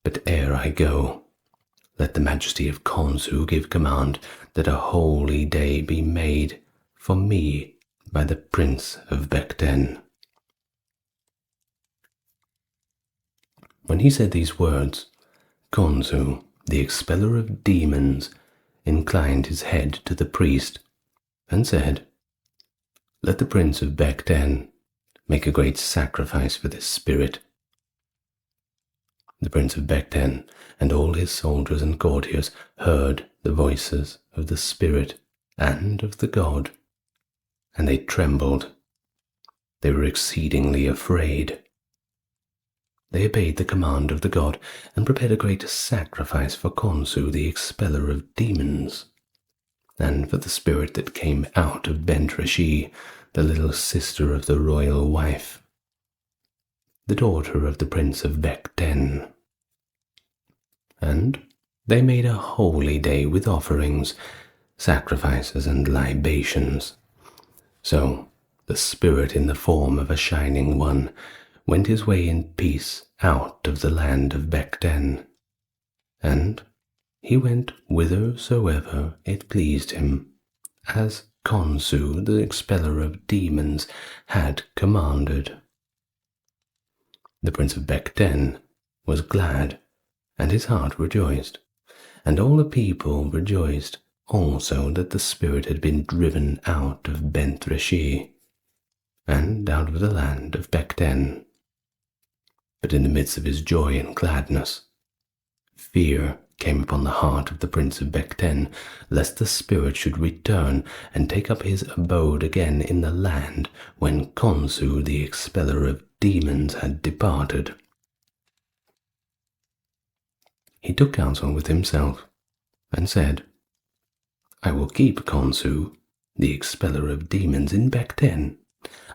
But ere I go, let the majesty of Khonsu give command that a holy day be made for me by the Prince of Bekten. When he said these words, Khonsu, the expeller of demons, inclined his head to the priest and said, Let the Prince of Bekten make a great sacrifice for this spirit. The Prince of Bekten and all his soldiers and courtiers heard the voices of the spirit and of the god, and they trembled. They were exceedingly afraid. They obeyed the command of the god and prepared a great sacrifice for Khonsu, the expeller of demons, and for the spirit that came out of Bent Reshi, the little sister of the royal wife, the daughter of the Prince of Bekten. And they made a holy day with offerings, sacrifices, and libations. So the spirit in the form of a shining one went his way in peace out of the land of Bekten, and he went whithersoever it pleased him, as Khonsu, the expeller of demons, had commanded. The Prince of Bekten was glad, and his heart rejoiced, and all the people rejoiced also that the spirit had been driven out of Bent Reshi, and out of the land of Bekten. But in the midst of his joy and gladness, fear came upon the heart of the Prince of Bekten, lest the spirit should return and take up his abode again in the land when Khonsu, the expeller of demons, had departed. He took counsel with himself and said, I will keep Khonsu, the expeller of demons, in Bekten.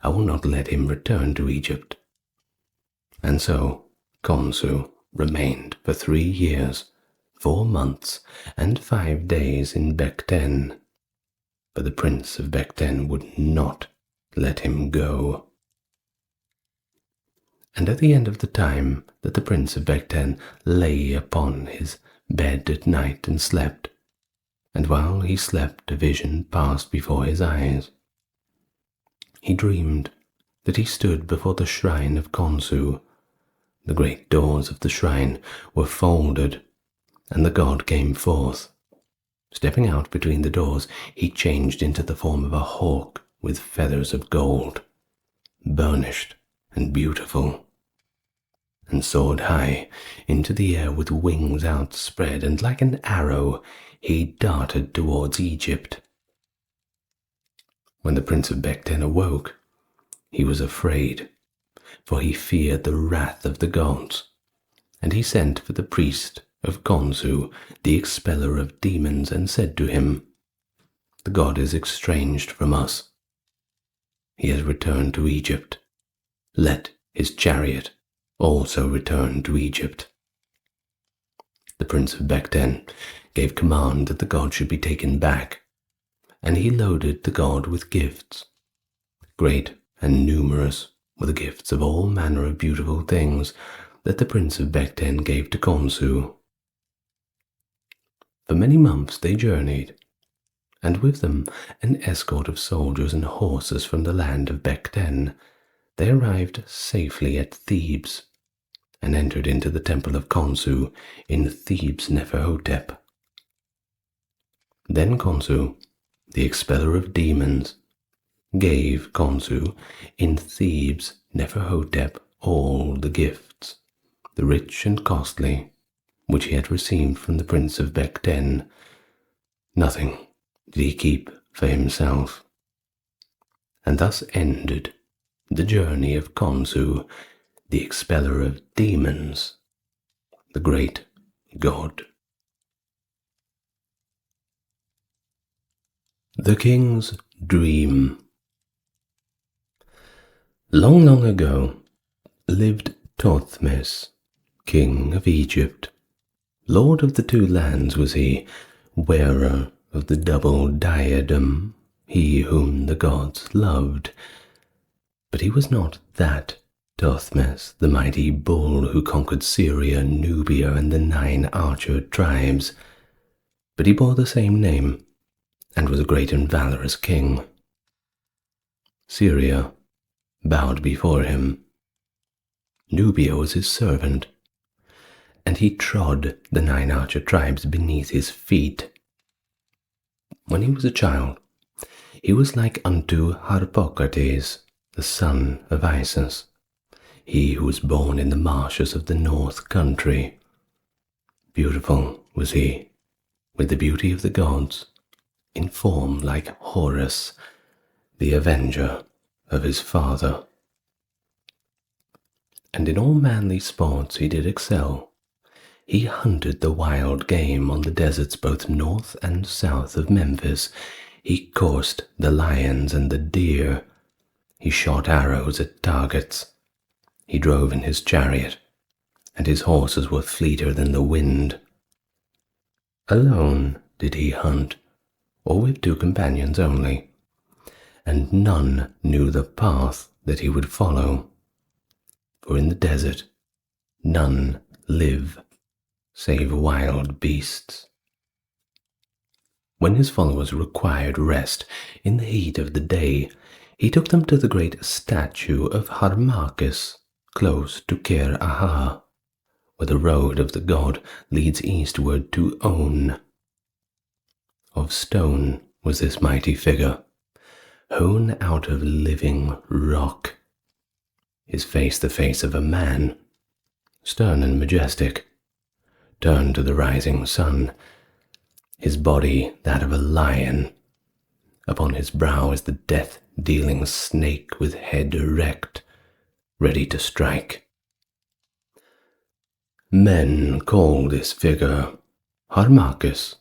I will not let him return to Egypt. And so Khonsu remained for 3 years, 4 months, and 5 days in Bekten, but the Prince of Bekten would not let him go. And at the end of the time that the Prince of Bekten lay upon his bed at night and slept, and while he slept a vision passed before his eyes. He dreamed that he stood before the shrine of Khonsu. The great doors of the shrine were folded, and the god came forth. Stepping out between the doors, he changed into the form of a hawk with feathers of gold, burnished and beautiful, and soared high into the air with wings outspread, and like an arrow he darted towards Egypt. When the Prince of Bekten awoke, he was afraid, for he feared the wrath of the gods, and he sent for the priest of Khonsu, the expeller of demons, and said to him, The god is estranged from us. He has returned to Egypt. Let his chariot also return to Egypt. The Prince of Bekten gave command that the god should be taken back, and he loaded the god with gifts. Great and numerous were the gifts of all manner of beautiful things that the Prince of Bekten gave to Khonsu. For many months they journeyed, and with them an escort of soldiers and horses from the land of Bekten. They arrived safely at Thebes, and entered into the temple of Khonsu in Thebes Neferhotep. Then Khonsu, the expeller of demons, gave Khonsu in Thebes Neferhotep all the gifts, the rich and costly, which he had received from the Prince of Bekten. Nothing did he keep for himself. And thus ended the journey of Khonsu, the expeller of demons, the great god. The King's Dream. Long, long ago lived Thothmes, king of Egypt. Lord of the 2 lands was he, wearer of the double diadem, he whom the gods loved. But he was not that Thothmes, the mighty bull who conquered Syria, Nubia, and the 9 archer tribes, but he bore the same name, and was a great and valorous king. Syria bowed before him. Nubia was his servant, and he trod the 9 archer tribes beneath his feet. When he was a child, he was like unto Harpocrates, the son of Hyksos, he who was born in the marshes of the north country. Beautiful was he, with the beauty of the gods, in form like Horus, the avenger of his father. And in all manly sports he did excel. He hunted the wild game on the deserts both north and south of Memphis. He coursed the lions and the deer. He shot arrows at targets. He drove in his chariot, and his horses were fleeter than the wind. Alone did he hunt, or with 2 companions only, and none knew the path that he would follow. For in the desert none live save wild beasts. When his followers required rest in the heat of the day, he took them to the great statue of Harmachis, close to Ker-Aha, where the road of the god leads eastward to On. Of stone was this mighty figure, hewn out of living rock, his face the face of a man, stern and majestic, turned to the rising sun, his body that of a lion. Upon his brow is the death-dealing snake with head erect, ready to strike. Men call this figure Harmachis,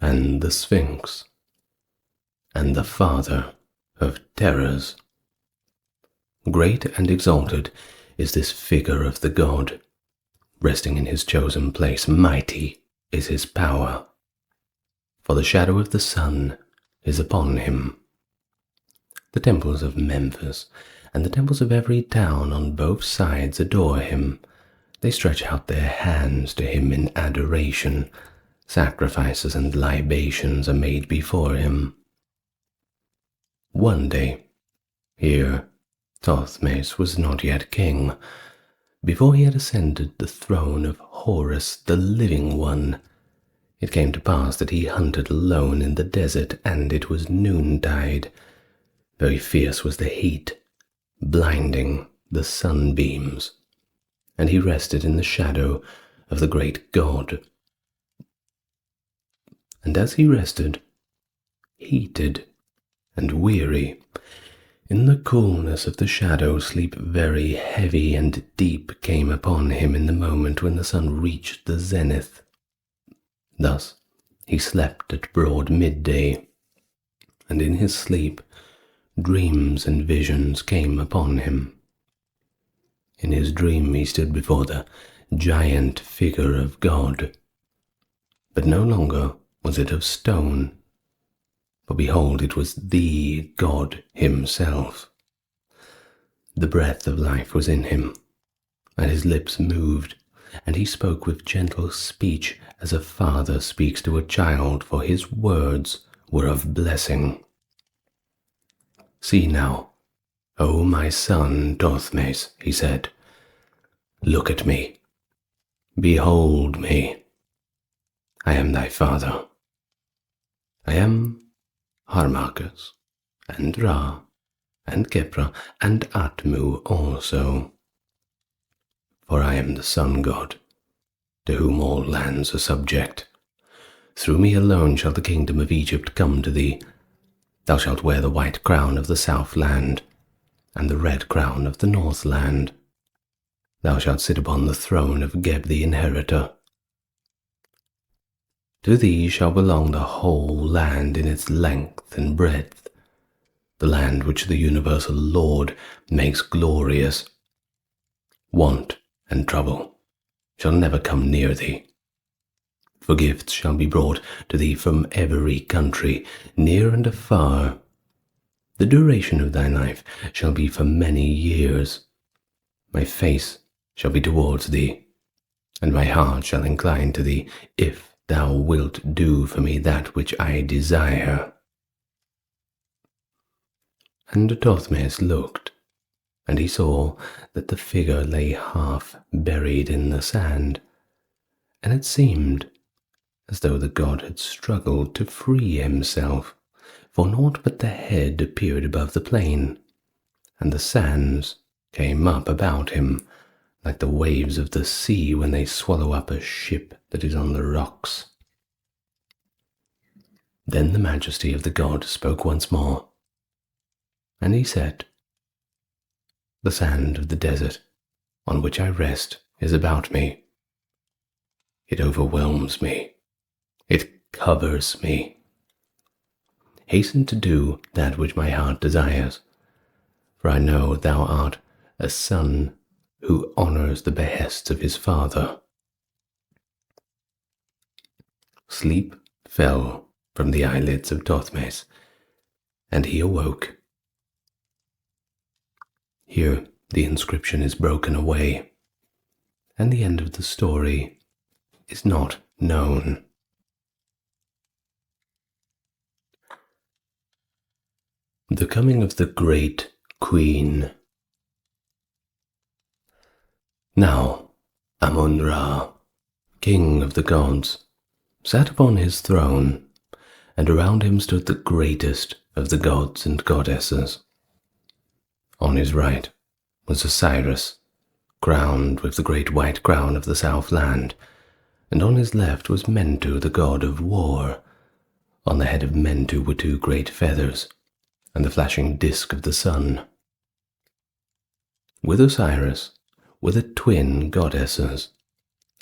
and the Sphinx, and the father of terrors. Great and exalted is this figure of the god, resting in his chosen place. Mighty is his power, for the shadow of the sun is upon him. The temples of Memphis and the temples of every town on both sides adore him. They stretch out their hands to him in adoration. Sacrifices and libations are made before him. One day, here, Thothmes was not yet king. Before he had ascended the throne of Horus, the living one, it came to pass that he hunted alone in the desert, and it was noontide. Very fierce was the heat, blinding the sunbeams, and he rested in the shadow of the great god. And as he rested, heated and weary, in the coolness of the shadow, sleep very heavy and deep came upon him in the moment when the sun reached the zenith. Thus he slept at broad midday, and in his sleep dreams and visions came upon him. In his dream he stood before the giant figure of God, but no longer was it of stone, for behold, it was the God himself. The breath of life was in him, and his lips moved, and he spoke with gentle speech as a father speaks to a child, for his words were of blessing. See now, O my son Thothmes, he said, look at me, behold me. I am thy father. I am Harmachis, and Ra, and Khepra, and Atmu also. For I am the sun god, to whom all lands are subject. Through me alone shall the kingdom of Egypt come to thee. Thou shalt wear the white crown of the south land, and the red crown of the north land. Thou shalt sit upon the throne of Geb the inheritor. To thee shall belong the whole land in its length and breadth, the land which the universal Lord makes glorious. Want and trouble shall never come near thee, for gifts shall be brought to thee from every country, near and afar. The duration of thy life shall be for many years. My face shall be towards thee, and my heart shall incline to thee, if thou wilt do for me that which I desire. And Thothmes looked, and he saw that the figure lay half buried in the sand, and it seemed as though the god had struggled to free himself, for naught but the head appeared above the plain, and the sands came up about him, like the waves of the sea when they swallow up a ship that is on the rocks. Then the majesty of the god spoke once more, and he said, the sand of the desert on which I rest is about me. It overwhelms me. It covers me. Hasten to do that which my heart desires, for I know thou art a son who honors the behests of his father. Sleep fell from the eyelids of Thothmes, and he awoke. Here the inscription is broken away, and the end of the story is not known. The coming of the great queen. Now Amun-Ra, king of the gods, sat upon his throne, and around him stood the greatest of the gods and goddesses. On his right was Osiris, crowned with the great white crown of the south land, and on his left was Mentu, the god of war. On the head of Mentu were two great feathers, and the flashing disk of the sun. With Osiris were the twin goddesses,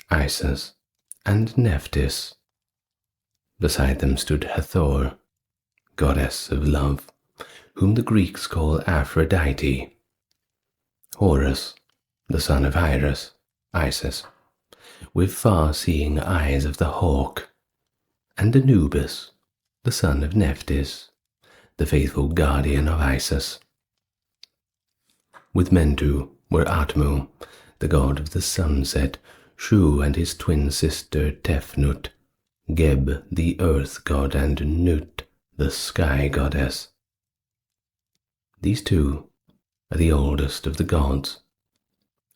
Isis and Nephthys. Beside them stood Hathor, goddess of love, whom the Greeks call Aphrodite. Horus, the son of Iris, Isis, with far-seeing eyes of the hawk, and Anubis, the son of Nephthys, the faithful guardian of Isis. With Mentu were Atmu, the god of the sunset, Shu and his twin sister Tefnut, Geb the earth god, and Nut the sky goddess. These two are the oldest of the gods,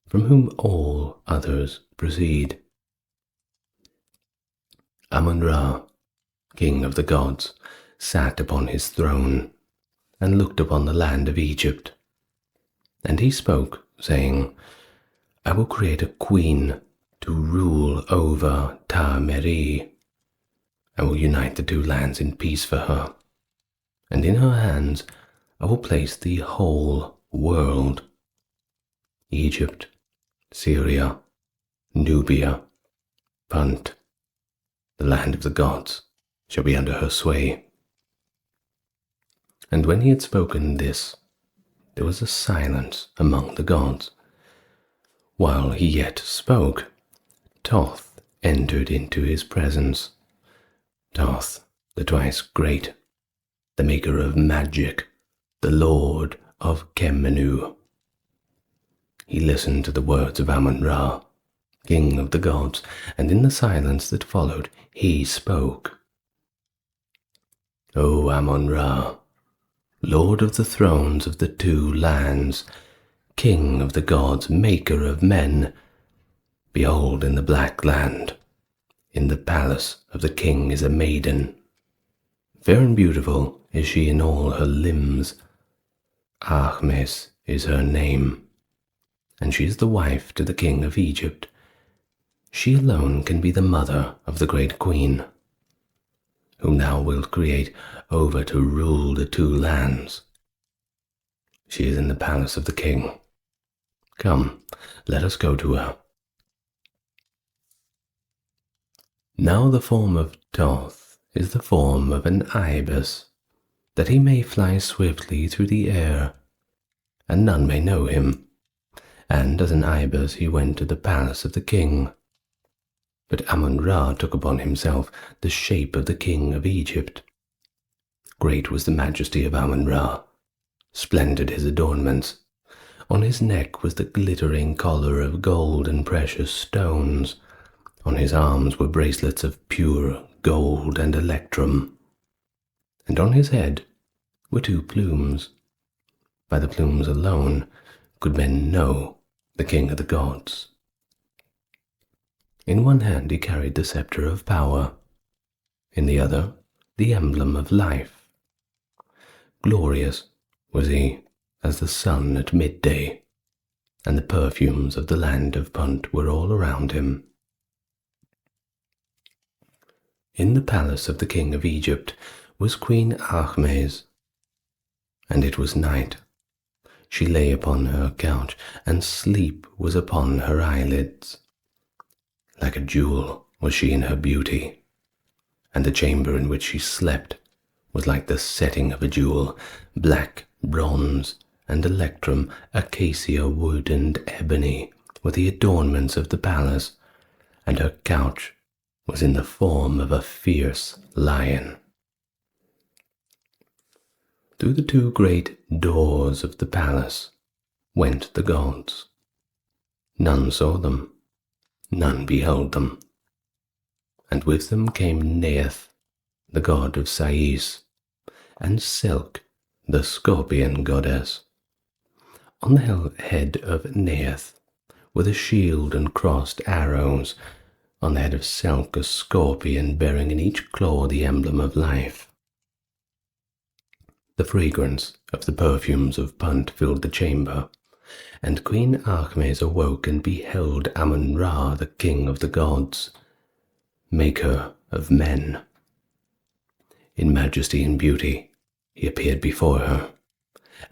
from whom all others proceed. Amun-Ra, king of the gods, sat upon his throne and looked upon the land of Egypt. And he spoke, saying, I will create a queen to rule over Ta-Meri. I will unite the two lands in peace for her, and in her hands I will place the whole world. Egypt, Syria, Nubia, Punt, the land of the gods, shall be under her sway. And when he had spoken this, there was a silence among the gods. While he yet spoke, Thoth entered into his presence. Thoth, the twice great, the maker of magic, the lord of Kemenu. He listened to the words of Amun-Ra, king of the gods, and in the silence that followed, he spoke. O Amun-Ra, lord of the thrones of the two lands, king of the gods, maker of men, behold, in the black land, in the palace of the king is a maiden. Fair and beautiful is she in all her limbs. Ahmes is her name, and she is the wife to the king of Egypt. She alone can be the mother of the great queen, whom thou wilt create over to rule the two lands. She is in the palace of the king. Come, let us go to her. Now the form of Thoth is the form of an ibis, that he may fly swiftly through the air, and none may know him. And as an ibis he went to the palace of the king. But Amun-Ra took upon himself the shape of the king of Egypt. Great was the majesty of Amun-Ra, splendid his adornments. On his neck was the glittering collar of gold and precious stones. On his arms were bracelets of pure gold and electrum. And on his head were two plumes. By the plumes alone could men know the king of the gods. In one hand he carried the scepter of power, in the other the emblem of life. Glorious was he as the sun at midday, and the perfumes of the land of Punt were all around him. In the palace of the king of Egypt was Queen Ahmes, and it was night. She lay upon her couch, and sleep was upon her eyelids. Like a jewel was she in her beauty, and the chamber in which she slept was like the setting of a jewel, black bronze and electrum, acacia wood and ebony were the adornments of the palace, and her couch was in the form of a fierce lion. Through the two great doors of the palace went the gods. None saw them, none beheld them. And with them came Neith, the god of Sais, and Silk, the scorpion goddess. On the head of Neith were the shield and crossed arrows, on the head of Silk a scorpion bearing in each claw the emblem of life. The fragrance of the perfumes of Punt filled the chamber, and Queen Ahmes awoke and beheld Amun-Ra, the king of the gods. maker of men. In majesty and beauty he appeared before her,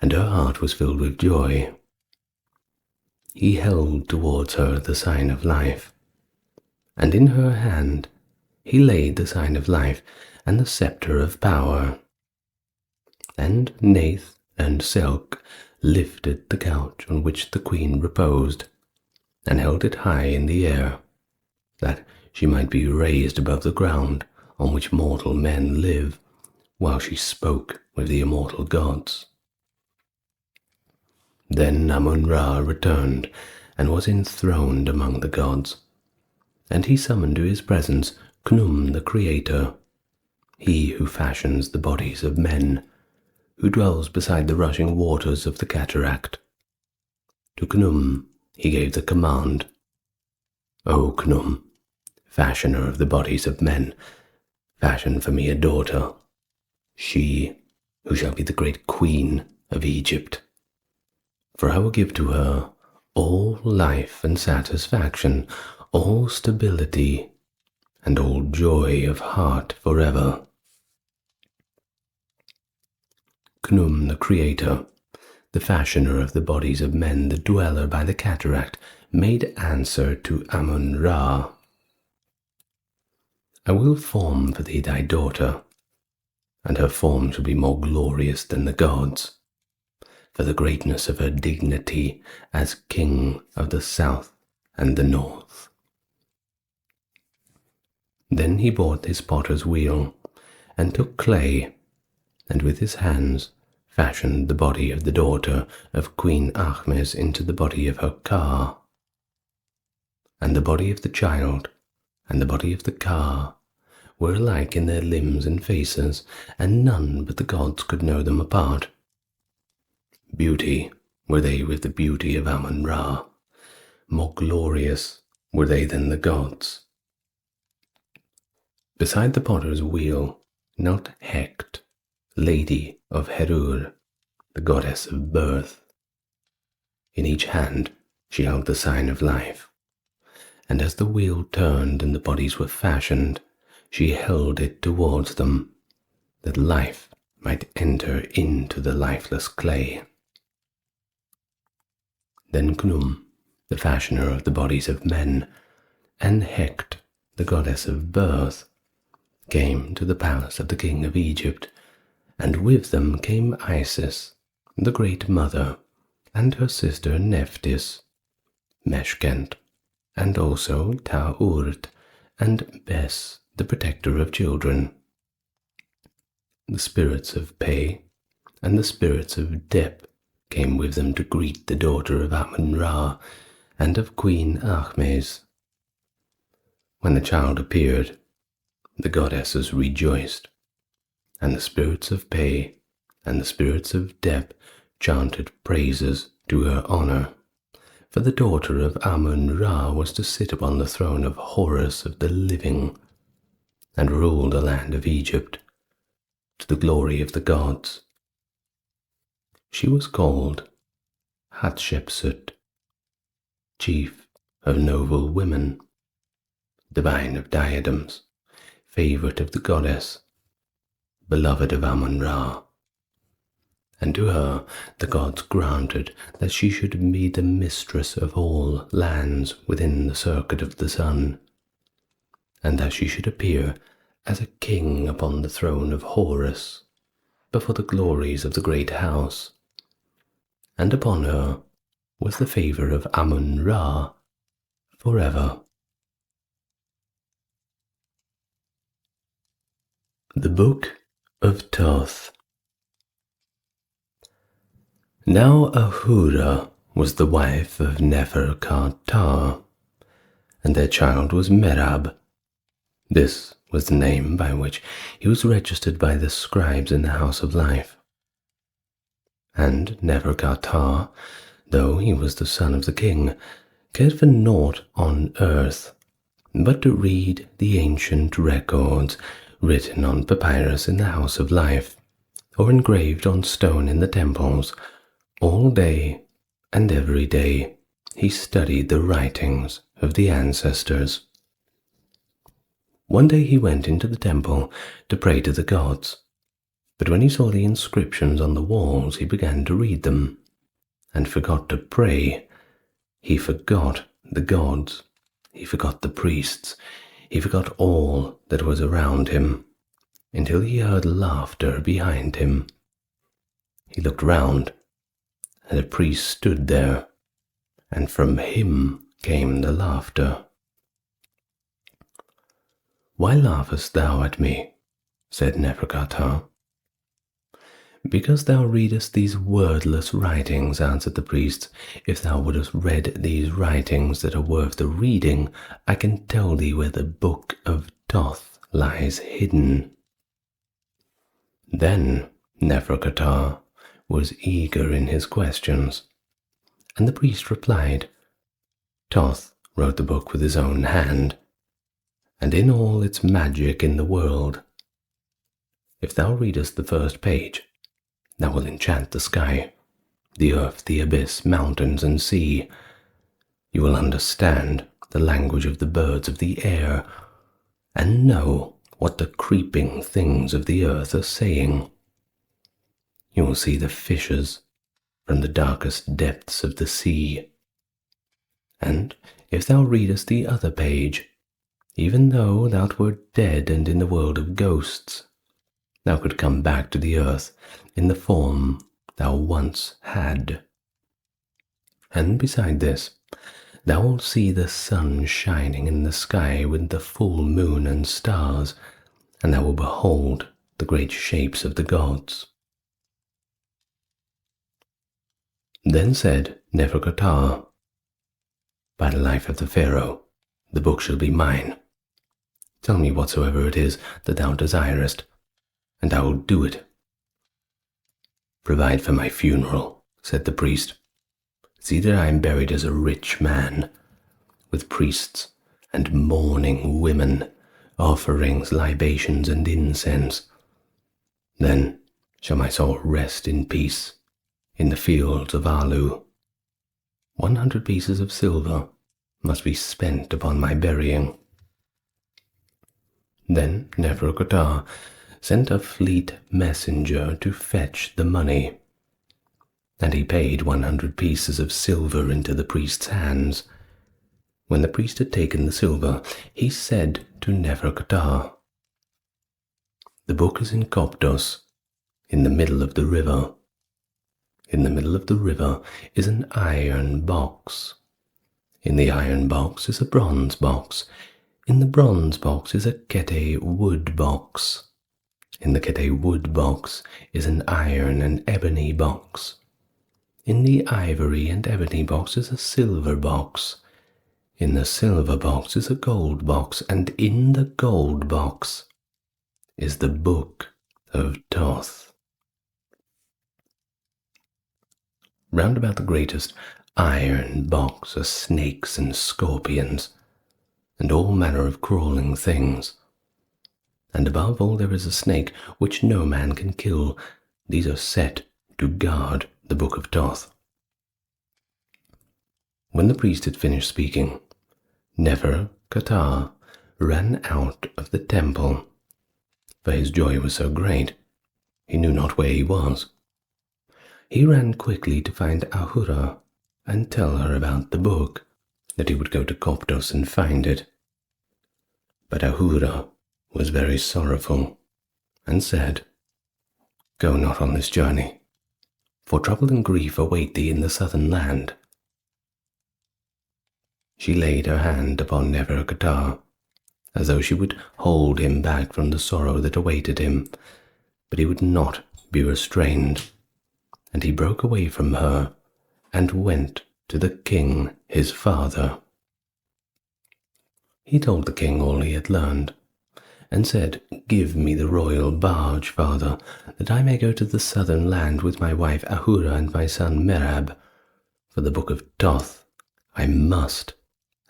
and her heart was filled with joy. He held towards her the sign of life, and in her hand he laid the sign of life and the scepter of power. And Nath and Silk lifted the couch on which the queen reposed, and held it high in the air, that she might be raised above the ground on which mortal men live, while she spoke with the immortal gods. Then Amun-Ra returned and was enthroned among the gods, and he summoned to his presence Khnum the Creator, he who fashions the bodies of men, who dwells beside the rushing waters of the cataract. To Khnum he gave the command, "O Khnum, fashioner of the bodies of men, fashion for me a daughter, she who shall be the great queen of Egypt. For I will give to her all life and satisfaction, all stability, and all joy of heart forever." Khnum the Creator, the fashioner of the bodies of men, the dweller by the cataract, made answer to Amun-Ra, "I will form for thee thy daughter, and her form shall be more glorious than the gods, for the greatness of her dignity as king of the south and the north." Then he brought his potter's wheel, and took clay, and with his hands fashioned the body of the daughter of Queen Ahmes into the body of her Ka. And the body of the child and the body of the Ka were alike in their limbs and faces, and none but the gods could know them apart. Beauty were they with the beauty of Amun-Ra, more glorious were they than the gods. Beside the potter's wheel knelt Heqt, lady of Herur, the goddess of birth. In each hand she held the sign of life, and as the wheel turned and the bodies were fashioned, she held it towards them, that life might enter into the lifeless clay. Then Khnum, the fashioner of the bodies of men, and Heqt, the goddess of birth, came to the palace of the king of Egypt, and with them came Isis, the great mother, and her sister Nephthys, Meshkent, and also Ta-Urt, and Bes, the protector of children. The spirits of Pe and the spirits of Dep came with them to greet the daughter of Amun-Ra and of Queen Ahmes. When the child appeared, the goddesses rejoiced, and the spirits of Pe and the spirits of Dep chanted praises to her honor, for the daughter of Amun-Ra was to sit upon the throne of Horus of the living, and rule the land of Egypt, to the glory of the gods. She was called Hatshepsut, chief of noble women, divine of diadems, favorite of the goddess, beloved of Amun-Ra. And to her the gods granted that she should be the mistress of all lands within the circuit of the sun, and that she should appear as a king upon the throne of Horus, before the glories of the great house. And upon her was the favor of Amun-Ra forever. The Book of Thoth. Now Ahura was the wife of Nefer-ka-Ptah, and their child was Merab. This was the name by which he was registered by the scribes in the house of life. And Nefer-ka-Ptah, though he was the son of the king, cared for naught on earth but to read the ancient records written on papyrus in the house of life, or engraved on stone in the temples. All day and every day he studied the writings of the ancestors. One day he went into the temple to pray to the gods, but when he saw the inscriptions on the walls, he began to read them, and forgot to pray. He forgot the gods, he forgot the priests, he forgot all that was around him, until he heard laughter behind him. He looked round, and a priest stood there, and from him came the laughter. "Why laughest thou at me?" said Neferkata. "Because thou readest these wordless writings," answered the priest. "If thou wouldst read these writings that are worth the reading, I can tell thee where the book of Thoth lies hidden." Then Neferkata was eager in his questions, and the priest replied, "Thoth wrote the book with his own hand, and in all its magic in the world. If thou readest the first page, thou will enchant the sky, the earth, the abyss, mountains, and sea. You will understand the language of the birds of the air, and know what the creeping things of the earth are saying. You will see the fishes from the darkest depths of the sea. And if thou readest the other page, even though thou wert dead and in the world of ghosts, thou could come back to the earth in the form thou once had. And beside this, thou wilt see the sun shining in the sky with the full moon and stars, and thou wilt behold the great shapes of the gods." Then said Neferkata, "By the life of the Pharaoh, the book shall be mine. Tell me whatsoever it is that thou desirest, and I will do it." "Provide for my funeral," said the priest. "See that I am buried as a rich man, with priests and mourning women, offerings, libations, and incense. Then shall my soul rest in peace in the fields of Alu. 100 pieces of silver must be spent upon my burying." Then Neferkata sent a fleet messenger to fetch the money, and he paid 100 pieces of silver into the priest's hands. When the priest had taken the silver, he said to Neferkata, "The book is in Koptos, in the middle of the river. In the middle of the river is an iron box. In the iron box is a bronze box. In the bronze box is a Kete wood box. In the Kete wood box is an iron and ebony box. In the ivory and ebony box is a silver box. In the silver box is a gold box, and in the gold box is the book of Thoth." Round about the greatest iron box are snakes and scorpions, and all manner of crawling things. And above all there is a snake which no man can kill. These are set to guard the book of Thoth. When the priest had finished speaking, Neferkata ran out of the temple, for his joy was so great, he knew not where he was. He ran quickly to find Ahura and tell her about the book, that he would go to Koptos and find it. But Ahura was very sorrowful, and said, "Go not on this journey, for trouble and grief await thee in the southern land." She laid her hand upon Neferkata, as though she would hold him back from the sorrow that awaited him, but he would not be restrained, and he broke away from her and went to the king his father. He told the king all he had learned, and said, "Give me the royal barge, father, that I may go to the southern land with my wife Ahura and my son Merab, for the book of Thoth I must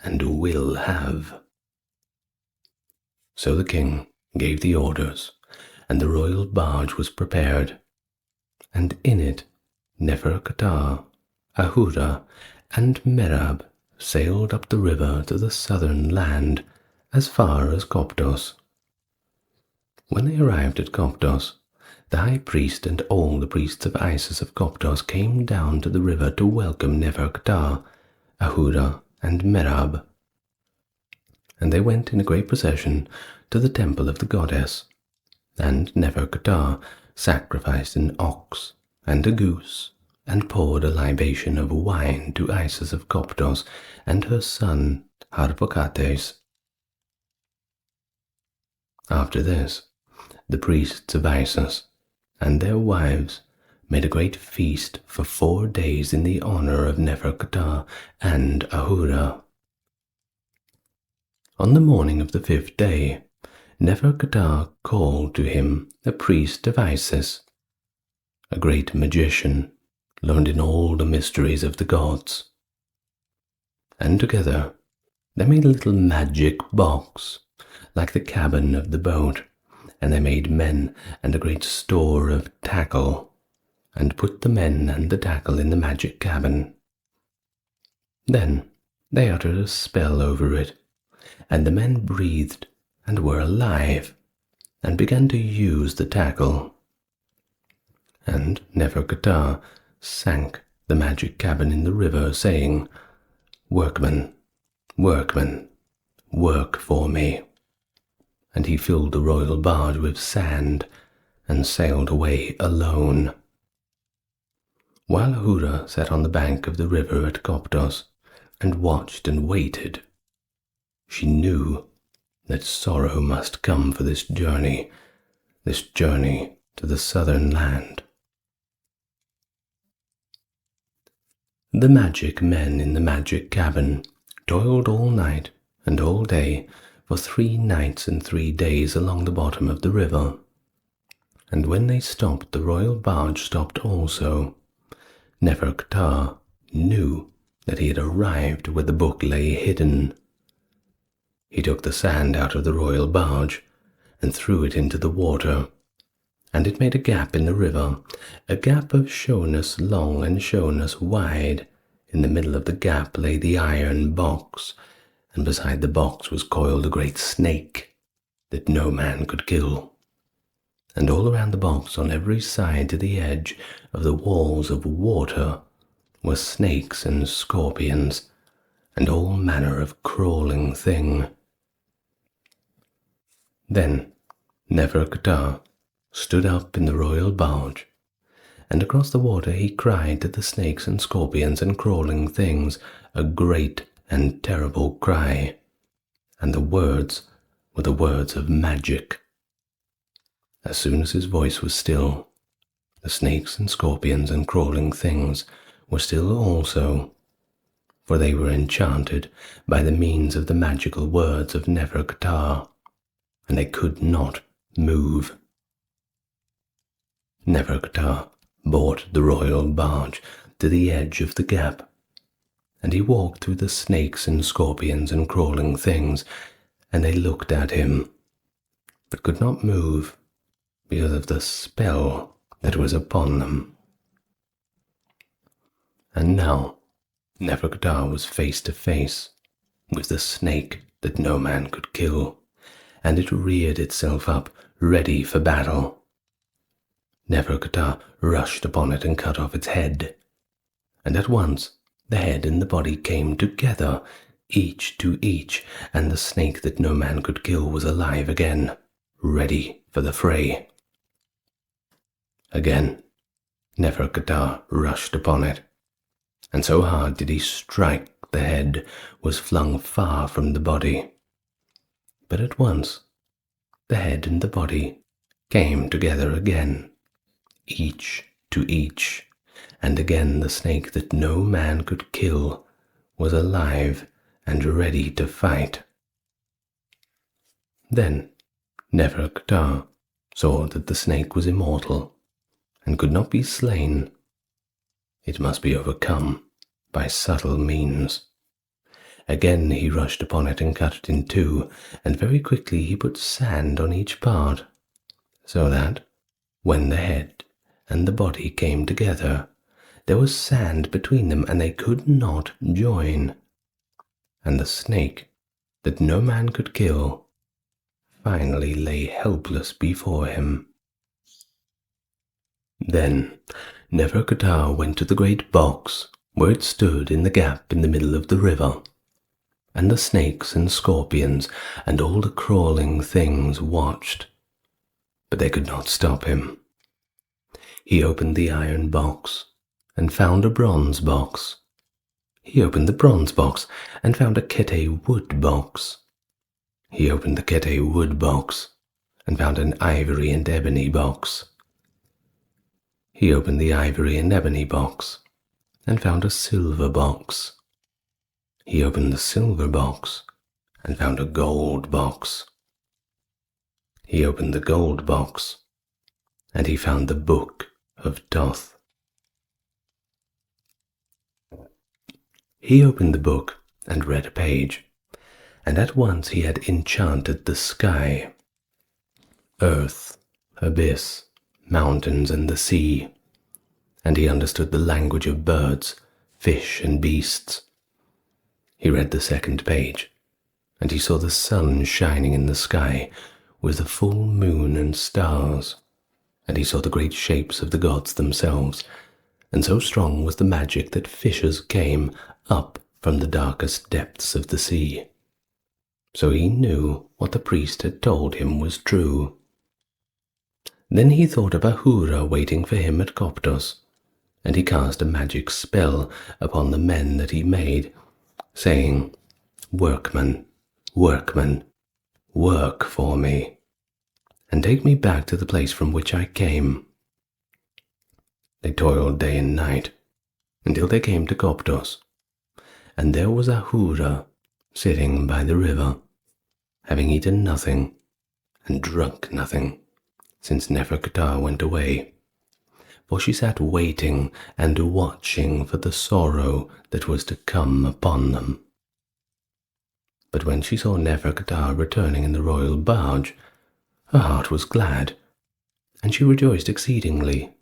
and will have." So the king gave the orders, and the royal barge was prepared, and in it Neferkata, Ahura, and Merab sailed up the river to the southern land as far as Coptos. When they arrived at Coptos, the high priest and all the priests of Isis of Coptos came down to the river to welcome Neferktar, Ahura, and Merab. And they went in a great procession to the temple of the goddess, and Neferktar sacrificed an ox and a goose, and poured a libation of wine to Isis of Coptos and her son Harpocrates. After this, the priests of Isis and their wives made a great feast for 4 days in the honor of Neferktar and Ahura. On the morning of the 5th day, Neferktar called to him a priest of Isis, a great magician, learned in all the mysteries of the gods. And together they made a little magic box, like the cabin of the boat, and they made men and a great store of tackle, and put the men and the tackle in the magic cabin. Then they uttered a spell over it, and the men breathed and were alive, and began to use the tackle. And Neferktar sank the magic cabin in the river, saying, "Workmen, workmen, work for me." And he filled the royal barge with sand and sailed away alone. While Ahura sat on the bank of the river at Coptos and watched and waited, she knew that sorrow must come for this journey to the southern land. The magic men in the magic cabin toiled all night and all day for 3 nights and 3 days along the bottom of the river. And when they stopped, the royal barge stopped also. Neferktar knew that he had arrived where the book lay hidden. He took the sand out of the royal barge and threw it into the water, and it made a gap in the river, a gap of showiness long and showiness wide. In the middle of the gap lay the iron box, and beside the box was coiled a great snake that no man could kill. And all around the box, on every side to the edge of the walls of water, were snakes and scorpions, and all manner of crawling thing. Then Neferktar stood up in the royal barge, and across the water he cried to the snakes and scorpions and crawling things a great and terrible cry, and the words were the words of magic. As soon as his voice was still, the snakes and scorpions and crawling things were still also, for they were enchanted by the means of the magical words of Neferktar, and they could not move. Neferktar brought the royal barge to the edge of the gap, and he walked through the snakes and scorpions and crawling things, and they looked at him, but could not move because of the spell that was upon them. And now Neferktar was face to face with the snake that no man could kill, and it reared itself up, ready for battle. Neferktar rushed upon it and cut off its head, and at once the head and the body came together, each to each, and the snake that no man could kill was alive again, ready for the fray. Again Neferktar rushed upon it, and so hard did he strike, the head was flung far from the body. But at once the head and the body came together again, each to each, and again the snake that no man could kill was alive and ready to fight. Then Neferktar saw that the snake was immortal and could not be slain. It must be overcome by subtle means. Again he rushed upon it and cut it in two, and very quickly he put sand on each part, so that, when the head and the body came together, there was sand between them, and they could not join. And the snake that no man could kill, finally lay helpless before him. Then Neferkata went to the great box where it stood in the gap in the middle of the river, and the snakes and scorpions and all the crawling things watched, but they could not stop him. He opened the iron box and found a bronze box. He opened the bronze box and found a Kete wood box. He opened the Kete wood box and found an ivory and ebony box. He opened the ivory and ebony box and found a silver box. He opened the silver box and found a gold box. He opened the gold box and he found the book of Thoth. He opened the book and read a page, and at once he had enchanted the sky, earth, abyss, mountains, and the sea, and he understood the language of birds, fish, and beasts. He read the second page, and he saw the sun shining in the sky with the full moon and stars, and he saw the great shapes of the gods themselves, and so strong was the magic that fishes came up from the darkest depths of the sea. So he knew what the priest had told him was true. Then he thought of Ahura waiting for him at Koptos, and he cast a magic spell upon the men that he made, saying, "Workmen, workmen, work for me, and take me back to the place from which I came." They toiled day and night until they came to Koptos, and there was Ahura sitting by the river, having eaten nothing and drunk nothing since Neferkata went away, for she sat waiting and watching for the sorrow that was to come upon them. But when she saw Neferkata returning in the royal barge, her heart was glad, and she rejoiced exceedingly.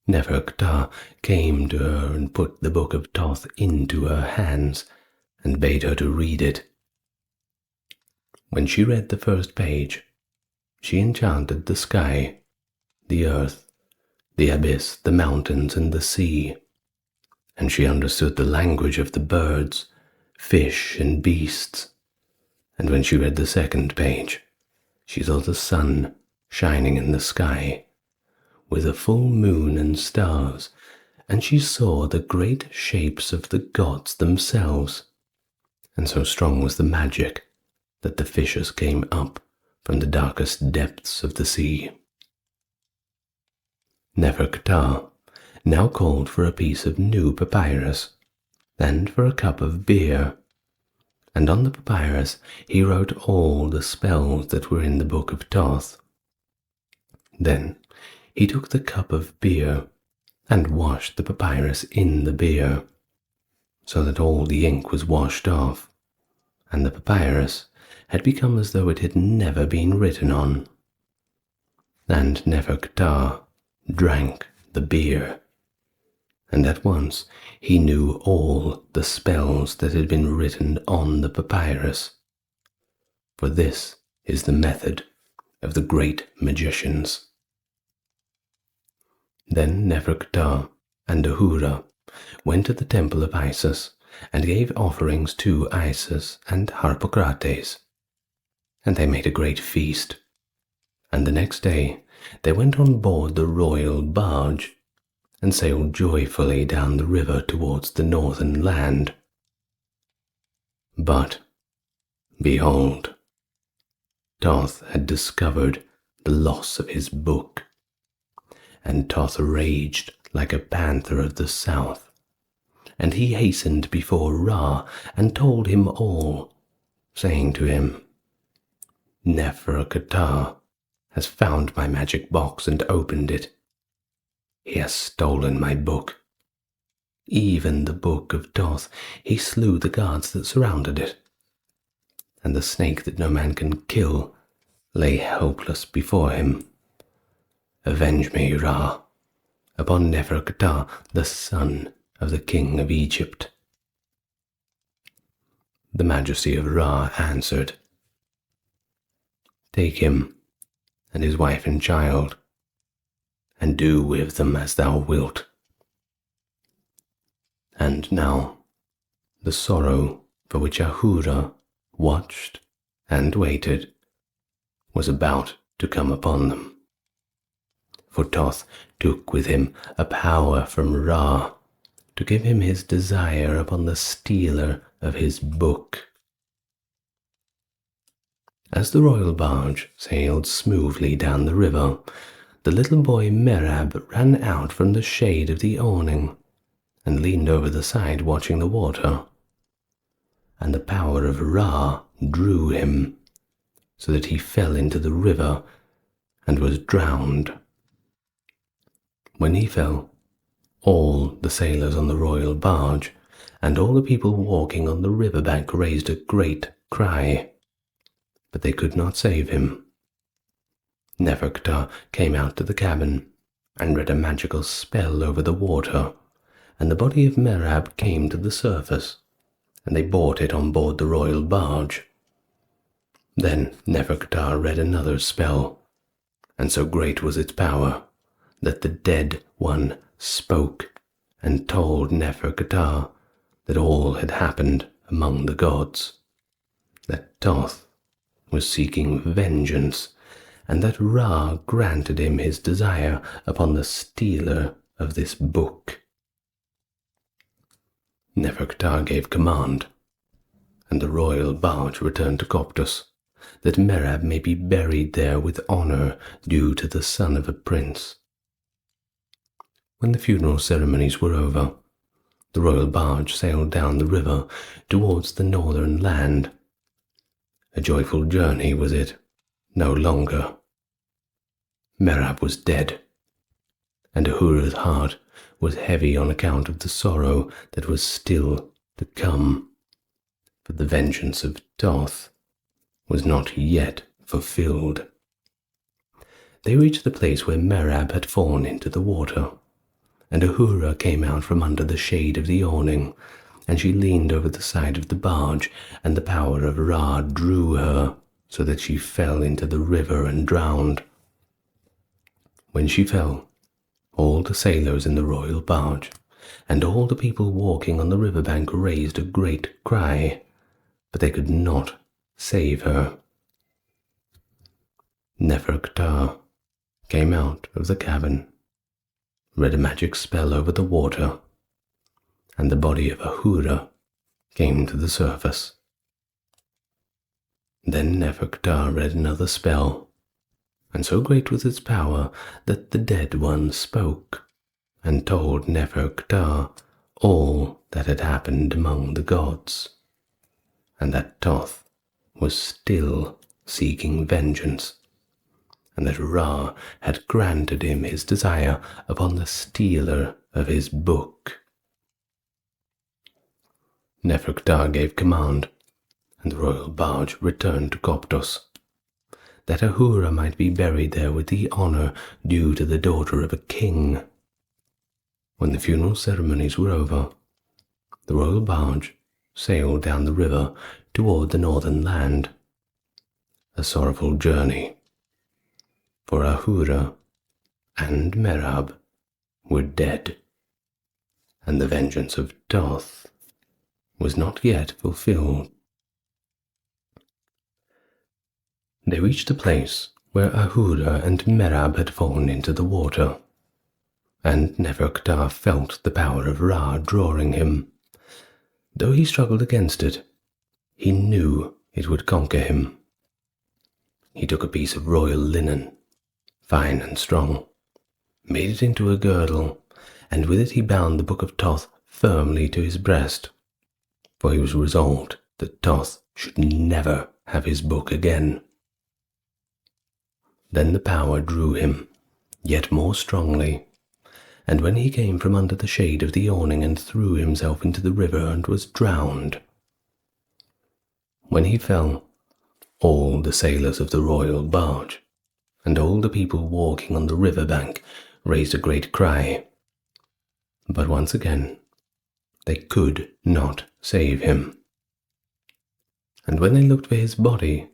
Neferkata came to her and put the book of Thoth into her hands, and bade her to read it. When she read the first page, she enchanted the sky, the earth, the abyss, the mountains, and the sea, and she understood the language of the birds, fish, and beasts. And when she read the second page, she saw the sun shining in the sky, with a full moon and stars, and she saw the great shapes of the gods themselves, and so strong was the magic that the fishes came up from the darkest depths of the sea. Neferkata now called for a piece of new papyrus, and for a cup of beer, and on the papyrus he wrote all the spells that were in the book of Thoth. Then he took the cup of beer and washed the papyrus in the beer, so that all the ink was washed off, and the papyrus had become as though it had never been written on. And Neferkata drank the beer, and at once he knew all the spells that had been written on the papyrus, for this is the method of the great magicians. Then Neferkata and Ahura went to the temple of Hyksos and gave offerings to Isis and Harpocrates, and they made a great feast. And the next day they went on board the royal barge and sailed joyfully down the river towards the northern land. But, behold, Thoth had discovered the loss of his book, and Thoth raged like a panther of the south, and he hastened before Ra and told him all, saying to him, "Neferkata has found my magic box and opened it. He has stolen my book. Even the book of Thoth. He slew the guards that surrounded it, and the snake that no man can kill lay helpless before him. Avenge me, Ra, upon Neferkata, the son of the king of Egypt." The majesty of Ra answered, "Take him and his wife and child, and do with them as thou wilt." And now the sorrow for which Ahura watched and waited was about to come upon them. For Thoth took with him a power from Ra to give him his desire upon the stealer of his book. As the royal barge sailed smoothly down the river, the little boy Merab ran out from the shade of the awning and leaned over the side watching the water. And the power of Ra drew him, so that he fell into the river and was drowned. When he fell, all the sailors on the royal barge and all the people walking on the river bank raised a great cry, but they could not save him. Neferktar came out to the cabin and read a magical spell over the water, and the body of Merab came to the surface, and they brought it on board the royal barge. Then Neferktar read another spell, and so great was its power that the dead one spoke and told Neferktar that all had happened among the gods, that Thoth was seeking vengeance, and that Ra granted him his desire upon the stealer of this book. Neferktar gave command, and the royal barge returned to Coptus, that Merab may be buried there with honor due to the son of a prince. When the funeral ceremonies were over, the royal barge sailed down the river towards the northern land. A joyful journey was it, no longer. Merab was dead, and Ahura's heart was heavy on account of the sorrow that was still to come, for the vengeance of Thoth was not yet fulfilled. They reached the place where Merab had fallen into the water, and Ahura came out from under the shade of the awning, and she leaned over the side of the barge, and the power of Ra drew her, so that she fell into the river and drowned. When she fell, all the sailors in the royal barge, and all the people walking on the river bank raised a great cry, but they could not save her. Neferktar came out of the cabin, read a magic spell over the water, and the body of Ahura came to the surface. Then Neferktar read another spell, and so great was its power that the dead one spoke, and told Neferktar all that had happened among the gods, and that Thoth was still seeking vengeance, and that Ra had granted him his desire upon the stealer of his book. Neferktar gave command, and the royal barge returned to Coptus, that Ahura might be buried there with the honor due to the daughter of a king. When the funeral ceremonies were over, the royal barge sailed down the river toward the northern land. A sorrowful journey, for Ahura and Merab were dead, and the vengeance of Thoth was not yet fulfilled. They reached the place where Ahura and Merab had fallen into the water, and Neferktar felt the power of Ra drawing him. Though he struggled against it, he knew it would conquer him. He took a piece of royal linen, fine and strong, made it into a girdle, and with it he bound the book of Thoth firmly to his breast, for he was resolved that Thoth should never have his book again. Then the power drew him yet more strongly, and when he came from under the shade of the awning and threw himself into the river and was drowned. When he fell, all the sailors of the royal barge and all the people walking on the river bank raised a great cry, but once again they could not save him. and when they looked for his body,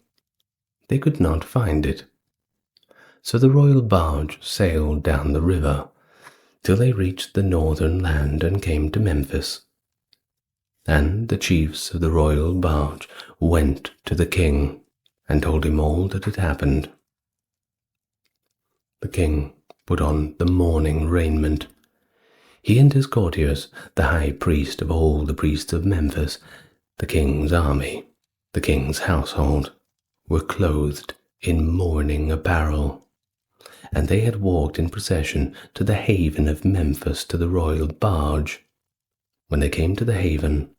they could not find it. So the royal barge sailed down the river till they reached the northern land and came to Memphis. And the chiefs of the royal barge went to the king and told him all that had happened. The king put on the mourning raiment. He and his courtiers, the high priest of all the priests of Memphis, the king's army, the king's household, were clothed in mourning apparel. And they had walked in procession to the haven of Memphis to the royal barge. When they came to the haven,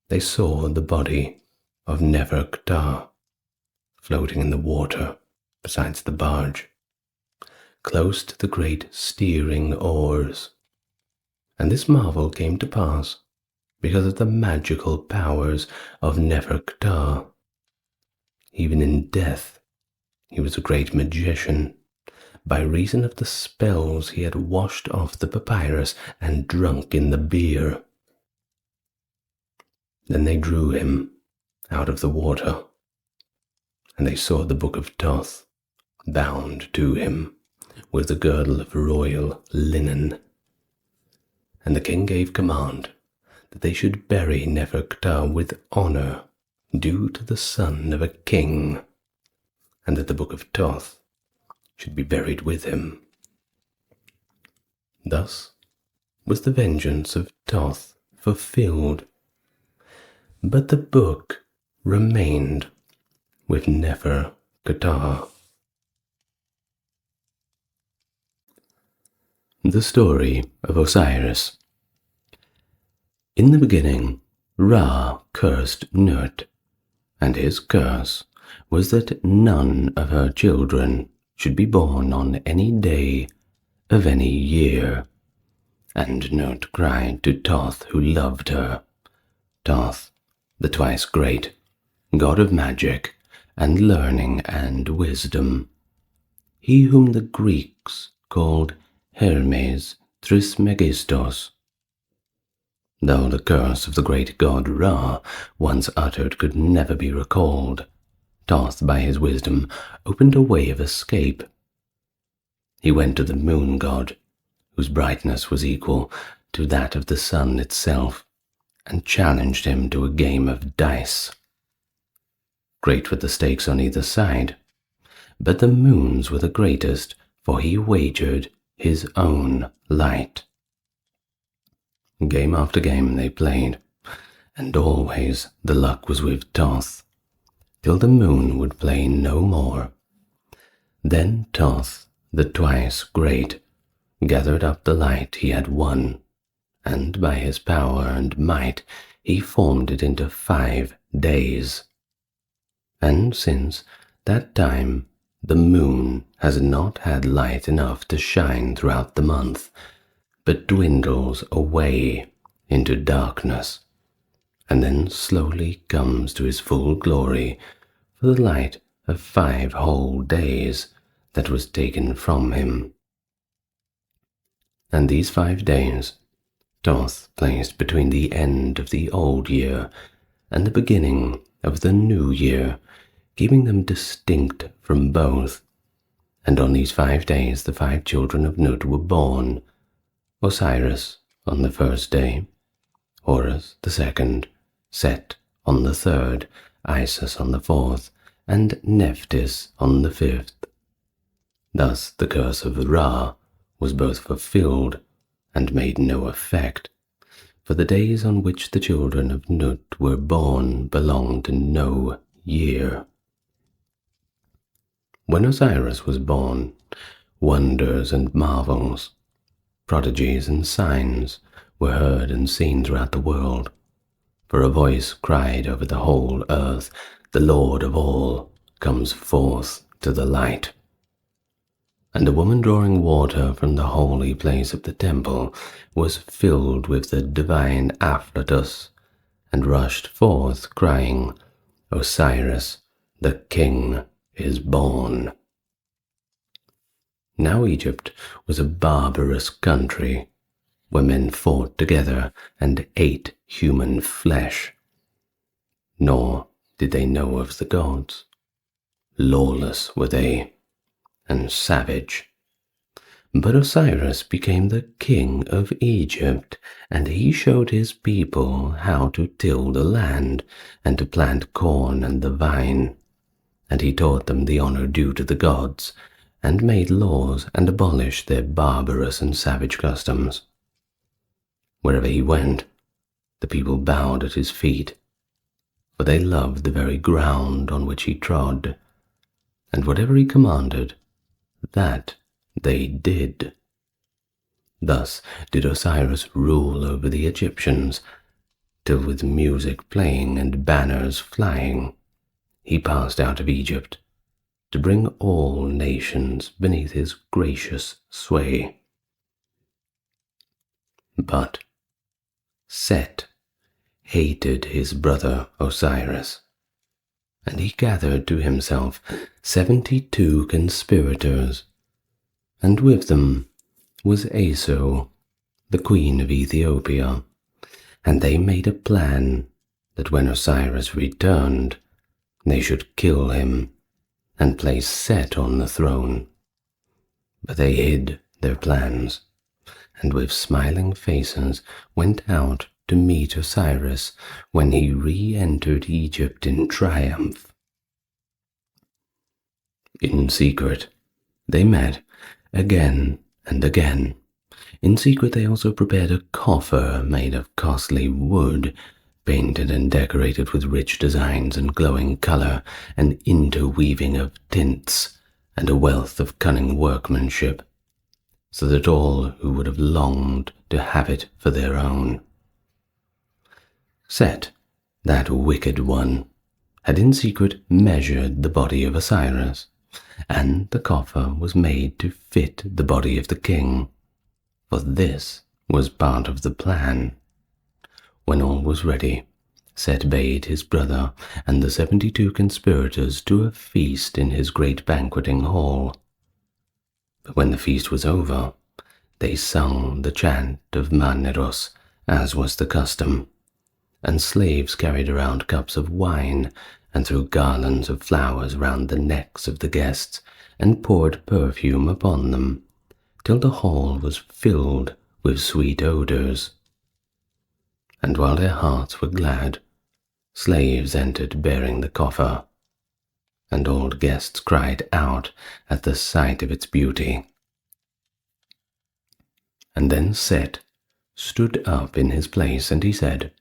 they saw the body of Nefer-Ktar floating in the water besides the barge, close to the great steering oars. And this marvel came to pass because of the magical powers of Nefer-Ktar. Even in death, he was a great magician, by reason of the spells he had washed off the papyrus and drunk in the beer. Then they drew him out of the water, and they saw the book of Thoth bound to him with a girdle of royal linen. And the king gave command that they should bury Nefer-Ktar with honor due to the son of a king, and that the book of Thoth should be buried with him. Thus was the vengeance of Thoth fulfilled, but the book remained with Nefer-Ktar. The story of Osiris. In the beginning, Ra cursed Nut, and his curse was that none of her children should be born on any day of any year. And Nut cried to Thoth, who loved her, Thoth, the twice great, god of magic and learning and wisdom, he whom the Greeks called Hermes Trismegistos. Though the curse of the great god Ra, once uttered, could never be recalled, Thoth, by his wisdom, opened a way of escape. He went to the moon god, whose brightness was equal to that of the sun itself, and challenged him to a game of dice. Great were the stakes on either side, but the moon's were the greatest, for he wagered his own light. Game after game they played, and always the luck was with Thoth, till the moon would play no more. Then Thoth, the twice great, gathered up the light he had won, and by his power and might he formed it into 5 days. And since that time the moon has not had light enough to shine throughout the month, but dwindles away into darkness, and then slowly comes to his full glory for the light of 5 whole days that was taken from him. And these 5 days Thoth placed between the end of the old year and the beginning of the new year, keeping them distinct from both. And on these 5 days the 5 children of Nut were born: Osiris on the first day, Horus the second, Set on the third, Isis on the fourth, and Nephthys on the 5th. Thus the curse of Ra was both fulfilled and made no effect, for the days on which the children of Nut were born belonged to no year. When Osiris was born, wonders and marvels, prodigies and signs were heard and seen throughout the world, for a voice cried over the whole earth, "The Lord of all comes forth to the light." And a woman drawing water from the holy place of the temple was filled with the divine afflatus, and rushed forth, crying, "Osiris, the king, is born." Now Egypt was a barbarous country, where men fought together and ate human flesh. Nor did they know of the gods. Lawless were they, and savage. But Osiris became the king of Egypt, and he showed his people how to till the land and to plant corn and the vine. And he taught them the honor due to the gods, and made laws and abolished their barbarous and savage customs. Wherever he went, the people bowed at his feet, for they loved the very ground on which he trod, and whatever he commanded, that they did. Thus did Osiris rule over the Egyptians, till with music playing and banners flying, he passed out of Egypt to bring all nations beneath his gracious sway. But Set hated his brother Osiris, and he gathered to himself 72 conspirators, and with them was Aso, the queen of Ethiopia, and they made a plan that when Osiris returned, they should kill him and place Set on the throne. But they hid their plans, and with smiling faces went out to meet Osiris when he re-entered Egypt in triumph. In secret, they met again and again. In secret, they also prepared a coffer made of costly wood, painted and decorated with rich designs and glowing color, an interweaving of tints, and a wealth of cunning workmanship, so that all who would have longed to have it for their own. Set, that wicked one, had in secret measured the body of Osiris, and the coffer was made to fit the body of the king, for this was part of the plan. When all was ready, Set bade his brother and the 72 conspirators to a feast in his great banqueting hall. But when the feast was over, they sung the chant of Maneros, as was the custom, and slaves carried around cups of wine and threw garlands of flowers round the necks of the guests and poured perfume upon them, till the hall was filled with sweet odors. And while their hearts were glad, slaves entered bearing the coffer, and old guests cried out at the sight of its beauty. And then Set stood up in his place, and he said,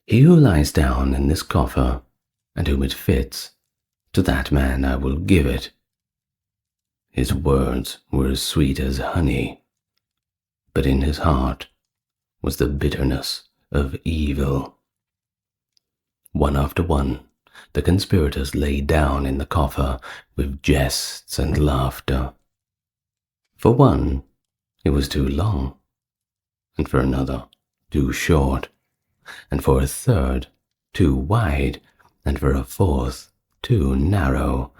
"He who lies down in this coffer, and whom it fits, to that man I will give it." His words were as sweet as honey, but in his heart was the bitterness of evil. One after one, the conspirators lay down in the coffer with jests and laughter. For one, it was too long, and for another, too short, and for a third, too wide, and for a fourth, too narrow.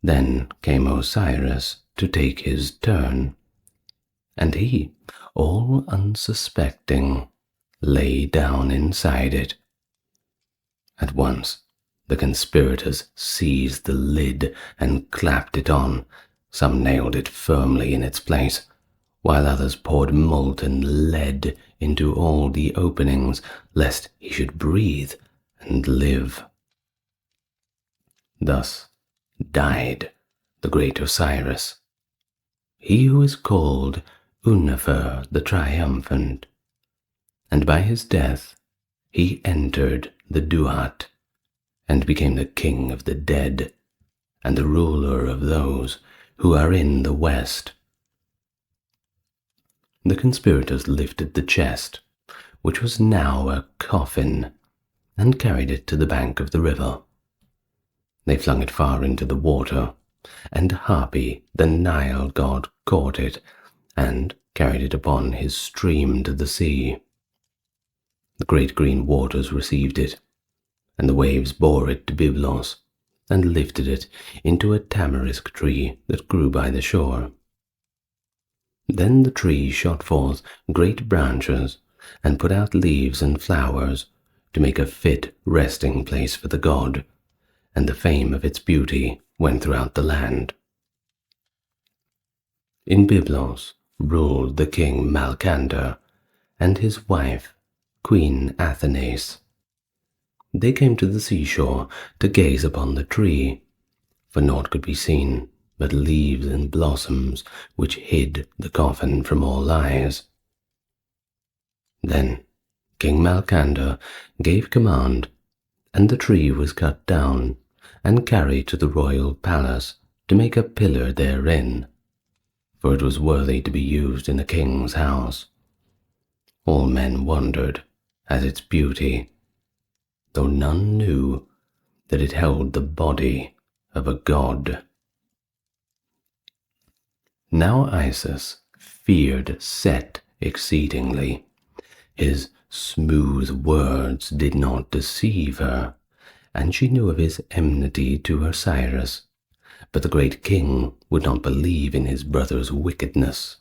Then came Osiris to take his turn, and he, all unsuspecting, lay down inside it. At once the conspirators seized the lid and clapped it on. Some nailed it firmly in its place, while others poured molten lead into all the openings, lest he should breathe and live. Thus died the great Osiris, he who is called Unifer the Triumphant, and by his death he entered the Duat, and became the king of the dead, and the ruler of those who are in the west. The conspirators lifted the chest, which was now a coffin, and carried it to the bank of the river. They flung it far into the water, and Hapi, the Nile god, caught it, and carried it upon his stream to the sea. The great green waters received it, and the waves bore it to Byblos, and lifted it into a tamarisk tree that grew by the shore. Then the tree shot forth great branches, and put out leaves and flowers, to make a fit resting place for the god, and the fame of its beauty went throughout the land. In Byblos ruled the king Malcander and his wife, Queen Athenais. They came to the seashore to gaze upon the tree, for naught could be seen but leaves and blossoms which hid the coffin from all eyes. Then King Malcander gave command, and the tree was cut down and carried to the royal palace to make a pillar therein, for it was worthy to be used in a king's house. All men wondered at its beauty, though none knew that it held the body of a god. Now Isis feared Set exceedingly. His smooth words did not deceive her, and she knew of his enmity to Osiris, but the great king would not believe in his brother's wickedness.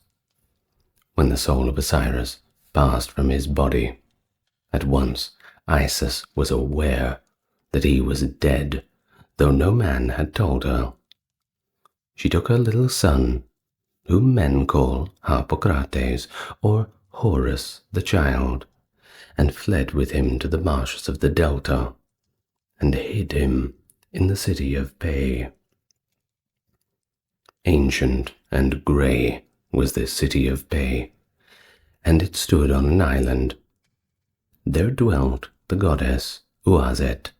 When the soul of Osiris passed from his body, at once Isis was aware that he was dead, though no man had told her. She took her little son, whom men call Harpocrates, or Horus the child, and fled with him to the marshes of the Delta, and hid him in the city of Pe. Ancient and grey was this city of Pe, and it stood on an island. There dwelt the goddess Uazet,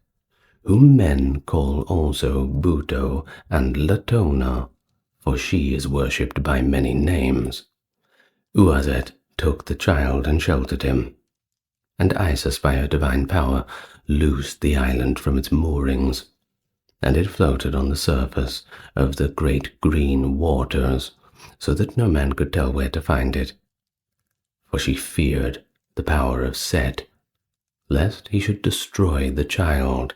whom men call also Buto and Latona, for she is worshipped by many names. Uazet took the child and sheltered him, and Isis by her divine power loosed the island from its moorings, and it floated on the surface of the great green waters, so that no man could tell where to find it. For she feared the power of Set, lest he should destroy the child,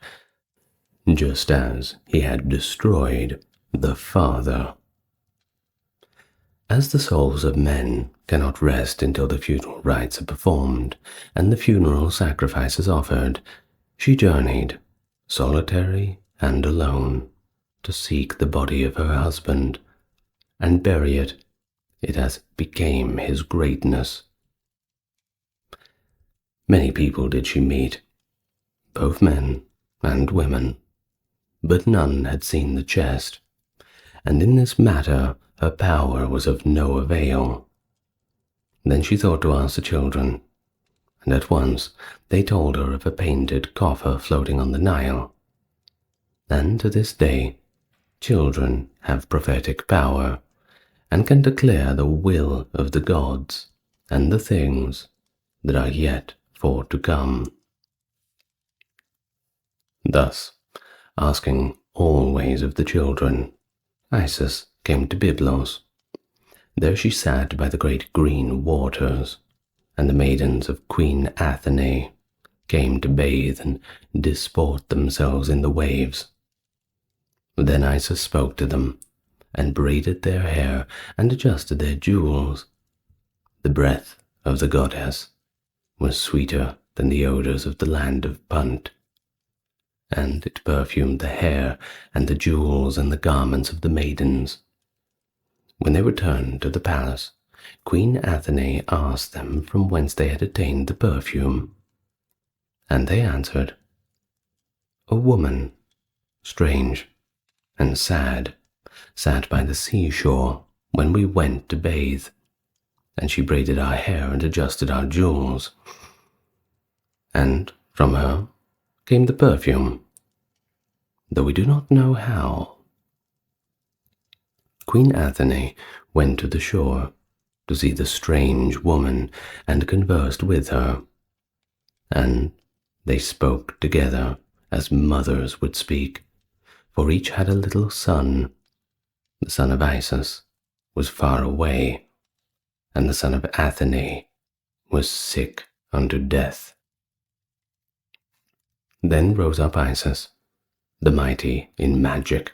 just as he had destroyed the father. As the souls of men cannot rest until the funeral rites are performed and the funeral sacrifices offered, she journeyed, solitary and alone, to seek the body of her husband and bury it as became his greatness. Many people did she meet, both men and women, but none had seen the chest, and in this matter her power was of no avail. Then she thought to ask the children, and at once they told her of a painted coffer floating on the Nile. And to this day, children have prophetic power, and can declare the will of the gods and the things that are yet for to come. Thus, asking always of the children, Isis came to Byblos. There she sat by the great green waters, and the maidens of Queen Athenais came to bathe and disport themselves in the waves. Then Isis spoke to them, and braided their hair and adjusted their jewels. The breath of the goddess was sweeter than the odors of the land of Punt, and it perfumed the hair and the jewels and the garments of the maidens. When they returned to the palace, Queen Athenais asked them from whence they had attained the perfume. And they answered, "A woman, strange and sad, sat by the seashore when we went to bathe, and she braided our hair and adjusted our jewels. And from her came the perfume, though we do not know how." Queen Athenais went to the shore to see the strange woman and conversed with her, and they spoke together as mothers would speak, for each had a little son. The son of Isis was far away, and the son of Athenais was sick unto death. Then rose up Isis, the mighty in magic,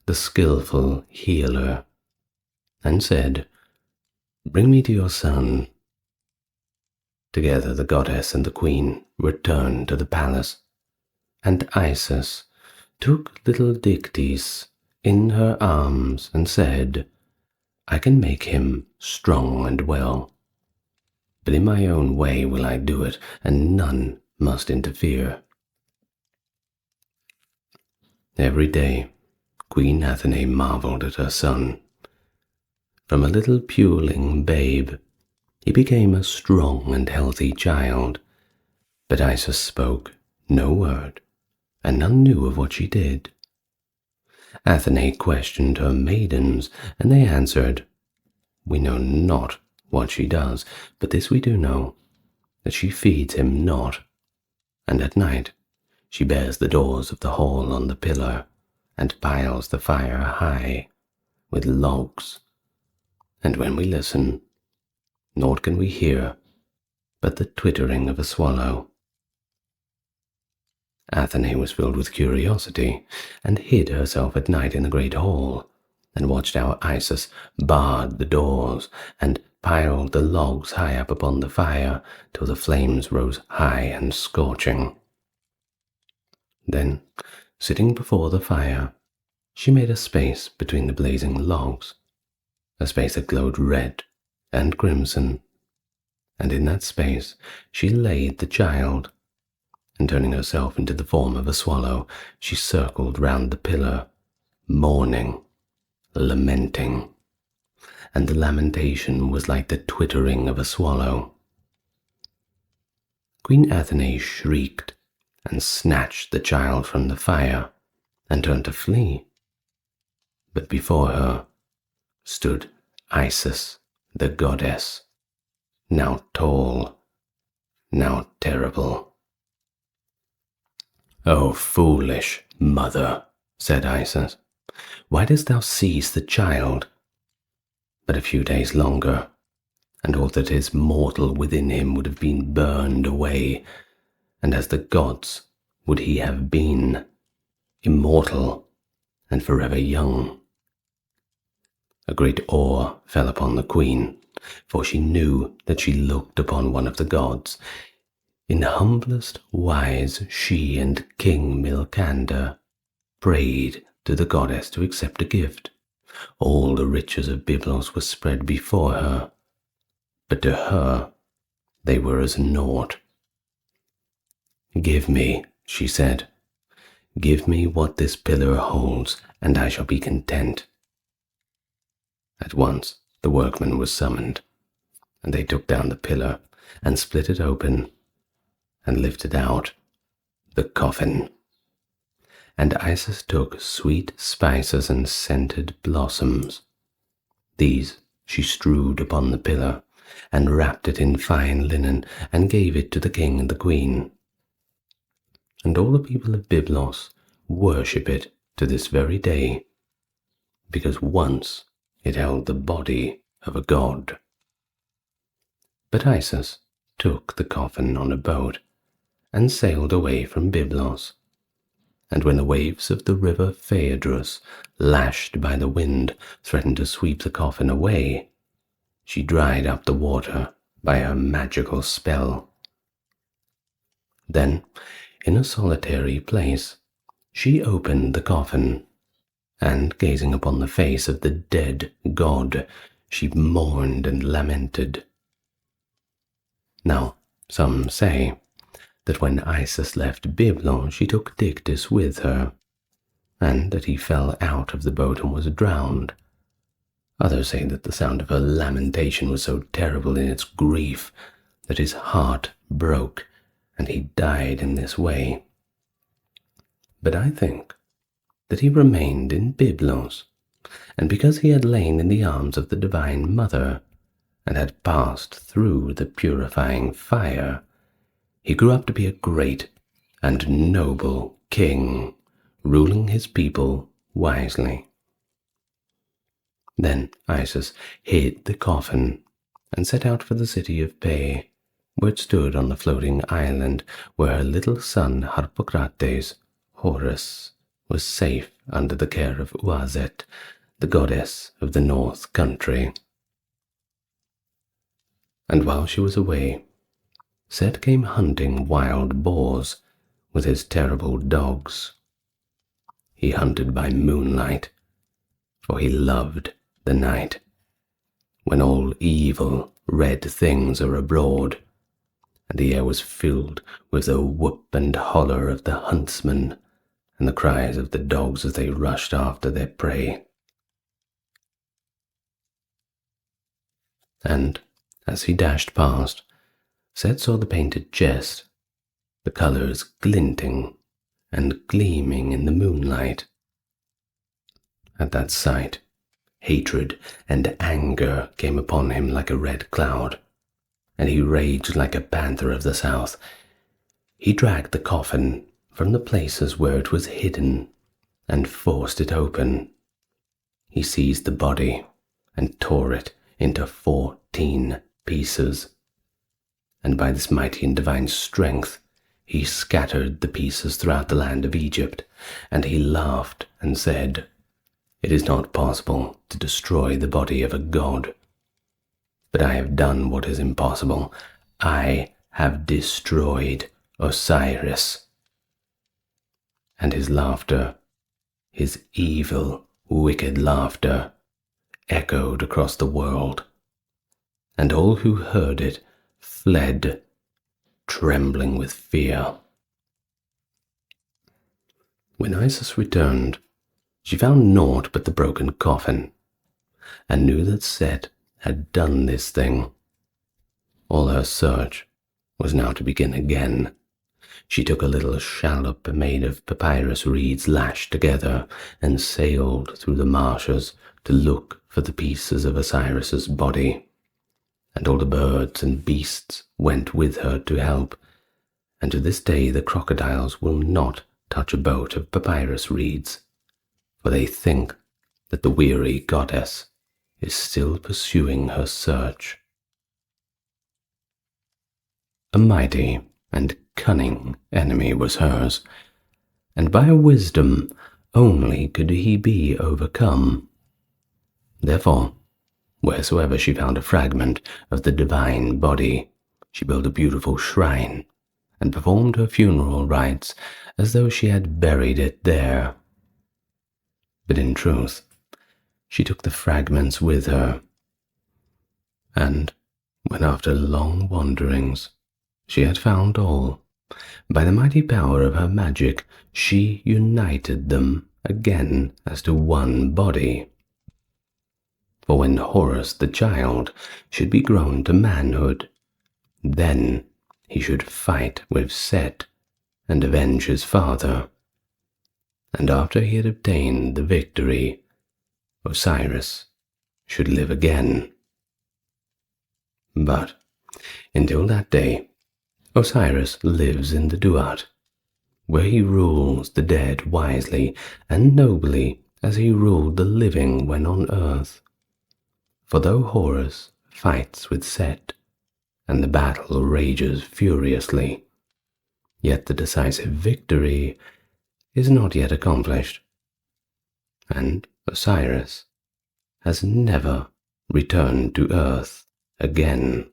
the skillful healer, and said, "Bring me to your son." Together the goddess and the queen returned to the palace, and Isis took little Dictys in her arms and said, "I can make him strong and well, but in my own way will I do it, and none must interfere." Every day Queen Athene marveled at her son. From a little puling babe, he became a strong and healthy child, but Isis spoke no word, and none knew of what she did. Athene questioned her maidens, and they answered, "We know not what she does, but this we do know, that she feeds him not, and at night she bears the doors of the hall on the pillar, and piles the fire high with logs, and when we listen, naught can we hear but the twittering of a swallow." Athene was filled with curiosity, and hid herself at night in the great hall, and watched how Isis barred the doors, and piled the logs high up upon the fire, till the flames rose high and scorching. Then, sitting before the fire, she made a space between the blazing logs, a space that glowed red and crimson, and in that space she laid the child, and turning herself into the form of a swallow, she circled round the pillar, mourning, lamenting, and the lamentation was like the twittering of a swallow. Queen Athene shrieked and snatched the child from the fire and turned to flee, but before her stood Isis, the goddess, now tall, now terrible. "O foolish mother," said Isis, "why dost thou seize the child? But a few days longer, and all that is mortal within him would have been burned away, and as the gods would he have been, immortal and forever young." A great awe fell upon the queen, for she knew that she looked upon one of the gods. In humblest wise she and King Milkander prayed to the goddess to accept a gift. All the riches of Byblos were spread before her, but to her they were as naught. "Give me," she said, "give me what this pillar holds, and I shall be content." At once the workman was summoned, and they took down the pillar and split it open, and lifted out the coffin. And Isis took sweet spices and scented blossoms. These she strewed upon the pillar, and wrapped it in fine linen, and gave it to the king and the queen. And all the people of Byblos worship it to this very day, because once it held the body of a god. But Isis took the coffin on a boat, and sailed away from Byblos. And when the waves of the river Phaedrus, lashed by the wind, threatened to sweep the coffin away, she dried up the water by her magical spell. Then, in a solitary place, she opened the coffin, and gazing upon the face of the dead god, she mourned and lamented. Now, some say that when Isis left Byblos she took Dictys with her, and that he fell out of the boat and was drowned. Others say that the sound of her lamentation was so terrible in its grief that his heart broke, and he died in this way. But I think that he remained in Byblos, and because he had lain in the arms of the Divine Mother, and had passed through the purifying fire, he grew up to be a great and noble king, ruling his people wisely. Then Isis hid the coffin and set out for the city of Pe, where it stood on the floating island, where her little son Harpocrates, Horus, was safe under the care of Uazet, the goddess of the north country. And while she was away, Set came hunting wild boars with his terrible dogs. He hunted by moonlight, for he loved the night, when all evil red things are abroad, and the air was filled with the whoop and holler of the huntsmen and the cries of the dogs as they rushed after their prey. And as he dashed past, Set saw the painted chest, the colours glinting and gleaming in the moonlight. At that sight, hatred and anger came upon him like a red cloud, and he raged like a panther of the south. He dragged the coffin from the places where it was hidden and forced it open. He seized the body and tore it into 14 pieces, and by this mighty and divine strength he scattered the pieces throughout the land of Egypt, and he laughed and said, "It is not possible to destroy the body of a god. But I have done what is impossible. I have destroyed Osiris." And his laughter, his evil, wicked laughter, echoed across the world, and all who heard it fled, trembling with fear. When Isis returned, she found naught but the broken coffin, and knew that Set had done this thing. All her search was now to begin again. She took a little shallop made of papyrus reeds lashed together and sailed through the marshes to look for the pieces of Osiris's body. And all the birds and beasts went with her to help, and to this day the crocodiles will not touch a boat of papyrus reeds, for they think that the weary goddess is still pursuing her search. A mighty and cunning enemy was hers, and by a wisdom only could he be overcome. Therefore, wheresoever she found a fragment of the divine body, she built a beautiful shrine and performed her funeral rites as though she had buried it there. But in truth, she took the fragments with her, and when after long wanderings she had found all, by the mighty power of her magic she united them again as to one body. For when Horus the child should be grown to manhood, then he should fight with Set and avenge his father. And after he had obtained the victory, Osiris should live again. But until that day, Osiris lives in the Duat, where he rules the dead wisely and nobly as he ruled the living when on earth. For though Horus fights with Set, and the battle rages furiously, yet the decisive victory is not yet accomplished, and Osiris has never returned to earth again.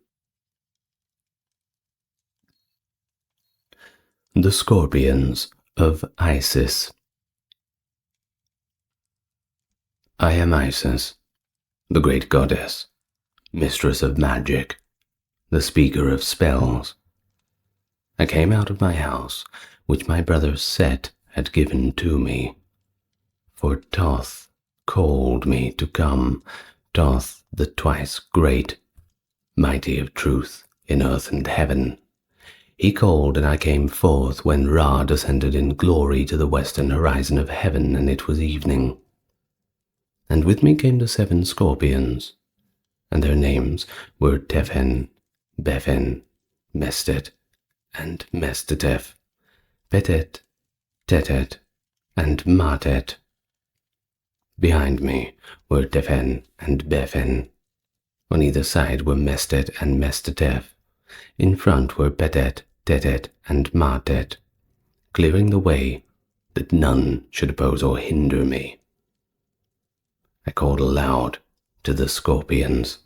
The Scorpions of Isis. I am Isis, the great goddess, mistress of magic, the speaker of spells. I came out of my house, which my brother Set had given to me, for Thoth called me to come, Thoth the twice great, mighty of truth in earth and heaven. He called, and I came forth when Ra descended in glory to the western horizon of heaven, and it was evening. And with me came the 7 scorpions, and their names were Tephen, Bephen, Mestet, and Mestetef, Petet, Tetet, and Matet. Behind me were Tephen and Bephen. On either side were Mestet and Mestetef. In front were Petet, Tetet, and Matet, clearing the way that none should oppose or hinder me. I called aloud to the scorpions,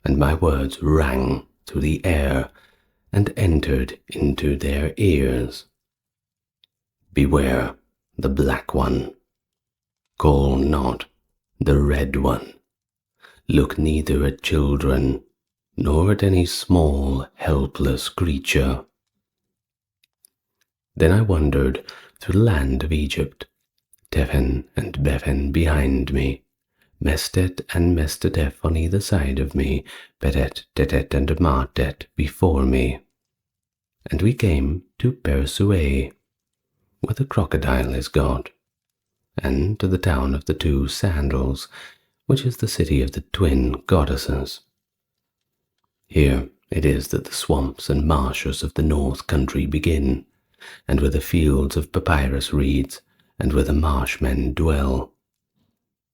and my words rang through the air and entered into their ears. Beware the black one. Call not the red one. Look neither at children, nor at any small, helpless creature. Then I wandered through the land of Egypt, Tephen and Bephen behind me, Mestet and Mestetef on either side of me, Petet, Tetet, and Martet before me. And we came to Persue, where the crocodile is god, and to the town of the two sandals, which is the city of the twin goddesses. Here it is that the swamps and marshes of the north country begin, and where the fields of papyrus reeds, and where the marshmen dwell.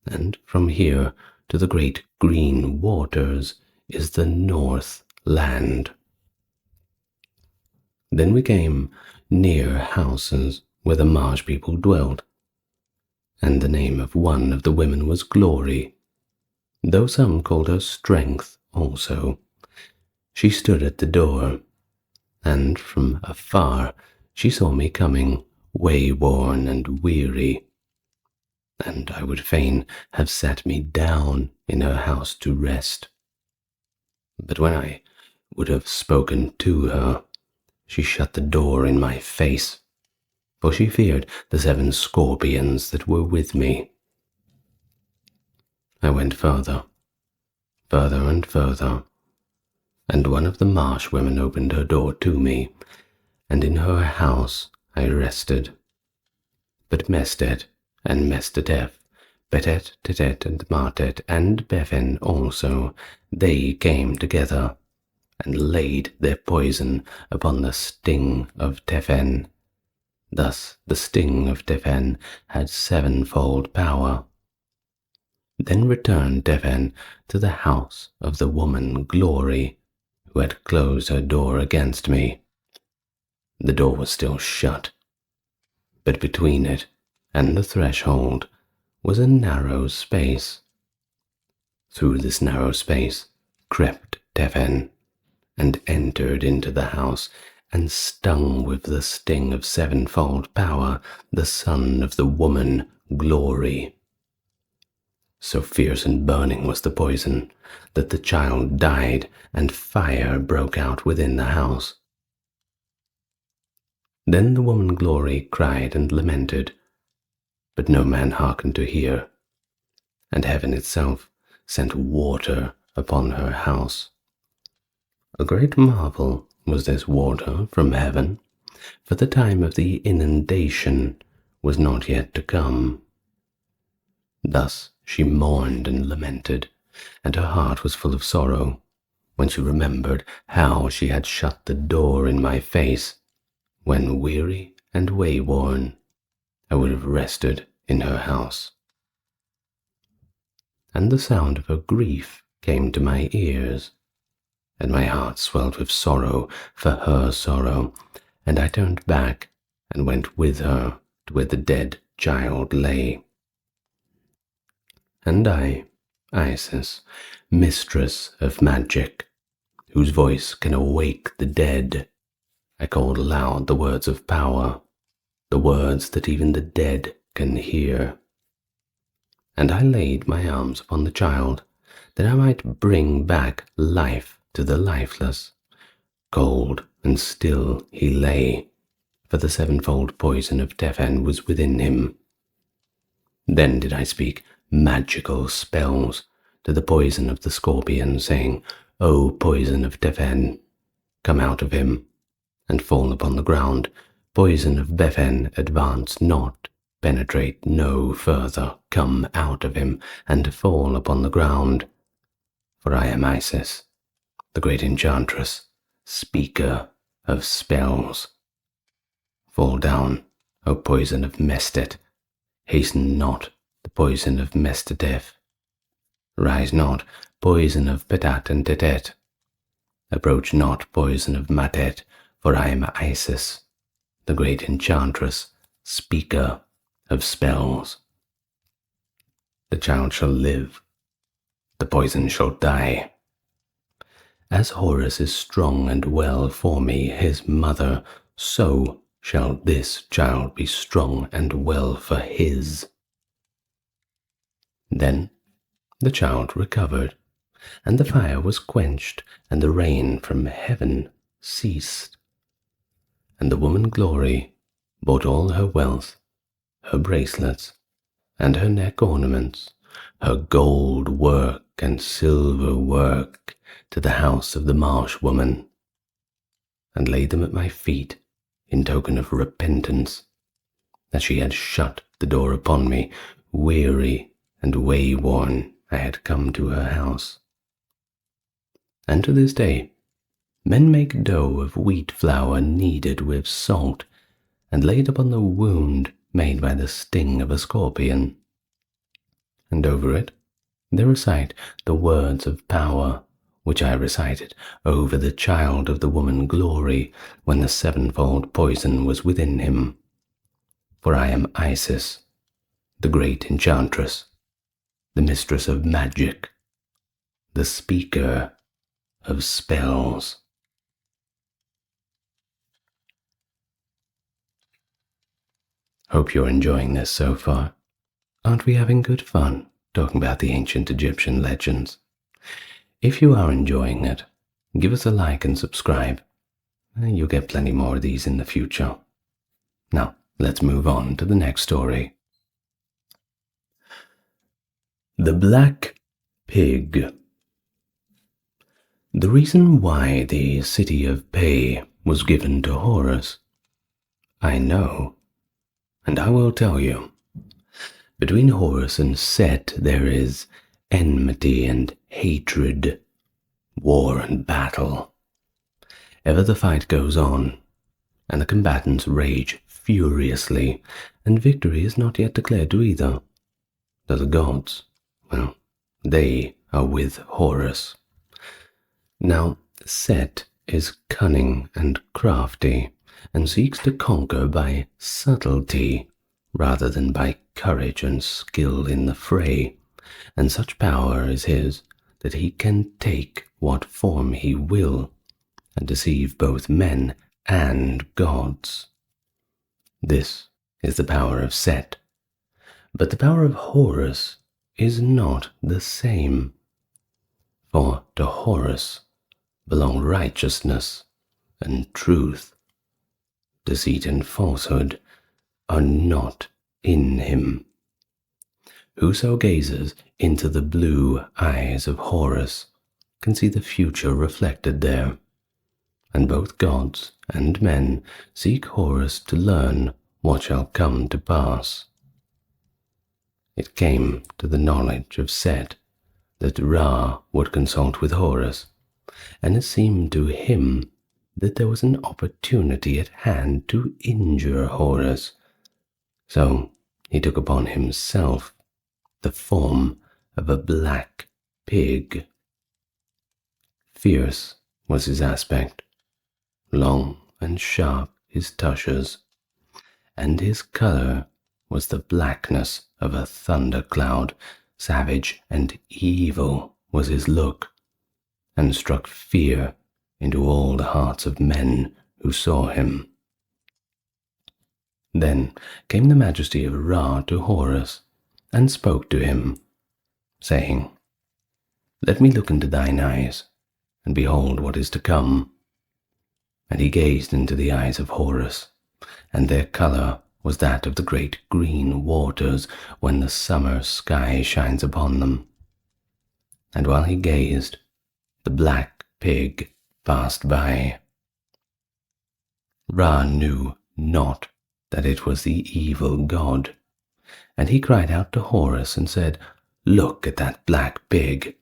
And from here to the great green waters is the north land. Then we came near houses where the marsh people dwelt, and the name of one of the women was Glory, though some called her Strength also. She stood at the door, and from afar she saw me coming, way-worn and weary, and I would fain have sat me down in her house to rest. But when I would have spoken to her, she shut the door in my face, for she feared the 7 scorpions that were with me. I went further and further, and one of the marsh women opened her door to me, and in her house I rested. But Mestet and Mestetef, Petet, Tetet, and Martet, and Bephen also, they came together, and laid their poison upon the sting of Tephen. Thus the sting of Tephen had 7-fold power. Then returned Tephen to the house of the woman Glory, who had closed her door against me. The door was still shut, but between it and the threshold was a narrow space. Through this narrow space crept Tephen, and entered into the house, and stung with the sting of 7-fold power the son of the woman Glory. So fierce and burning was the poison that the child died, and fire broke out within the house. Then the woman Glory cried and lamented, but no man hearkened to hear, and heaven itself sent water upon her house. A great marvel was this water from heaven, for the time of the inundation was not yet to come. Thus she mourned and lamented, and her heart was full of sorrow, when she remembered how she had shut the door in my face, when weary and way-worn I would have rested in her house. And the sound of her grief came to my ears, and my heart swelled with sorrow for her sorrow, and I turned back and went with her to where the dead child lay. And I, Isis, mistress of magic, whose voice can awake the dead, I called aloud the words of power, the words that even the dead can hear. And I laid my arms upon the child, that I might bring back life to the lifeless. Cold and still he lay, for the 7-fold poison of Tephen was within him. Then did I speak magical spells to the poison of the scorpion, saying, O poison of Tephen, come out of him, and fall upon the ground. Poison of Bephen, advance not, penetrate no further, come out of him, and fall upon the ground. For I am Isis, the great enchantress, speaker of spells. Fall down, O poison of Mestet, hasten not the poison of Mestetef. Rise not, poison of Petat and Tetet. Approach not, poison of Matet, for I am Isis, the great enchantress, speaker of spells. The child shall live, the poison shall die. As Horus is strong and well for me, his mother, so shall this child be strong and well for his. Then the child recovered, and the fire was quenched, and the rain from heaven ceased. And the woman Glory brought all her wealth, her bracelets, and her neck ornaments, her gold work and silver work, to the house of the marsh woman, and laid them at my feet in token of repentance, that she had shut the door upon me. Weary and wayworn I had come to her house. And to this day men make dough of wheat flour kneaded with salt, and laid upon the wound made by the sting of a scorpion. And over it they recite the words of power, which I recited over the child of the woman Glory when the sevenfold poison was within him. For I am Isis, the great enchantress, the mistress of magic, the speaker of spells. Hope you're enjoying this so far. Aren't we having good fun talking about the ancient Egyptian legends? If you are enjoying it, give us a like and subscribe. You'll get plenty more of these in the future. Now, let's move on to the next story. The Black Pig. The reason why the city of Pe was given to Horus, I know, and I will tell you. Between Horus and Set there is enmity and hatred, war and battle. Ever the fight goes on, and the combatants rage furiously, and victory is not yet declared to either. Though the gods, well, they are with Horus. Now, Set is cunning and crafty, and seeks to conquer by subtlety rather than by courage and skill in the fray, and such power is his that he can take what form he will and deceive both men and gods. This is the power of Set, but the power of Horus is not the same, for to Horus belong righteousness and truth. Deceit and falsehood are not in him. Whoso gazes into the blue eyes of Horus can see the future reflected there, and both gods and men seek Horus to learn what shall come to pass. It came to the knowledge of Set that Ra would consult with Horus, and it seemed to him that there was an opportunity at hand to injure Horus. So he took upon himself the form of a black pig. Fierce was his aspect, long and sharp his tushes, and his colour was the blackness of a thundercloud. Savage and evil was his look, and struck fear into all the hearts of men who saw him. Then came the majesty of Ra to Horus, and spoke to him, saying, Let me look into thine eyes, and behold what is to come. And he gazed into the eyes of Horus, and their colour was that of the great green waters when the summer sky shines upon them. And while he gazed, the black pig passed by. Ra knew not that it was the evil god, and he cried out to Horus and said, Look at that black pig.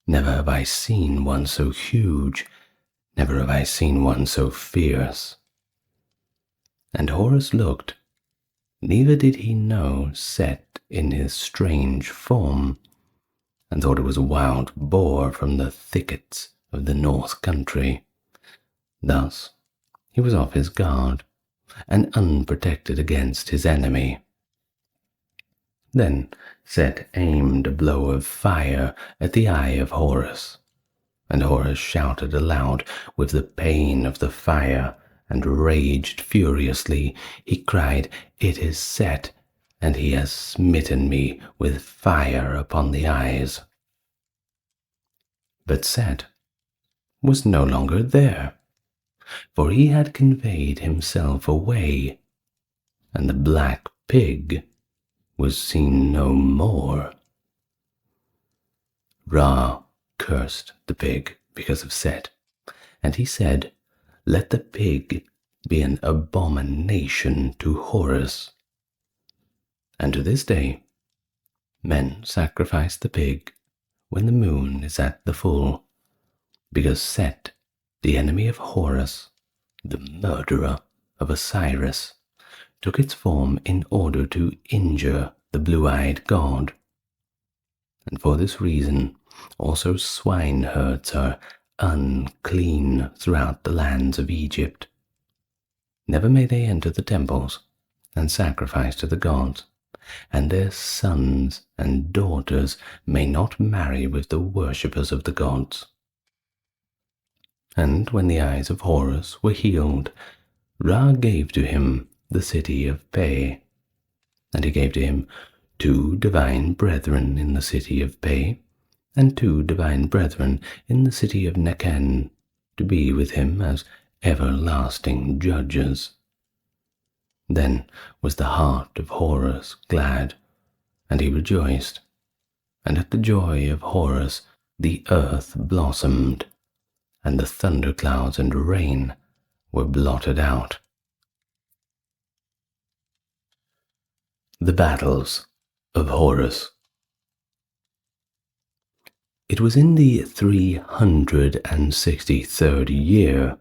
Never have I seen one so huge, never have I seen one so fierce. And Horus looked, neither did he know Set in his strange form, and thought it was a wild boar from the thickets of the north country. Thus he was off his guard, and unprotected against his enemy. Then Set aimed a blow of fire at the eye of Horus, And Horus shouted aloud with the pain of the fire, and raged furiously. He cried, "It is Set, and he has smitten me with fire upon the eyes." But Set was no longer there, for he had conveyed himself away, and the black pig was seen no more. Ra cursed the pig because of Set, and he said, "Let the pig be an abomination to Horus." And to this day, men sacrifice the pig when the moon is at the full, because Set, the enemy of Horus, the murderer of Osiris, took its form in order to injure the blue-eyed god. And for this reason, also swineherds are unclean throughout the lands of Egypt. Never may they enter the temples and sacrifice to the gods, and their sons and daughters may not marry with the worshippers of the gods. And when the eyes of Horus were healed, Ra gave to him the city of Pe, and he gave to him 2 divine brethren in the city of Pe, and 2 divine brethren in the city of Nekhen, to be with him as everlasting judges. Then was the heart of Horus glad, and he rejoiced, and at the joy of Horus the earth blossomed, and the thunderclouds and rain were blotted out. The battles of Horus. It was in the 363rd year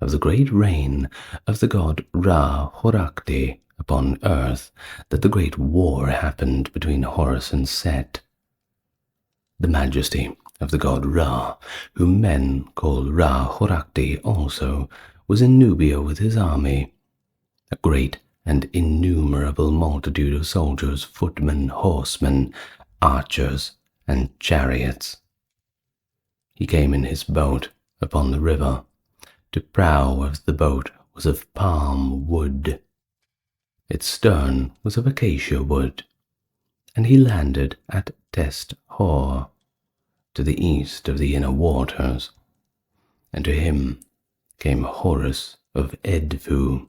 of the great reign of the god Ra-Horakhti upon earth that the great war happened between Horus and Set. The majesty of the god Ra, whom men call Ra-Horakhti also, was in Nubia with his army, a great and innumerable multitude of soldiers, footmen, horsemen, archers, and chariots. He came in his boat upon the river. The prow of the boat was of palm wood. Its stern was of acacia wood, and he landed at Test Hor, to the east of the inner waters. And to him came Horus of Edfu,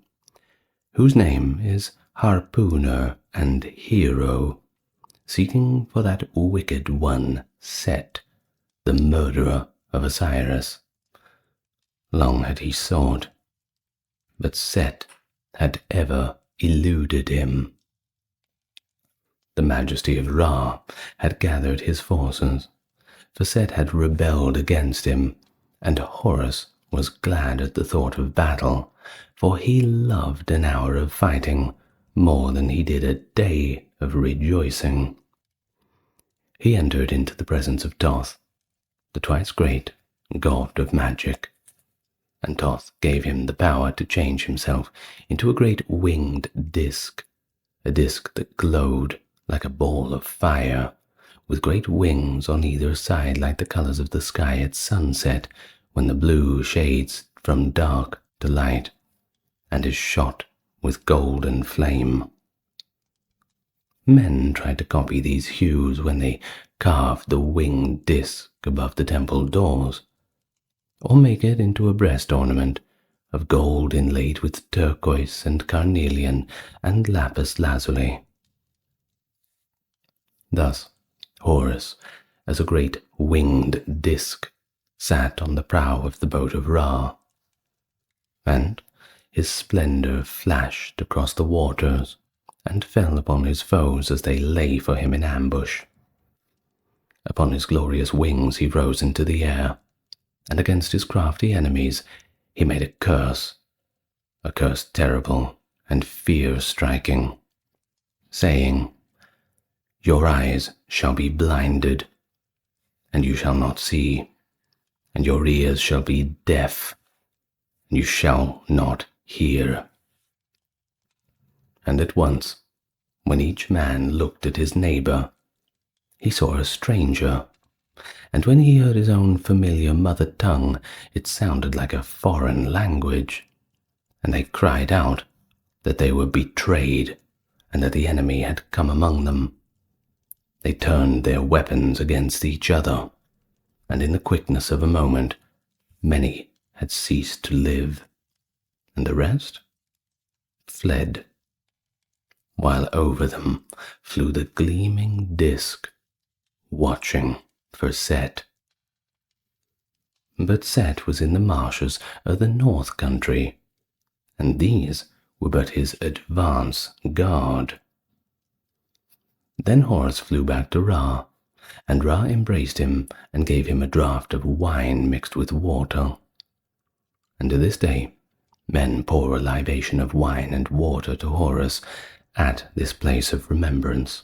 whose name is Harpooner and Hero, seeking for that wicked one Set, the murderer of Osiris. Long had he sought, but Set had ever eluded him. The majesty of Ra had gathered his forces, for Set had rebelled against him, and Horus was glad at the thought of battle, for he loved an hour of fighting more than he did a day of rejoicing. He entered into the presence of Thoth, the twice great god of magic, and Thoth gave him the power to change himself into a great winged disk, a disk that glowed like a ball of fire, with great wings on either side like the colors of the sky at sunset, when the blue shades from dark to light, and is shot with golden flame. Men tried to copy these hues when they carved the winged disk above the temple doors, or make it into a breast ornament of gold inlaid with turquoise and carnelian and lapis lazuli. Thus Horus, as a great winged disk, sat on the prow of the boat of Ra, and his splendor flashed across the waters and fell upon his foes as they lay for him in ambush. Upon his glorious wings he rose into the air, and against his crafty enemies he made a curse terrible and fear-striking, saying, "Your eyes shall be blinded, and you shall not see, and your ears shall be deaf, and you shall not hear." And at once, when each man looked at his neighbor, he saw a stranger and when he heard his own familiar mother tongue, it sounded like a foreign language, and they cried out that they were betrayed and that the enemy had come among them. They turned their weapons against each other, and in the quickness of a moment, many had ceased to live, and the rest fled, while over them flew the gleaming disk, watching for Set. But Set was in the marshes of the north country, and these were but his advance guard. Then Horus flew back to Ra, and Ra embraced him and gave him a draught of wine mixed with water. And to this day, men pour a libation of wine and water to Horus at this place of remembrance.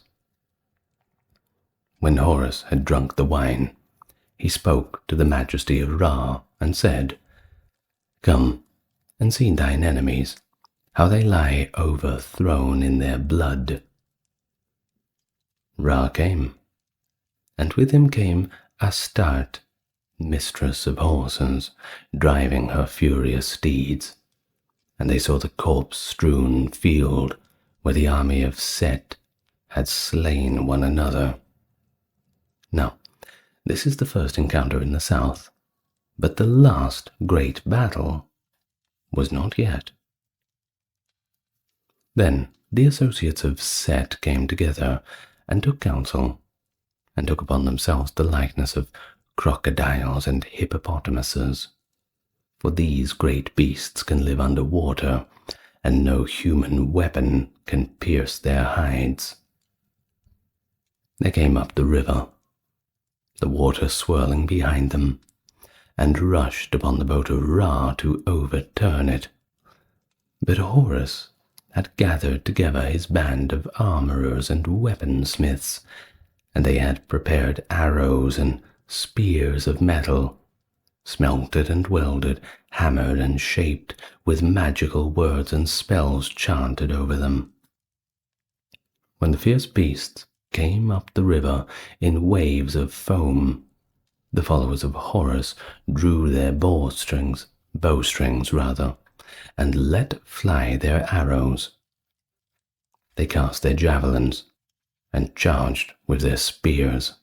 When Horus had drunk the wine, he spoke to the majesty of Ra and said, "Come and see thine enemies, how they lie overthrown in their blood." Ra came, and with him came Astarte, mistress of horses, driving her furious steeds, and they saw the corpse-strewn field where the army of Set had slain one another. Now, this is the first encounter in the south, but the last great battle was not yet. Then the associates of Set came together and took counsel, and took upon themselves the likeness of crocodiles and hippopotamuses, for these great beasts can live under water, and no human weapon can pierce their hides. They came up the river, the water swirling behind them, and rushed upon the boat of Ra to overturn it. But Horus had gathered together his band of armorers and weaponsmiths, and they had prepared arrows and spears of metal, smelted and welded, hammered and shaped, with magical words and spells chanted over them. When the fierce beasts came up the river in waves of foam, the followers of Horus drew their bowstrings, and let fly their arrows. They cast their javelins and charged with their spears,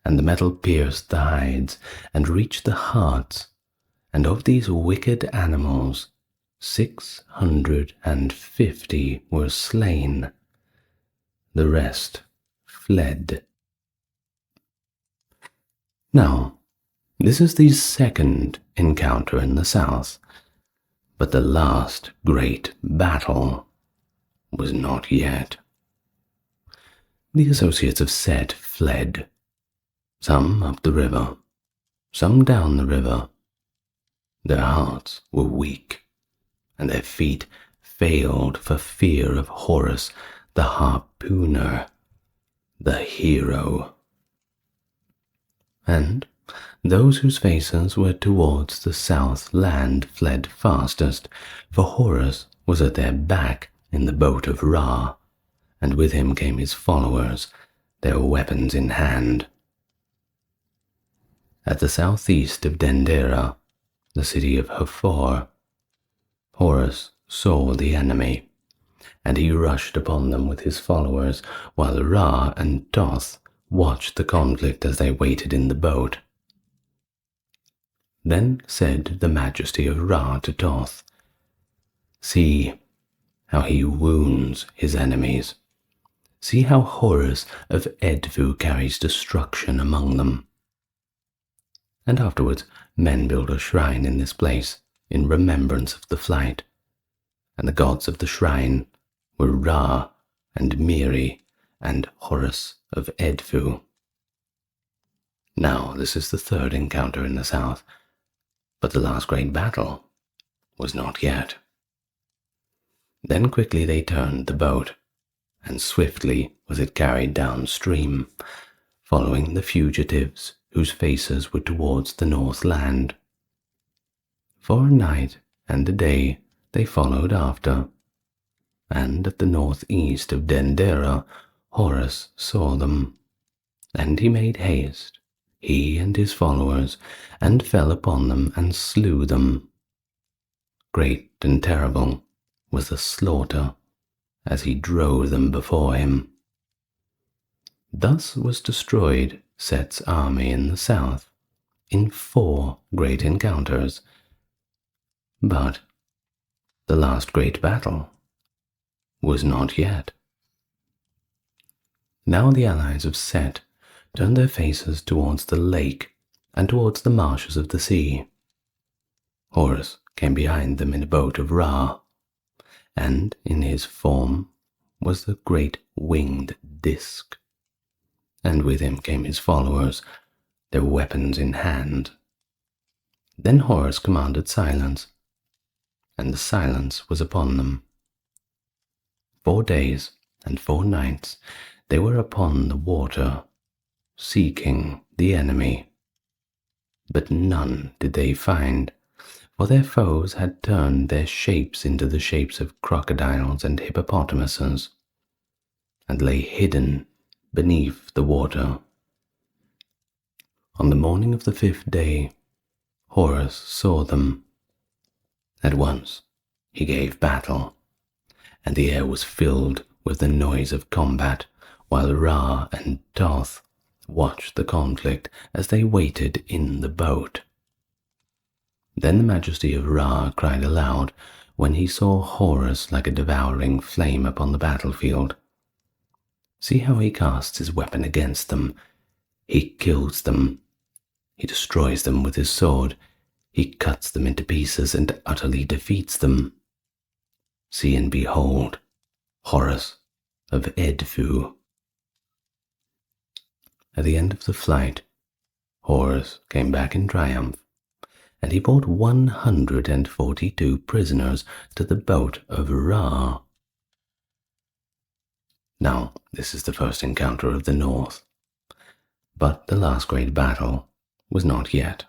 and the metal pierced the hides and reached the hearts, and of these wicked animals 650 were slain. The rest fled. Now, this is the second encounter in the south, but the last great battle was not yet. The associates of Set fled, some up the river, some down the river. Their hearts were weak, and their feet failed for fear of Horus, the harpooner, the hero. And those whose faces were towards the south land fled fastest, for Horus was at their back in the boat of Ra, and with him came his followers, their weapons in hand. At the southeast of Dendera, the city of Hathor, Horus saw the enemy, and he rushed upon them with his followers, while Ra and Thoth watched the conflict as they waited in the boat. Then said the majesty of Ra to Thoth, "See how he wounds his enemies. See how Horus of Edfu carries destruction among them." And afterwards men built a shrine in this place in remembrance of the flight, and the gods of the shrine were Ra and Miri and Horus of Edfu. Now this is the third encounter in the south, but the last great battle was not yet. Then quickly they turned the boat, and swiftly was it carried downstream, following the fugitives whose faces were towards the north land. For a night and a day they followed after, and at the northeast of Dendera Horus saw them, and he made haste he and his followers, and fell upon them and slew them. Great and terrible was the slaughter as he drove them before him. Thus was destroyed Set's army in the south in 4 great encounters. But the last great battle was not yet. Now the allies of Set turned their faces towards the lake and towards the marshes of the sea. Horus came behind them in a boat of Ra, and in his form was the great winged disk. And with him came his followers, their weapons in hand. Then Horus commanded silence, and the silence was upon them. 4 days and 4 nights they were upon the water, seeking the enemy. But none did they find, for their foes had turned their shapes into the shapes of crocodiles and hippopotamuses, and lay hidden beneath the water. On the morning of the 5th day, Horus saw them. At once he gave battle, and the air was filled with the noise of combat, while Ra and Thoth watched the conflict as they waited in the boat. Then the majesty of Ra cried aloud when he saw Horus like a devouring flame upon the battlefield. See how he casts his weapon against them. He kills them. He destroys them with his sword. He cuts them into pieces and utterly defeats them. See and behold, Horus of Edfu. At the end of the flight, Horus came back in triumph, and he brought 142 prisoners to the boat of Ra. Now, this is the first encounter of the north, but the last great battle was not yet.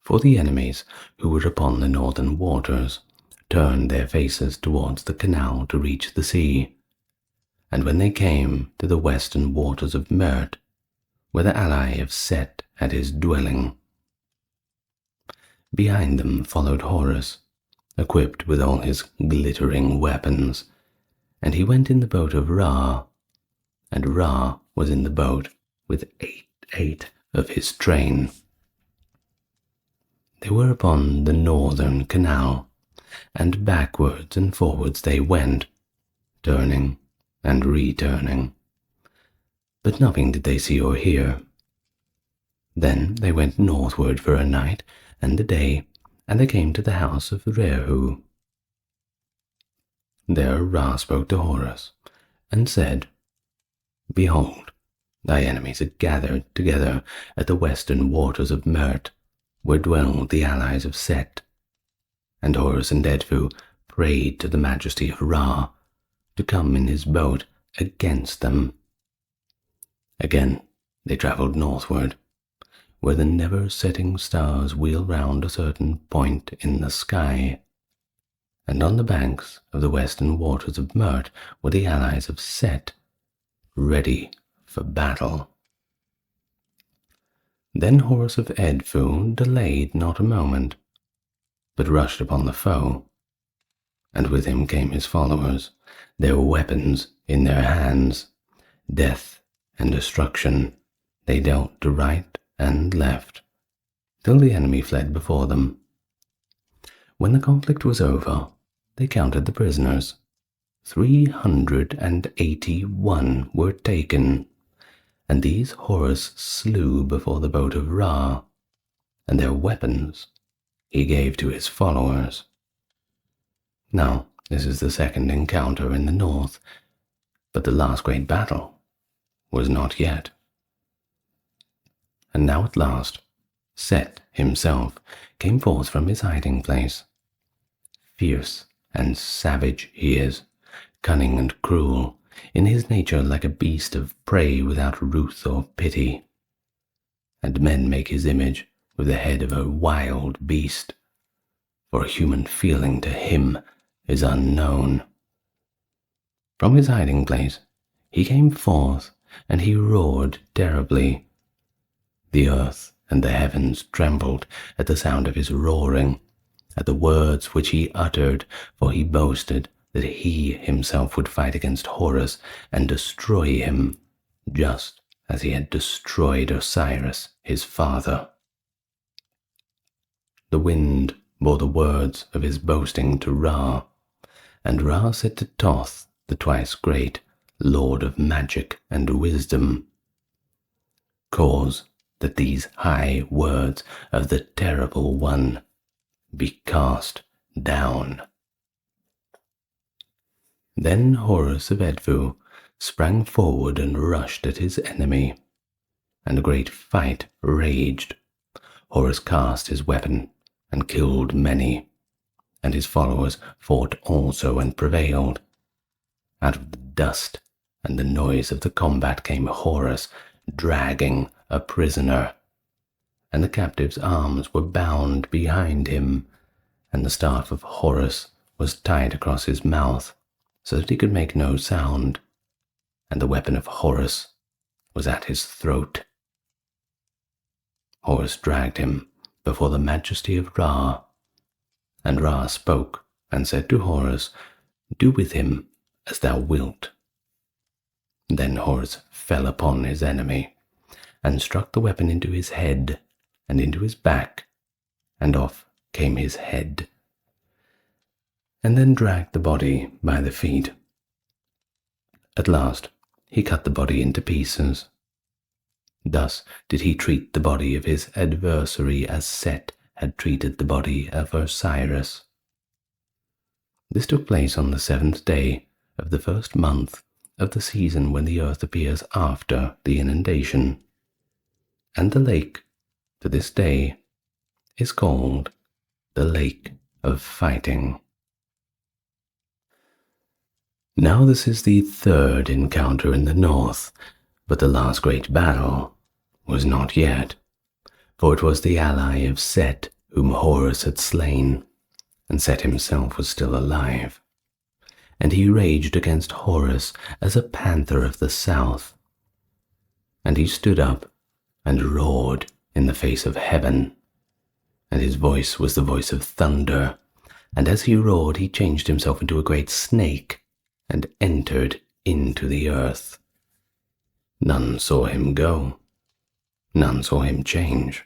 For the enemies who were upon the northern waters turned their faces towards the canal to reach the sea, and when they came to the western waters of Mert, where the ally of Set had his dwelling, behind them followed Horus, equipped with all his glittering weapons, and he went in the boat of Ra, and Ra was in the boat with eight of his train. They were upon the northern canal, and backwards and forwards they went, turning and returning. But nothing did they see or hear. Then they went northward for a night and a day, and they came to the house of Rehu. There Ra spoke to Horus, and said, Behold, thy enemies are gathered together at the western waters of Mert, where dwell the allies of Set. And Horus and Edfu prayed to the majesty of Ra to come in his boat against them. Again they travelled northward, where the never-setting stars wheel round a certain point in the sky, and on the banks of the western waters of Mert were the allies of Set, ready for battle. Then Horus of Edfu delayed not a moment, but rushed upon the foe, and with him came his followers, their weapons in their hands. Death and destruction they dealt to right and left, till the enemy fled before them. When the conflict was over, they counted the prisoners. 381 were taken, and these Horus slew before the boat of Ra, and their weapons he gave to his followers. Now, this is the second encounter in the north, but the last great battle was not yet. And now at last, Set himself came forth from his hiding place. Fierce and savage he is, cunning and cruel, in his nature like a beast of prey without ruth or pity. And men make his image with the head of a wild beast, for human feeling to him is unknown. From his hiding place he came forth and he roared terribly. The earth and the heavens trembled at the sound of his roaring, at the words which he uttered, for he boasted that he himself would fight against Horus and destroy him, just as he had destroyed Osiris, his father. The wind bore the words of his boasting to Ra, and Ra said to Thoth, the twice great, Lord of magic and wisdom, cause that these high words of the terrible one be cast down. Then Horus of Edfu sprang forward and rushed at his enemy, and a great fight raged. Horus cast his weapon and killed many, and his followers fought also and prevailed. Out of the dust and the noise of the combat came Horus, dragging a prisoner, and the captive's arms were bound behind him, and the staff of Horus was tied across his mouth, so that he could make no sound, and the weapon of Horus was at his throat. Horus dragged him before the majesty of Ra, and Ra spoke and said to Horus, "Do with him as thou wilt." Then Horus fell upon his enemy, and struck the weapon into his head and into his back, and off came his head, and then dragged the body by the feet. At last he cut the body into pieces. Thus did he treat the body of his adversary as Set had treated the body of Osiris. This took place on the 7th day of the 1st month of the season when the earth appears after the inundation, and the lake, to this day, is called the Lake of Fighting. Now this is the 3rd encounter in the north, but the last great battle was not yet, for it was the ally of Set whom Horus had slain, and Set himself was still alive. And he raged against Horus as a panther of the south. And he stood up and roared in the face of heaven, and his voice was the voice of thunder, and as he roared he changed himself into a great snake and entered into the earth. None saw him go, none saw him change,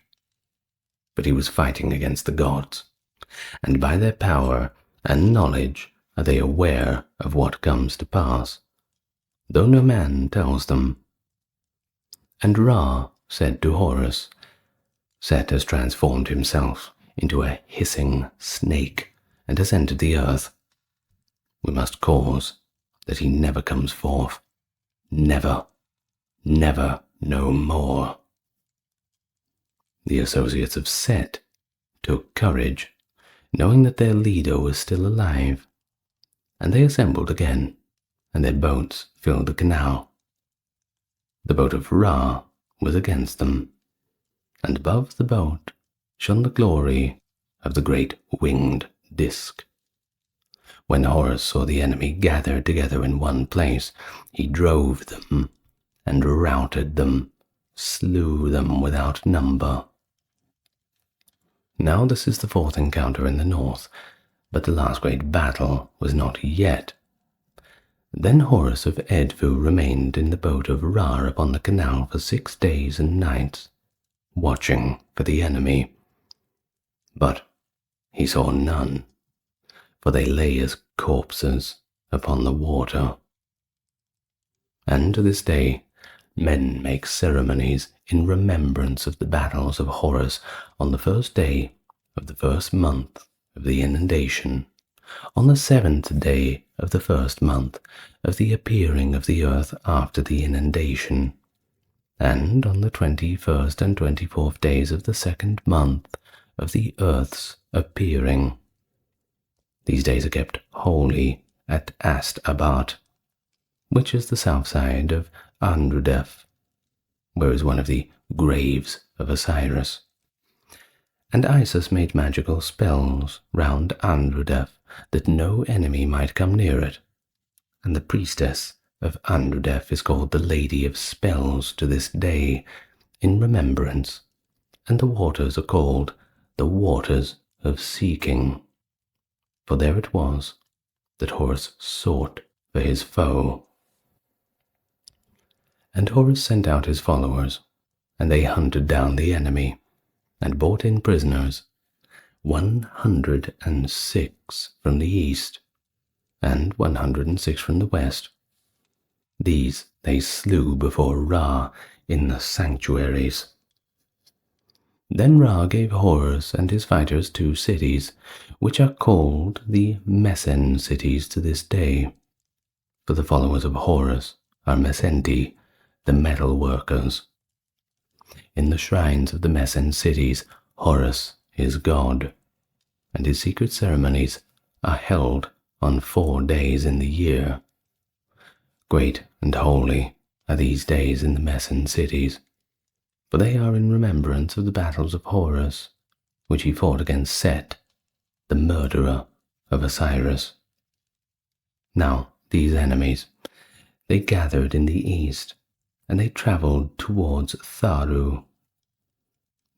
but he was fighting against the gods, and by their power and knowledge are they aware of what comes to pass, though no man tells them. And Ra said to Horus, Set has transformed himself into a hissing snake and has entered the earth. We must cause that he never comes forth, never, never no more. The associates of Set took courage, knowing that their leader was still alive, and they assembled again, and their boats filled the canal. The boat of Ra was against them, and above the boat shone the glory of the great winged disk. When Horus saw the enemy gathered together in one place, he drove them and routed them, slew them without number. Now this is the 4th encounter in the north, but the last great battle was not yet. Then Horus of Edfu remained in the boat of Ra upon the canal for 6 days and nights, watching for the enemy. But he saw none, for they lay as corpses upon the water. And to this day men make ceremonies in remembrance of the battles of Horus on the 1st day of the 1st month of the inundation, on the 7th day of the 1st month of the appearing of the earth after the inundation, and on the 21st and 24th days of the 2nd month of the earth's appearing. These days are kept holy at Astabat, which is the south side of Andrudef, where is one of the graves of Osiris. And Isis made magical spells round Andrudef, that no enemy might come near it, and the priestess of Andrudef is called the Lady of Spells to this day in remembrance, and the waters are called the Waters of Seeking, for there it was that Horus sought for his foe. And Horus sent out his followers, and they hunted down the enemy, and brought in prisoners, 106 from the east, and 106 from the west. These they slew before Ra in the sanctuaries. Then Ra gave Horus and his fighters 2 cities, which are called the Mesen cities to this day, for the followers of Horus are Mesenti, the metal workers. In the shrines of the Mesen cities, Horus is god, and his secret ceremonies are held on 4 days in the year. Great and holy are these days in the Mesen cities, for they are in remembrance of the battles of Horus, which he fought against Set, the murderer of Osiris. Now these enemies, they gathered in the east, and they travelled towards Tharu.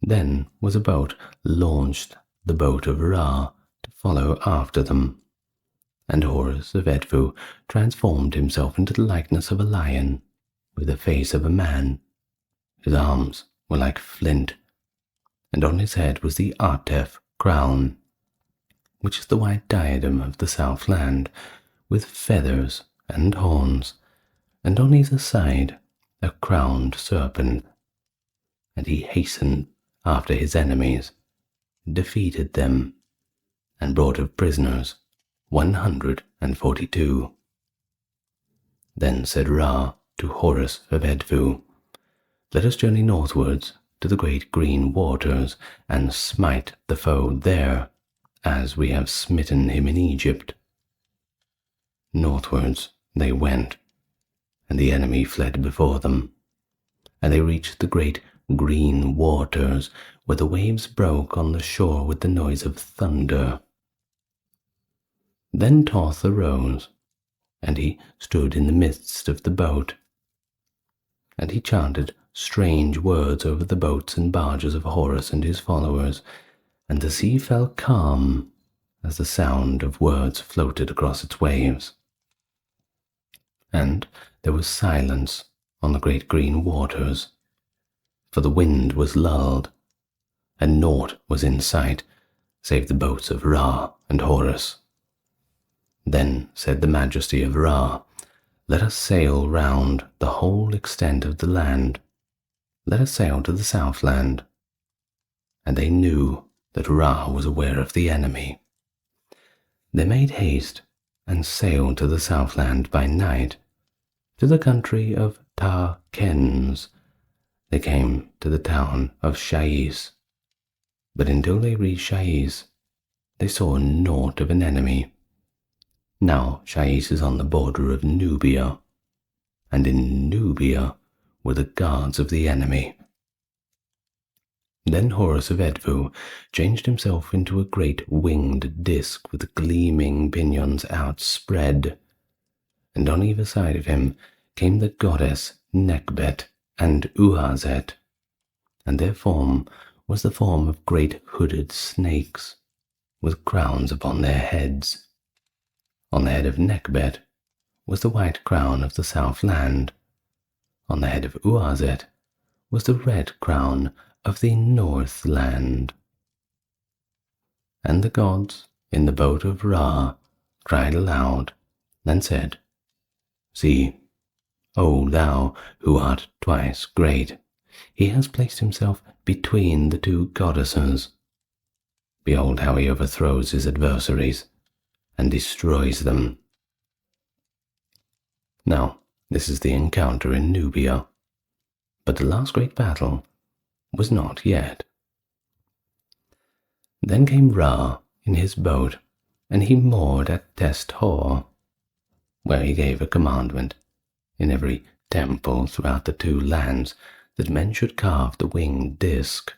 Then was a boat launched, the boat of Ra, to follow after them. And Horus of Edfu transformed himself into the likeness of a lion, with the face of a man. His arms were like flint, and on his head was the Artef crown, which is the white diadem of the Southland, with feathers and horns, and on either side a crowned serpent. And he hastened after his enemies, defeated them, and brought of prisoners 142. Then said Ra to Horus of Edfu, "Let us journey northwards to the great green waters, and smite the foe there, as we have smitten him in Egypt." Northwards they went, and the enemy fled before them, and they reached the great green waters, where the waves broke on the shore with the noise of thunder. Then Thoth arose, and he stood in the midst of the boat, and he chanted strange words over the boats and barges of Horus and his followers, and the sea fell calm as the sound of words floated across its waves. And there was silence on the great green waters, for the wind was lulled, and naught was in sight save the boats of Ra and Horus. Then said the majesty of Ra, "Let us sail round the whole extent of the land. Let us sail to the Southland." And they knew that Ra was aware of the enemy. They made haste and sailed to the Southland by night, to the country of Tarkens. They came to the town of Shais, but until they reached Shais, they saw naught of an enemy. Now Shais is on the border of Nubia, and in Nubia were the guards of the enemy. Then Horus of Edfu changed himself into a great winged disk with gleaming pinions outspread, and on either side of him came the goddess Nekbet and Uazet, and their form was the form of great hooded snakes, with crowns upon their heads. On the head of Nekbet was the white crown of the Southland. On the head of Uazet was the red crown of the Northland. And the gods in the boat of Ra cried aloud and said, "See, O thou who art twice great, he has placed himself between the 2 goddesses. Behold how he overthrows his adversaries and destroys them." Now, this is the encounter in Nubia, but the last great battle was not yet. Then came Ra in his boat, and he moored at Test-Hor, where he gave a commandment in every temple throughout the 2 lands that men should carve the winged disk,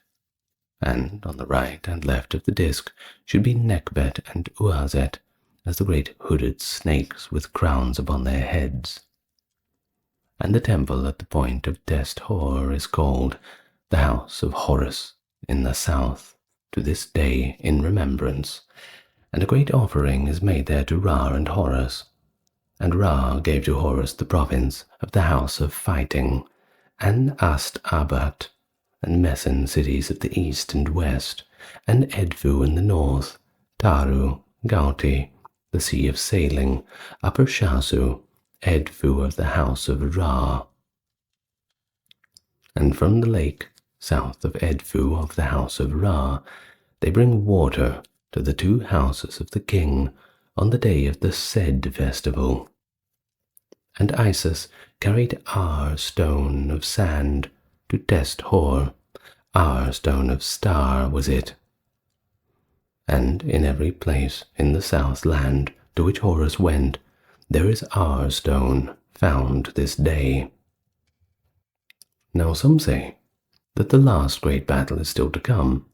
and on the right and left of the disk should be Nekbet and Uazet as the great hooded snakes with crowns upon their heads. and the temple at the point of Dest-Hor is called the House of Horus in the south to this day in remembrance, and a great offering is made there to Ra and Horus. And Ra gave to Horus the province of the House of Fighting, and Ast-Abat, and Mesen cities of the east and west, and Edfu in the north, Taru, Gauti, the Sea of Sailing, Upper Shasu, Edfu of the House of Ra. And from the lake, south of Edfu of the House of Ra, they bring water to the two houses of the king on the day of the said festival. And Isis carried Ar stone of sand to Dest-Hor. Ar stone of star was it. And in every place in the south land to which Horus went, there is Ar stone found this day. Now some say that the last great battle is still to come,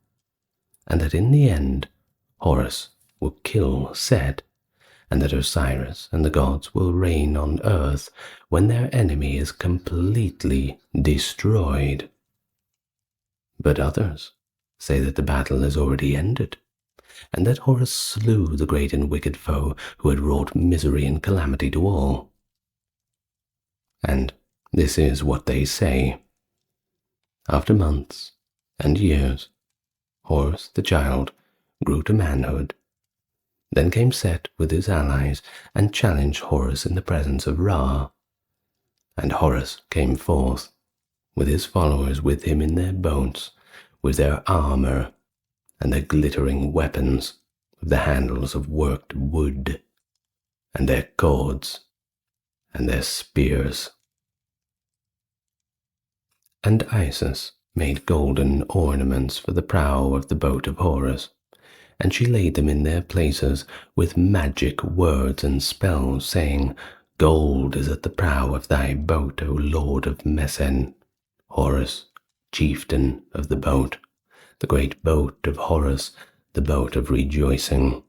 and that in the end Horus will kill Set, and that Osiris and the gods will reign on earth when their enemy is completely destroyed. But others say that the battle has already ended, and that Horus slew the great and wicked foe who had wrought misery and calamity to all. And this is what they say. After months and years, Horus the child grew to manhood. Then came Set with his allies and challenged Horus in the presence of Ra. And Horus came forth, with his followers with him in their boats, with their armor and their glittering weapons, with the handles of worked wood, and their cords and their spears. And Isis made golden ornaments for the prow of the boat of Horus, and she laid them in their places with magic words and spells, saying, "Gold is at the prow of thy boat, O Lord of Mesen, Horus, chieftain of the boat, the great boat of Horus, the boat of rejoicing.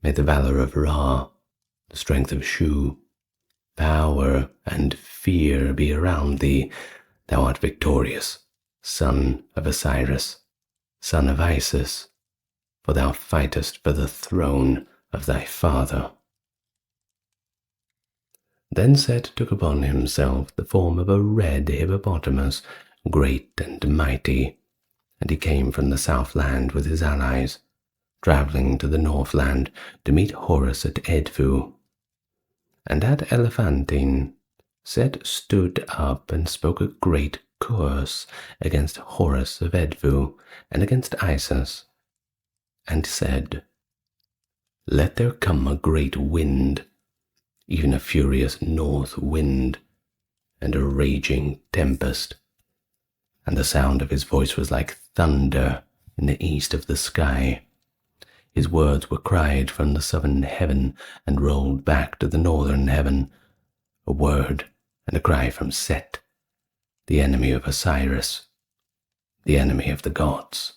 May the valor of Ra, the strength of Shu, power and fear be around thee. Thou art victorious, son of Osiris, son of Isis, for thou fightest for the throne of thy father." Then Set took upon himself the form of a red hippopotamus, great and mighty, and he came from the southland with his allies, travelling to the northland to meet Horus at Edfu. And at Elephantine, Set stood up and spoke a great curse against Horus of Edfu and against Isis, and said, "Let there come a great wind, even a furious north wind, and a raging tempest." And the sound of his voice was like thunder in the east of the sky. His words were cried from the southern heaven and rolled back to the northern heaven, a word and a cry from Set, the enemy of Osiris, the enemy of the gods.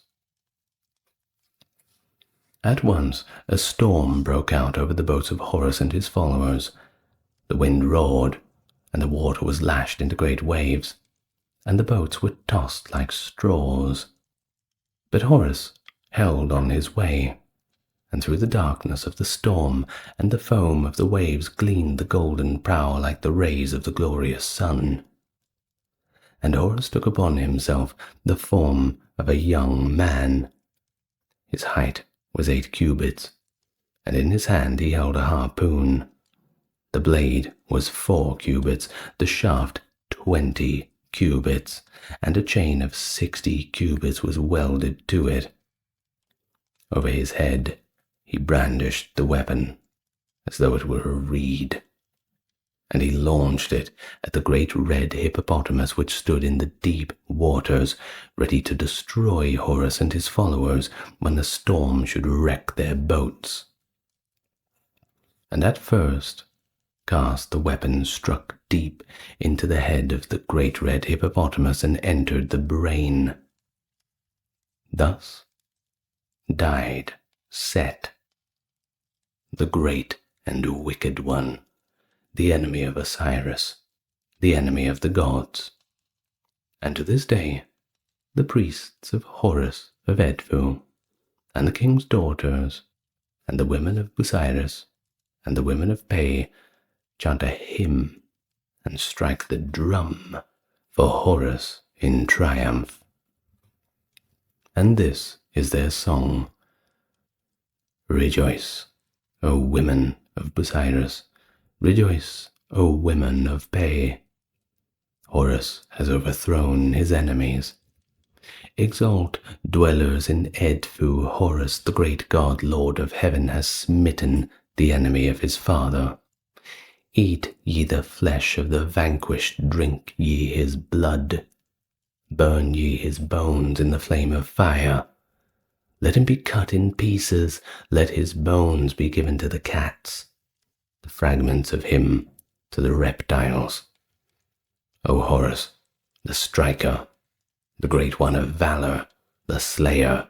At once a storm broke out over the boats of Horus and his followers. The wind roared, and the water was lashed into great waves, and the boats were tossed like straws. But Horus held on his way, and through the darkness of the storm and the foam of the waves gleamed the golden prow like the rays of the glorious sun. And Horus took upon himself the form of a young man. His height was 8 cubits, and in his hand he held a harpoon. The blade was 4 cubits, the shaft 20 cubits, and a chain of 60 cubits was welded to it. Over his head he brandished the weapon as though it were a reed, and he launched it at the great red hippopotamus which stood in the deep waters, ready to destroy Horus and his followers when the storm should wreck their boats. And at first cast the weapon struck deep into the head of the great red hippopotamus and entered the brain. Thus died Set, the great and wicked one, the enemy of Osiris, the enemy of the gods. And to this day, the priests of Horus of Edfu, and the king's daughters, and the women of Busiris, and the women of Pe, chant a hymn and strike the drum for Horus in triumph. And this is their song. Rejoice, O women of Busiris, rejoice, O women of Pe. Horus has overthrown his enemies. Exalt, dwellers in Edfu, Horus, the great god, Lord of heaven, has smitten the enemy of his father. Eat ye the flesh of the vanquished, drink ye his blood. Burn ye his bones in the flame of fire. Let him be cut in pieces, let his bones be given to the cats, the fragments of him to the reptiles. O Horus, the striker, the great one of valor, the slayer,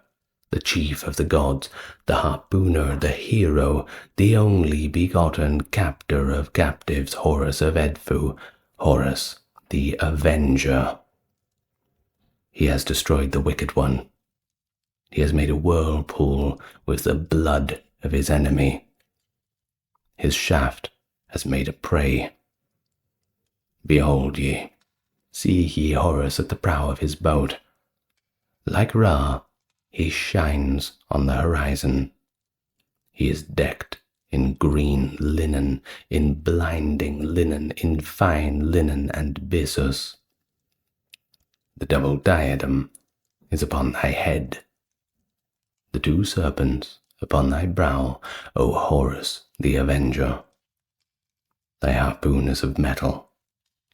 the chief of the gods, the harpooner, the hero, the only begotten captor of captives, Horus of Edfu, Horus the avenger. He has destroyed the wicked one. He has made a whirlpool with the blood of his enemy. His shaft has made a prey. Behold ye, see ye Horus at the prow of his boat. Like Ra, he shines on the horizon. He is decked in green linen, in blinding linen, in fine linen and byssus. The double diadem is upon thy head, the two serpents upon thy brow, O Horus the avenger. Thy harpoon is of metal,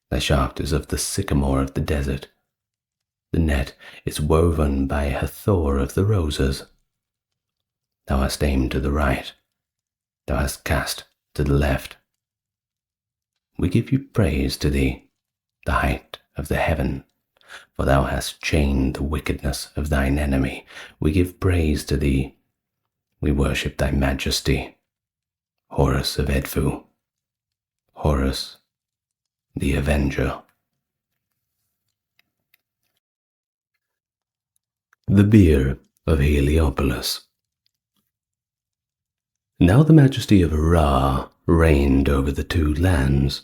thy shaft is of the sycamore of the desert. The net is woven by Hathor of the roses. Thou hast aimed to the right, thou hast cast to the left. We give you praise to thee, the height of the heaven, for thou hast chained the wickedness of thine enemy. We give praise to thee, we worship thy majesty, Horus of Edfu, Horus the avenger. The bier of Heliopolis. Now the majesty of Ra reigned over the two lands.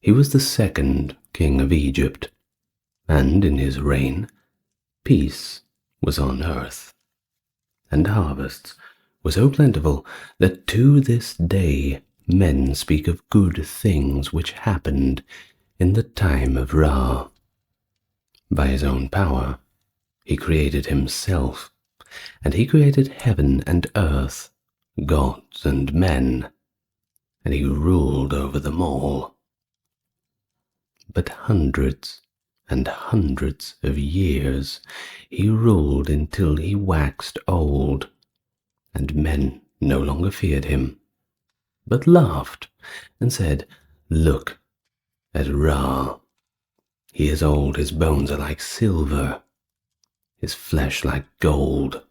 He was the second king of Egypt, and in his reign peace was on earth, and harvests were so plentiful that to this day men speak of good things which happened in the time of Ra. By his own power he created himself, and he created heaven and earth, gods and men, and he ruled over them all. But hundreds and hundreds of years he ruled until he waxed old, and men no longer feared him, but laughed and said, Look at Ra. He is old, his bones are like silver, his flesh like gold,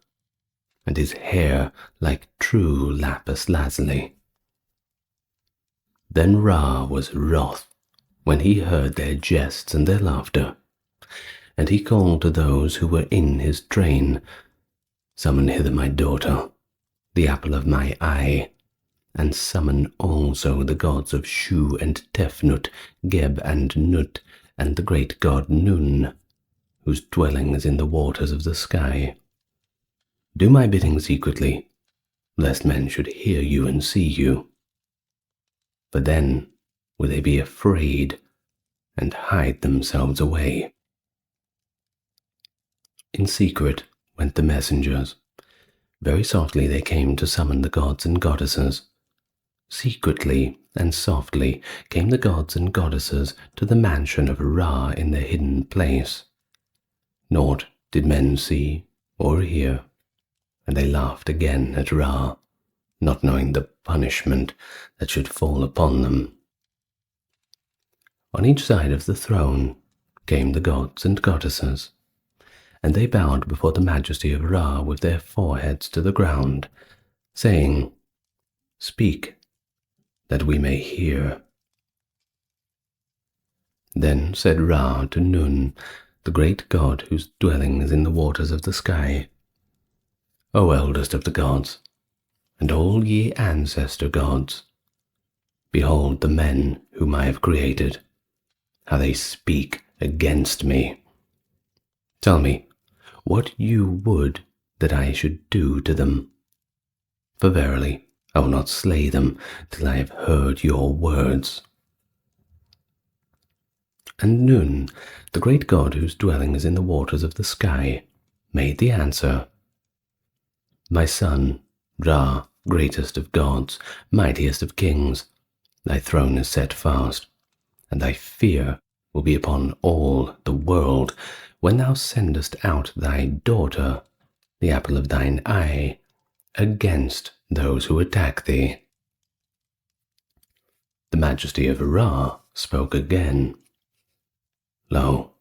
and his hair like true lapis lazuli. Then Ra was wroth when he heard their jests and their laughter, and he called to those who were in his train, Summon hither my daughter, the apple of my eye, and summon also the gods of Shu and Tefnut, Geb and Nut, and the great god Nun, whose dwelling is in the waters of the sky. Do my bidding secretly, lest men should hear you and see you. For then will they be afraid and hide themselves away. In secret went the messengers. Very softly they came to summon the gods and goddesses. Secretly and softly came the gods and goddesses to the mansion of Ra in the hidden place. Naught did men see or hear, and they laughed again at Ra, not knowing the punishment that should fall upon them. On each side of the throne came the gods and goddesses, and they bowed before the majesty of Ra with their foreheads to the ground, saying, Speak, that we may hear. Then said Ra to Nun, the great god whose dwelling is in the waters of the sky, O eldest of the gods, and all ye ancestor gods, behold the men whom I have created, how they speak against me. Tell me what you would that I should do to them. For verily, I will not slay them till I have heard your words. And Nun, the great god whose dwelling is in the waters of the sky, made the answer, My son, Ra, greatest of gods, mightiest of kings, thy throne is set fast, and thy fear will be upon all the world when thou sendest out thy daughter, the apple of thine eye, against those who attack thee. The majesty of Ra spoke again. Lo,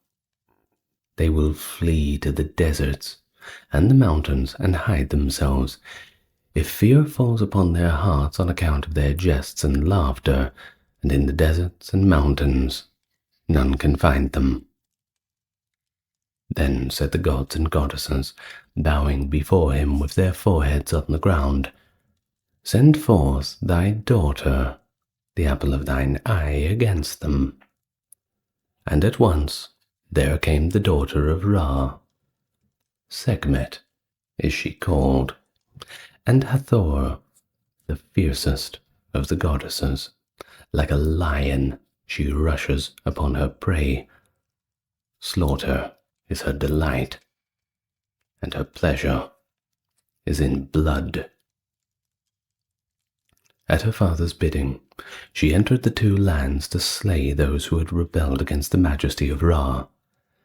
they will flee to the deserts and the mountains and hide themselves, if fear falls upon their hearts on account of their jests and laughter, and in the deserts and mountains none can find them. Then said the gods and goddesses, bowing before him with their foreheads on the ground, Send forth thy daughter, the apple of thine eye, against them. And at once there came the daughter of Ra. Sekhmet is she called, and Hathor, the fiercest of the goddesses. Like a lion she rushes upon her prey. Slaughter is her delight, and her pleasure is in blood. At her father's bidding, she entered the two lands to slay those who had rebelled against the majesty of Ra,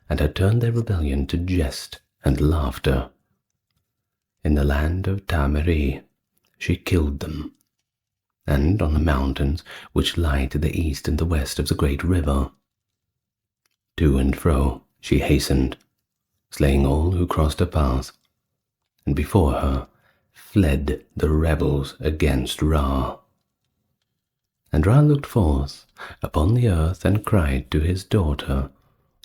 and had turned their rebellion to jest and laughter. In the land of Tamari she killed them, and on the mountains which lie to the east and the west of the great river. To and fro she hastened, slaying all who crossed her path, and before her fled the rebels against Ra. And Ra looked forth upon the earth and cried to his daughter,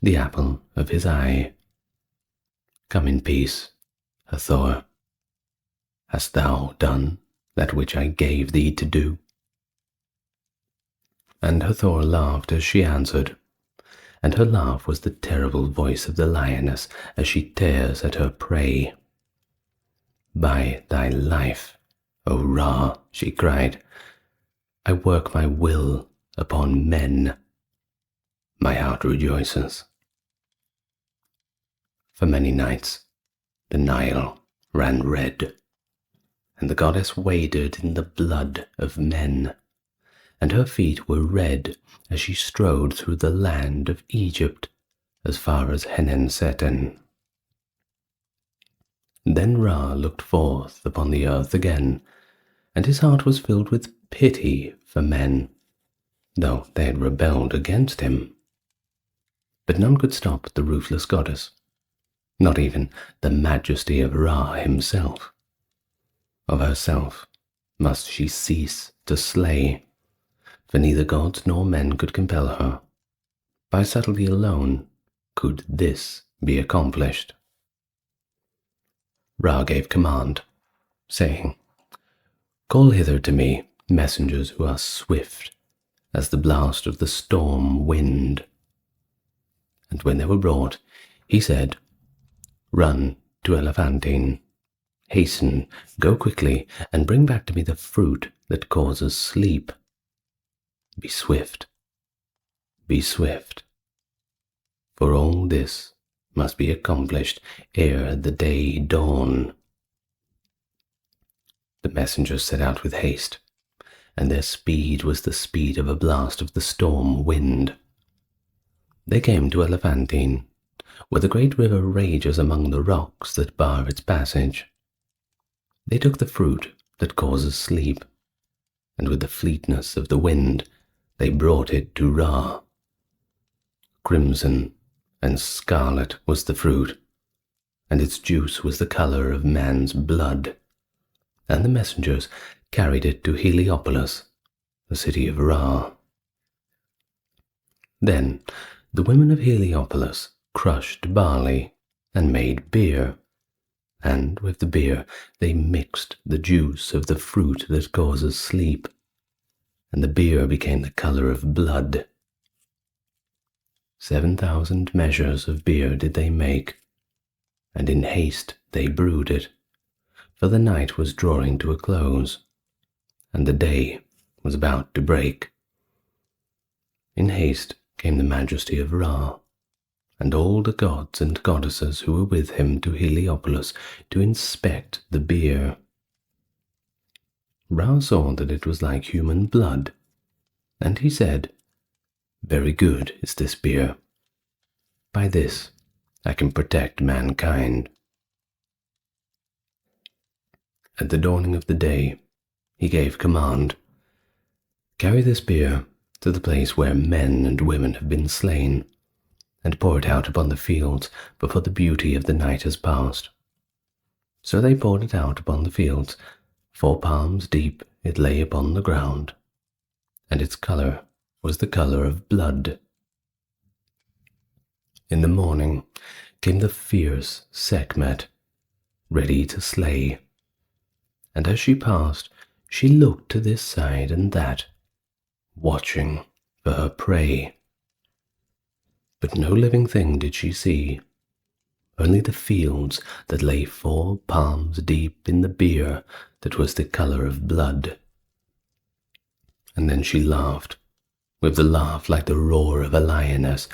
the apple of his eye, Come in peace, Hathor. Hast thou done that which I gave thee to do? And Hathor laughed as she answered, and her laugh was the terrible voice of the lioness as she tears at her prey. By thy life, O Ra, she cried, I work my will upon men. My heart rejoices. For many nights the Nile ran red, and the goddess waded in the blood of men, and her feet were red as she strode through the land of Egypt as far as Henenseten. Then Ra looked forth upon the earth again, and his heart was filled with pity for men, though they had rebelled against him. But none could stop the ruthless goddess, not even the majesty of Ra himself. Of herself must she cease to slay, for neither gods nor men could compel her. By subtlety alone could this be accomplished. Ra gave command, saying, Call hither to me messengers who are swift as the blast of the storm wind. And when they were brought, he said, Run to Elephantine. Hasten, go quickly, and bring back to me the fruit that causes sleep. Be swift, for all this must be accomplished ere the day dawn. The messengers set out with haste, and their speed was the speed of a blast of the storm wind. They came to Elephantine, where the great river rages among the rocks that bar its passage. They took the fruit that causes sleep, and with the fleetness of the wind they brought it to Ra. Crimson and scarlet was the fruit, and its juice was the color of man's blood, and the messengers carried it to Heliopolis, the city of Ra. Then The women of Heliopolis crushed barley and made beer, and with the beer they mixed the juice of the fruit that causes sleep, and the beer became the color of blood. 7,000 measures of beer did they make, and in haste they brewed it, for the night was drawing to a close, and the day was about to break. In haste came the majesty of Ra, and all the gods and goddesses who were with him to Heliopolis to inspect the beer. Ra saw that it was like human blood, and he said, "Very good is this beer. By this I can protect mankind." At the dawning of the day, he gave command, "Carry this beer to the place where men and women have been slain, and pour it out upon the fields before the beauty of the night has passed." So they poured it out upon the fields. 4 palms deep it lay upon the ground, and its color was the color of blood. In the morning came the fierce Sekhmet, ready to slay, and as she passed, she looked to this side and that, watching for her prey. But no living thing did she see, only the fields that lay 4 palms deep in the beer that was the color of blood. And then she laughed, with the laugh like the roar of a lioness,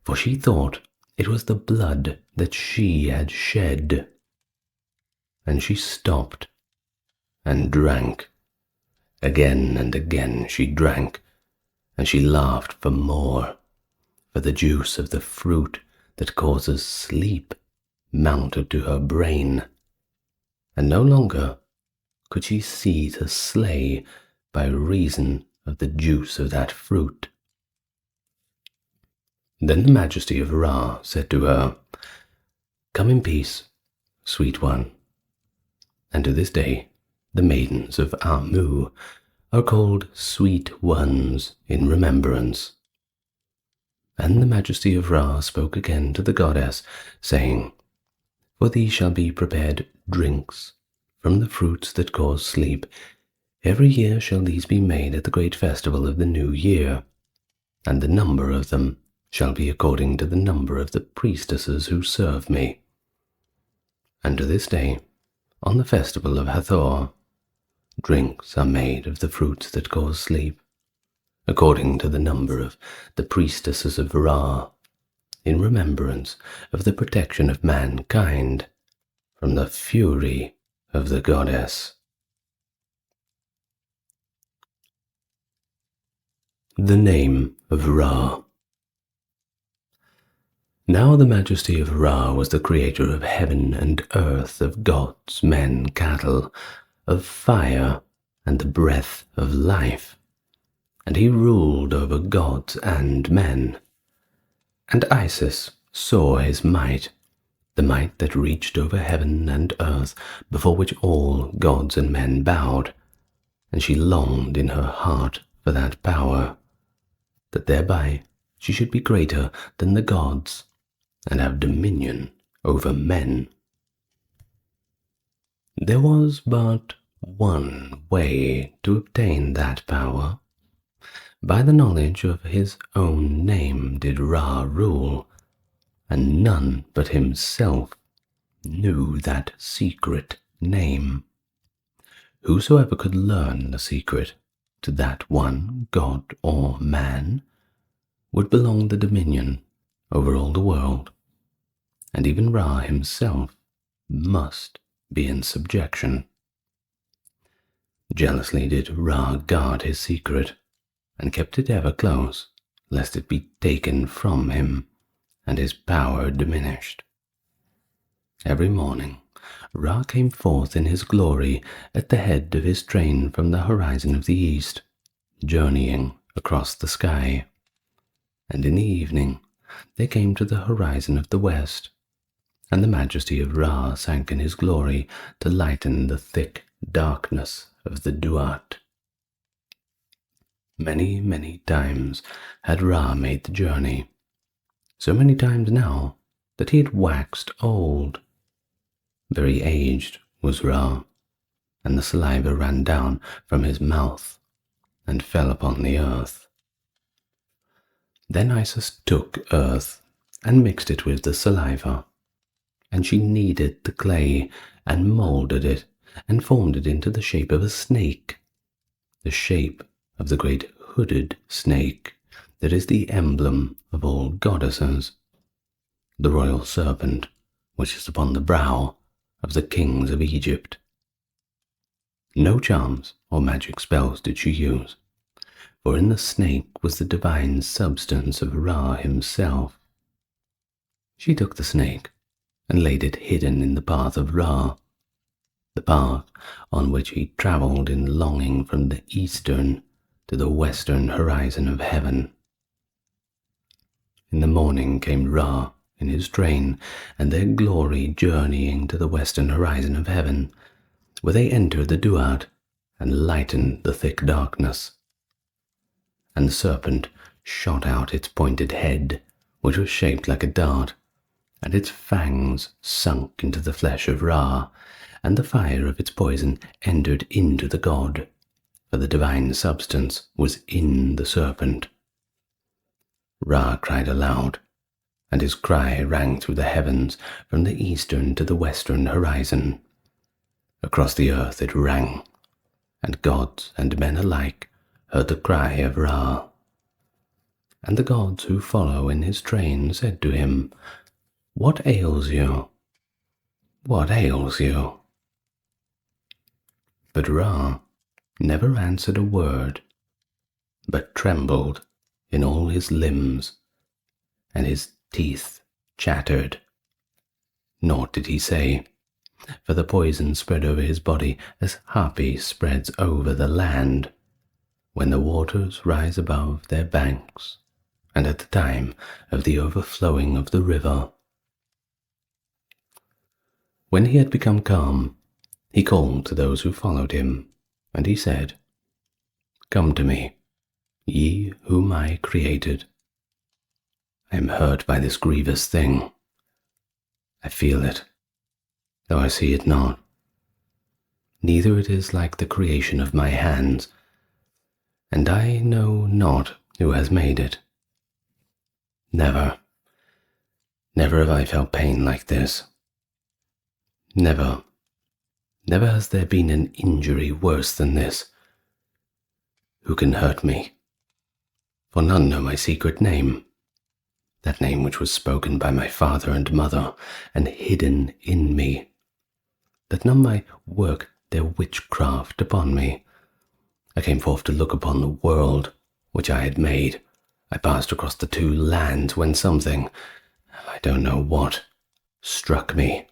for she thought it was the blood that she had shed. And she stopped and drank. Again and again she drank, and she laughed for more, for the juice of the fruit that causes sleep mounted to her brain, and no longer could she see to slay by reason of the juice of that fruit. Then the majesty of Ra said to her, "Come in peace, sweet one." And to this day the maidens of Amu are called sweet ones in remembrance. And the majesty of Ra spoke again to the goddess, saying, "For thee shall be prepared drinks from the fruits that cause sleep. Every year shall these be made at the great festival of the new year, and the number of them shall be according to the number of the priestesses who serve me." And to this day, on the festival of Hathor, drinks are made of the fruits that cause sleep, according to the number of the priestesses of Ra, in remembrance of the protection of mankind from the fury of the goddess. The name of Ra. Now the majesty of Ra was the creator of heaven and earth, of gods, men, cattle, of fire, and the breath of life, and he ruled over gods and men. And Isis saw his might, the might that reached over heaven and earth, before which all gods and men bowed, and she longed in her heart for that power, that thereby she should be greater than the gods, and have dominion over men. There was but one way to obtain that power. By the knowledge of his own name did Ra rule, and none but himself knew that secret name. Whosoever could learn the secret to that one god or man would belong the dominion over all the world, and even Ra himself must be in subjection. Jealously did Ra guard his secret, and kept it ever close, lest it be taken from him, and his power diminished. Every morning Ra came forth in his glory at the head of his train from the horizon of the east, journeying across the sky, and in the evening they came to the horizon of the west, and the majesty of Ra sank in his glory to lighten the thick darkness of the Duat. Many, many times had Ra made the journey, so many times now that he had waxed old. Very aged was Ra, and the saliva ran down from his mouth and fell upon the earth. Then Isis took earth and mixed it with the saliva, and she kneaded the clay and moulded it and formed it into the shape of a snake, the shape of the great hooded snake that is the emblem of all goddesses, the royal serpent which is upon the brow of the kings of Egypt. No charms or magic spells did she use, for in the snake was the divine substance of Ra himself. She took the snake and laid it hidden in the path of Ra, the path on which he travelled in longing from the eastern to the western horizon of heaven. In the morning came Ra in his train, and their glory journeying to the western horizon of heaven, where they entered the duat and lightened the thick darkness. And the serpent shot out its pointed head, which was shaped like a dart, and its fangs sunk into the flesh of Ra, and the fire of its poison entered into the god, for the divine substance was in the serpent. Ra cried aloud, and his cry rang through the heavens from the eastern to the western horizon. Across the earth it rang, and gods and men alike heard the cry of Ra. And the gods who follow in his train said to him, "What ails you? What ails you?" But Ra never answered a word, but trembled in all his limbs, and his teeth chattered. Nor did he say, for the poison spread over his body as harpy spreads over the land, when the waters rise above their banks, and at the time of the overflowing of the river. When he had become calm, he called to those who followed him, and he said, "Come to me, ye whom I created. I am hurt by this grievous thing. I feel it, though I see it not. Neither it is like the creation of my hands, and I know not who has made it. Never, never have I felt pain like this. Never, never has there been an injury worse than this. Who can hurt me? For none know my secret name, that name which was spoken by my father and mother, and hidden in me, that none might work their witchcraft upon me. I came forth to look upon the world which I had made. I passed across the two lands when something, I don't know what, struck me.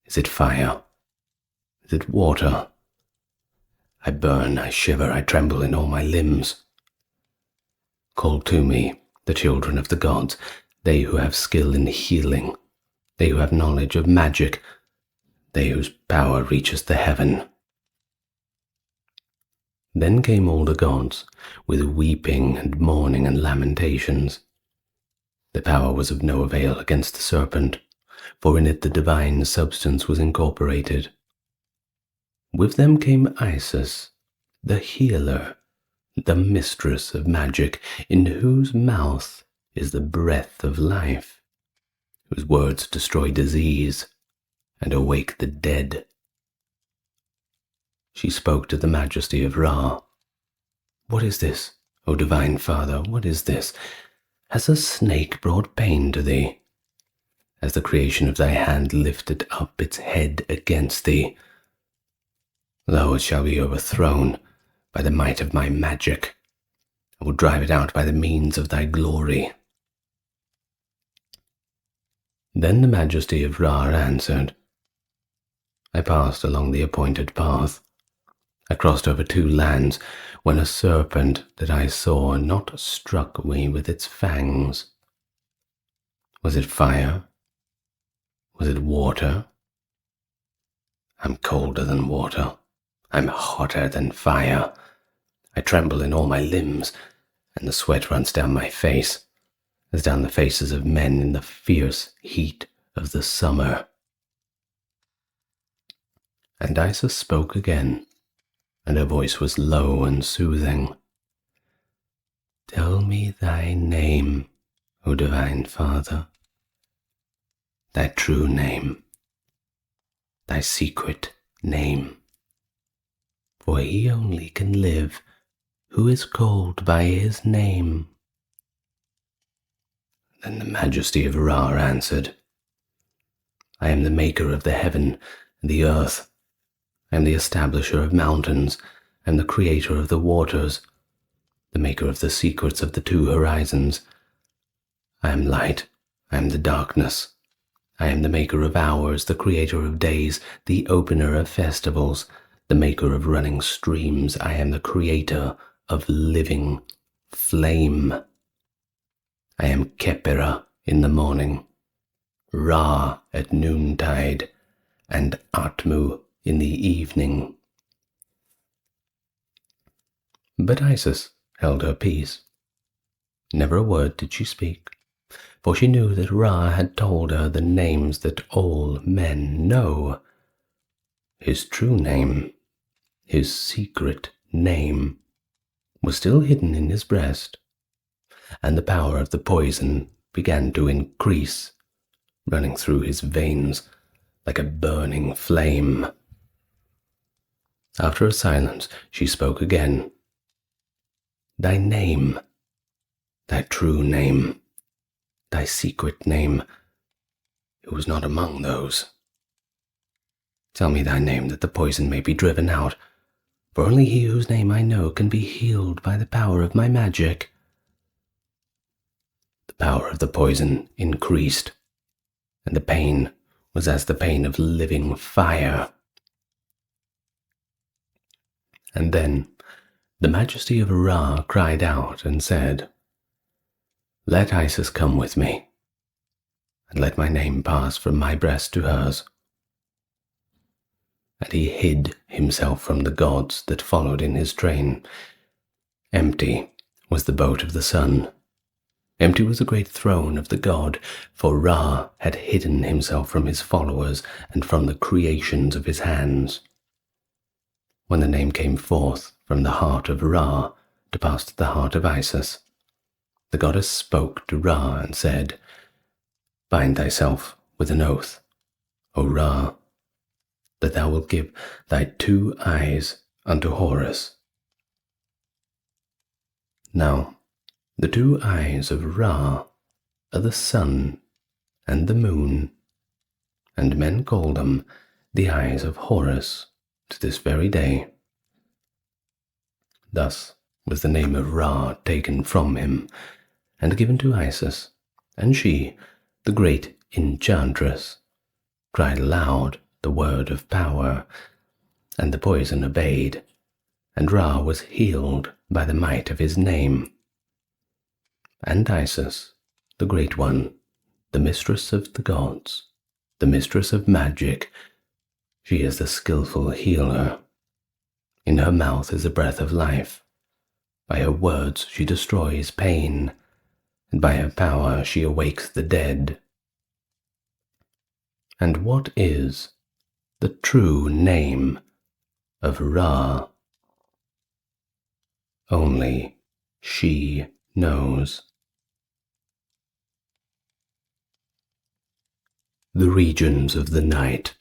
Is it fire? Is it water? I burn, I shiver, I tremble in all my limbs. Call to me the children of the gods, they who have skill in healing, they who have knowledge of magic, they whose power reaches the heaven." Then came all the gods, with weeping and mourning and lamentations. The power was of no avail against the serpent, for in it the divine substance was incorporated. With them came Isis, the healer, the mistress of magic, in whose mouth is the breath of life, whose words destroy disease and awake the dead. She spoke to the majesty of Ra. "What is this, O divine father, what is this? Has a snake brought pain to thee? Has the creation of thy hand lifted up its head against thee? Lo, it shall be overthrown by the might of my magic. I will drive it out by the means of thy glory." Then the majesty of Ra answered, "I passed along the appointed path. I crossed over two lands when a serpent that I saw not struck me with its fangs. Was it fire? Was it water? I'm colder than water. I'm hotter than fire. I tremble in all my limbs, and the sweat runs down my face. as down the faces of men in the fierce heat of the summer. And Isis spoke again, and her voice was low and soothing. Tell me thy name, O divine Father, thy true name, thy secret name. For he only can live who is called by his name. Then the majesty of Ra answered, I am the maker of the heaven and the earth. I am the establisher of mountains. I am the creator of the waters, the maker of the secrets of the two horizons. I am light. I am the darkness. I am the maker of hours, the creator of days, the opener of festivals, the maker of running streams. I am the creator of living flame. I am Khepera in the morning, Ra at noontide, and Atmu in the evening. But Isis held her peace. Never a word did she speak, for she knew that Ra had told her the names that all men know. His true name, his secret name, was still hidden in his breast, and the power of the poison began to increase, running through his veins like a burning flame. After a silence, she spoke again. Thy name, thy true name, thy secret name, it was not among those. Tell me thy name that the poison may be driven out, for only he whose name I know can be healed by the power of my magic. The power of the poison increased, and the pain was as the pain of living fire. And then the majesty of Ra cried out and said, Let Isis come with me, and let my name pass from my breast to hers. And he hid himself from the gods that followed in his train. Empty was the boat of the sun. Empty was the great throne of the god, for Ra had hidden himself from his followers and from the creations of his hands. When the name came forth from the heart of Ra to pass to the heart of Isis, the goddess spoke to Ra and said, Bind thyself with an oath, O Ra, that thou wilt give thy 2 eyes unto Horus. Now, the 2 eyes of Ra are the sun and the moon, and men call them the eyes of Horus to this very day. Thus was the name of Ra taken from him and given to Isis, and she, the great enchantress, cried aloud the word of power, and the poison obeyed, and Ra was healed by the might of his name. And Isis, the great one, the mistress of the gods, the mistress of magic, she is the skillful healer. In her mouth is a breath of life. By her words she destroys pain, and by her power she awakes the dead. And what is the true name of Ra? Only she knows. The regions of the night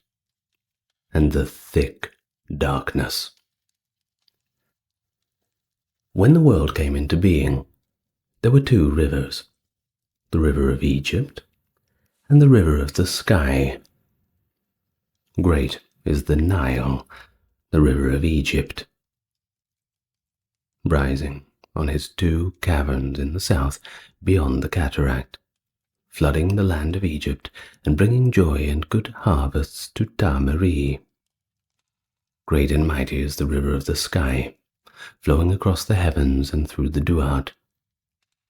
and the thick darkness. When the world came into being, there were 2 rivers, the river of Egypt and the river of the sky. Great is the Nile, the river of Egypt, rising on his 2 caverns in the south beyond the cataract, flooding the land of Egypt and bringing joy and good harvests to Tamari. Great and mighty is the river of the sky, flowing across the heavens and through the Duat,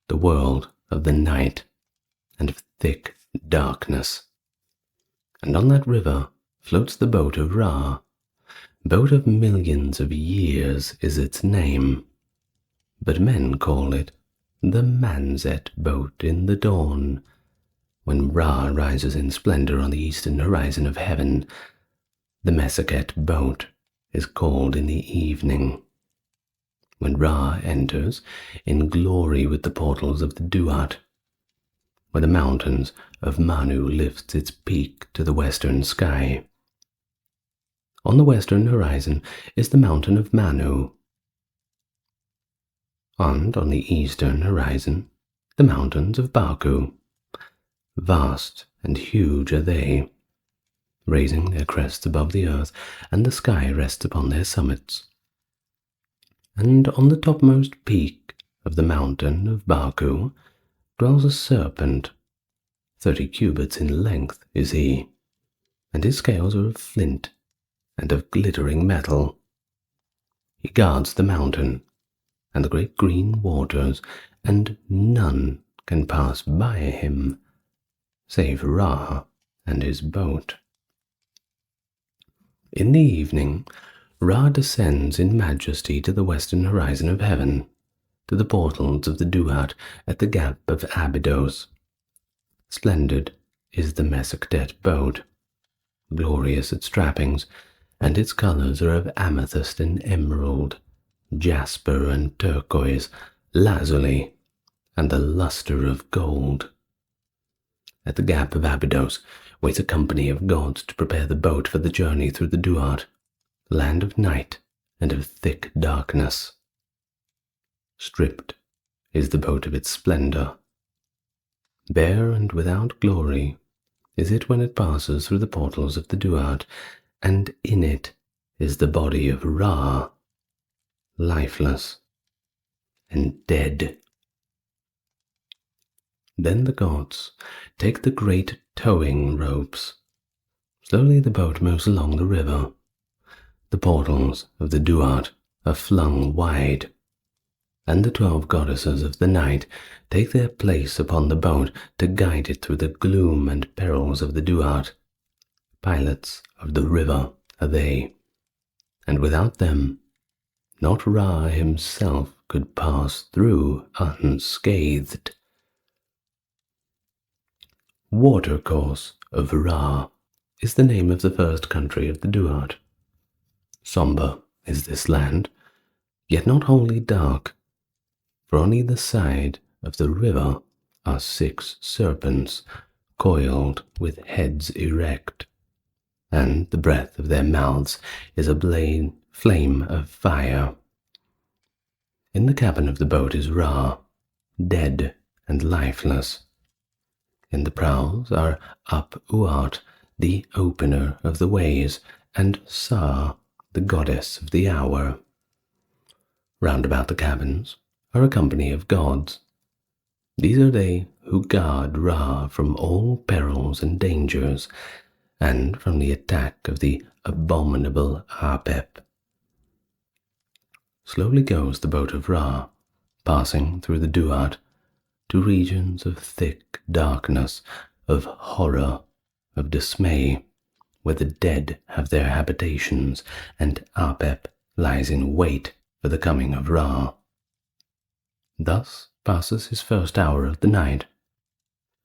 the world of the night and of thick darkness. And on that river floats the boat of Ra. Boat of millions of years is its name, but men call it the Manzet boat in the dawn. When Ra rises in splendor on the eastern horizon of heaven, the Meseket boat is called in the evening. When Ra enters in glory with the portals of the Duat, where the mountains of Manu lifts its peak to the western sky. On the western horizon is the mountain of Manu, and on the eastern horizon the mountains of Baku. Vast and huge are they, raising their crests above the earth, and the sky rests upon their summits. And on the topmost peak of the mountain of Baku dwells a serpent. 30 cubits in length is he, and his scales are of flint and of glittering metal. He guards the mountain and the great green waters, and none can pass by him save Ra and his boat. In the evening, Ra descends in majesty to the western horizon of heaven, to the portals of the Duat at the gap of Abydos. Splendid is the Meseket boat, glorious its trappings, and its colors are of amethyst and emerald, jasper and turquoise, lazuli, and the luster of gold. At the gap of Abydos waits a company of gods to prepare the boat for the journey through the Duat, land of night and of thick darkness. Stripped is the boat of its splendor. Bare and without glory is it when it passes through the portals of the Duat, and in it is the body of Ra, lifeless and dead. Then the gods take the great towing ropes. Slowly the boat moves along the river. The portals of the Duat are flung wide, and the 12 goddesses of the night take their place upon the boat to guide it through the gloom and perils of the Duat. Pilots of the river are they, and without them, not Ra himself could pass through unscathed. Watercourse of Ra is the name of the first country of the Duat. Sombre is this land, yet not wholly dark, for on either side of the river are 6 serpents, coiled with heads erect, and the breath of their mouths is a flame of fire. In the cabin of the boat is Ra, dead and lifeless. In the prows are Up-Uat, the opener of the ways, and Sa, the goddess of the hour. Round about the cabins are a company of gods. These are they who guard Ra from all perils and dangers, and from the attack of the abominable Apep. Slowly goes the boat of Ra, passing through the Duat, to regions of thick darkness, of horror, of dismay, where the dead have their habitations, and Apep lies in wait for the coming of Ra. Thus passes his first hour of the night,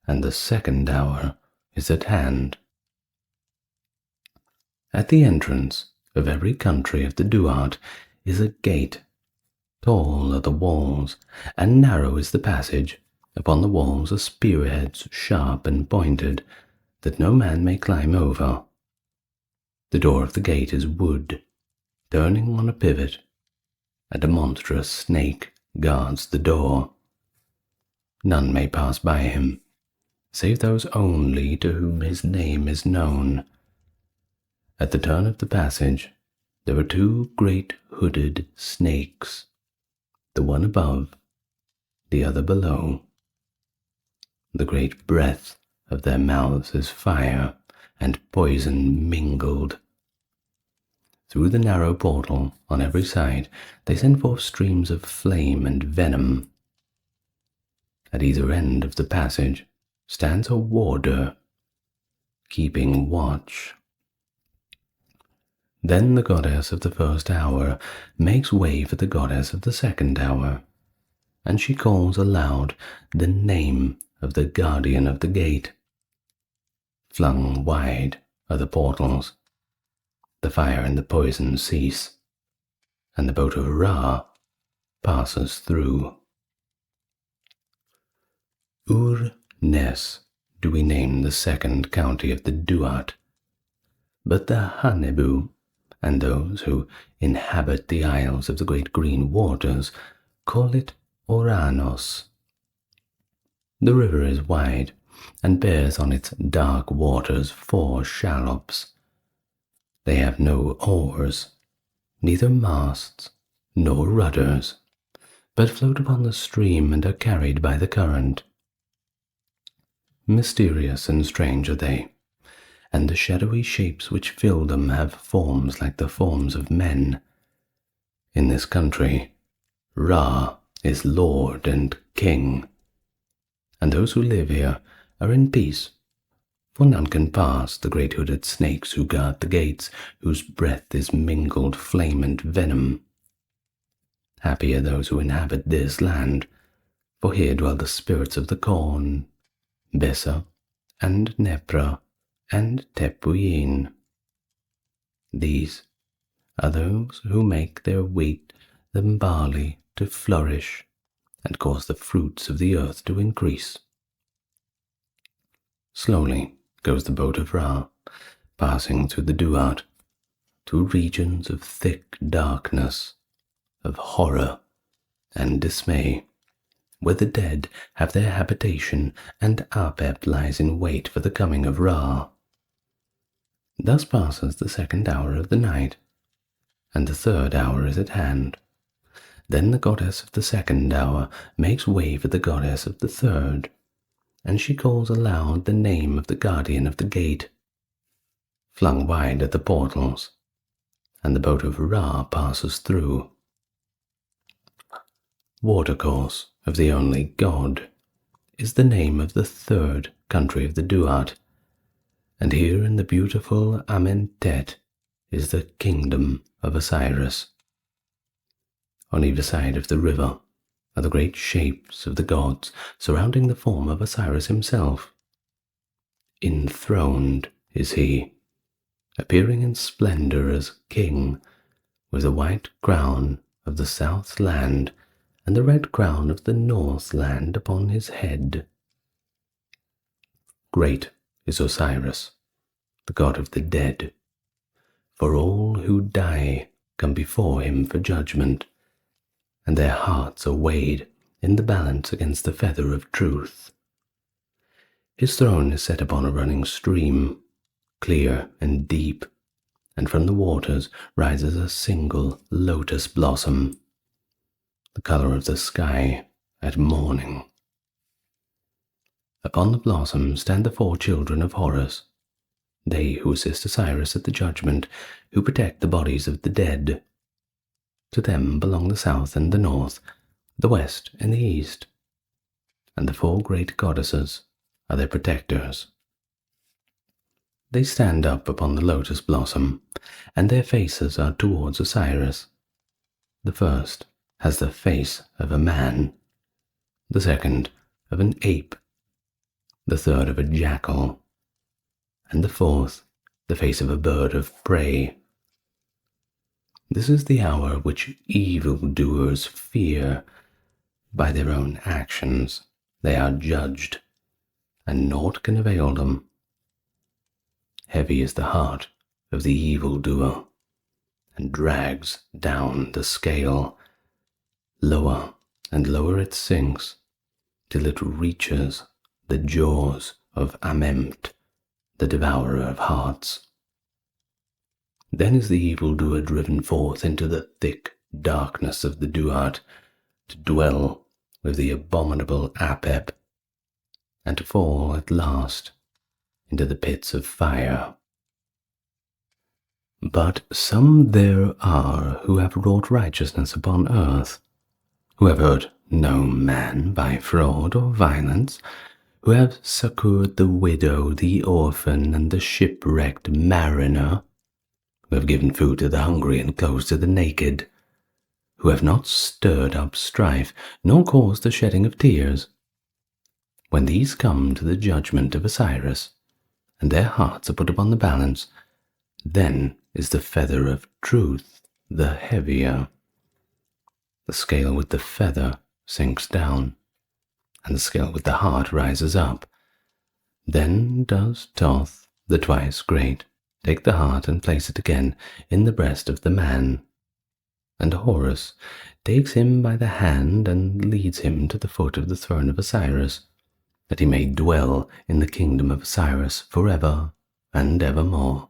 and the second hour is at hand. At the entrance of every country of the Duat is a gate. Tall are the walls, and narrow is the passage. Upon the walls are spearheads sharp and pointed, that no man may climb over. The door of the gate is wood, turning on a pivot, and a monstrous snake guards the door. None may pass by him, save those only to whom his name is known. At the turn of the passage, there are 2 great hooded snakes, the one above, the other below. The great breath of their mouths is fire and poison mingled. Through the narrow portal on every side they send forth streams of flame and venom. At either end of the passage stands a warder, keeping watch. Then the goddess of the first hour makes way for the goddess of the second hour, and she calls aloud the name of the guardian of the gate. Flung wide are the portals. The fire and the poison cease, and the boat of Ra passes through. Ur-Nes do we name the second county of the Duat, but the Hanebu and those who inhabit the isles of the great green waters call it Oranos. The river is wide and bears on its dark waters 4 shallops. They have no oars, neither masts nor rudders, but float upon the stream and are carried by the current. Mysterious and strange are they, and the shadowy shapes which fill them have forms like the forms of men. In this country, Ra is lord and king, and those who live here are in peace, for none can pass the great hooded snakes who guard the gates, whose breath is mingled flame and venom. Happy are those who inhabit this land, for here dwell the spirits of the corn, Bessa and Nepra and Tepuyin. These are those who make their wheat and barley to flourish and cause the fruits of the earth to increase. Slowly goes the boat of Ra, passing through the Duat, to regions of thick darkness, of horror and dismay, where the dead have their habitation and Apep lies in wait for the coming of Ra. Thus passes the 2nd hour of the night, and the 3rd hour is at hand. Then the goddess of the 2nd hour makes way for the goddess of the 3rd, and she calls aloud the name of the guardian of the gate. Flung wide are the portals, and the boat of Ra passes through. Watercourse of the only god is the name of the 3rd country of the Duat, and here in the beautiful Amentet is the kingdom of Osiris. On either side of the river are the great shapes of the gods surrounding the form of Osiris himself. Enthroned is he, appearing in splendor as king, with the white crown of the south land and the red crown of the north land upon his head. Great is Osiris, the god of the dead, for all who die come before him for judgment, and their hearts are weighed in the balance against the feather of truth. His throne is set upon a running stream, clear and deep, and from the waters rises a single lotus blossom, the color of the sky at morning. Upon the blossom stand the 4 children of Horus, they who assist Osiris at the judgment, who protect the bodies of the dead. To them belong the south and the north, the west and the east, and the 4 great goddesses are their protectors. They stand up upon the lotus blossom, and their faces are towards Osiris. The first has the face of a man, the second of an ape, the third of a jackal, and the fourth the face of a bird of prey. This is the hour which evildoers fear. By their own actions they are judged, and naught can avail them. Heavy is the heart of the evildoer, and drags down the scale. Lower and lower it sinks, till it reaches the jaws of Amemt, the devourer of hearts. Then is the evildoer driven forth into the thick darkness of the Duat, to dwell with the abominable Apep, and to fall at last into the pits of fire. But some there are who have wrought righteousness upon earth, who have hurt no man by fraud or violence, who have succored the widow, the orphan, and the shipwrecked mariner, who have given food to the hungry and clothes to the naked, who have not stirred up strife, nor caused the shedding of tears. When these come to the judgment of Osiris, and their hearts are put upon the balance, then is the feather of truth the heavier. The scale with the feather sinks down, and the scale with the heart rises up. Then does Thoth, the twice great, take the heart and place it again in the breast of the man. And Horus takes him by the hand and leads him to the foot of the throne of Osiris, that he may dwell in the kingdom of Osiris forever and evermore.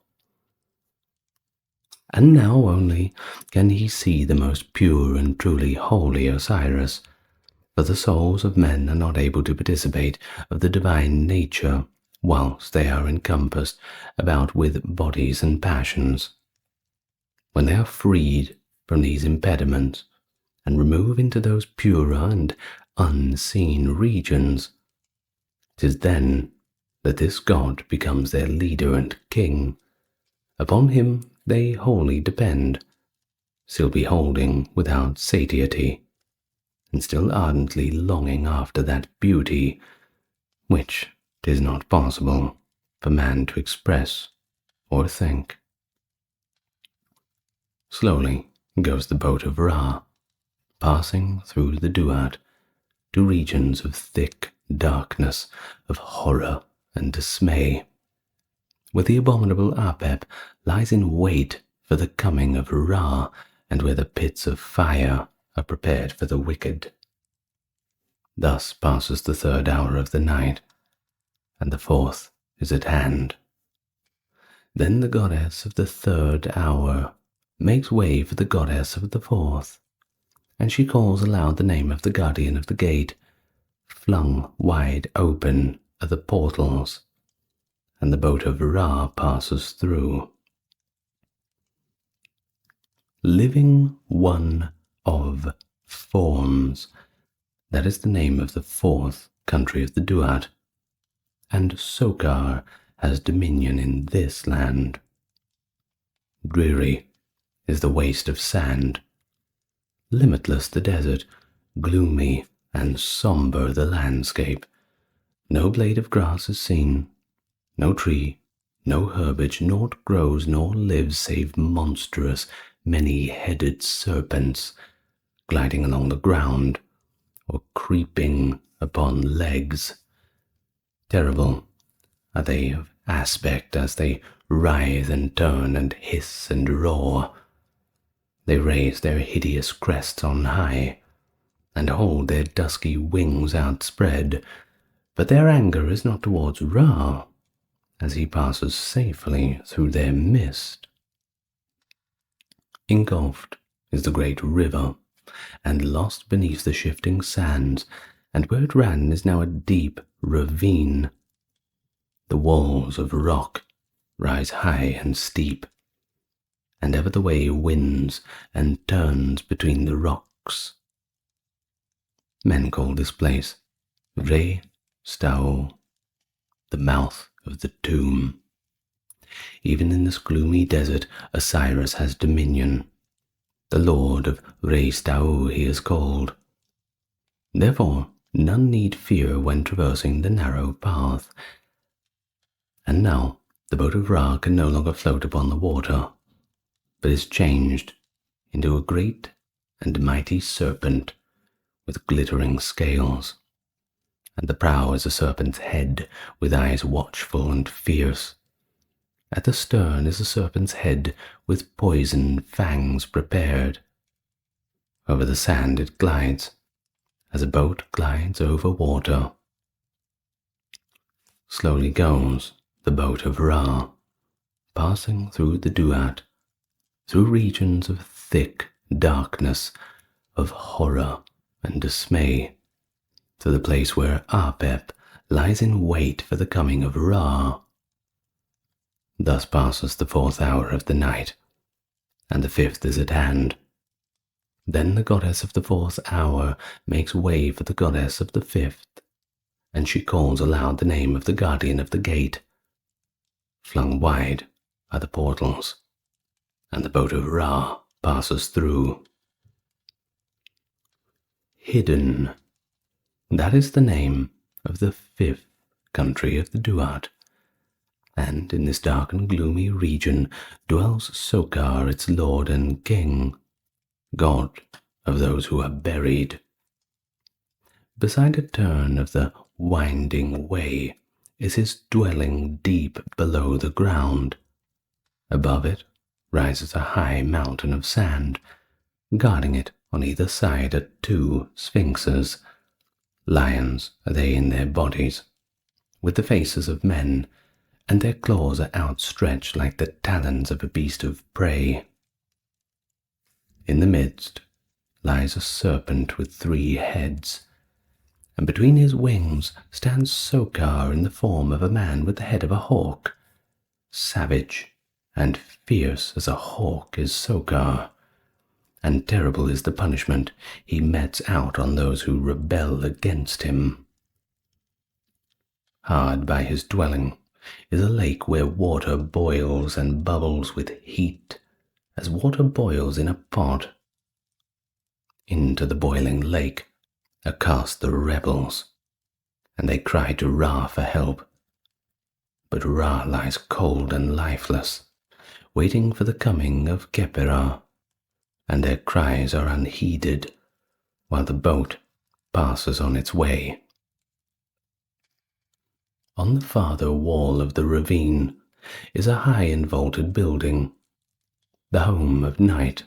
And now only can he see the most pure and truly holy Osiris, for the souls of men are not able to participate of the divine nature whilst they are encompassed about with bodies and passions. When they are freed from these impediments and remove into those purer and unseen regions, 'tis then that this god becomes their leader and king. Upon him they wholly depend, still beholding without satiety, and still ardently longing after that beauty which 'tis not possible for man to express or think. Slowly goes the boat of Ra, passing through the Duat to regions of thick darkness, of horror and dismay, where the abominable Apep lies in wait for the coming of Ra, and where the pits of fire are prepared for the wicked. Thus passes the 3rd hour of the night, and the 4th is at hand. Then the goddess of the 3rd hour makes way for the goddess of the 4th, and she calls aloud the name of the guardian of the gate. Flung wide open are the portals, and the boat of Ra passes through. Living one of forms, that is the name of the 4th country of the Duat, and Sokar has dominion in this land. Dreary is the waste of sand, limitless the desert, gloomy and sombre the landscape. No blade of grass is seen, no tree, no herbage, naught grows nor lives save monstrous, many-headed serpents gliding along the ground or creeping upon legs. Terrible are they of aspect as they writhe and turn and hiss and roar. They raise their hideous crests on high, and hold their dusky wings outspread, but their anger is not towards Ra, as he passes safely through their midst. Engulfed is the great river, and lost beneath the shifting sands, and where it ran is now a deep ravine. The walls of rock rise high and steep, and ever the way winds and turns between the rocks. Men call this place Re Stao, the mouth of the tomb. Even in this gloomy desert Osiris has dominion. The Lord of Re Stao he is called. Therefore none need fear when traversing the narrow path. And now the boat of Ra can no longer float upon the water, but is changed into a great and mighty serpent with glittering scales, and the prow is a serpent's head with eyes watchful and fierce. At the stern is a serpent's head with poison fangs prepared. Over the sand it glides, as a boat glides over water. Slowly goes the boat of Ra, passing through the Duat, through regions of thick darkness, of horror and dismay, to the place where Apep lies in wait for the coming of Ra. Thus passes the 4th hour of the night, and the 5th is at hand. Then the goddess of the 4th hour makes way for the goddess of the 5th, and she calls aloud the name of the guardian of the gate. Flung wide are the portals, and the boat of Ra passes through. hidden. That is the name of the fifth country of the Duat, and in this dark and gloomy region dwells Sokar, its lord and king, god of those who are buried. Beside a turn of the winding way is his dwelling deep below the ground. Above it rises a high mountain of sand. Guarding it on either side are two sphinxes. Lions are they in their bodies, with the faces of men, and their claws are outstretched like the talons of a beast of prey. In the midst lies a serpent with 3 heads, and between his wings stands Sokar in the form of a man with the head of a hawk. Savage and fierce as a hawk is Sokar, and terrible is the punishment he metes out on those who rebel against him. Hard by his dwelling is a lake where water boils and bubbles with heat, as water boils in a pot. Into the boiling lake are cast the rebels, and they cry to Ra for help. But Ra lies cold and lifeless, waiting for the coming of Khepera, and their cries are unheeded while the boat passes on its way. On the farther wall of the ravine is a high and vaulted building, the home of night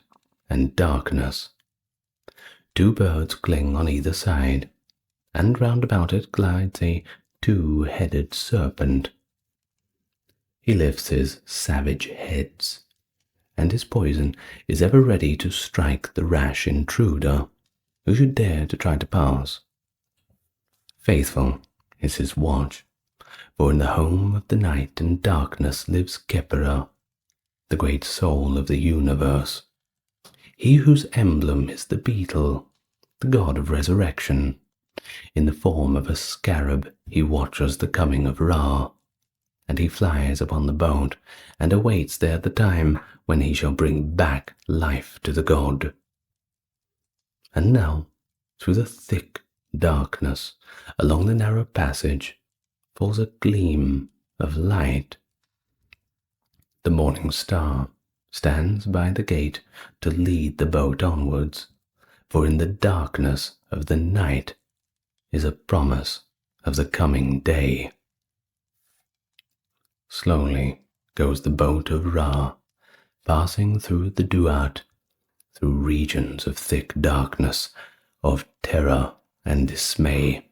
and darkness. 2 birds cling on either side, and round about it glides a 2-headed serpent. He lifts his savage heads, and his poison is ever ready to strike the rash intruder who should dare to try to pass. Faithful is his watch, for in the home of the night and darkness lives Khepera, the great soul of the universe, he whose emblem is the beetle, the god of resurrection. In the form of a scarab he watches the coming of Ra, and he flies upon the boat and awaits there the time when he shall bring back life to the god. And now, through the thick darkness, along the narrow passage, falls a gleam of light. The morning star stands by the gate to lead the boat onwards, for in the darkness of the night is a promise of the coming day. Slowly goes the boat of Ra, passing through the Duat, through regions of thick darkness, of terror and dismay,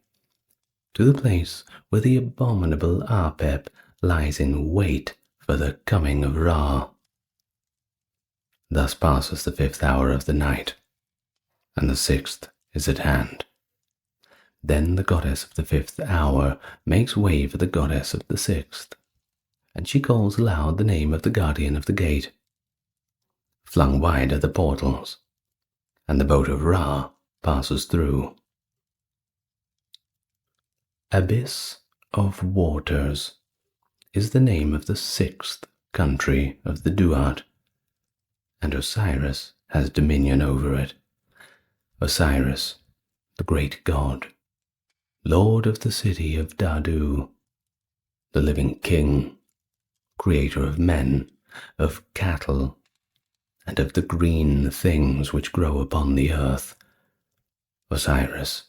to the place where the abominable Apep lies in wait for the coming of Ra. Thus passes the 5th hour of the night, and the 6th is at hand. Then the goddess of the 5th hour makes way for the goddess of the 6th, and she calls aloud the name of the guardian of the gate. Flung wide are the portals, and the boat of Ra passes through. Abyss of Waters is the name of the 6th country of the Duat, and Osiris has dominion over it. Osiris, the great god, lord of the city of Dadu, the living king, creator of men, of cattle, and of the green things which grow upon the earth. Osiris,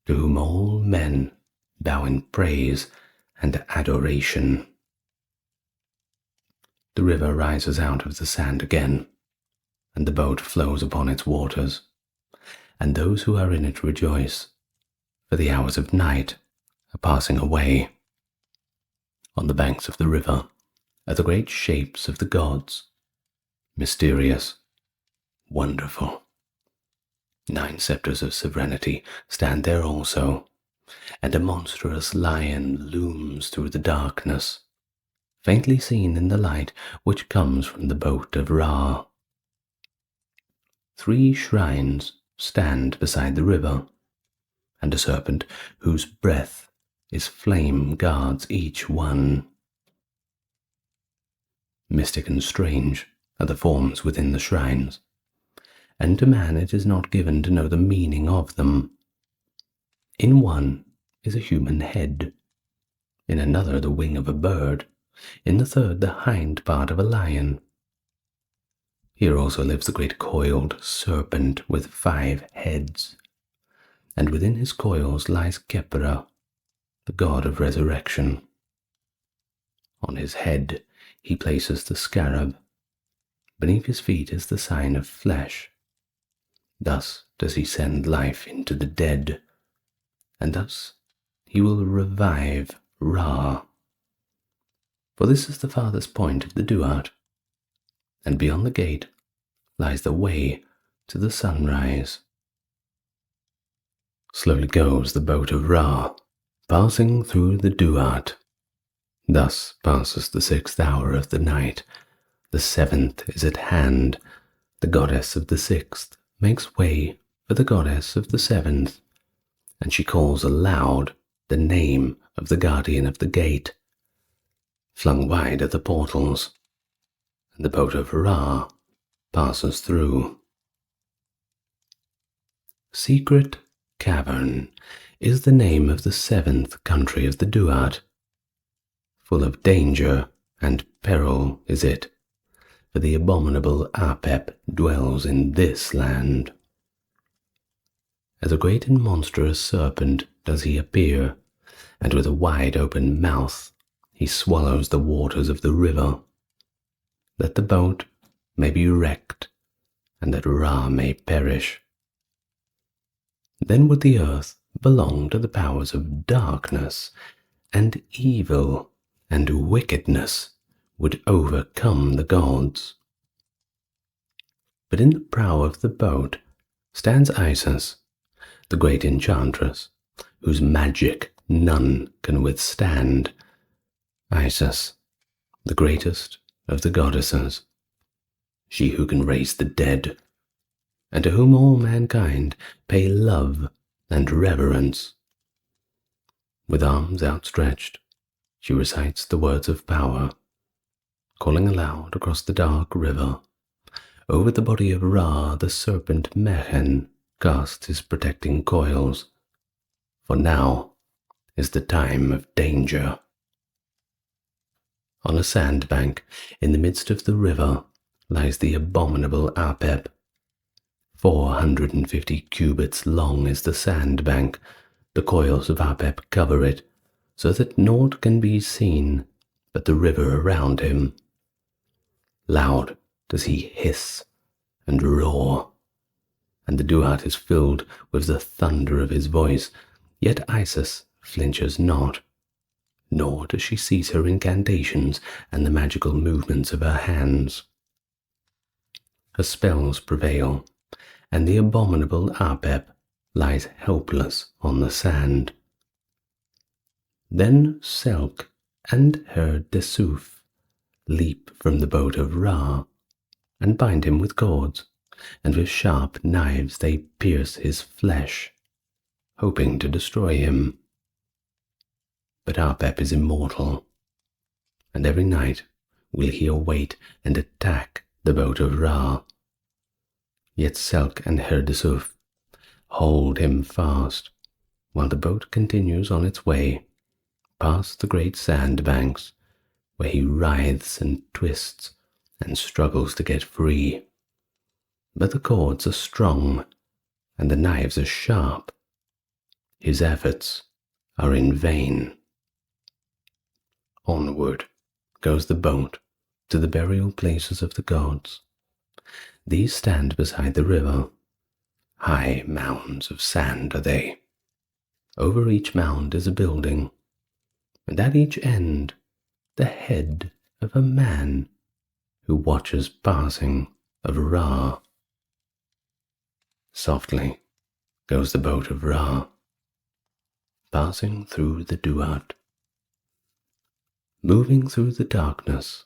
to whom all men bow in praise and adoration. The river rises out of the sand again, and the boat flows upon its waters, and those who are in it rejoice, for the hours of night are passing away. On the banks of the river are the great shapes of the gods, mysterious, wonderful. 9 scepters of sovereignty stand there also, and a monstrous lion looms through the darkness, faintly seen in the light which comes from the boat of Ra. 3 shrines stand beside the river, and a serpent whose breath is flame guards each one. Mystic and strange are the forms within the shrines, and to man it is not given to know the meaning of them. In one is a human head, in another the wing of a bird, in the third the hind part of a lion. Here also lives the great coiled serpent with 5 heads, and within his coils lies Khepera, the god of resurrection. On his head he places the scarab. Beneath his feet is the sign of flesh. Thus does he send life into the dead, and thus he will revive Ra. For this is the farthest point of the Duat, and beyond the gate lies the way to the sunrise. Slowly goes the boat of Ra, passing through the Duat. Thus passes the 6th hour of the night. The 7th is at hand. The goddess of the 6th makes way for the goddess of the 7th, and she calls aloud the name of the guardian of the gate. Flung wide are the portals, and the boat of Ra passes through. Secret Cavern is the name of the 7th country of the Duat. Full of danger and peril is it, for the abominable Apep dwells in this land. As a great and monstrous serpent does he appear, and with a wide open mouth he swallows the waters of the river, that the boat may be wrecked, and that Ra may perish. Then would the earth belong to the powers of darkness, and evil and wickedness would overcome the gods. But in the prow of the boat stands Isis, the great enchantress, whose magic none can withstand. Isis, the greatest of the goddesses, she who can raise the dead, and to whom all mankind pay love and reverence. With arms outstretched, she recites the words of power, calling aloud across the dark river. Over the body of Ra the serpent Mehen casts his protecting coils, for now is the time of danger. On a sandbank in the midst of the river lies the abominable Apep. 450 cubits long is the sandbank. The coils of Apep cover it, so that naught can be seen but the river around him. Loud does he hiss and roar, and the Duat is filled with the thunder of his voice, yet Isis flinches not, nor does she cease her incantations and the magical movements of her hands. Her spells prevail, and the abominable Apep lies helpless on the sand. Then Selk and her Desuf leap from the boat of Ra, and bind him with cords, and with sharp knives they pierce his flesh, hoping to destroy him. But Apep is immortal, and every night will he await and attack the boat of Ra. Yet Selk and her Desuf hold him fast, while the boat continues on its way, past the great sandbanks, where he writhes and twists and struggles to get free. But the cords are strong, and the knives are sharp. His efforts are in vain. Onward goes the boat to the burial places of the gods. These stand beside the river. High mounds of sand are they. Over each mound is a building, and at each end the head of a man who watches passing of Ra. Softly goes the boat of Ra, passing through the Duat, moving through the darkness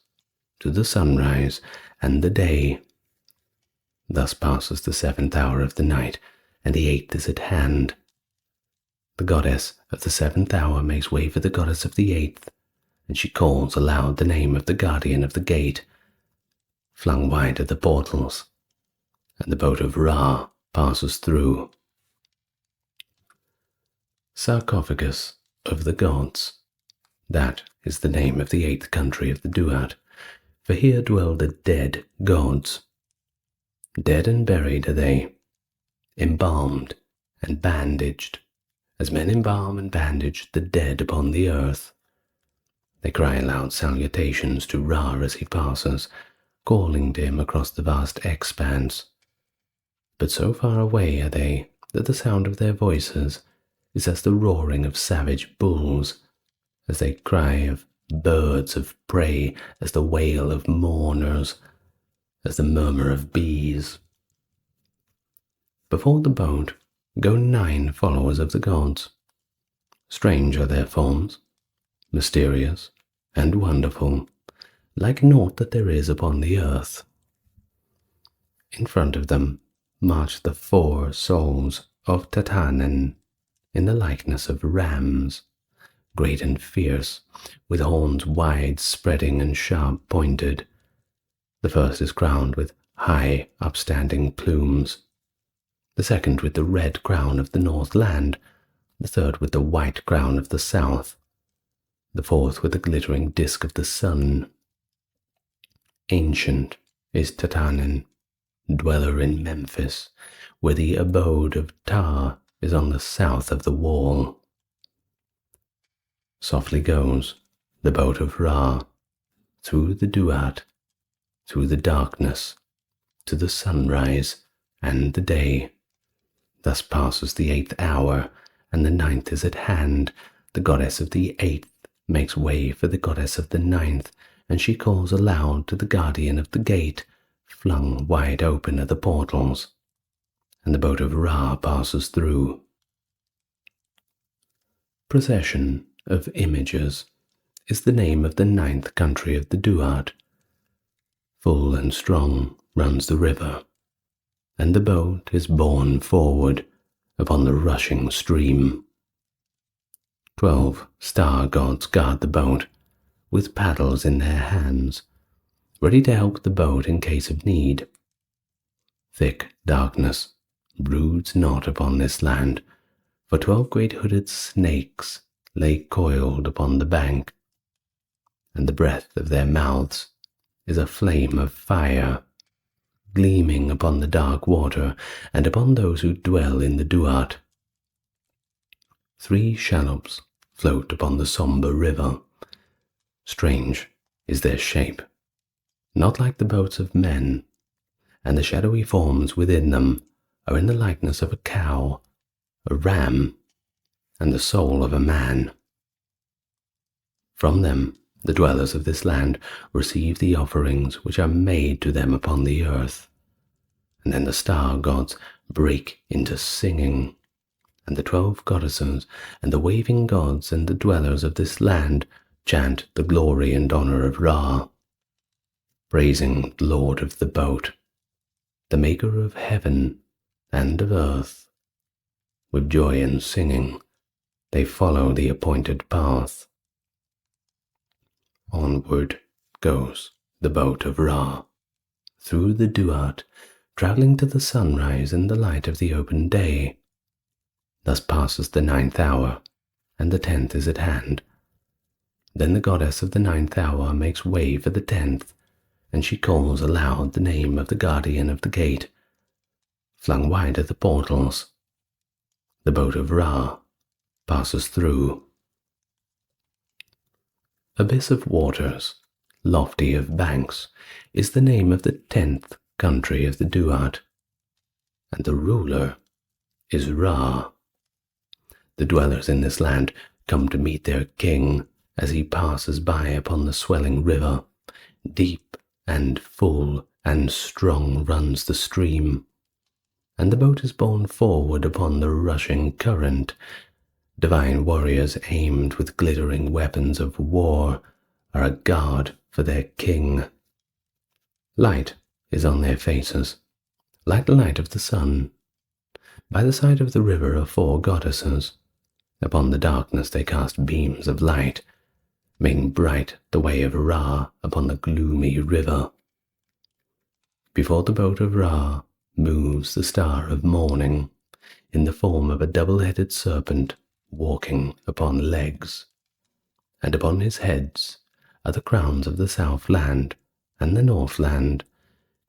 to the sunrise and the day. Thus passes the 7th hour of the night, and the 8th is at hand. The goddess of the 7th hour makes way for the goddess of the 8th, and she calls aloud the name of the guardian of the gate. Flung wide are the portals, and the boat of Ra passes through. Sarcophagus of the gods. That is the name of the 8th country of the Duat, for here dwell the dead gods. Dead and buried are they, embalmed and bandaged, as men embalm and bandage the dead upon the earth. They cry loud salutations to Ra as he passes, calling to him across the vast expanse. But so far away are they that the sound of their voices is as the roaring of savage bulls, as they cry of birds of prey, as the wail of mourners, as the murmur of bees. Before the boat go 9 followers of the gods. Strange are their forms, mysterious and wonderful, like naught that there is upon the earth. In front of them march the 4 souls of Tatanen, in the likeness of rams, great and fierce, with horns wide spreading and sharp pointed. The first is crowned with high upstanding plumes, the second with the red crown of the north land, the third with the white crown of the south, the fourth with the glittering disk of the sun. Ancient is Tatanen, dweller in Memphis, where the abode of Ptah is on the south of the wall. Softly goes the boat of Ra, through the Duat, through the darkness, to the sunrise and the day. Thus passes the 8th hour, and the 9th is at hand. The goddess of the 8th makes way for the goddess of the 9th, and she calls aloud to the guardian of the gate. Flung wide open are the portals, and the boat of Ra passes through. Procession of Images is the name of the 9th country of the Duat. Full and strong runs the river, and the boat is borne forward upon the rushing stream. 12 star gods guard the boat, with paddles in their hands, ready to help the boat in case of need. Thick darkness broods not upon this land, for 12 great hooded snakes lay coiled upon the bank, and the breath of their mouths is a flame of fire, gleaming upon the dark water and upon those who dwell in the Duat. 3 shallops float upon the sombre river. Strange is their shape, not like the boats of men, and the shadowy forms within them are in the likeness of a cow, a ram, and the soul of a man. From them the dwellers of this land receive the offerings which are made to them upon the earth, and then the star gods break into singing, and the 12 goddesses and the waving gods and the dwellers of this land chant the glory and honor of Ra, praising the Lord of the boat, the maker of heaven and of earth. With joy and singing they follow the appointed path. Onward goes the boat of Ra, through the Duat, travelling to the sunrise and the light of the open day. Thus passes the 9th hour, and the 10th is at hand. Then the goddess of the 9th hour makes way for the 10th, and she calls aloud the name of the guardian of the gate. Flung wide are the portals. The boat of Ra passes through. Abyss of waters, lofty of banks, is the name of the 10th country of the Duat, and the ruler is Ra. The dwellers in this land come to meet their king as he passes by upon the swelling river. Deep and full and strong runs the stream, and the boat is borne forward upon the rushing current. Divine warriors aimed with glittering weapons of war are a guard for their king. Light is on their faces, like the light of the sun. By the side of the river are 4 goddesses. Upon the darkness they cast beams of light, making bright the way of Ra upon the gloomy river. Before the boat of Ra moves the star of morning in the form of a double-headed serpent walking upon legs, and upon his heads are the crowns of the Southland and the Northland.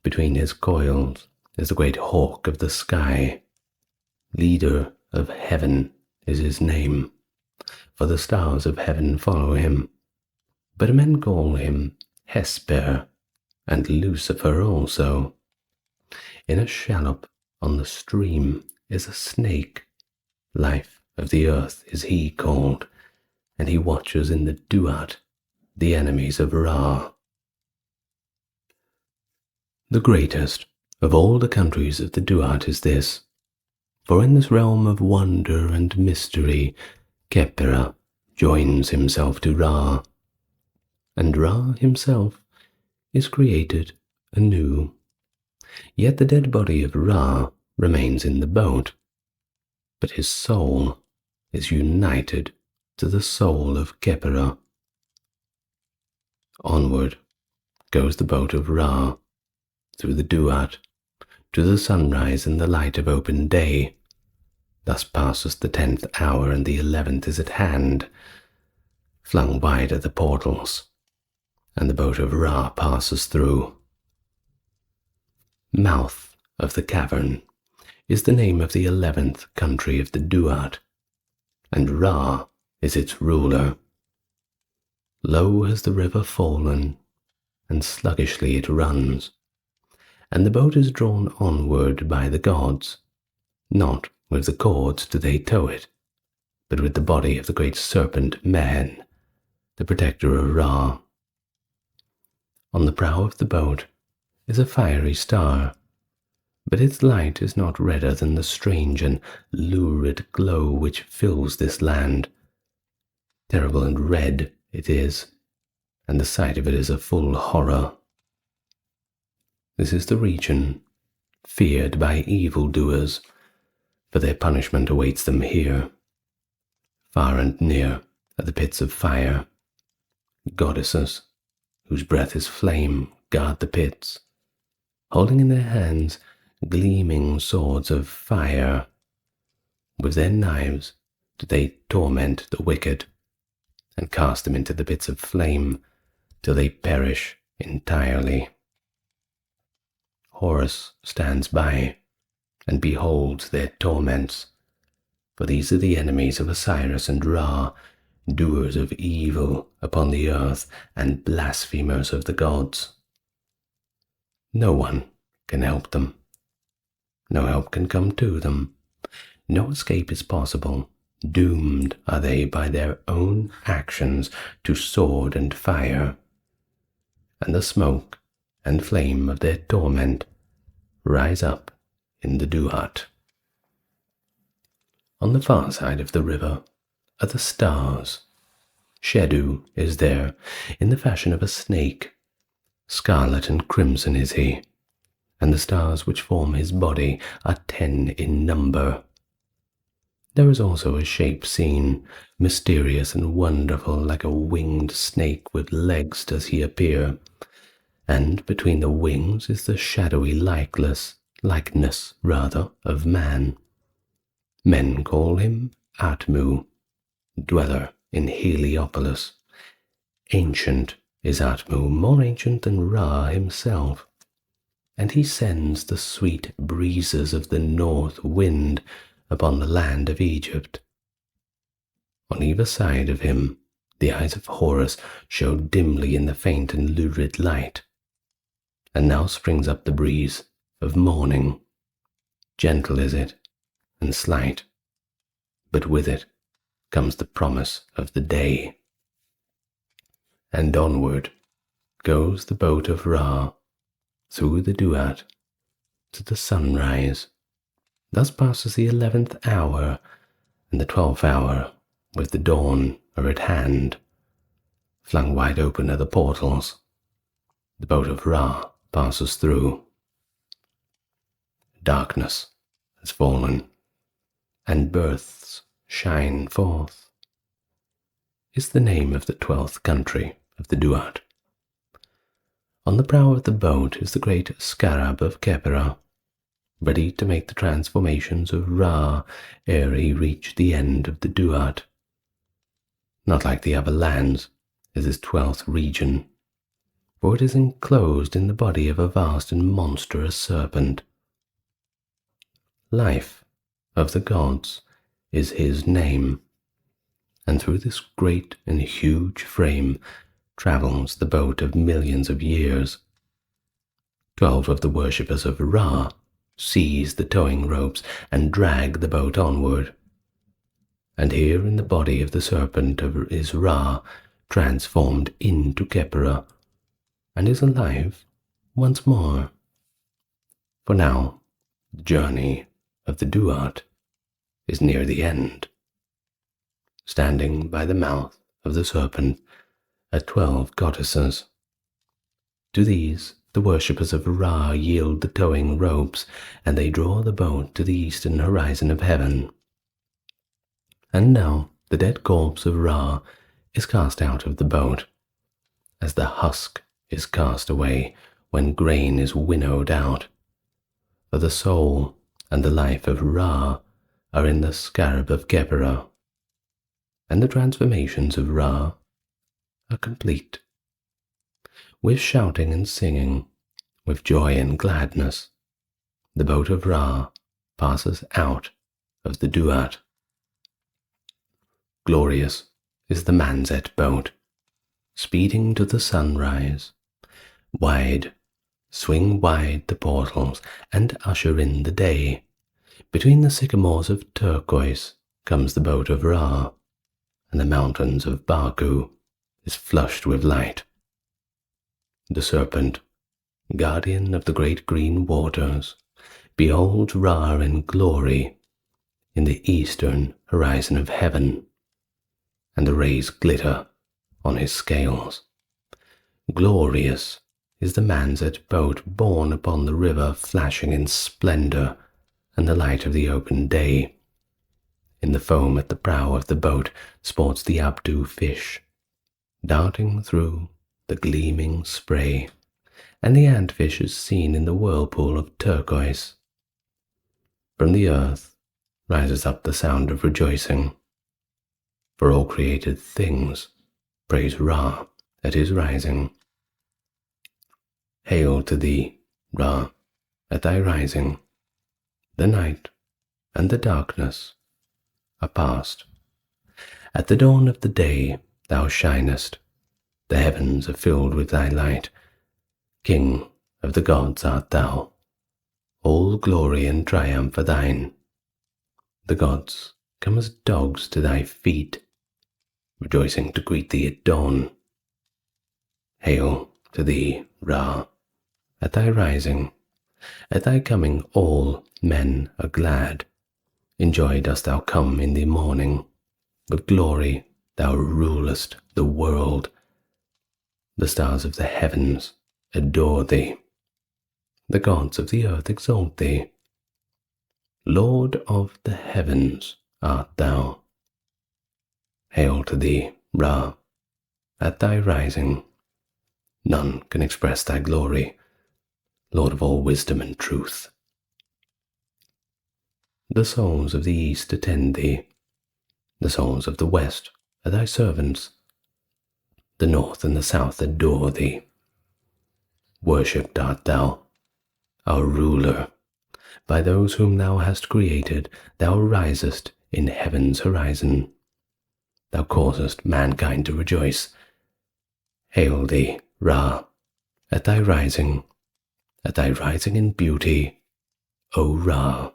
Between his coils is the great hawk of the sky. Leader of heaven is his name, for the stars of heaven follow him. But men call him Hesper, and Lucifer also. In a shallop on the stream is a snake. Life of the earth is he called, and he watches in the Duat, the enemies of Ra. The greatest of all the countries of the Duat is this, for in this realm of wonder and mystery, Khepera joins himself to Ra, and Ra himself is created anew. Yet the dead body of Ra remains in the boat, but his soul is united to the soul of Khepera. Onward goes the boat of Ra, through the Duat, to the sunrise and the light of open day. Thus passes the 10th hour, and the 11th is at hand. Flung wide are the portals, and the boat of Ra passes through. Mouth of the Cavern is the name of the 11th country of the Duat, and Ra is its ruler. Low has the river fallen, and sluggishly it runs, and the boat is drawn onward by the gods. Not with the cords do they tow it, but with the body of the great serpent Mehen, the protector of Ra. On the prow of the boat is a fiery star, but its light is not redder than the strange and lurid glow which fills this land. Terrible and red it is, and the sight of it is a full horror. This is the region feared by evildoers, for their punishment awaits them here. Far and near are the pits of fire. Goddesses, whose breath is flame, guard the pits, holding in their hands gleaming swords of fire. With their knives do they torment the wicked, and cast them into the pits of flame till they perish entirely. Horus stands by and beholds their torments, for these are the enemies of Osiris and Ra, doers of evil upon the earth and blasphemers of the gods. No one can help them. No help can come to them. No escape is possible. Doomed are they by their own actions to sword and fire, and the smoke and flame of their torment rise up in the Duat. On the far side of the river are the stars. Shedu is there, in the fashion of a snake. Scarlet and crimson is he, and the stars which form his body are 10 in number. There is also a shape seen, mysterious and wonderful, like a winged snake with legs does he appear, and between the wings is the shadowy likeness of man. Men call him Atmu, dweller in Heliopolis. Ancient is Atmu, more ancient than Ra himself, and he sends the sweet breezes of the north wind upon the land of Egypt. On either side of him the eyes of Horus show dimly in the faint and lurid light, and now springs up the breeze of morning. Gentle is it, and slight, but with it comes the promise of the day. And onward goes the boat of Ra, through the Duat, to the sunrise. Thus passes the 11th hour, and the 12th hour with the dawn are at hand. Flung wide open are the portals. The boat of Ra passes through. Darkness has fallen, and births shine forth, is the name of the 12th country of the Duat. On the prow of the boat is the great scarab of Khepera. ready to make the transformations of Ra ere he reached the end of the Duat. Not like the other lands is this 12th region, for it is enclosed in the body of a vast and monstrous serpent. Life of the gods is his name, and through this great and huge frame travels the boat of millions of years. 12 of the worshippers of Ra seize the towing ropes and drag the boat onward. And here in the body of the serpent is Ra transformed into Khepera, and is alive once more. For now, the journey of the Duat is near the end. Standing by the mouth of the serpent are 12 goddesses. To these the worshippers of Ra yield the towing ropes, and they draw the boat to the eastern horizon of heaven. And now the dead corpse of Ra is cast out of the boat, as the husk is cast away when grain is winnowed out. For the soul and the life of Ra are in the scarab of Khepera, and the transformations of Ra are complete. With shouting and singing, with joy and gladness, the boat of Ra passes out of the Duat. Glorious is the Manzet boat, speeding to the sunrise. Swing wide the portals and usher in the day. Between the sycamores of turquoise comes the boat of Ra, and the mountains of Baku is flushed with light. The serpent, guardian of the great green waters, beholds Ra in glory in the eastern horizon of heaven, and the rays glitter on his scales. Glorious is the Manzet boat borne upon the river, flashing in splendor and the light of the open day. In the foam at the prow of the boat sports the Abdu fish, darting through the gleaming spray, and the antfish is seen in the whirlpool of turquoise. From the earth rises up the sound of rejoicing, for all created things praise Ra at his rising. Hail to thee, Ra, at thy rising. The night and the darkness are past. At the dawn of the day thou shinest, the heavens are filled with thy light. King of the gods art thou, all glory and triumph are thine. The gods come as dogs to thy feet, rejoicing to greet thee at dawn. Hail to thee, Ra, at thy rising. At thy coming all men are glad. In joy dost thou come in the morning. With glory thou rulest the world. The stars of the heavens adore thee. The gods of the earth exalt thee. Lord of the heavens art thou. Hail to thee, Ra, at thy rising. None can express thy glory, Lord of all wisdom and truth. The souls of the east attend thee. The souls of the west are thy servants. The north and the south adore thee. Worshipped art thou, our ruler. By those whom thou hast created, thou risest in heaven's horizon. Thou causest mankind to rejoice. Hail thee, Ra, at thy rising in beauty, O Ra.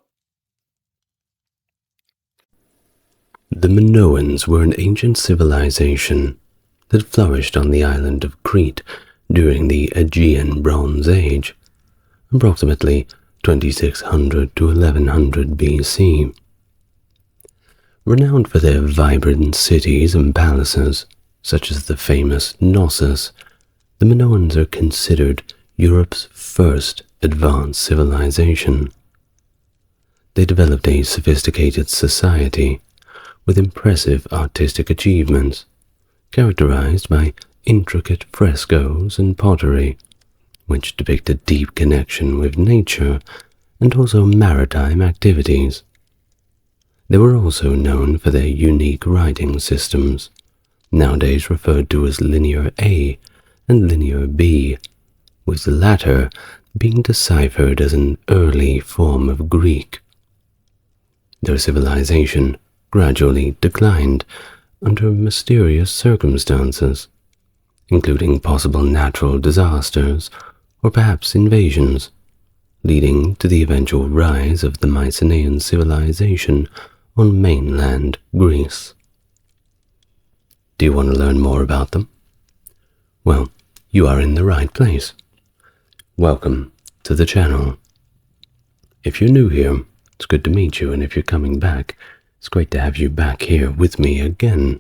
The Minoans were an ancient civilization that flourished on the island of Crete during the Aegean Bronze Age, approximately 2600 to 1100 BC. Renowned for their vibrant cities and palaces, such as the famous Knossos, the Minoans are considered Europe's first advanced civilization. They developed a sophisticated society with impressive artistic achievements, characterized by intricate frescoes and pottery, which depict a deep connection with nature and also maritime activities. They were also known for their unique writing systems, nowadays referred to as Linear A and Linear B, with the latter being deciphered as an early form of Greek. Their civilization gradually declined under mysterious circumstances, including possible natural disasters or perhaps invasions, leading to the eventual rise of the Mycenaean civilization on mainland Greece. Do you want to learn more about them? Well, you are in the right place. Welcome to the channel. If you're new here, it's good to meet you, and if you're coming back, it's great to have you back here with me again.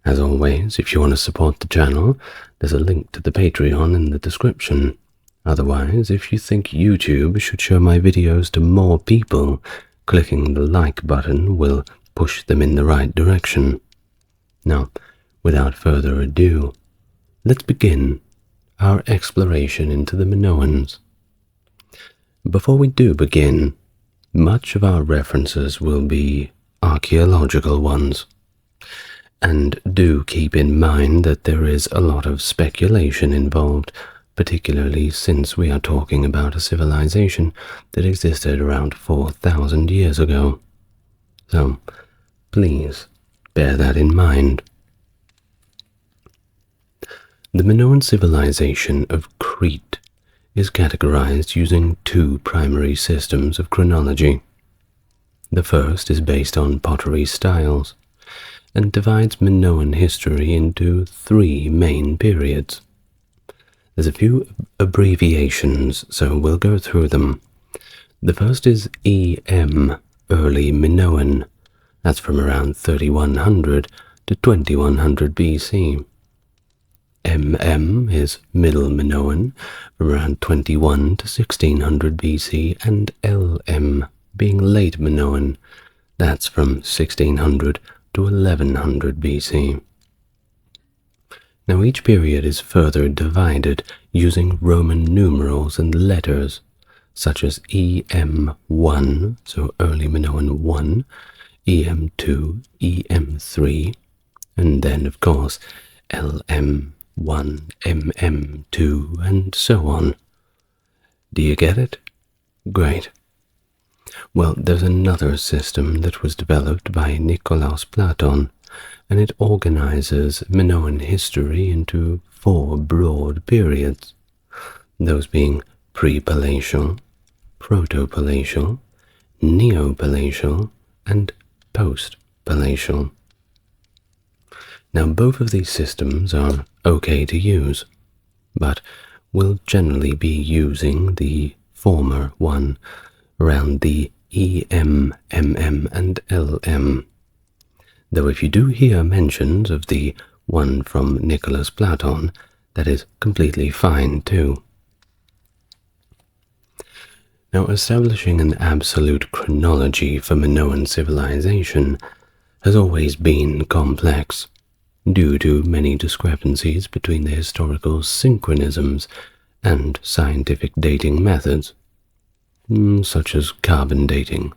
As always, if you want to support the channel, there's a link to the Patreon in the description. Otherwise, if you think YouTube should show my videos to more people, clicking the like button will push them in the right direction. Now, without further ado, let's begin our exploration into the Minoans. Before we do begin, much of our references will be archaeological ones. And do keep in mind that there is a lot of speculation involved, particularly since we are talking about a civilization that existed around 4,000 years ago. So, please bear that in mind. The Minoan civilization of Crete is categorized using two primary systems of chronology. The first is based on pottery styles and divides Minoan history into three main periods. There's a few abbreviations, so we'll go through them. The first is EM, Early Minoan. That's from around 3100 to 2100 BC. MM is Middle Minoan, from around 21 to 1600 BC, and LM being Late Minoan. That's from 1600 to 1100 BC. Now each period is further divided using Roman numerals and letters, such as EM1, so Early Minoan 1, EM2, EM3, and then of course LM1, MM2, and so on. Do you get it? Great. Well, there's another system that was developed by Nikolaos Platon, and it organizes Minoan history into four broad periods, those being pre-palatial, proto-palatial, neo-palatial, and post-palatial. Now, both of these systems are okay to use, but we'll generally be using the former one around the EM, MM, and LM. Though if you do hear mentions of the one from Nicholas Platon, that is completely fine too. Now, establishing an absolute chronology for Minoan civilization has always been complex, due to many discrepancies between the historical synchronisms and scientific dating methods, such as carbon dating.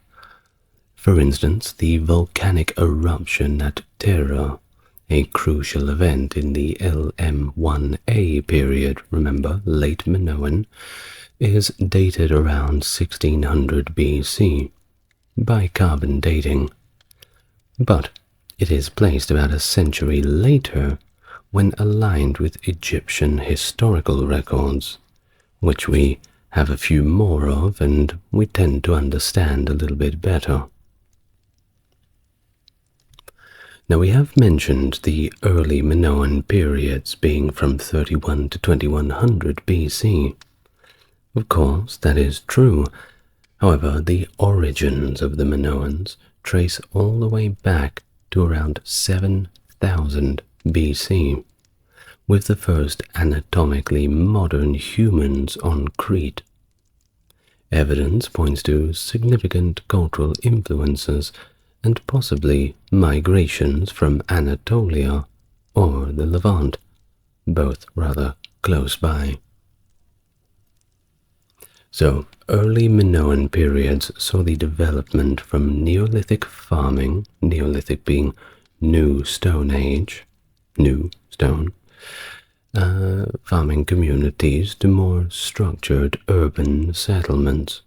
For instance, the volcanic eruption at Terra, a crucial event in the LM1A period, remember, late Minoan, is dated around 1600 BC by carbon dating. But it is placed about a century later when aligned with Egyptian historical records, which we have a few more of and we tend to understand a little bit better. Now, we have mentioned the early Minoan periods being from 31 to 2100 BC. Of course, that is true. However, the origins of the Minoans trace all the way back to around 7000 BC, with the first anatomically modern humans on Crete. Evidence points to significant cultural influences and possibly migrations from Anatolia or the Levant, both rather close by. So, early Minoan periods saw the development from Neolithic farming, Neolithic being New Stone Age, New Stone, farming communities to more structured urban settlements.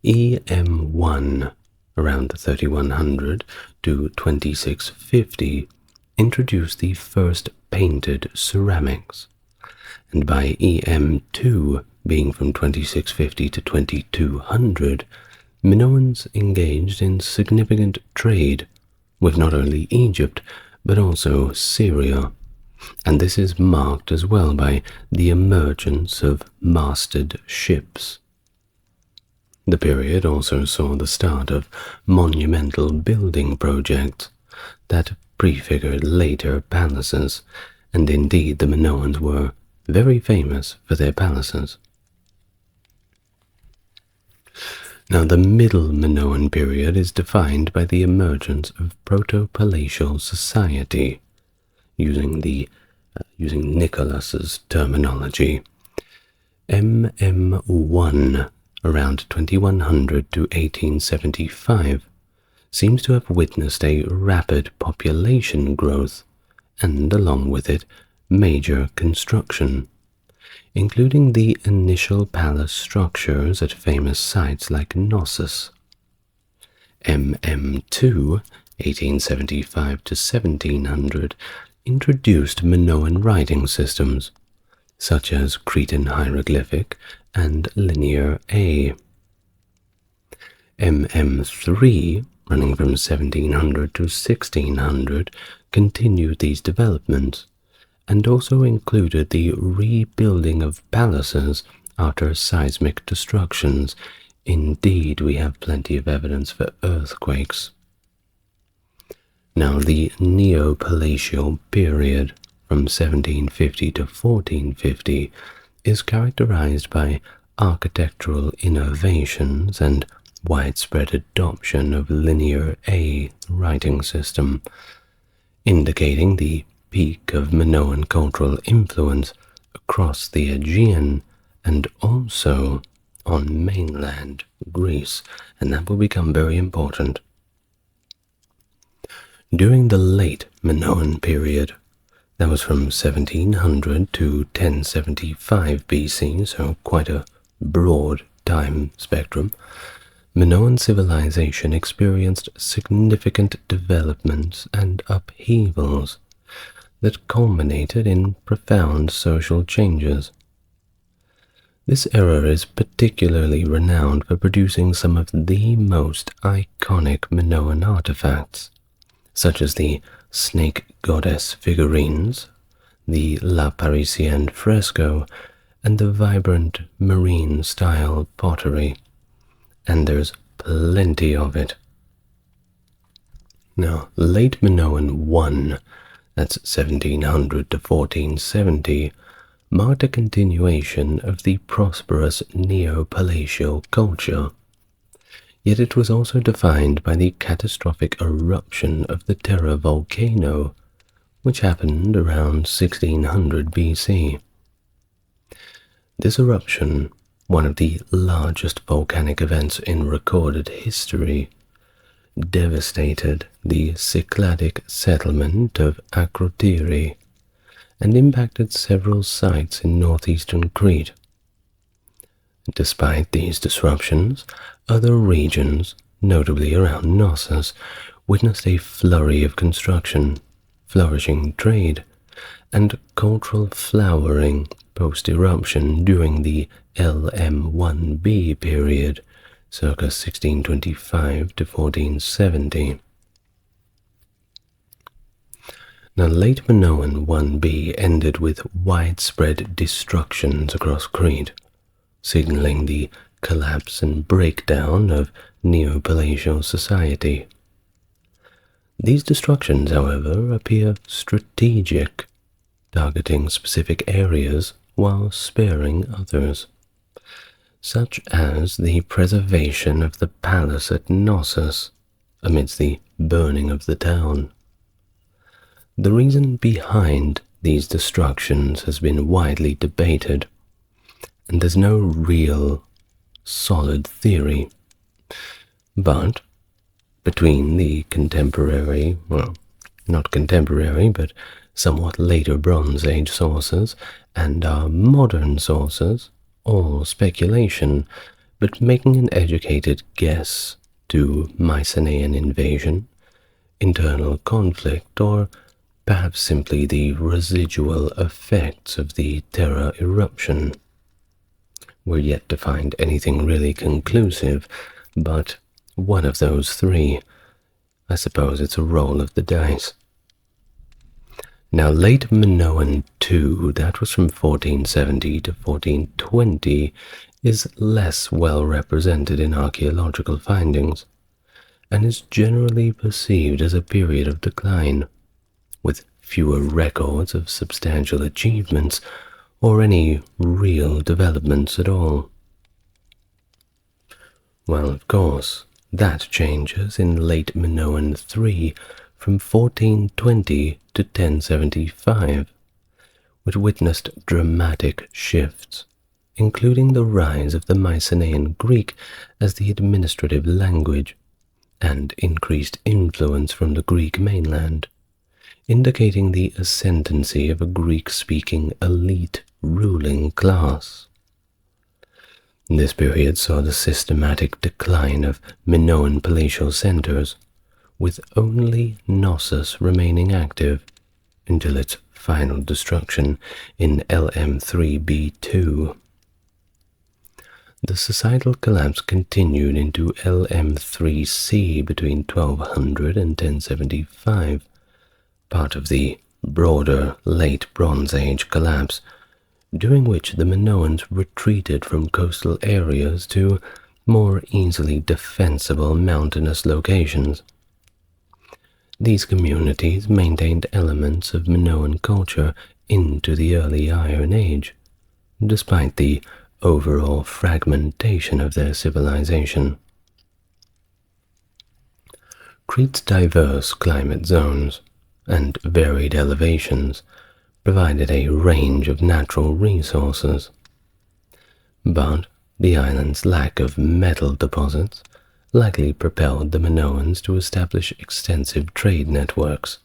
EM1, around 3100 to 2650, introduced the first painted ceramics, and by EM2, being from 2650 to 2200, Minoans engaged in significant trade with not only Egypt, but also Syria, and this is marked as well by the emergence of masted ships. The period also saw the start of monumental building projects that prefigured later palaces, and indeed the Minoans were very famous for their palaces. Now, the Middle Minoan period is defined by the emergence of proto-palatial society, using Nicholas's terminology. MM1, around 2100 to 1875, seems to have witnessed a rapid population growth, and along with it, major construction, including the initial palace structures at famous sites like Knossos. MM2, 1875 to 1700, introduced Minoan writing systems, such as Cretan hieroglyphic and Linear A. MM3, running from 1700 to 1600, continued these developments, and also included the rebuilding of palaces after seismic destructions. Indeed, we have plenty of evidence for earthquakes. Now, the Neo-Palatial period, from 1750 to 1450, is characterized by architectural innovations and widespread adoption of Linear A writing system, indicating the peak of Minoan cultural influence across the Aegean and also on mainland Greece, and that will become very important. During the late Minoan period, that was from 1700 to 1075 BC, so quite a broad time spectrum, Minoan civilization experienced significant developments and upheavals that culminated in profound social changes. This era is particularly renowned for producing some of the most iconic Minoan artifacts, such as the snake goddess figurines, the La Parisienne fresco, and the vibrant marine-style pottery. And there's plenty of it. Now, late Minoan 1, that's 1700 to 1470, marked a continuation of the prosperous Neo-Palatial culture. Yet it was also defined by the catastrophic eruption of the Terra volcano, which happened around 1600 BC. This eruption, one of the largest volcanic events in recorded history, devastated the Cycladic settlement of Akrotiri and impacted several sites in northeastern Crete. Despite these disruptions, other regions, notably around Knossos, witnessed a flurry of construction, flourishing trade, and cultural flowering post-eruption during the LM1B period, circa 1625 to 1470. Now, late Minoan 1B ended with widespread destructions across Crete, signaling the collapse and breakdown of Neo-Palatial society. These destructions, however, appear strategic, targeting specific areas while sparing others, such as the preservation of the palace at Knossos amidst the burning of the town. The reason behind these destructions has been widely debated, and there's no real solid theory. But between the contemporary, well, not contemporary, but somewhat later Bronze Age sources and our modern sources, all speculation, but making an educated guess to Mycenaean invasion, internal conflict, or perhaps simply the residual effects of the Terra eruption. We're yet to find anything really conclusive, but one of those three. I suppose it's a roll of the dice. Now, late Minoan II, that was from 1470 to 1420, is less well represented in archaeological findings, and is generally perceived as a period of decline, with fewer records of substantial achievements or any real developments at all. Well, of course, that changes in late Minoan III from 1420 to 1075, which witnessed dramatic shifts, including the rise of the Mycenaean Greek as the administrative language, and increased influence from the Greek mainland, indicating the ascendancy of a Greek-speaking elite ruling class. This period saw the systematic decline of Minoan palatial centers, with only Knossos remaining active until its final destruction in LM3b2. The societal collapse continued into LM3c between 1200 and 1075, part of the broader late Bronze Age collapse, during which the Minoans retreated from coastal areas to more easily defensible mountainous locations. These communities maintained elements of Minoan culture into the early Iron Age, despite the overall fragmentation of their civilization. Crete's diverse climate zones and varied elevations provided a range of natural resources, but the island's lack of metal deposits likely propelled the Minoans to establish extensive trade networks.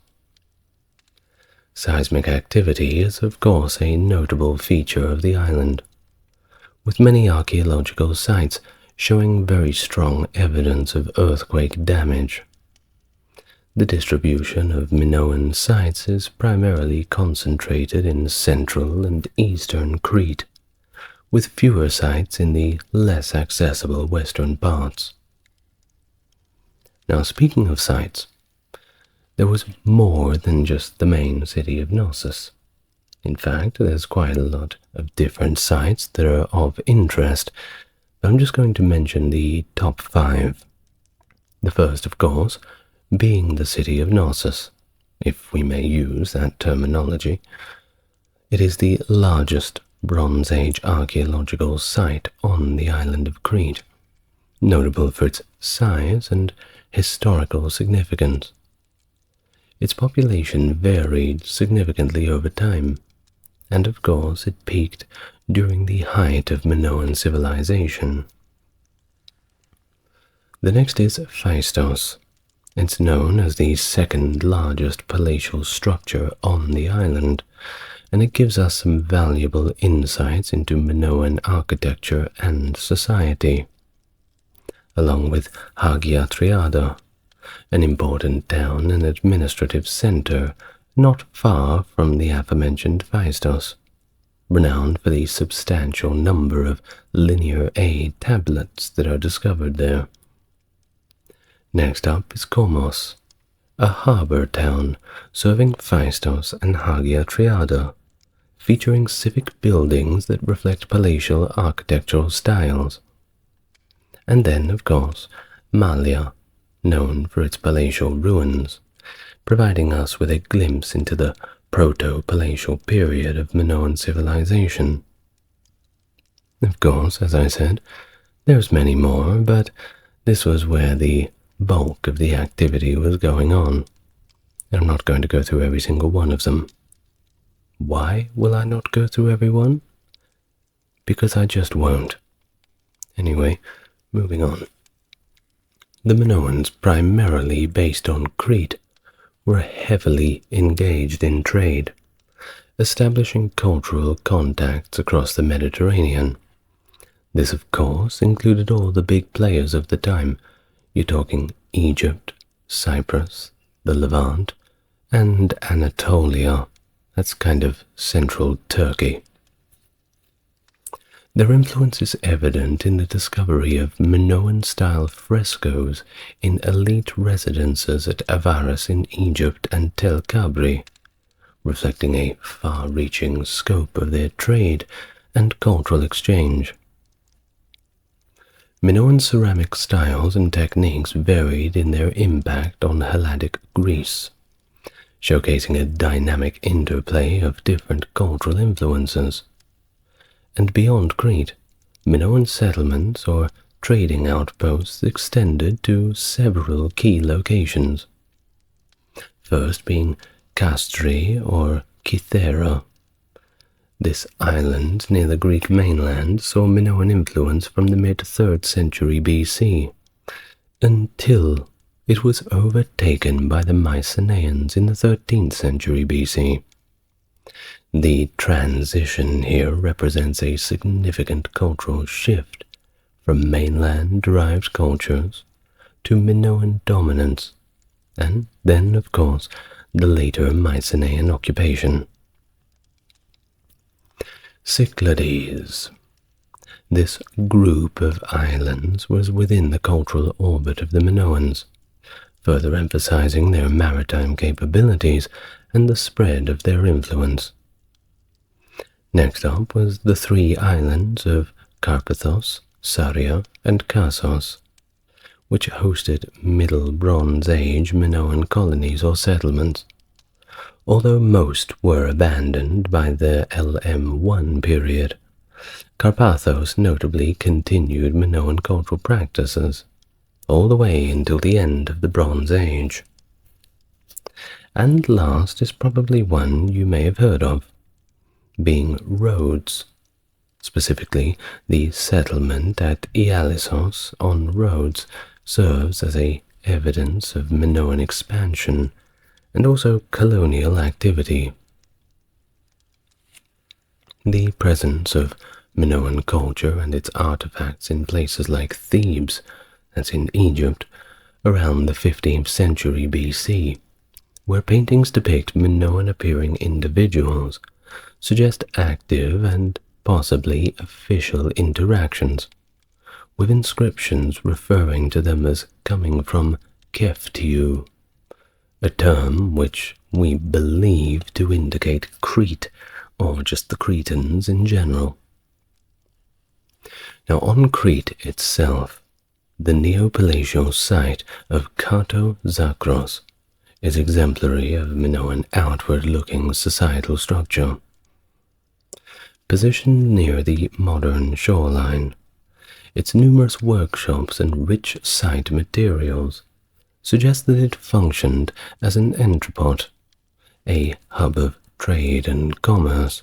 Seismic activity is, of course, a notable feature of the island, with many archaeological sites showing very strong evidence of earthquake damage. The distribution of Minoan sites is primarily concentrated in central and eastern Crete, with fewer sites in the less accessible western parts. Now, speaking of sites, there was more than just the main city of Knossos. In fact, there's quite a lot of different sites that are of interest. I'm just going to mention the top 5. The first, of course, being the city of Knossos, if we may use that terminology. It is the largest Bronze Age archaeological site on the island of Crete, notable for its size and historical significance. Its population varied significantly over time, and of course it peaked during the height of Minoan civilization. The next is Hyksos. It's known as the second largest palatial structure on the island, and it gives us some valuable insights into Minoan architecture and society, along with Hagia Triada, an important town and administrative center not far from the aforementioned Hyksos, renowned for the substantial number of Linear A tablets that are discovered there. Next up is Komos, a harbor town serving Hyksos and Hagia Triada, featuring civic buildings that reflect palatial architectural styles. And then, of course, Malia, known for its palatial ruins, providing us with a glimpse into the proto-palatial period of Minoan civilization. Of course, as I said, there's many more, but this was where the bulk of the activity was going on. I'm not going to go through every single one of them. Why will I not go through every one? because I just won't. Anyway, moving on. The Minoans, primarily based on Crete, were heavily engaged in trade, establishing cultural contacts across the Mediterranean. This, of course, included all the big players of the time. You're talking Egypt, Cyprus, the Levant, and Anatolia. That's kind of central Turkey. Their influence is evident in the discovery of Minoan-style frescoes in elite residences at Avaris in Egypt and Tel Kabri, reflecting a far-reaching scope of their trade and cultural exchange. Minoan ceramic styles and techniques varied in their impact on Helladic Greece, showcasing a dynamic interplay of different cultural influences. And beyond Crete, Minoan settlements or trading outposts extended to several key locations. First being Castri or Kythera. This island near the Greek mainland saw Minoan influence from the mid-3rd century BC, until it was overtaken by the Mycenaeans in the 13th century BC. The transition here represents a significant cultural shift from mainland-derived cultures to Minoan dominance, and then, of course, the later Mycenaean occupation. Cyclades. This group of islands was within the cultural orbit of the Minoans, further emphasizing their maritime capabilities and the spread of their influence. Next up was the 3 islands of Carpathos, Saria, and Hyksos, which hosted Middle Bronze Age Minoan colonies or settlements, although most were abandoned by the LM1 period. Carpathos notably continued Minoan cultural practices all the way until the end of the Bronze Age. And last is probably one you may have heard of, being Rhodes, specifically the settlement at Ialissos on Rhodes serves as a evidence of Minoan expansion and also colonial activity. The presence of Minoan culture and its artifacts in places like Thebes, that's in Egypt, around the 15th century BC, where paintings depict Minoan-appearing individuals, suggest active and possibly official interactions, with inscriptions referring to them as coming from Keftiu, a term which we believe to indicate Crete, or just the Cretans in general. Now on Crete itself, the neo-palatial site of Kato Zakros is exemplary of Minoan outward-looking societal structure. Positioned near the modern shoreline, its numerous workshops and rich site materials suggest that it functioned as an entrepot, a hub of trade and commerce.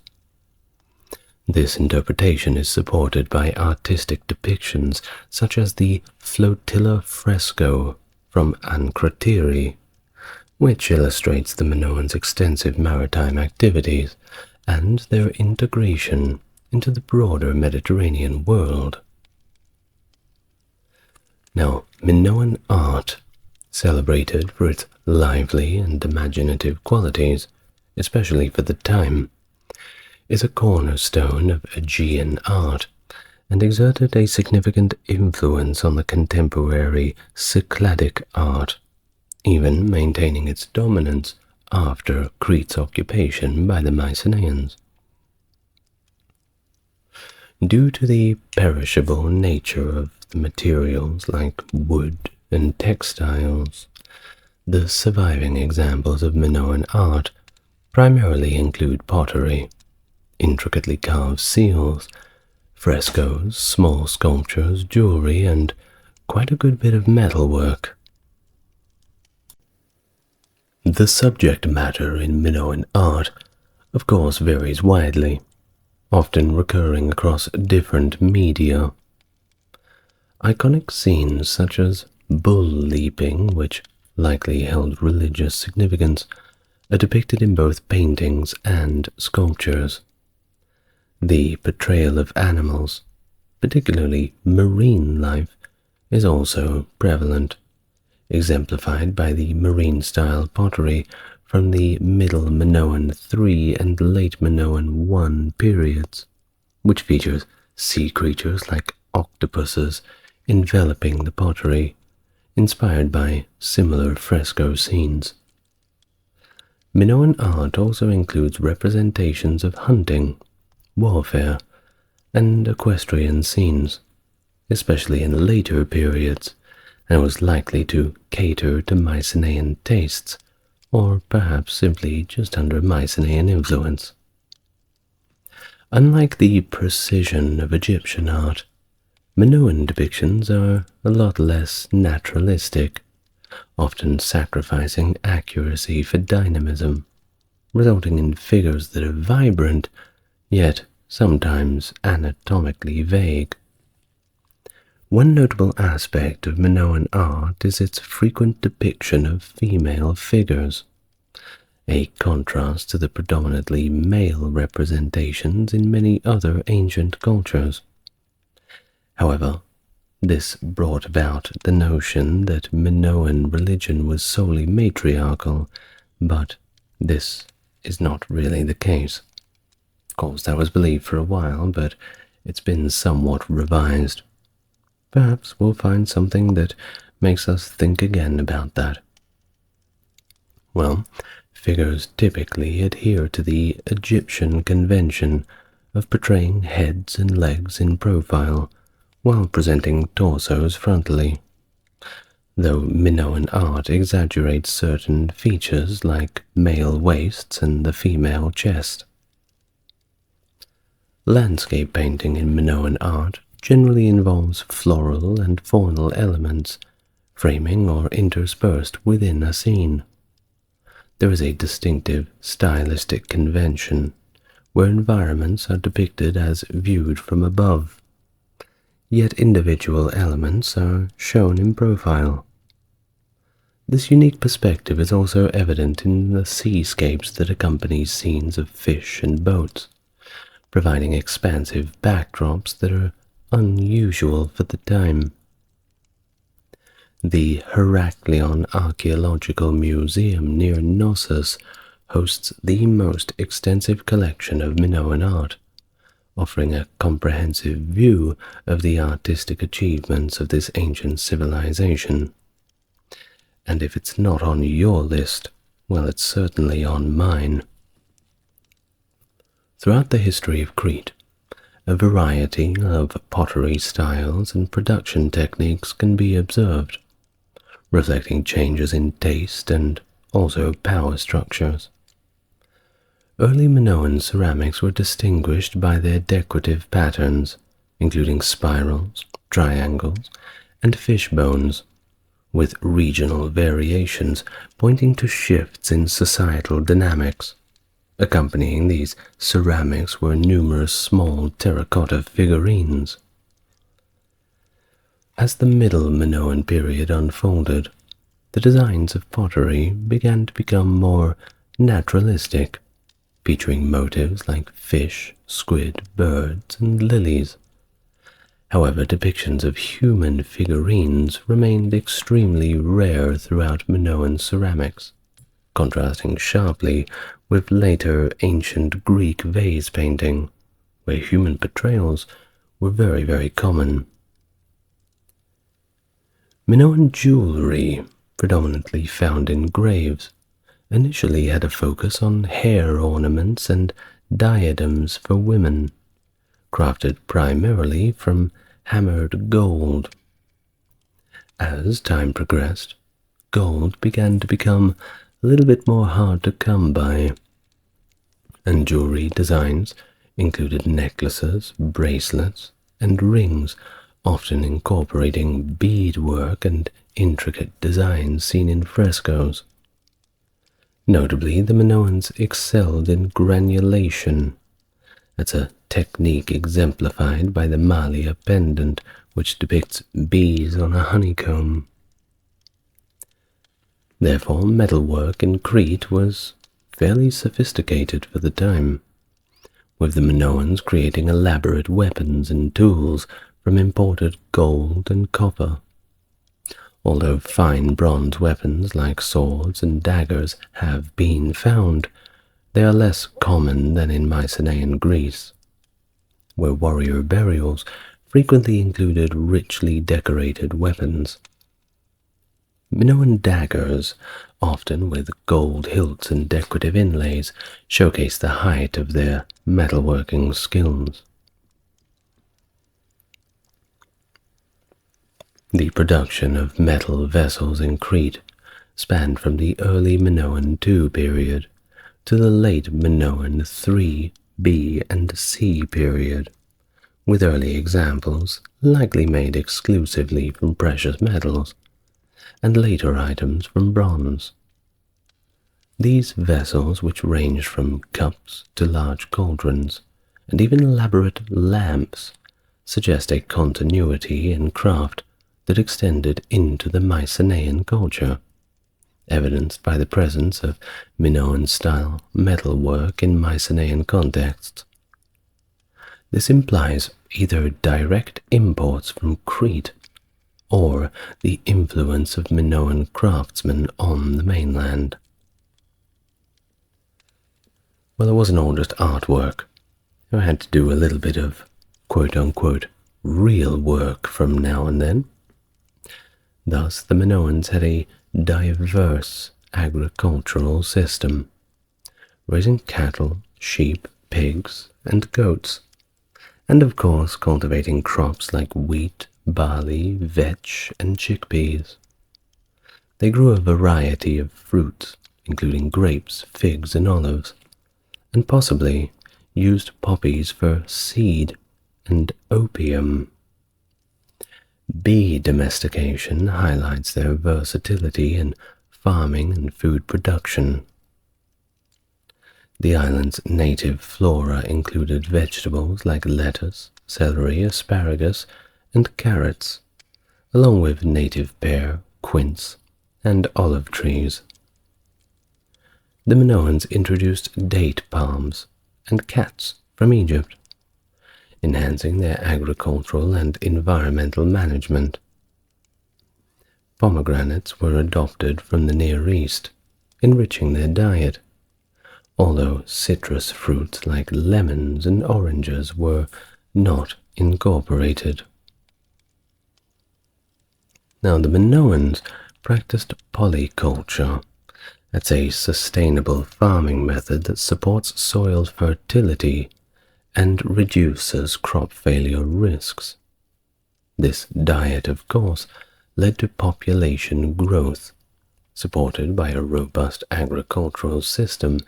This interpretation is supported by artistic depictions such as the flotilla fresco from Ankratiri, which illustrates the Minoans' extensive maritime activities and their integration into the broader Mediterranean world. Now, Minoan art, celebrated for its lively and imaginative qualities, especially for the time, is a cornerstone of Aegean art and exerted a significant influence on the contemporary Cycladic art, even maintaining its dominance after Crete's occupation by the Mycenaeans. Due to the perishable nature of the materials like wood and textiles, the surviving examples of Minoan art primarily include pottery, intricately carved seals, frescoes, small sculptures, jewelry, and quite a good bit of metalwork. The subject matter in Minoan art, of course, varies widely. often recurring across different media. Iconic scenes such as bull leaping, which likely held religious significance, are depicted in both paintings and sculptures. The portrayal of animals, particularly marine life, is also prevalent, exemplified by the marine-style pottery from the Middle Minoan III and Late Minoan I periods, which features sea creatures like octopuses enveloping the pottery, inspired by similar fresco scenes. Minoan art also includes representations of hunting, warfare, and equestrian scenes, especially in later periods, and was likely to cater to Mycenaean tastes, or perhaps simply just under Mycenaean influence. Unlike the precision of Egyptian art, Minoan depictions are a lot less naturalistic, often sacrificing accuracy for dynamism, resulting in figures that are vibrant, yet sometimes anatomically vague. One notable aspect of Minoan art is its frequent depiction of female figures, a contrast to the predominantly male representations in many other ancient cultures. However, this brought about the notion that Minoan religion was solely matriarchal, but this is not really the case. Of course, that was believed for a while, but it's been somewhat revised. Perhaps we'll find something that makes us think again about that. Well, figures typically adhere to the Egyptian convention of portraying heads and legs in profile while presenting torsos frontally, though Minoan art exaggerates certain features like male waists and the female chest. Landscape painting in Minoan art generally involves floral and faunal elements, framing or interspersed within a scene. There is a distinctive stylistic convention where environments are depicted as viewed from above, yet individual elements are shown in profile. This unique perspective is also evident in the seascapes that accompany scenes of fish and boats, providing expansive backdrops that are unusual for the time. The Heraklion Archaeological Museum near Knossos hosts the most extensive collection of Minoan art, offering a comprehensive view of the artistic achievements of this ancient civilization. And if it's not on your list, well, it's certainly on mine. Throughout the history of Crete, a variety of pottery styles and production techniques can be observed, reflecting changes in taste and also power structures. Early Minoan ceramics were distinguished by their decorative patterns, including spirals, triangles, and fish bones, with regional variations pointing to shifts in societal dynamics. Accompanying these ceramics were numerous small terracotta figurines. As the Middle Minoan period unfolded, the designs of pottery began to become more naturalistic, featuring motifs like fish, squid, birds, and lilies. However, depictions of human figurines remained extremely rare throughout Minoan ceramics, contrasting sharply with later ancient Greek vase painting, where human portrayals were very common. Minoan jewelry, predominantly found in graves, initially had a focus on hair ornaments and diadems for women, crafted primarily from hammered gold. As time progressed, gold began to become a little bit more hard to come by, and jewelry designs included necklaces, bracelets, and rings, often incorporating beadwork and intricate designs seen in frescoes. Notably, the Minoans excelled in granulation, That's a technique exemplified by the Malia pendant, which depicts bees on a honeycomb. Therefore, metalwork in Crete was fairly sophisticated for the time, with the Minoans creating elaborate weapons and tools from imported gold and copper. Although fine bronze weapons like swords and daggers have been found, they are less common than in Mycenaean Greece, where warrior burials frequently included richly decorated weapons. Minoan daggers, often with gold hilts and decorative inlays, showcase the height of their metalworking skills. The production of metal vessels in Crete spanned from the early Minoan II period to the late Minoan III B and C period, with early examples likely made exclusively from precious metals, and later items from bronze. These vessels, which ranged from cups to large cauldrons, and even elaborate lamps, suggest a continuity in craft that extended into the Mycenaean culture, evidenced by the presence of Minoan-style metalwork in Mycenaean contexts. This implies either direct imports from Crete or the influence of Minoan craftsmen on the mainland. Well, it wasn't all just artwork. I had to do a little bit of quote-unquote real work from now and then. Thus, the Minoans had a diverse agricultural system, raising cattle, sheep, pigs, and goats, and of course cultivating crops like wheat, barley, vetch, and chickpeas. They grew a variety of fruits, including grapes, figs, and olives, and possibly used poppies for seed and opium. Bee domestication highlights their versatility in farming and food production. The island's native flora included vegetables like lettuce, celery, asparagus, and carrots, along with native pear, quince, and olive trees. The Minoans introduced date palms and cats from Egypt, enhancing their agricultural and environmental management. Pomegranates were adopted from the Near East, enriching their diet, although citrus fruits like lemons and oranges were not incorporated. Now, the Minoans practiced polyculture. That's a sustainable farming method that supports soil fertility and reduces crop failure risks. This diet, of course, led to population growth, supported by a robust agricultural system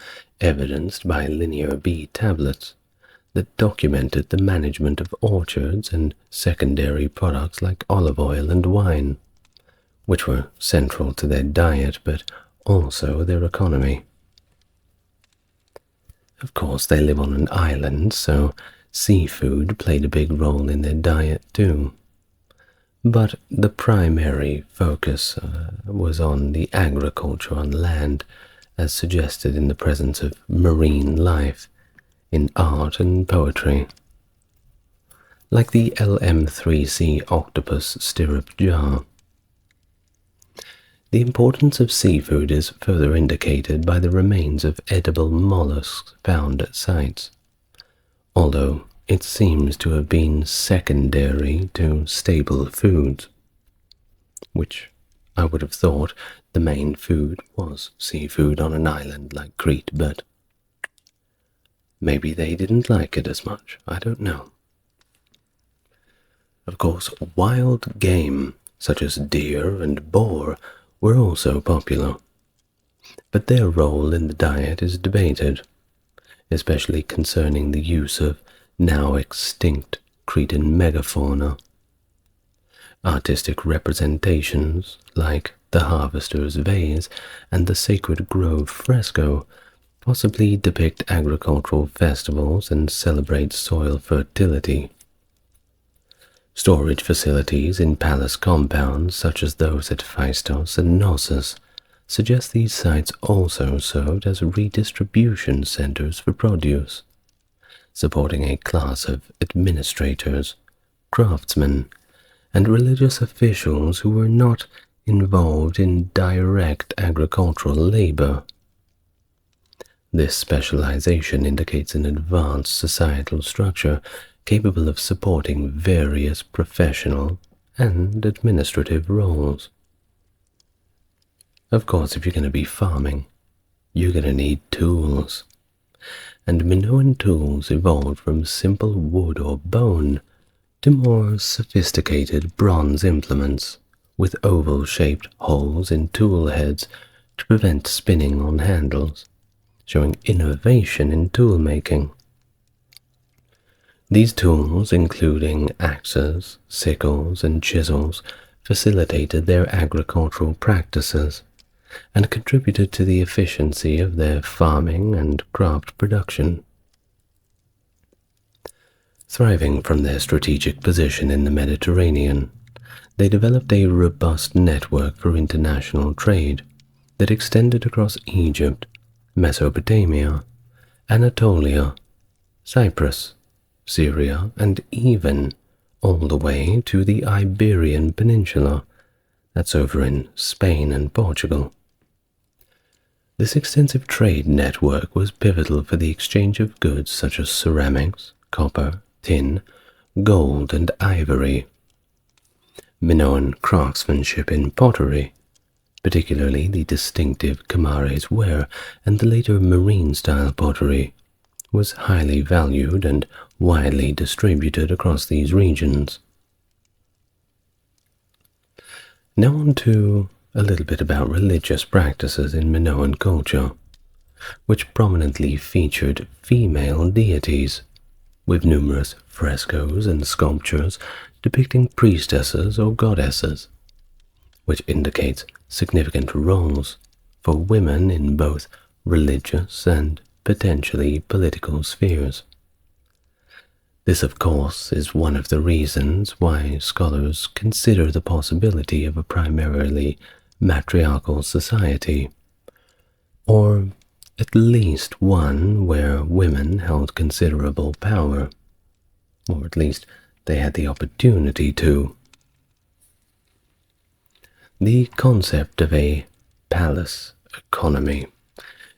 evidenced by linear B tablets that documented the management of orchards and secondary products like olive oil and wine, which were central to their diet but also their economy. Of course, they live on an island, so seafood played a big role in their diet too. But the primary focus was on the agriculture on land, as suggested in the presence of marine life in art and poetry. Like the LM3C octopus stirrup jar. The importance of seafood is further indicated by the remains of edible mollusks found at sites, although it seems to have been secondary to staple foods, which I would have thought the main food was seafood on an island like Crete, but maybe they didn't like it as much, I don't know. Of course, wild game, such as deer and boar, were also popular, but their role in the diet is debated, especially concerning the use of now extinct Cretan megafauna. Artistic representations, like the Harvester's Vase and the Sacred Grove fresco, possibly depict agricultural festivals and celebrate soil fertility. Storage facilities in palace compounds, such as those at Hyksos and Knossos, suggest these sites also served as redistribution centers for produce, supporting a class of administrators, craftsmen, and religious officials who were not involved in direct agricultural labor. This specialization indicates an advanced societal structure capable of supporting various professional and administrative roles. Of course, if you're going to be farming, you're going to need tools. And Minoan tools evolved from simple wood or bone to more sophisticated bronze implements with oval-shaped holes in tool heads to prevent spinning on handles, showing innovation in tool making. These tools, including axes, sickles, and chisels, facilitated their agricultural practices and contributed to the efficiency of their farming and craft production. Thriving from their strategic position in the Mediterranean, they developed a robust network for international trade that extended across Egypt, Mesopotamia, Anatolia, Cyprus, Syria, and even all the way to the Iberian Peninsula, that's over in Spain and Portugal. This extensive trade network was pivotal for the exchange of goods such as ceramics, copper, tin, gold, and ivory. Minoan craftsmanship in pottery, particularly the distinctive Kamares ware and the later marine-style pottery, was highly valued and widely distributed across these regions. Now on to a little bit about religious practices in Minoan culture, which prominently featured female deities, with numerous frescoes and sculptures depicting priestesses or goddesses, which indicates significant roles for women in both religious and potentially political spheres. This, of course, is one of the reasons why scholars consider the possibility of a primarily matriarchal society, or at least one where women held considerable power, or at least they had the opportunity to. The concept of a palace economy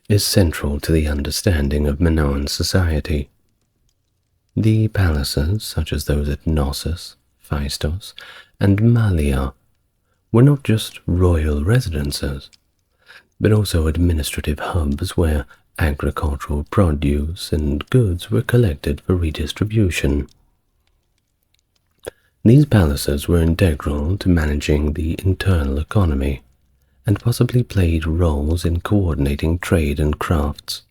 is central to the understanding of Minoan society. The palaces, such as those at Knossos, Hyksos, and Malia, were not just royal residences, but also administrative hubs where agricultural produce and goods were collected for redistribution. These palaces were integral to managing the internal economy and possibly played roles in coordinating trade and crafts.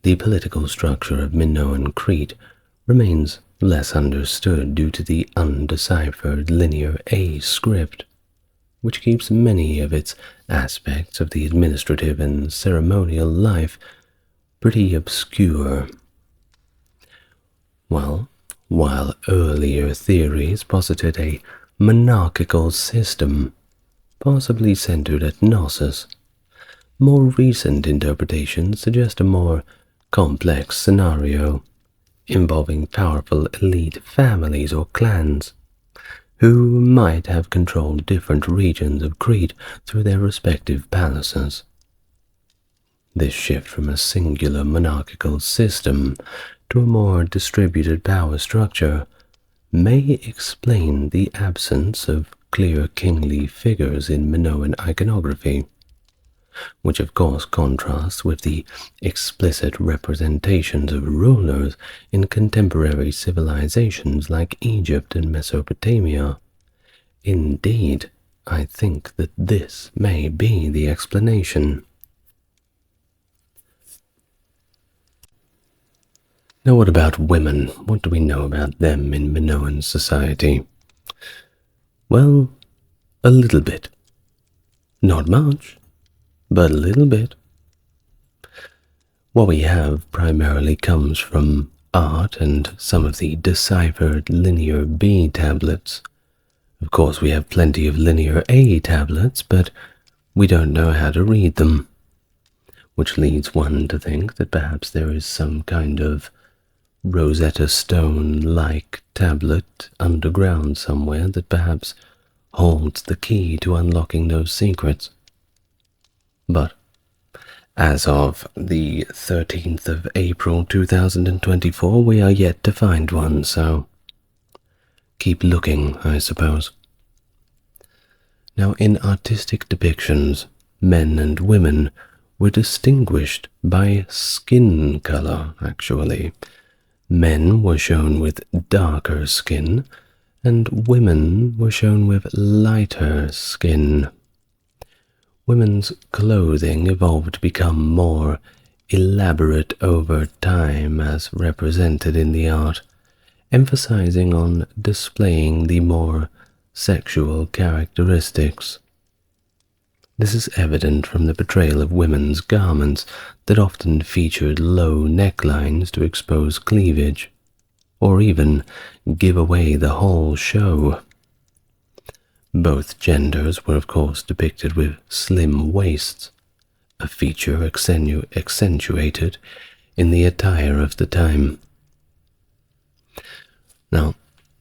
The political structure of Minoan Crete remains less understood due to the undeciphered linear A script, which keeps many of its aspects of the administrative and ceremonial life pretty obscure. Well, while earlier theories posited a monarchical system, possibly centered at Knossos, more recent interpretations suggest a more complex scenario involving powerful elite families or clans who might have controlled different regions of Crete through their respective palaces. This shift from a singular monarchical system to a more distributed power structure may explain the absence of clear kingly figures in Minoan iconography, which of course contrasts with the explicit representations of rulers in contemporary civilizations like Egypt and Mesopotamia. Indeed, I think that this may be the explanation. Now what about women? What do we know about them in Minoan society? Well, a little bit. Not much, but a little bit. What we have primarily comes from art and some of the deciphered linear B tablets. Of course, we have plenty of linear A tablets, but we don't know how to read them, which leads one to think that perhaps there is some kind of Rosetta Stone-like tablet underground somewhere that perhaps holds the key to unlocking those secrets. But as of the 13th of April 2024, we are yet to find one, so keep looking, I suppose. Now, in artistic depictions, men and women were distinguished by skin color, actually. Men were shown with darker skin, and women were shown with lighter skin. Women's clothing evolved to become more elaborate over time as represented in the art, emphasizing on displaying the more sexual characteristics. This is evident from the portrayal of women's garments that often featured low necklines to expose cleavage, or even give away the whole show. Both genders were of course depicted with slim waists, a feature accentuated in the attire of the time. Now,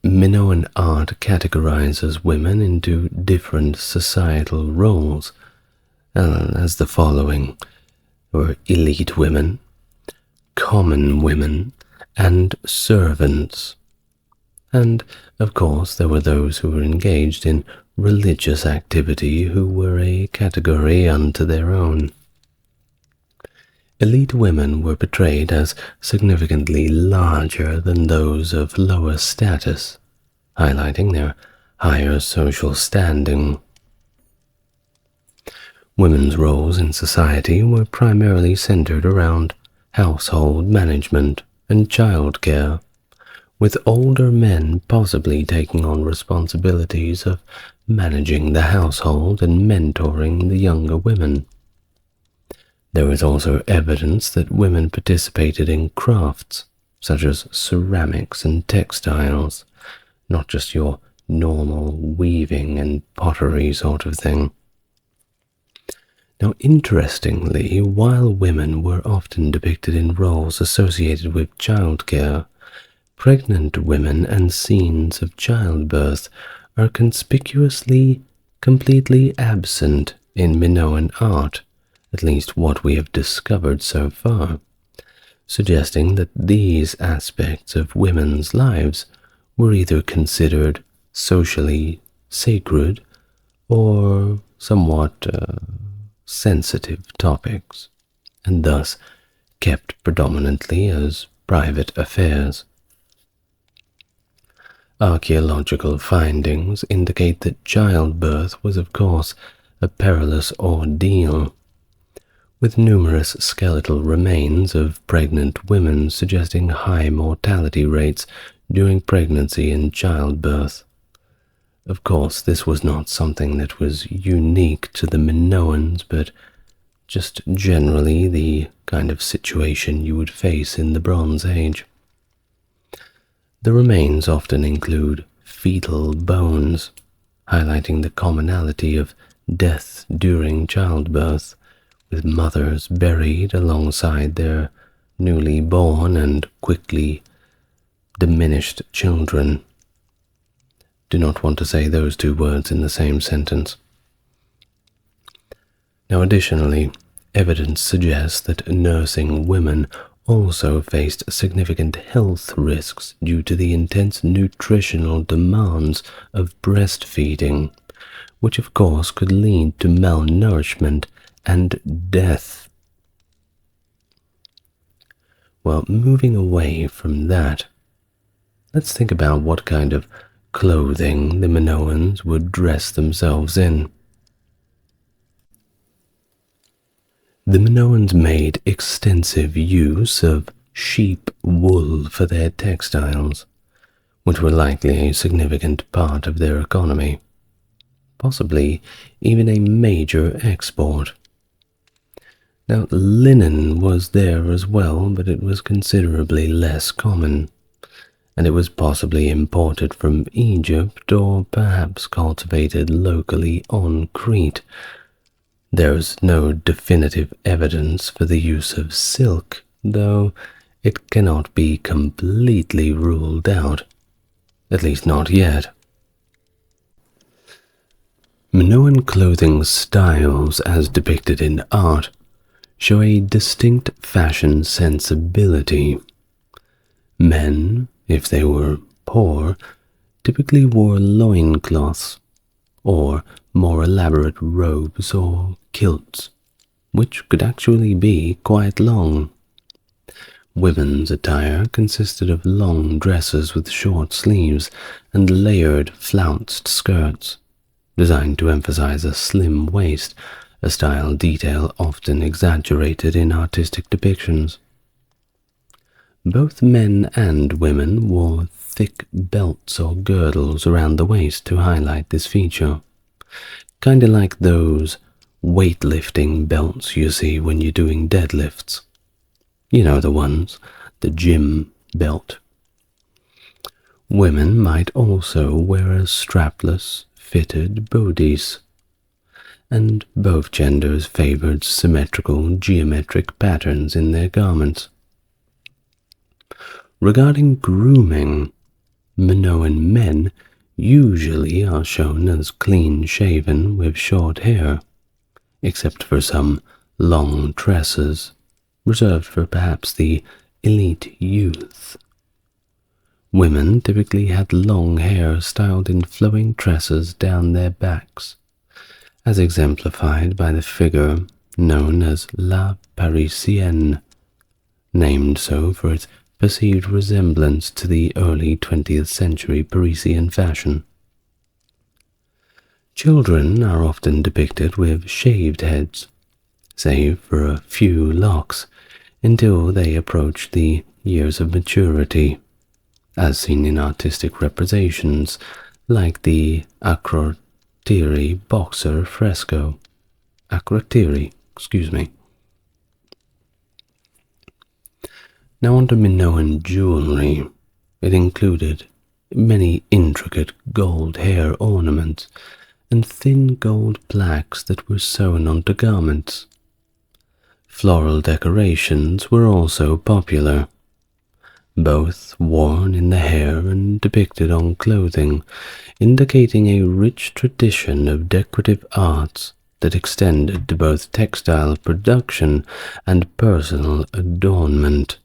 Minoan art categorizes women into different societal roles, as the following were elite women, common women, and servants. And, of course, there were those who were engaged in religious activity who were a category unto their own. Elite women were portrayed as significantly larger than those of lower status, highlighting their higher social standing. Women's roles in society were primarily centered around household management and childcare, with older men possibly taking on responsibilities of managing the household and mentoring the younger women. There is also evidence that women participated in crafts, such as ceramics and textiles, not just your normal weaving and pottery sort of thing. Now, interestingly, while women were often depicted in roles associated with childcare, pregnant women and scenes of childbirth are conspicuously completely absent in Minoan art, at least what we have discovered so far, suggesting that these aspects of women's lives were either considered socially sacred or somewhat sensitive topics, and thus kept predominantly as private affairs. Archaeological findings indicate that childbirth was of course a perilous ordeal, with numerous skeletal remains of pregnant women suggesting high mortality rates during pregnancy and childbirth. Of course, this was not something that was unique to the Minoans, but just generally the kind of situation you would face in the Bronze Age. The remains often include fetal bones, highlighting the commonality of death during childbirth, with mothers buried alongside their newly born and quickly diminished children. Do not want to say those two words in the same sentence. Now, additionally, evidence suggests that nursing women also faced significant health risks due to the intense nutritional demands of breastfeeding, which of course could lead to malnourishment and death. Well, moving away from that, let's think about what kind of clothing the Minoans would dress themselves in. The Minoans made extensive use of sheep wool for their textiles, which were likely a significant part of their economy, possibly even a major export. Now, linen was there as well, but it was considerably less common, and it was possibly imported from Egypt or perhaps cultivated locally on Crete. There is no definitive evidence for the use of silk, though it cannot be completely ruled out, at least not yet. Minoan clothing styles, as depicted in art, show a distinct fashion sensibility. Men, if they were poor, typically wore loincloths or more elaborate robes or kilts, which could actually be quite long. Women's attire consisted of long dresses with short sleeves and layered flounced skirts, designed to emphasize a slim waist, a style detail often exaggerated in artistic depictions. Both men and women wore thick belts or girdles around the waist to highlight this feature, kinda like those weightlifting belts you see when you're doing deadlifts. You know the ones, the gym belt. Women might also wear a strapless, fitted bodice, and both genders favored symmetrical geometric patterns in their garments. Regarding grooming, Minoan men usually are shown as clean-shaven with short hair, except for some long tresses, reserved for perhaps the elite youth. Women typically had long hair styled in flowing tresses down their backs, as exemplified by the figure known as La Parisienne, named so for its perceived resemblance to the early 20th century Parisian fashion. Children are often depicted with shaved heads, save for a few locks, until they approach the years of maturity, as seen in artistic representations like the Acrotiri boxer fresco. Now onto Minoan jewelry. It included many intricate gold hair ornaments and thin gold plaques that were sewn onto garments. Floral decorations were also popular, both worn in the hair and depicted on clothing, indicating a rich tradition of decorative arts that extended to both textile production and personal adornment.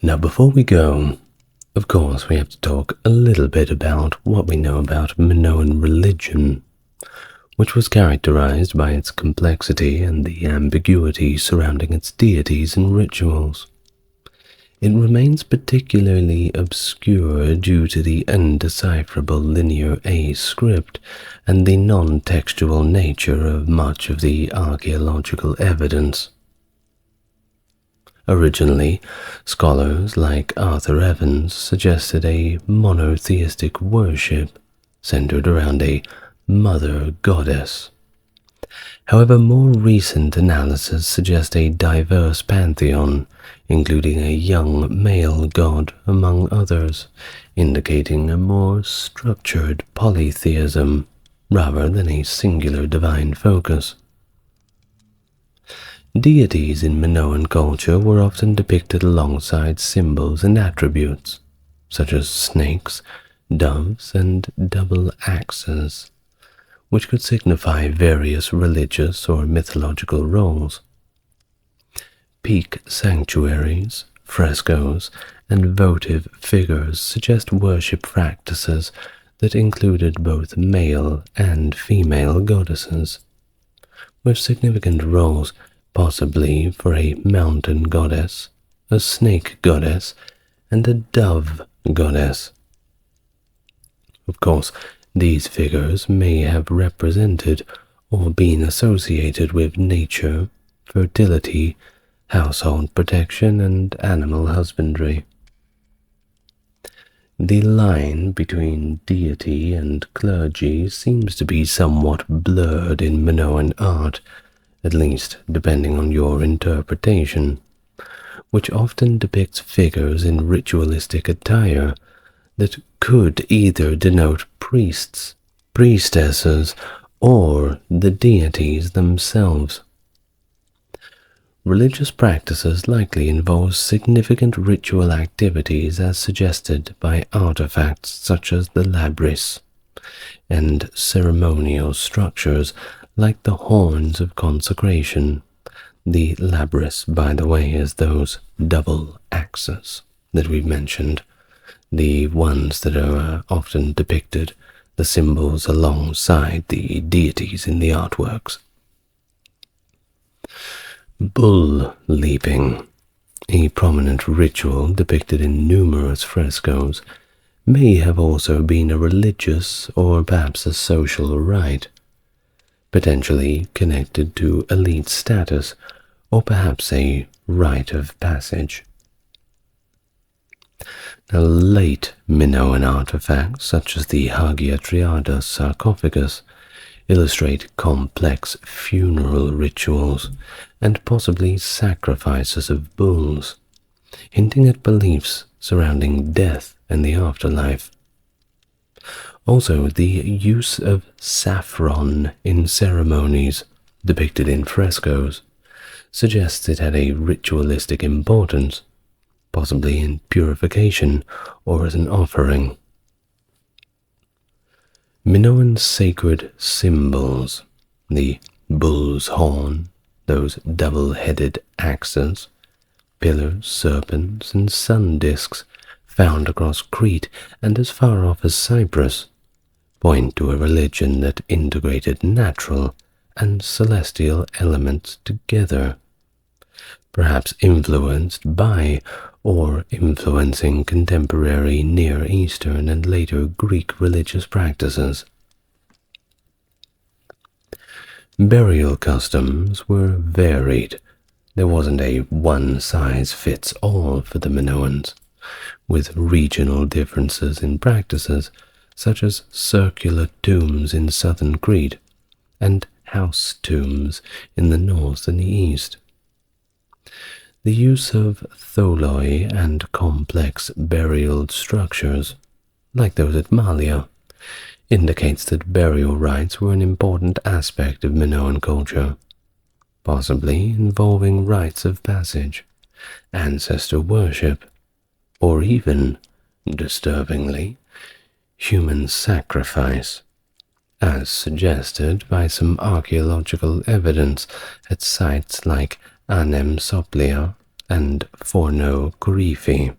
Now, before we go, of course, we have to talk a little bit about what we know about Minoan religion, which was characterized by its complexity and the ambiguity surrounding its deities and rituals. It remains particularly obscure due to the undecipherable Linear A script and the non-textual nature of much of the archaeological evidence. Originally, scholars like Arthur Evans suggested a monotheistic worship centered around a mother goddess. However, more recent analysis suggests a diverse pantheon, including a young male god, among others, indicating a more structured polytheism rather than a singular divine focus. Deities in Minoan culture were often depicted alongside symbols and attributes, such as snakes, doves, and double axes, which could signify various religious or mythological roles. Peak sanctuaries, frescoes, and votive figures suggest worship practices that included both male and female goddesses, with significant roles possibly for a mountain goddess, a snake goddess, and a dove goddess. Of course, these figures may have represented or been associated with nature, fertility, household protection, and animal husbandry. The line between deity and clergy seems to be somewhat blurred in Minoan art, at least depending on your interpretation, which often depicts figures in ritualistic attire that could either denote priests, priestesses, or the deities themselves. Religious practices likely involve significant ritual activities as suggested by artifacts such as the labrys, and ceremonial structures like the horns of consecration. The labrys, by the way, is those double axes that we've mentioned, the ones that are often depicted, the symbols alongside the deities in the artworks. Bull leaping, a prominent ritual depicted in numerous frescoes, may have also been a religious or perhaps a social rite, potentially connected to elite status or perhaps a rite of passage. Now, late Minoan artifacts, such as the Hagia Triada sarcophagus, illustrate complex funeral rituals and possibly sacrifices of bulls, hinting at beliefs surrounding death and the afterlife. Also, the use of saffron in ceremonies depicted in frescoes suggests it had a ritualistic importance, possibly in purification or as an offering. Minoan sacred symbols, the bull's horn, those double-headed axes, pillars, serpents, and sun discs found across Crete and as far off as Cyprus, point to a religion that integrated natural and celestial elements together, perhaps influenced by or influencing contemporary Near Eastern and later Greek religious practices. Burial customs were varied. There wasn't a one-size-fits-all for the Minoans, with regional differences in practices such as circular tombs in southern Crete and house tombs in the north and the east. The use of tholoi and complex burial structures, like those at Malia, indicates that burial rites were an important aspect of Minoan culture, possibly involving rites of passage, ancestor worship, or even, disturbingly, human sacrifice, as suggested by some archaeological evidence at sites like Anem Soplia and Forno Coryphi.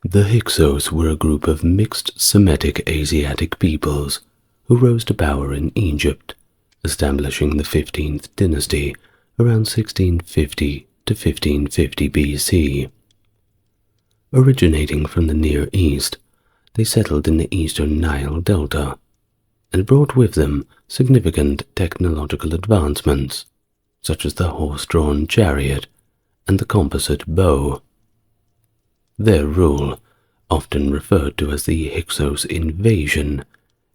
The Hyksos were a group of mixed Semitic Asiatic peoples who rose to power in Egypt, establishing the 15th dynasty around 1650 to 1550 BC. Originating from the Near East, they settled in the eastern Nile Delta and brought with them significant technological advancements, such as the horse-drawn chariot and the composite bow. Their rule, often referred to as the Hyksos invasion,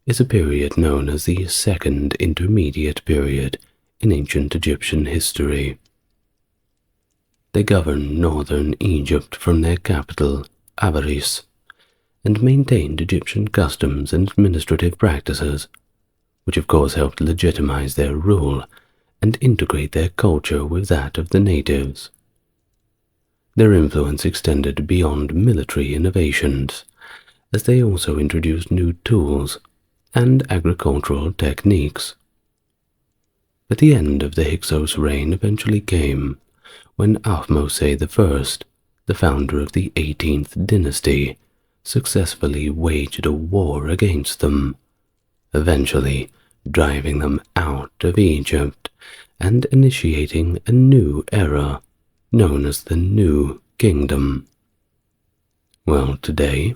is a period known as the Second Intermediate Period in ancient Egyptian history. They governed northern Egypt from their capital, Avaris, and maintained Egyptian customs and administrative practices, which of course helped legitimize their rule and integrate their culture with that of the natives. Their influence extended beyond military innovations, as they also introduced new tools and agricultural techniques. But the end of the Hyksos reign eventually came when Ahmose I, the founder of the 18th dynasty, successfully waged a war against them, eventually driving them out of Egypt and initiating a new era known as the New Kingdom. Well, today,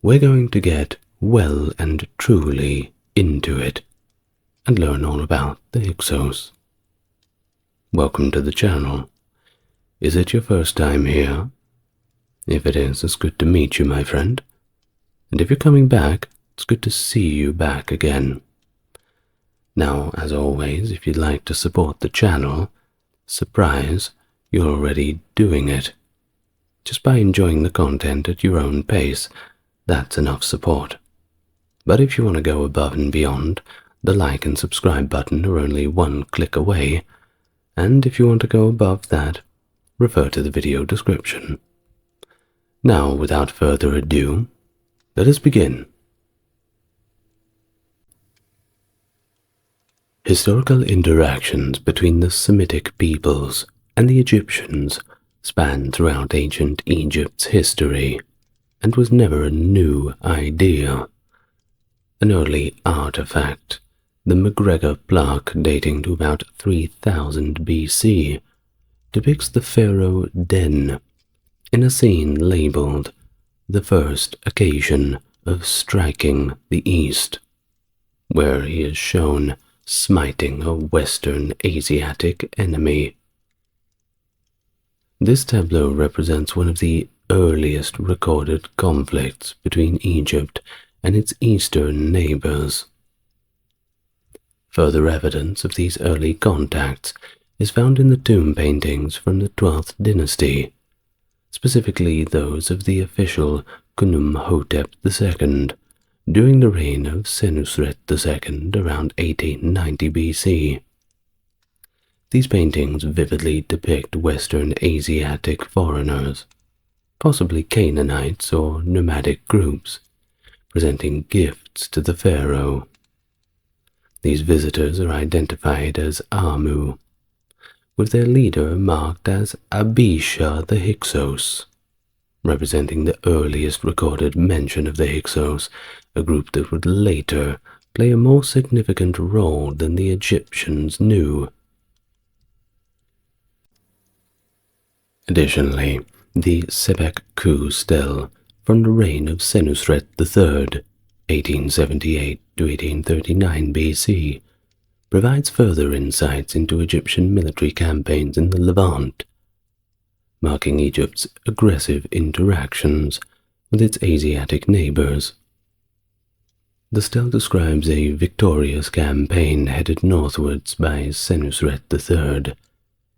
we're going to get well and truly into it and learn all about the Hyksos. Welcome to the channel. Is it your first time here? If it is, it's good to meet you, my friend. And if you're coming back, it's good to see you back again. Now, as always, if you'd like to support the channel, surprise, you're already doing it. Just by enjoying the content at your own pace, that's enough support. But if you want to go above and beyond, the like and subscribe button are only one click away, and if you want to go above that, refer to the video description. Now, without further ado, let us begin. Historical interactions between the Semitic peoples and the Egyptians spanned throughout ancient Egypt's history and was never a new idea. An early artifact, the McGregor plaque dating to about 3000 BC, depicts the pharaoh Den in a scene labeled the first occasion of striking the East, where he is shown smiting a Western Asiatic enemy. This tableau represents one of the earliest recorded conflicts between Egypt and its eastern neighbors. Further evidence of these early contacts is found in the tomb paintings from the 12th dynasty, specifically those of the official Khnumhotep II during the reign of Senusret II around 1890 BC. These paintings vividly depict Western Asiatic foreigners, possibly Canaanites or nomadic groups, presenting gifts to the pharaoh. These visitors are identified as Amu, with their leader marked as Abisha the Hyksos, representing the earliest recorded mention of the Hyksos, a group that would later play a more significant role than the Egyptians knew. Additionally, the Sebek Ku stele from the reign of Senusret III, 1878 to 1839 BC, provides further insights into Egyptian military campaigns in the Levant, marking Egypt's aggressive interactions with its Asiatic neighbors. The stele describes a victorious campaign headed northwards by Senusret III,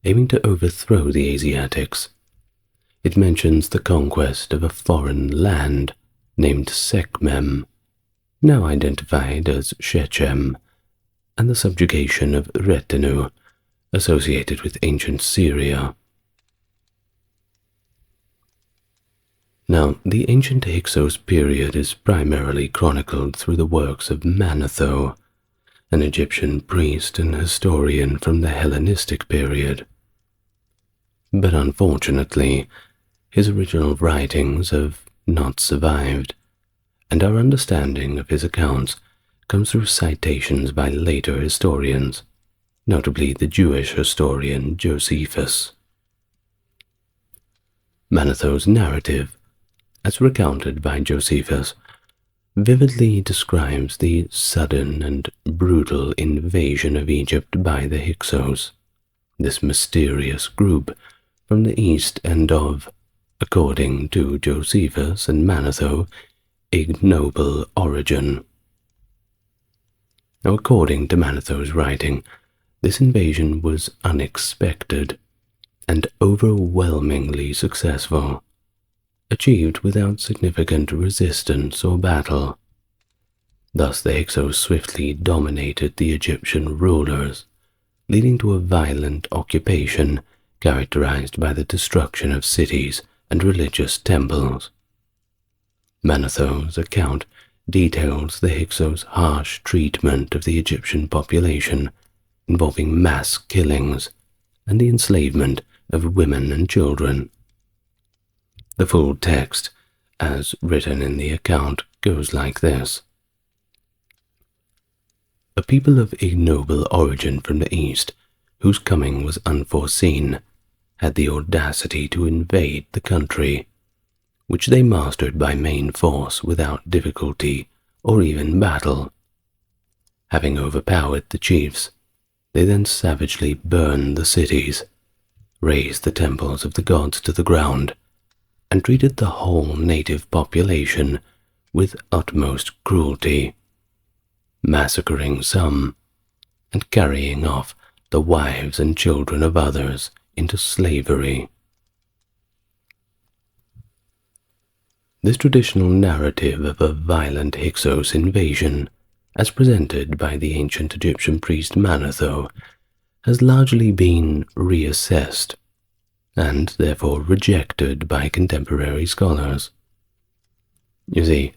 aiming to overthrow the Asiatics. It mentions the conquest of a foreign land named Sekhmem, now identified as Shechem, and the subjugation of Retenu, associated with ancient Syria. Now, the ancient Hyksos period is primarily chronicled through the works of Manetho, an Egyptian priest and historian from the Hellenistic period. But unfortunately, his original writings have not survived, and our understanding of his accounts comes through citations by later historians, notably the Jewish historian Josephus. Manetho's narrative, as recounted by Josephus, vividly describes the sudden and brutal invasion of Egypt by the Hyksos, this mysterious group from the east and of, according to Josephus and Manetho, ignoble origin. Now, according to Manetho's writing, this invasion was unexpected and overwhelmingly successful, achieved without significant resistance or battle. Thus the Hyksos swiftly dominated the Egyptian rulers, leading to a violent occupation characterized by the destruction of cities and religious temples. Manetho's account details the Hyksos' harsh treatment of the Egyptian population, involving mass killings and the enslavement of women and children. The full text, as written in the account, goes like this. A people of ignoble origin from the east, whose coming was unforeseen, had the audacity to invade the country, which they mastered by main force without difficulty or even battle. Having overpowered the chiefs, they then savagely burned the cities, razed the temples of the gods to the ground, and treated the whole native population with utmost cruelty, massacring some and carrying off the wives and children of others into slavery. This traditional narrative of a violent Hyksos invasion, as presented by the ancient Egyptian priest Manetho, has largely been reassessed and therefore rejected by contemporary scholars. You see,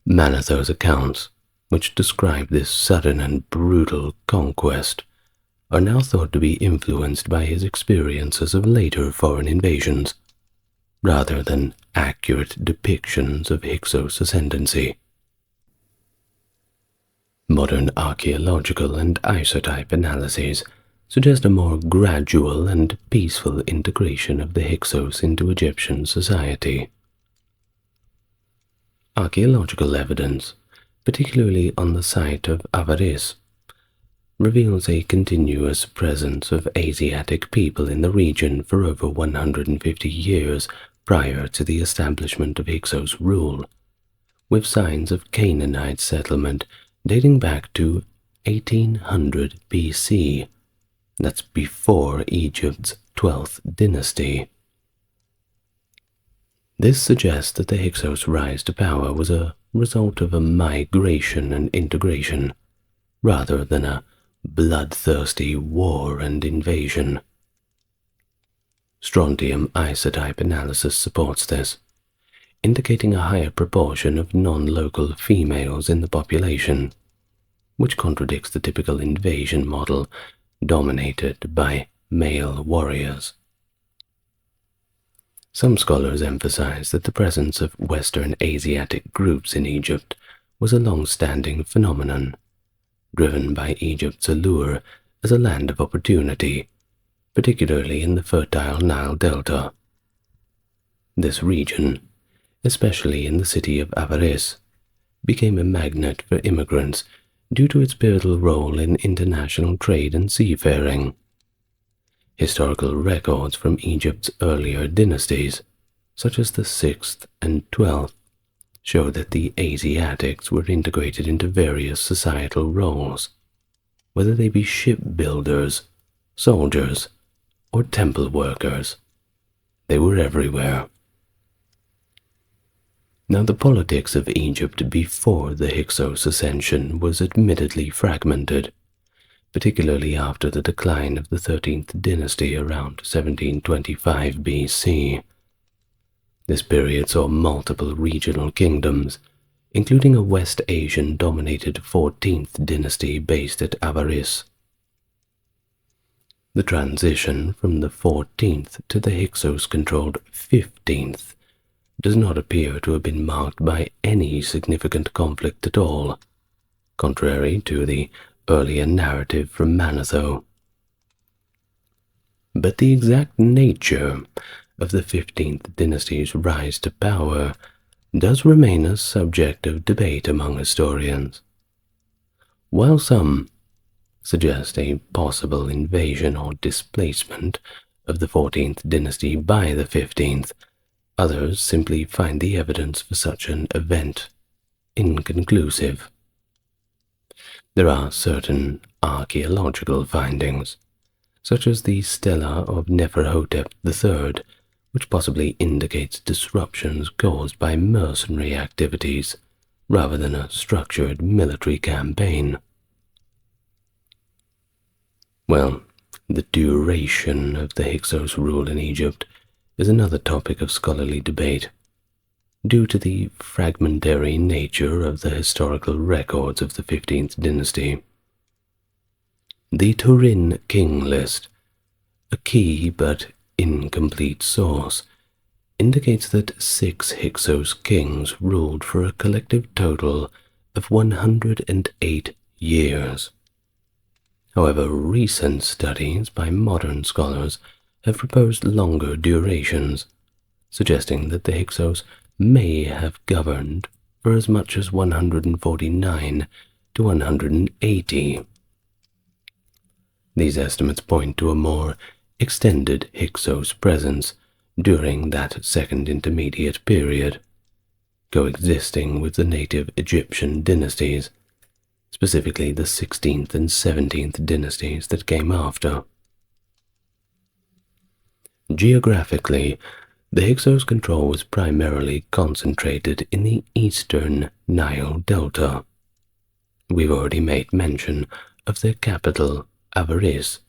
Manetho's accounts, which describe this sudden and brutal conquest, are now thought to be influenced by his experiences of later foreign invasions, rather than accurate depictions of Hyksos ascendancy. Modern archaeological and isotype analyses suggest a more gradual and peaceful integration of the Hyksos into Egyptian society. Archaeological evidence, particularly on the site of Avaris, reveals a continuous presence of Asiatic people in the region for over 150 years prior to the establishment of Hyksos rule, with signs of Canaanite settlement dating back to 1800 BC. That's before Egypt's 12th dynasty. This suggests that the Hyksos' rise to power was a result of a migration and integration, rather than a bloodthirsty war and invasion. Strontium isotype analysis supports this, indicating a higher proportion of non-local females in the population, which contradicts the typical invasion model dominated by male warriors. Some scholars emphasize that the presence of Western Asiatic groups in Egypt was a long-standing phenomenon, driven by Egypt's allure as a land of opportunity, particularly in the fertile Nile Delta. This region, especially in the city of Avaris, became a magnet for immigrants due to its pivotal role in international trade and seafaring. Historical records from Egypt's earlier dynasties, such as the 6th and 12th, show that the Asiatics were integrated into various societal roles, whether they be shipbuilders, soldiers, or temple workers. They were everywhere. Now, the politics of Egypt before the Hyksos ascension was admittedly fragmented, particularly after the decline of the 13th dynasty around 1725 BC. This period saw multiple regional kingdoms, including a West Asian-dominated 14th dynasty based at Avaris. The transition from the 14th to the Hyksos-controlled 15th does not appear to have been marked by any significant conflict at all, contrary to the earlier narrative from Manetho. But the exact nature of the 15th dynasty's rise to power does remain a subject of debate among historians. While some suggest a possible invasion or displacement of the 14th dynasty by the 15th, others simply find the evidence for such an event inconclusive. There are certain archaeological findings, such as the stela of Neferhotep III, which possibly indicates disruptions caused by mercenary activities rather than a structured military campaign. Well, the duration of the Hyksos rule in Egypt is another topic of scholarly debate, due to the fragmentary nature of the historical records of the 15th dynasty. The Turin king list, a key but incomplete source, indicates that 6 Hyksos kings ruled for a collective total of 108 years. However, recent studies by modern scholars have proposed longer durations, suggesting that the Hyksos may have governed for as much as 149 to 180. These estimates point to a more extended Hyksos presence during that second intermediate period, coexisting with the native Egyptian dynasties, specifically the 16th and 17th dynasties that came after. Geographically, the Hyksos control was primarily concentrated in the eastern Nile Delta. We've already made mention of their capital, Avaris,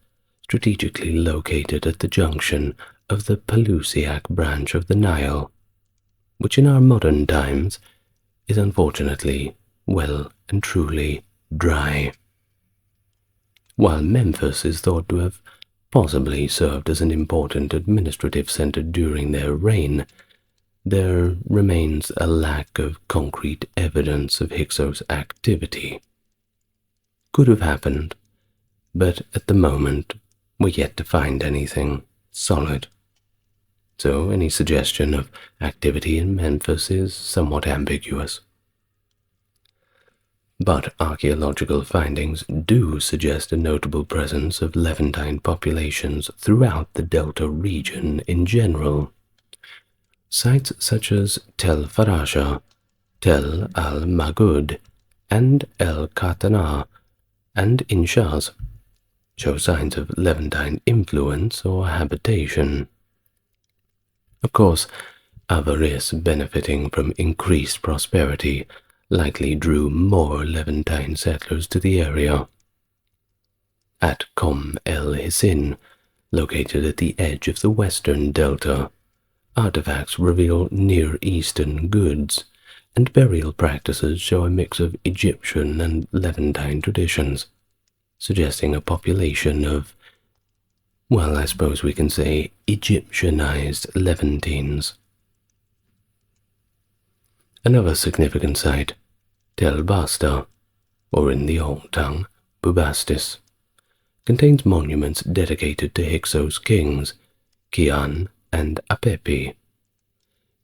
strategically located at the junction of the Pelusiac branch of the Nile, which in our modern times is unfortunately well and truly dry. While Memphis is thought to have possibly served as an important administrative center during their reign, there remains a lack of concrete evidence of Hyksos activity. Could have happened, but at the moment we're yet to find anything solid. So any suggestion of activity in Memphis is somewhat ambiguous. But archaeological findings do suggest a notable presence of Levantine populations throughout the Delta region in general. Sites such as Tel Farasha, Tel al-Magud, and El-Qatana, and Inshaz show signs of Levantine influence or habitation. Of course, Avaris, benefiting from increased prosperity, likely drew more Levantine settlers to the area. At Kom el-Hisin, located at the edge of the western delta, artifacts reveal Near Eastern goods, and burial practices show a mix of Egyptian and Levantine traditions, suggesting a population of, well, I suppose we can say Egyptianized Levantines. Another significant site, Tel Basta, or in the old tongue, Bubastis, contains monuments dedicated to Hyksos kings, Kian and Apepi,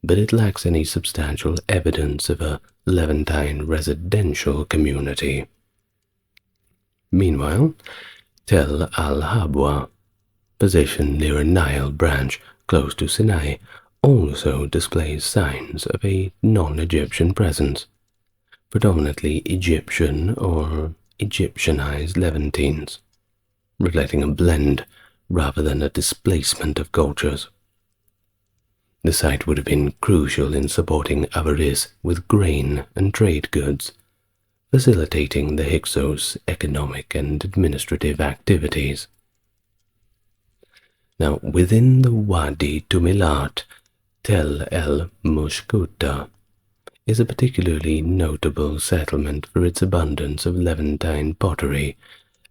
but it lacks any substantial evidence of a Levantine residential community. Meanwhile, Tel al-Habwa, positioned near a Nile branch close to Sinai, also displays signs of a non-Egyptian presence, predominantly Egyptian or Egyptianized Levantines, reflecting a blend rather than a displacement of cultures. The site would have been crucial in supporting Avaris with grain and trade goods, facilitating the Hyksos' economic and administrative activities. Now, within the Wadi Tumilat, Tel el-Mushkuta is a particularly notable settlement for its abundance of Levantine pottery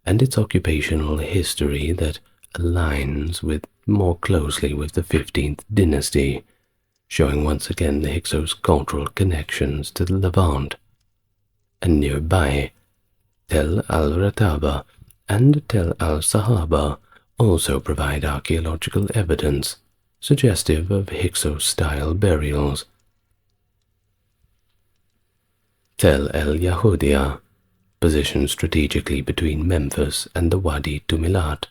and its occupational history that aligns more closely with the 15th dynasty, showing once again the Hyksos' cultural connections to the Levant. And nearby, Tel al-Rataba and Tel al-Sahaba also provide archaeological evidence suggestive of Hyksos-style burials. Tel el-Yahudia, positioned strategically between Memphis and the Wadi Tumilat,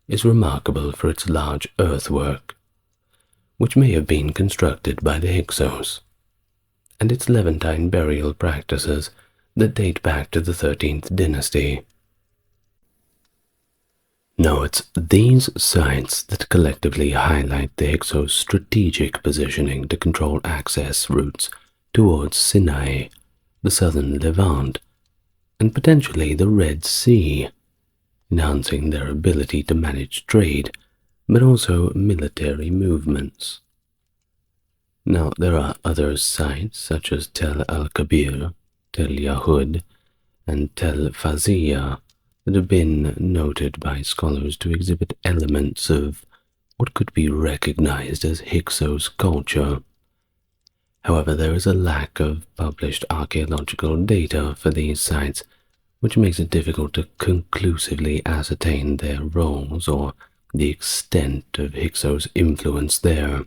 is remarkable for its large earthwork, which may have been constructed by the Hyksos, and its Levantine burial practices that date back to the 13th dynasty. Now, it's these sites that collectively highlight the Hyksos' strategic positioning to control access routes towards Sinai, the southern Levant, and potentially the Red Sea, enhancing their ability to manage trade, but also military movements. Now, there are other sites such as Tel al-Kabir, Tel Yahud, and Tel Fazia that have been noted by scholars to exhibit elements of what could be recognized as Hyksos culture. However, there is a lack of published archaeological data for these sites, which makes it difficult to conclusively ascertain their roles or the extent of Hyksos' influence there.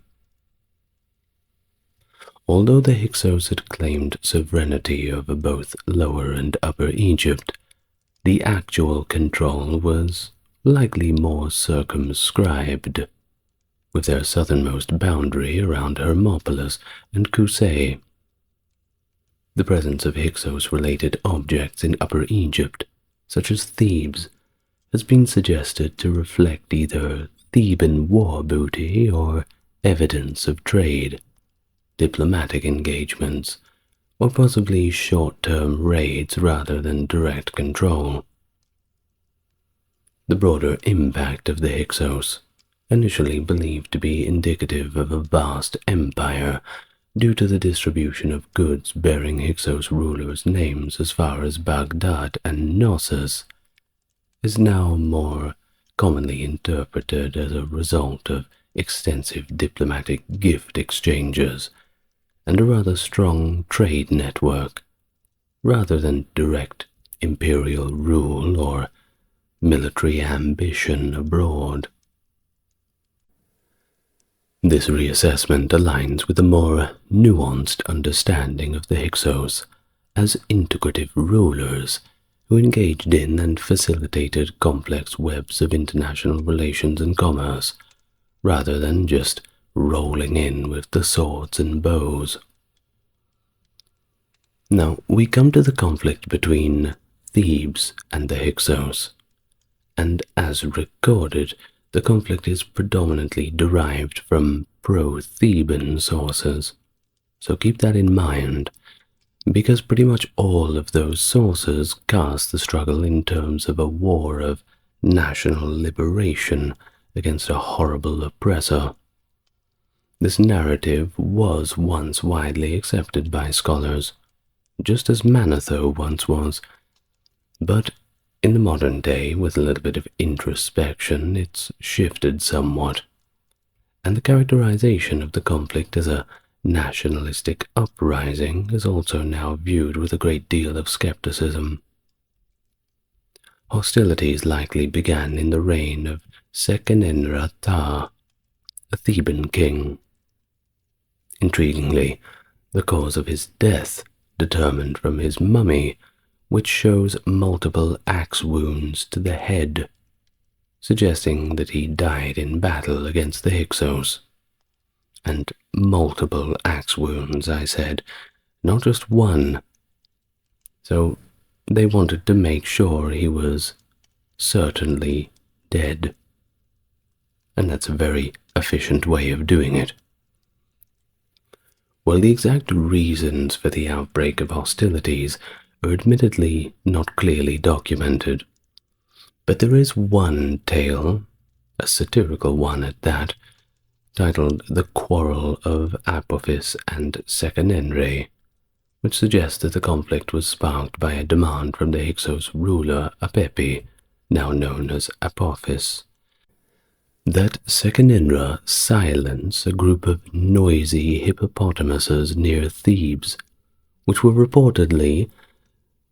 Although the Hyksos had claimed sovereignty over both Lower and Upper Egypt, the actual control was likely more circumscribed. with their southernmost boundary around Hermopolis and Kusei. The presence of Hyksos-related objects in Upper Egypt, such as Thebes, has been suggested to reflect either Theban war booty or evidence of trade, diplomatic engagements, or possibly short-term raids rather than direct control. The broader impact of the Hyksos, initially believed to be indicative of a vast empire due to the distribution of goods bearing Hyksos rulers' names as far as Baghdad and Knossos, is now more commonly interpreted as a result of extensive diplomatic gift exchanges and a rather strong trade network, rather than direct imperial rule or military ambition abroad. This reassessment aligns with a more nuanced understanding of the Hyksos as integrative rulers who engaged in and facilitated complex webs of international relations and commerce, rather than just rolling in with the swords and bows. Now, we come to the conflict between Thebes and the Hyksos, and as recorded, the conflict is predominantly derived from pro-Theban sources, so keep that in mind, because pretty much all of those sources cast the struggle in terms of a war of national liberation against a horrible oppressor. This narrative was once widely accepted by scholars, just as Manetho once was, but in the modern day, with a little bit of introspection, it's shifted somewhat, and the characterization of the conflict as a nationalistic uprising is also now viewed with a great deal of skepticism. Hostilities likely began in the reign of Seqenenre-Ta, a Theban king. Intriguingly, the cause of his death determined from his mummy, which shows multiple axe wounds to the head, suggesting that he died in battle against the Hyksos. And multiple axe wounds, I said, not just one. So they wanted to make sure he was certainly dead. And that's a very efficient way of doing it. Well, the exact reasons for the outbreak of hostilities are admittedly not clearly documented, but there is one tale, a satirical one at that, titled The Quarrel of Apophis and Seqenenre, which suggests that the conflict was sparked by a demand from the Hyksos ruler Apepi, now known as Apophis, that Seqenenre silence a group of noisy hippopotamuses near Thebes, which were reportedly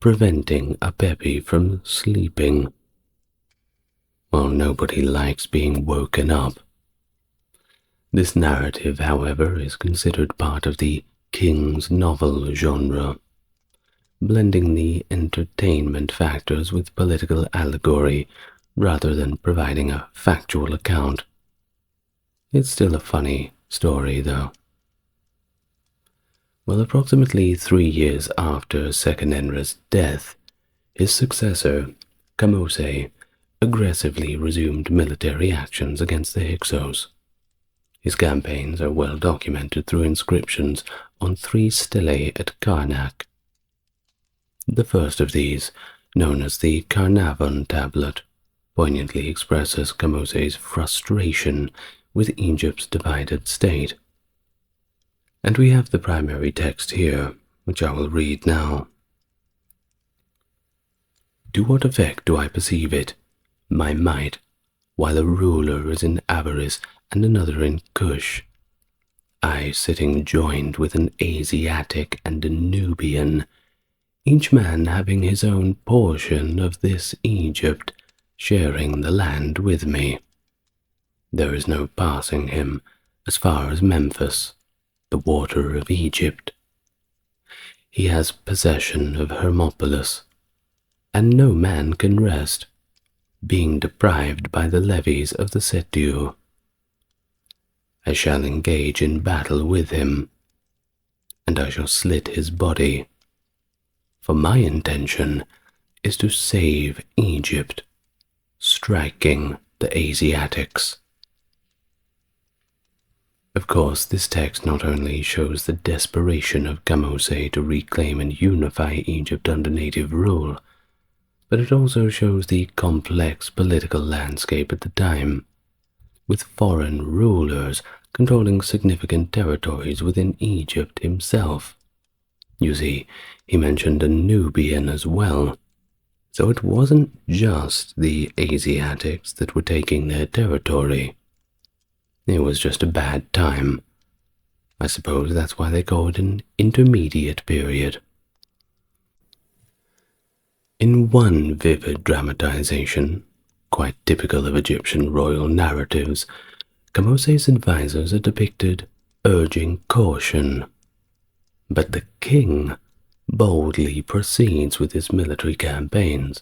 preventing Apepi from sleeping. Well, nobody likes being woken up. This narrative, however, is considered part of the King's novel genre, blending the entertainment factors with political allegory rather than providing a factual account. It's still a funny story, though. Well, approximately 3 years after Seqenenre's death, his successor, Kamose, aggressively resumed military actions against the Hyksos. His campaigns are well documented through inscriptions on 3 stelae at Karnak. The first of these, known as the Carnarvon tablet, poignantly expresses Kamose's frustration with Egypt's divided state. And we have the primary text here, which I will read now. To what effect do I perceive it, my might, while a ruler is in avarice and another in Cush, I sitting joined with an Asiatic and a Nubian, each man having his own portion of this Egypt, sharing the land with me. There is no passing him as far as Memphis, the water of Egypt. He has possession of Hermopolis, and no man can rest, being deprived by the levies of the Setiu. I shall engage in battle with him, and I shall slit his body, for my intention is to save Egypt, striking the Asiatics. Of course, this text not only shows the desperation of Kamose to reclaim and unify Egypt under native rule, but it also shows the complex political landscape at the time, with foreign rulers controlling significant territories within Egypt himself. You see, he mentioned a Nubian as well, so it wasn't just the Asiatics that were taking their territory. It was just a bad time. I suppose that's why they call it an intermediate period. In one vivid dramatization, quite typical of Egyptian royal narratives, Kamose's advisors are depicted urging caution, but the king boldly proceeds with his military campaigns.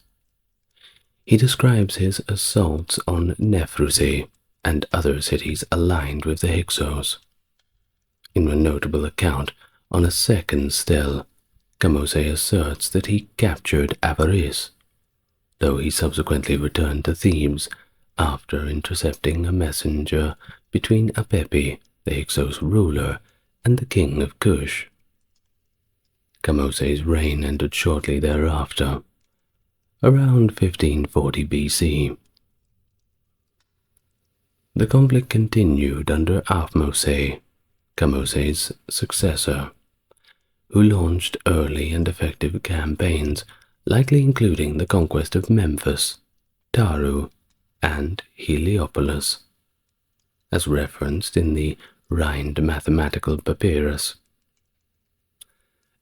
He describes his assaults on Nephrusi and other cities aligned with the Hyksos. In a notable account on a second stele, Kamose asserts that he captured Avaris, though he subsequently returned to Thebes after intercepting a messenger between Apepi, the Hyksos ruler, and the king of Kush. Kamose's reign ended shortly thereafter, around 1540 BC. The conflict continued under Ahmose, Kamose's successor, who launched early and effective campaigns, likely including the conquest of Memphis, Taru, and Heliopolis, as referenced in the Rhind mathematical papyrus.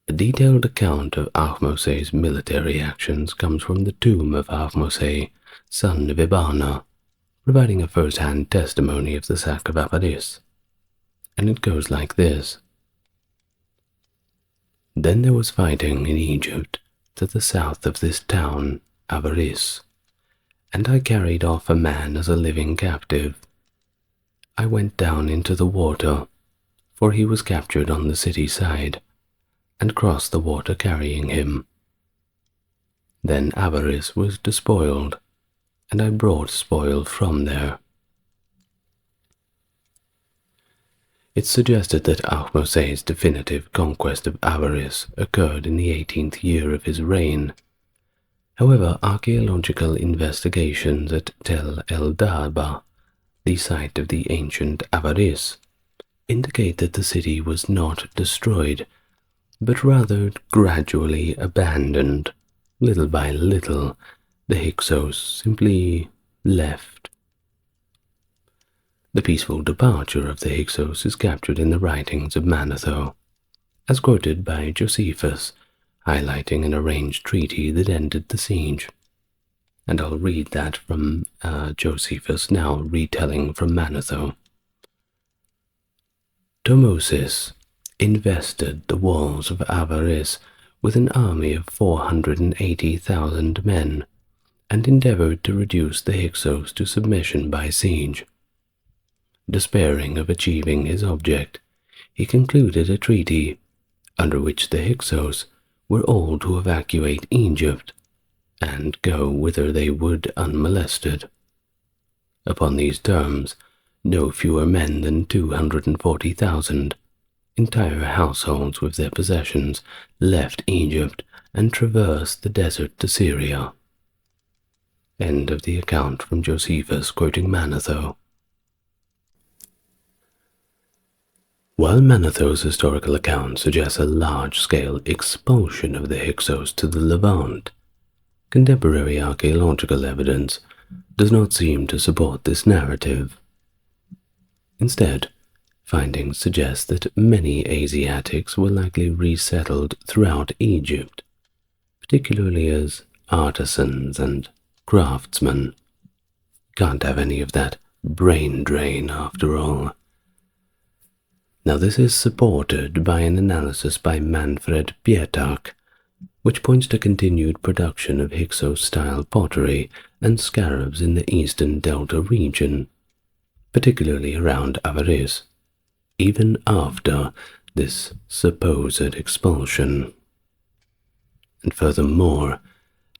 A detailed account of Ahmose's military actions comes from the tomb of Ahmose, son of Ibana, providing a first-hand testimony of the sack of Avaris, and it goes like this. Then there was fighting in Egypt to the south of this town, Avaris, and I carried off a man as a living captive. I went down into the water, for he was captured on the city side, and crossed the water carrying him. Then Avaris was despoiled, and I brought spoil from there. It's suggested that Ahmose's definitive conquest of Avaris occurred in the 18th year of his reign. However, archaeological investigations at Tel el-Daba, the site of the ancient Avaris, indicate that the city was not destroyed, but rather gradually abandoned. Little by little, the Hyksos simply left. The peaceful departure of the Hyksos is captured in the writings of Manetho, as quoted by Josephus, highlighting an arranged treaty that ended the siege. And I'll read that from Josephus, now retelling from Manetho. Tomosis invested the walls of Avaris with an army of 480,000 men, and endeavored to reduce the Hyksos to submission by siege. Despairing of achieving his object, he concluded a treaty under which the Hyksos were all to evacuate Egypt and go whither they would unmolested. Upon these terms, no fewer men than 240,000, entire households with their possessions, left Egypt and traversed the desert to Syria. End of the account from Josephus quoting Manetho. While Manetho's historical account suggests a large-scale expulsion of the Hyksos to the Levant, contemporary archaeological evidence does not seem to support this narrative. Instead, findings suggest that many Asiatics were likely resettled throughout Egypt, particularly as artisans and craftsmen. Can't have any of that brain drain after all. Now this is supported by an analysis by Manfred Pietak, which points to continued production of Hyksos-style pottery and scarabs in the eastern delta region, particularly around Avaris, even after this supposed expulsion. And furthermore,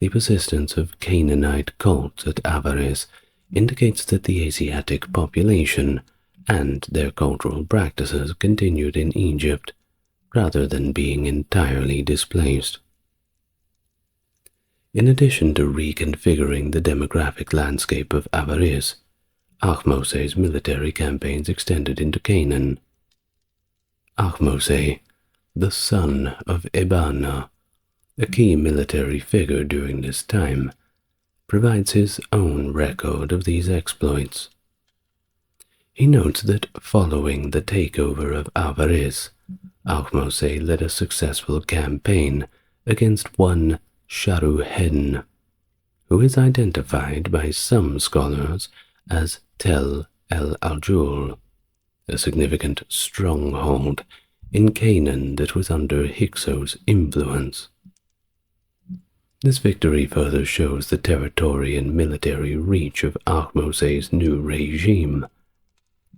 the persistence of Canaanite cults at Avaris indicates that the Asiatic population and their cultural practices continued in Egypt rather than being entirely displaced. In addition to reconfiguring the demographic landscape of Avaris, Ahmose's military campaigns extended into Canaan. Ahmose, the son of Ebanna, a key military figure during this time, provides his own record of these exploits. He notes that following the takeover of Avaris, Ahmose led a successful campaign against one Sharuhen, who is identified by some scholars as Tel el-Aljul, a significant stronghold in Canaan that was under Hyksos' influence. This victory further shows the territory and military reach of Ahmose's new regime.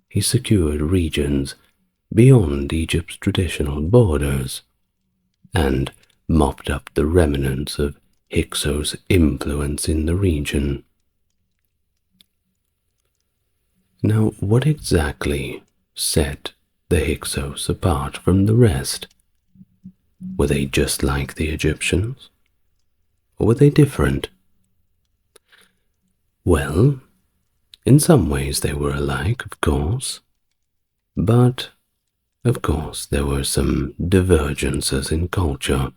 He secured regions beyond Egypt's traditional borders and mopped up the remnants of Hyksos' influence in the region. Now, what exactly set the Hyksos apart from the rest? Were they just like the Egyptians? Or were they different? Well, in some ways they were alike, of course. But, of course, there were some divergences in culture.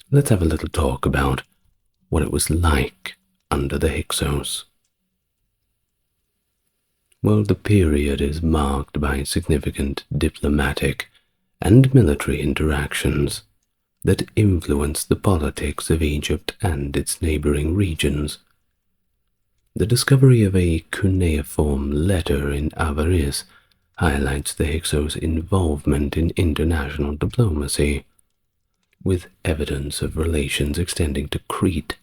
Let's have a little talk about what it was like under the Hyksos. Well, the period is marked by significant diplomatic and military interactions that influenced the politics of Egypt and its neighboring regions. The discovery of a cuneiform letter in Avaris highlights the Hyksos' involvement in international diplomacy, with evidence of relations extending to Crete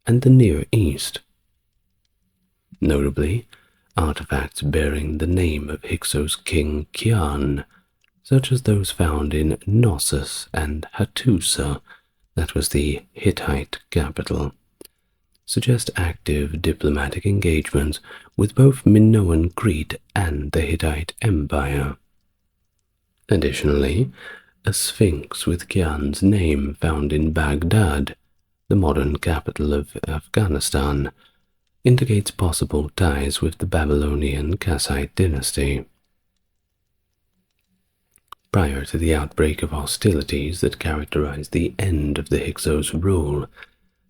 and the Near East. Notably, artifacts bearing the name of Hyksos king Kian, such as those found in Knossos and Hattusa, that was the Hittite capital, suggest active diplomatic engagements with both Minoan Crete and the Hittite Empire. Additionally, a sphinx with Kian's name found in Baghdad, the modern capital of Afghanistan, indicates possible ties with the Babylonian Kassite dynasty. Prior to the outbreak of hostilities that characterized the end of the Hyksos rule,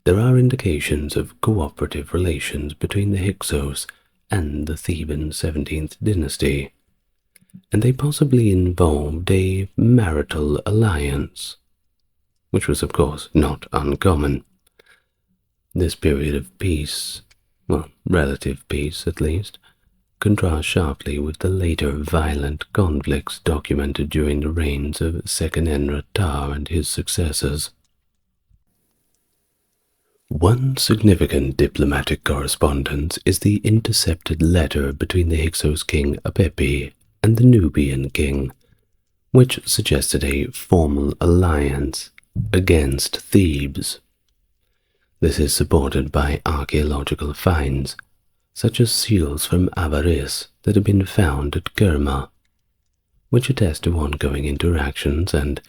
there are indications of cooperative relations between the Hyksos and the Theban 17th dynasty, and they possibly involved a marital alliance, which was of course not uncommon. This period of peace, well, relative peace at least, contrasts sharply with the later violent conflicts documented during the reigns of Seqenenre-Tar and his successors. One significant diplomatic correspondence is the intercepted letter between the Hyksos king Apepi and the Nubian king, which suggested a formal alliance against Thebes. This is supported by archaeological finds, such as seals from Avaris that have been found at Kerma, which attest to ongoing interactions and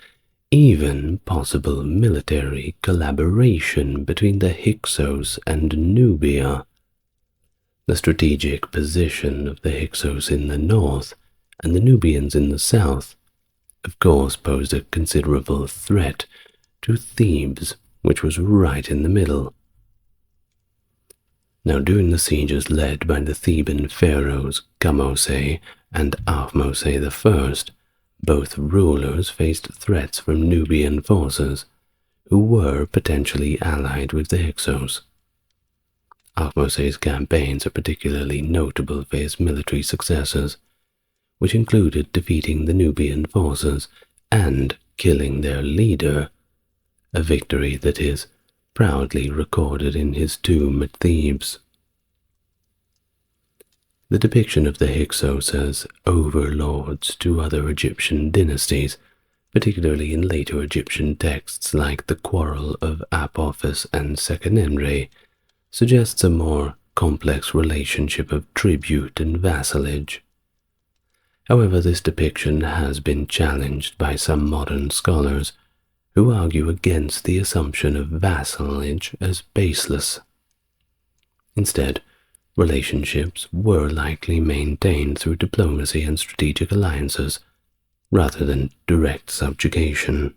even possible military collaboration between the Hyksos and Nubia. The strategic position of the Hyksos in the north and the Nubians in the south, of course, posed a considerable threat to Thebes, which was right in the middle. Now, during the sieges led by the Theban pharaohs Kamose and Ahmose I, both rulers faced threats from Nubian forces, who were potentially allied with the Hyksos. Ahmose's campaigns are particularly notable for his military successes, which included defeating the Nubian forces and killing their leader, a victory that is proudly recorded in his tomb at Thebes. The depiction of the Hyksos as overlords to other Egyptian dynasties, particularly in later Egyptian texts like the Quarrel of Apophis and Seqenenre, suggests a more complex relationship of tribute and vassalage. However, this depiction has been challenged by some modern scholars who argue against the assumption of vassalage as baseless. Instead, relationships were likely maintained through diplomacy and strategic alliances, rather than direct subjugation.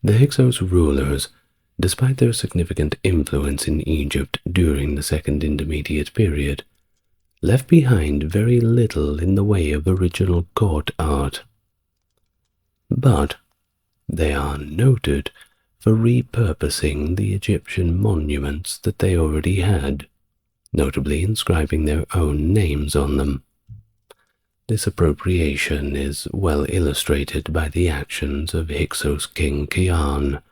The Hyksos rulers, despite their significant influence in Egypt during the Second Intermediate Period, left behind very little in the way of original court art. But they are noted for repurposing the Egyptian monuments that they already had, notably inscribing their own names on them. This appropriation is well illustrated by the actions of Hyksos king Khian,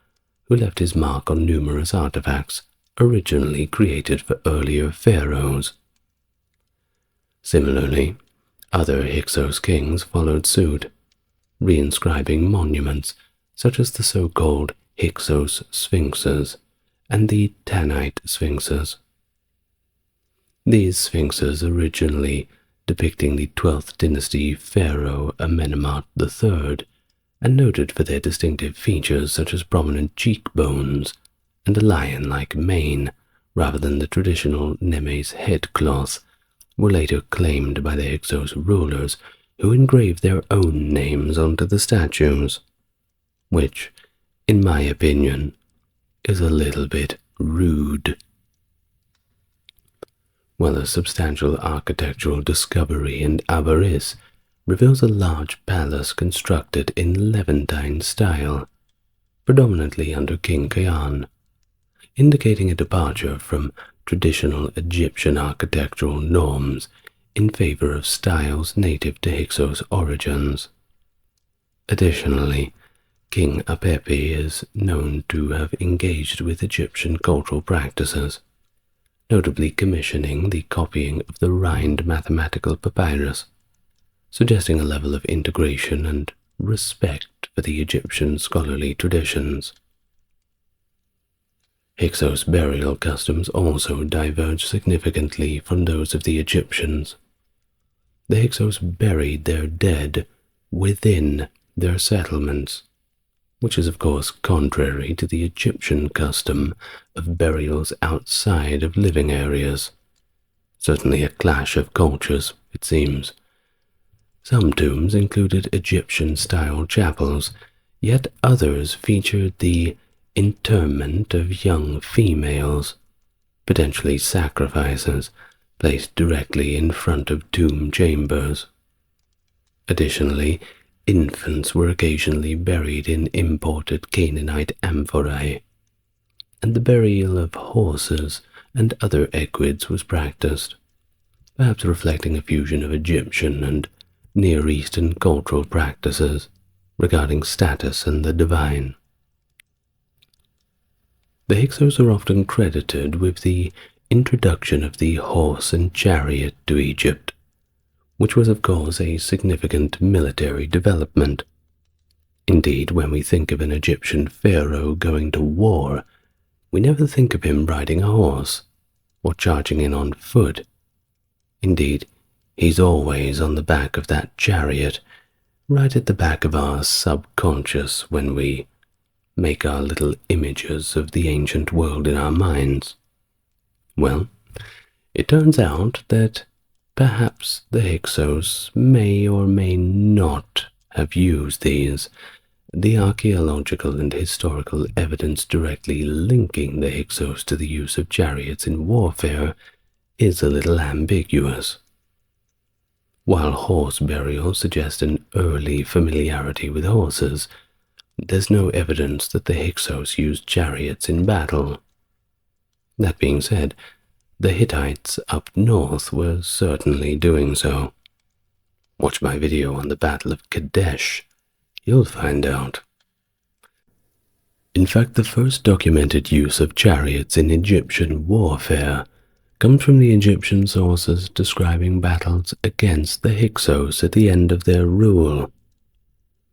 who left his mark on numerous artifacts originally created for earlier pharaohs. Similarly, other Hyksos kings followed suit, reinscribing monuments such as the so-called Hyksos sphinxes and the Tanite sphinxes. These sphinxes, originally depicting the 12th dynasty pharaoh Amenemhat III, and noted for their distinctive features such as prominent cheekbones and a lion-like mane rather than the traditional Nemes headcloth, were later claimed by the Hyksos rulers, who engraved their own names onto the statues, which, in my opinion, is a little bit rude. While a substantial architectural discovery in Avaris reveals a large palace constructed in Levantine style, predominantly under King Khian, indicating a departure from traditional Egyptian architectural norms in favor of styles native to Hyksos origins. Additionally, King Apepi is known to have engaged with Egyptian cultural practices, notably commissioning the copying of the Rhind mathematical papyrus, suggesting a level of integration and respect for the Egyptian scholarly traditions. Hyksos burial customs also diverge significantly from those of the Egyptians. The Hyksos buried their dead within their settlements, which is of course contrary to the Egyptian custom of burials outside of living areas. Certainly a clash of cultures, it seems. Some tombs included Egyptian-style chapels, yet others featured the interment of young females, potentially sacrifices, placed directly in front of tomb chambers. Additionally, infants were occasionally buried in imported Canaanite amphorae, and the burial of horses and other equids was practiced, perhaps reflecting a fusion of Egyptian and Near Eastern cultural practices regarding status and the divine. The Hyksos are often credited with the introduction of the horse and chariot to Egypt, which was of course a significant military development. Indeed, when we think of an Egyptian pharaoh going to war, we never think of him riding a horse or charging in on foot. Indeed, he's always on the back of that chariot, right at the back of our subconscious when we make our little images of the ancient world in our minds. Well, it turns out that perhaps the Hyksos may or may not have used these. The archaeological and historical evidence directly linking the Hyksos to the use of chariots in warfare is a little ambiguous. While horse burials suggest an early familiarity with horses, there's no evidence that the Hyksos used chariots in battle. That being said, the Hittites up north were certainly doing so. Watch my video on the Battle of Kadesh. You'll find out. In fact, the first documented use of chariots in Egyptian warfare comes from the Egyptian sources describing battles against the Hyksos at the end of their rule.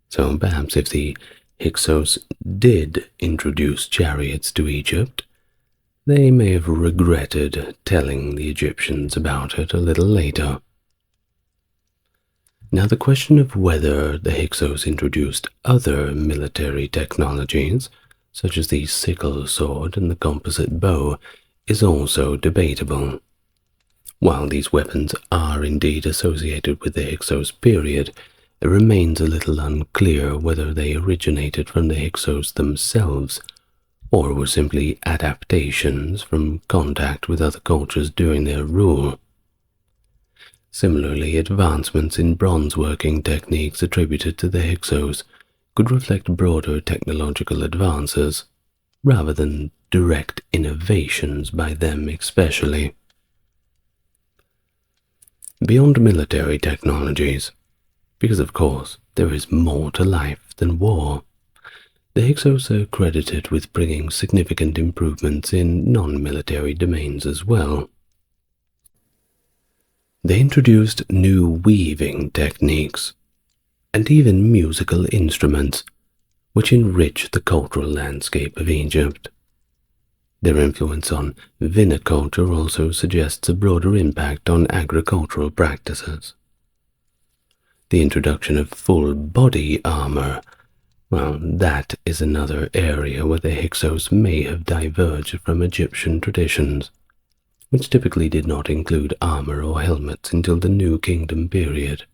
So perhaps if the Hyksos did introduce chariots to Egypt, they may have regretted telling the Egyptians about it a little later. Now, the question of whether the Hyksos introduced other military technologies, such as the sickle sword and the composite bow, is also debatable. While these weapons are indeed associated with the Hyksos period, it remains a little unclear whether they originated from the Hyksos themselves, or were simply adaptations from contact with other cultures during their rule. Similarly, advancements in bronze-working techniques attributed to the Hyksos could reflect broader technological advances, rather than direct innovations by them especially. Beyond military technologies, because of course there is more to life than war, the Hyksos are credited with bringing significant improvements in non-military domains as well. They introduced new weaving techniques, and even musical instruments, which enriched the cultural landscape of Egypt. Their influence on viniculture also suggests a broader impact on agricultural practices. The introduction of full-body armor, well, that is another area where the Hyksos may have diverged from Egyptian traditions, which typically did not include armor or helmets until the New Kingdom period.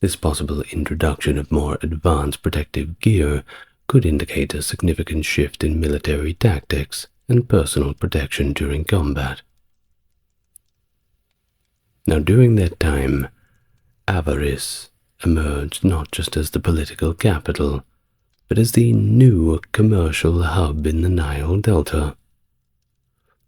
This possible introduction of more advanced protective gear could indicate a significant shift in military tactics and personal protection during combat. Now, during that time, Avaris emerged not just as the political capital, but as the new commercial hub in the Nile Delta.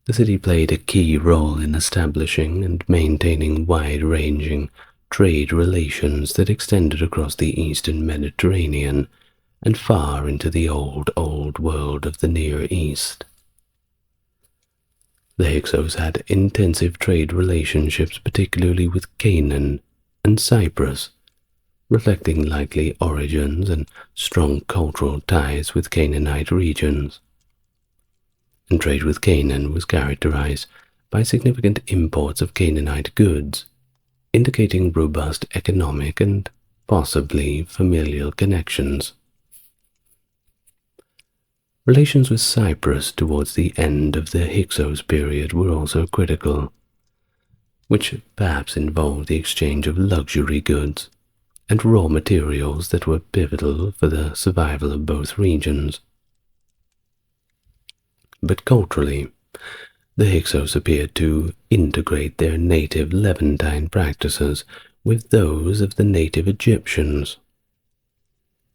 The city played a key role in establishing and maintaining wide-ranging trade relations that extended across the eastern Mediterranean and far into the old world of the Near East. The Hyksos had intensive trade relationships, particularly with Canaan and Cyprus, reflecting likely origins and strong cultural ties with Canaanite regions. And trade with Canaan was characterized by significant imports of Canaanite goods, indicating robust economic and possibly familial connections. Relations with Cyprus towards the end of the Hyksos period were also critical, which perhaps involved the exchange of luxury goods and raw materials that were pivotal for the survival of both regions. But culturally, the Hyksos appeared to integrate their native Levantine practices with those of the native Egyptians.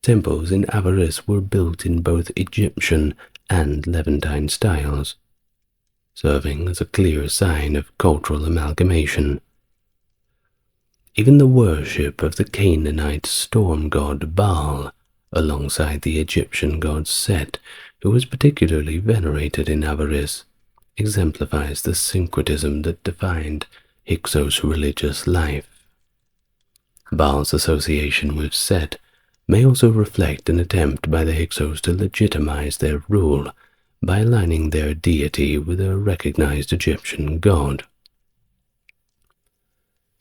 Temples in Avaris were built in both Egyptian and Levantine styles, serving as a clear sign of cultural amalgamation. Even the worship of the Canaanite storm god Baal, alongside the Egyptian god Set, who was particularly venerated in Avaris, exemplifies the syncretism that defined Hyksos' religious life. Baal's association with Set may also reflect an attempt by the Hyksos to legitimize their rule by aligning their deity with a recognized Egyptian god.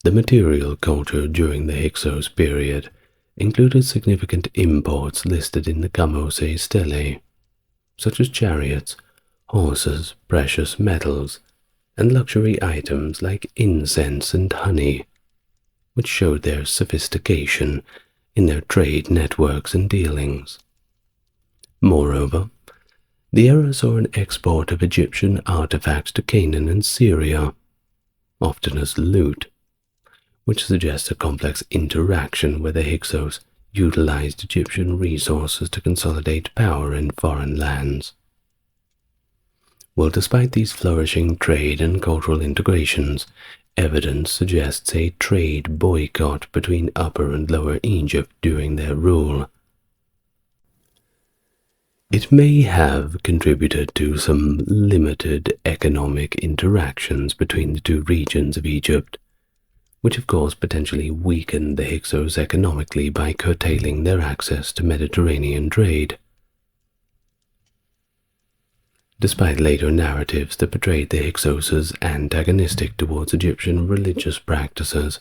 The material culture during the Hyksos period included significant imports listed in the Kamose stele, such as chariots, horses, precious metals, and luxury items like incense and honey, which showed their sophistication in their trade networks and dealings. Moreover, the era saw an export of Egyptian artifacts to Canaan and Syria, often as loot, which suggests a complex interaction where the Hyksos utilized Egyptian resources to consolidate power in foreign lands. Well, despite these flourishing trade and cultural integrations, evidence suggests a trade boycott between Upper and Lower Egypt during their rule. It may have contributed to some limited economic interactions between the two regions of Egypt, which of course potentially weakened the Hyksos economically by curtailing their access to Mediterranean trade. Despite later narratives that portrayed the Hyksos as antagonistic towards Egyptian religious practices,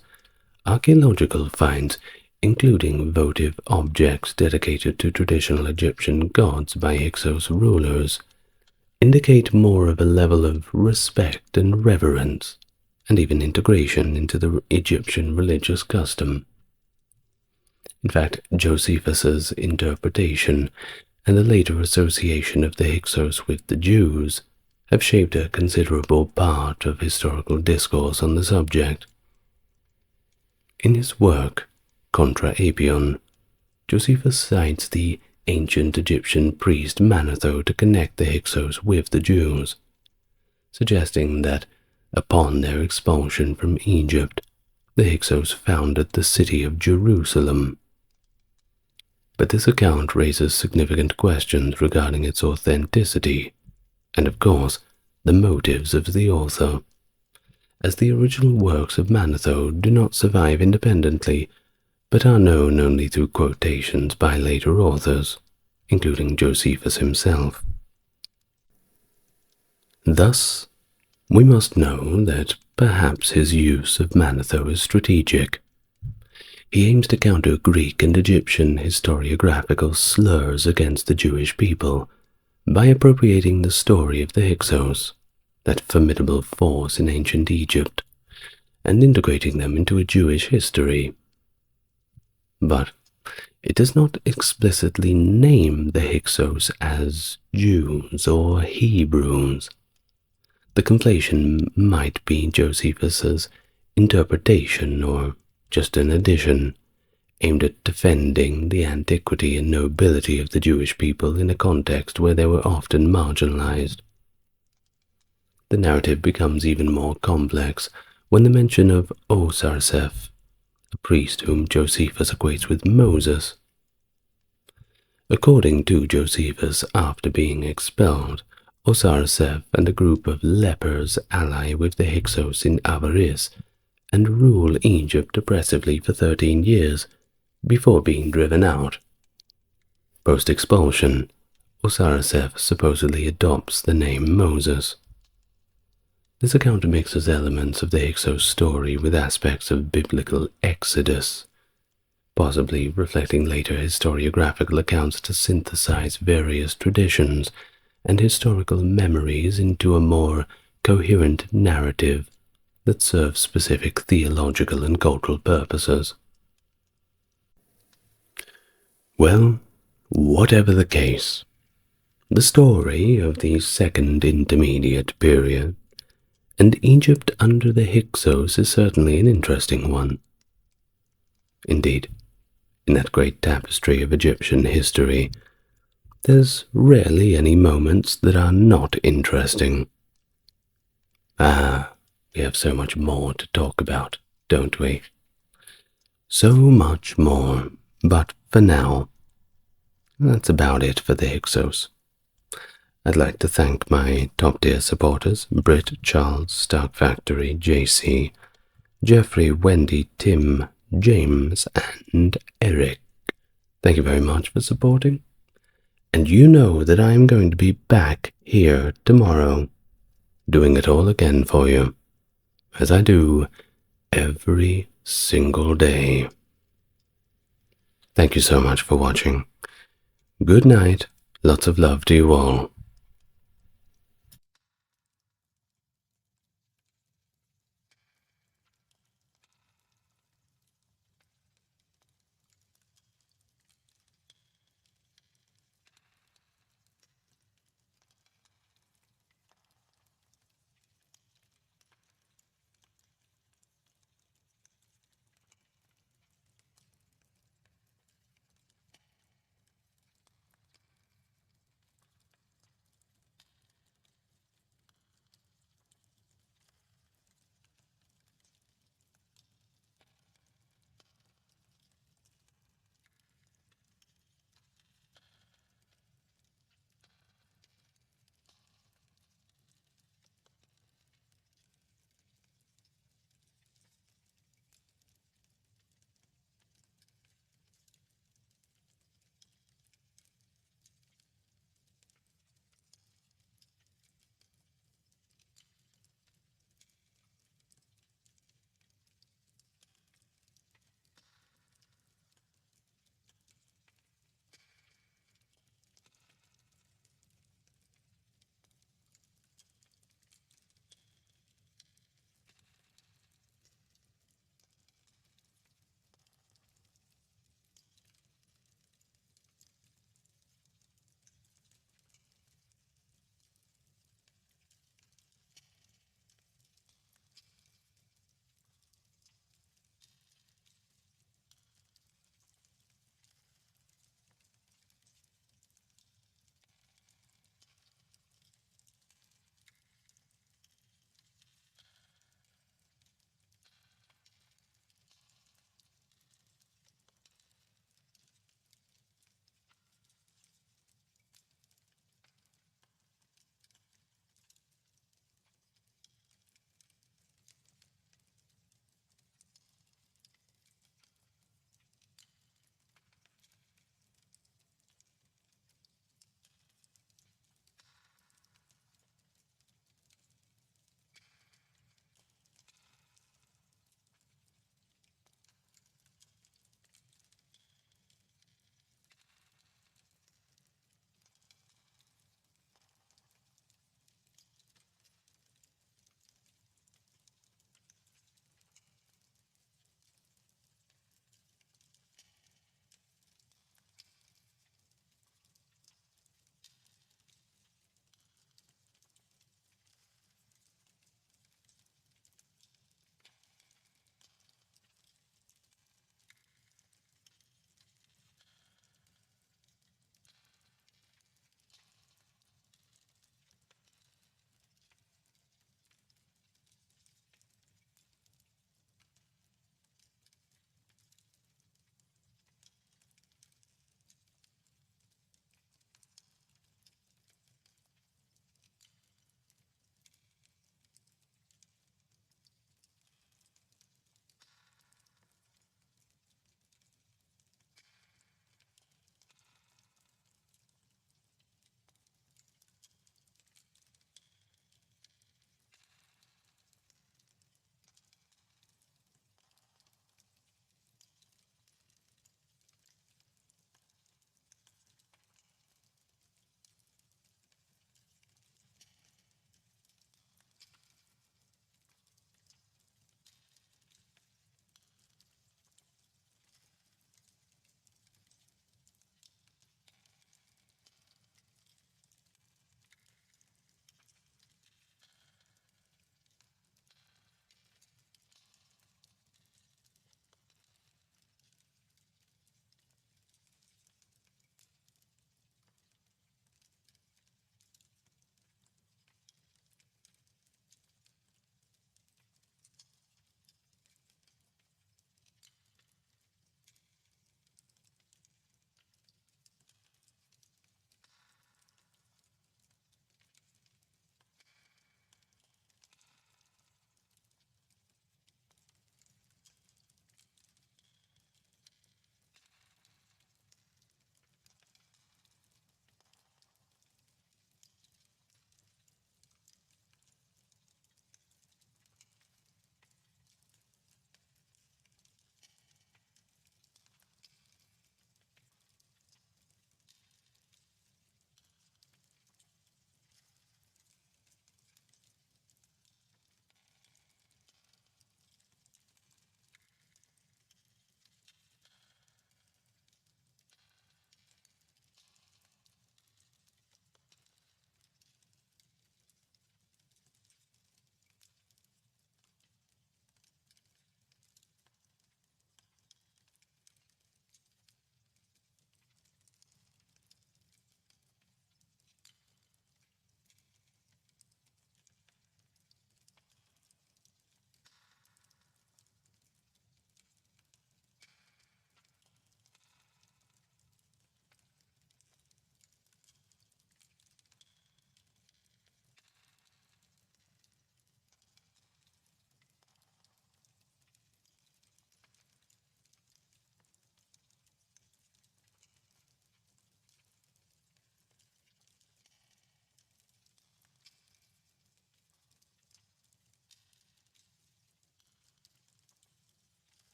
archaeological finds, including votive objects dedicated to traditional Egyptian gods by Hyksos rulers, indicate more of a level of respect and reverence, and even integration into the Egyptian religious custom. In fact, Josephus's interpretation and the later association of the Hyksos with the Jews have shaped a considerable part of historical discourse on the subject. In his work, Contra Apion, Josephus cites the ancient Egyptian priest Manetho to connect the Hyksos with the Jews, suggesting that upon their expulsion from Egypt, the Hyksos founded the city of Jerusalem. But this account raises significant questions regarding its authenticity, and of course, the motives of the author, as the original works of Manetho do not survive independently, but are known only through quotations by later authors, including Josephus himself. Thus, we must know that perhaps his use of Manetho is strategic. He aims to counter Greek and Egyptian historiographical slurs against the Jewish people by appropriating the story of the Hyksos, that formidable force in ancient Egypt, and integrating them into a Jewish history. But it does not explicitly name the Hyksos as Jews or Hebrews. The conflation might be Josephus's interpretation or just an addition, aimed at defending the antiquity and nobility of the Jewish people in a context where they were often marginalized. The narrative becomes even more complex when the mention of Osarseph, a priest whom Josephus equates with Moses. According to Josephus, after being expelled, Osarseph and a group of lepers ally with the Hyksos in Avaris and rule Egypt oppressively for 13 years before being driven out. Post-expulsion, Osarseph supposedly adopts the name Moses. This account mixes elements of the Hyksos story with aspects of biblical exodus, possibly reflecting later historiographical accounts to synthesize various traditions and historical memories into a more coherent narrative that serves specific theological and cultural purposes. Well, whatever the case, the story of the Second Intermediate Period and Egypt under the Hyksos is certainly an interesting one. Indeed, in that great tapestry of Egyptian history, there's rarely any moments that are not interesting. We have so much more to talk about, don't we? So much more, but for now, that's about it for the Hyksos. I'd like to thank my top-tier supporters, Britt, Charles, Stark Factory, JC, Jeffrey, Wendy, Tim, James, and Eric. Thank you very much for supporting. And you know that I am going to be back here tomorrow, doing it all again for you, as I do every single day. Thank you so much for watching. Good night. Lots of love to you all.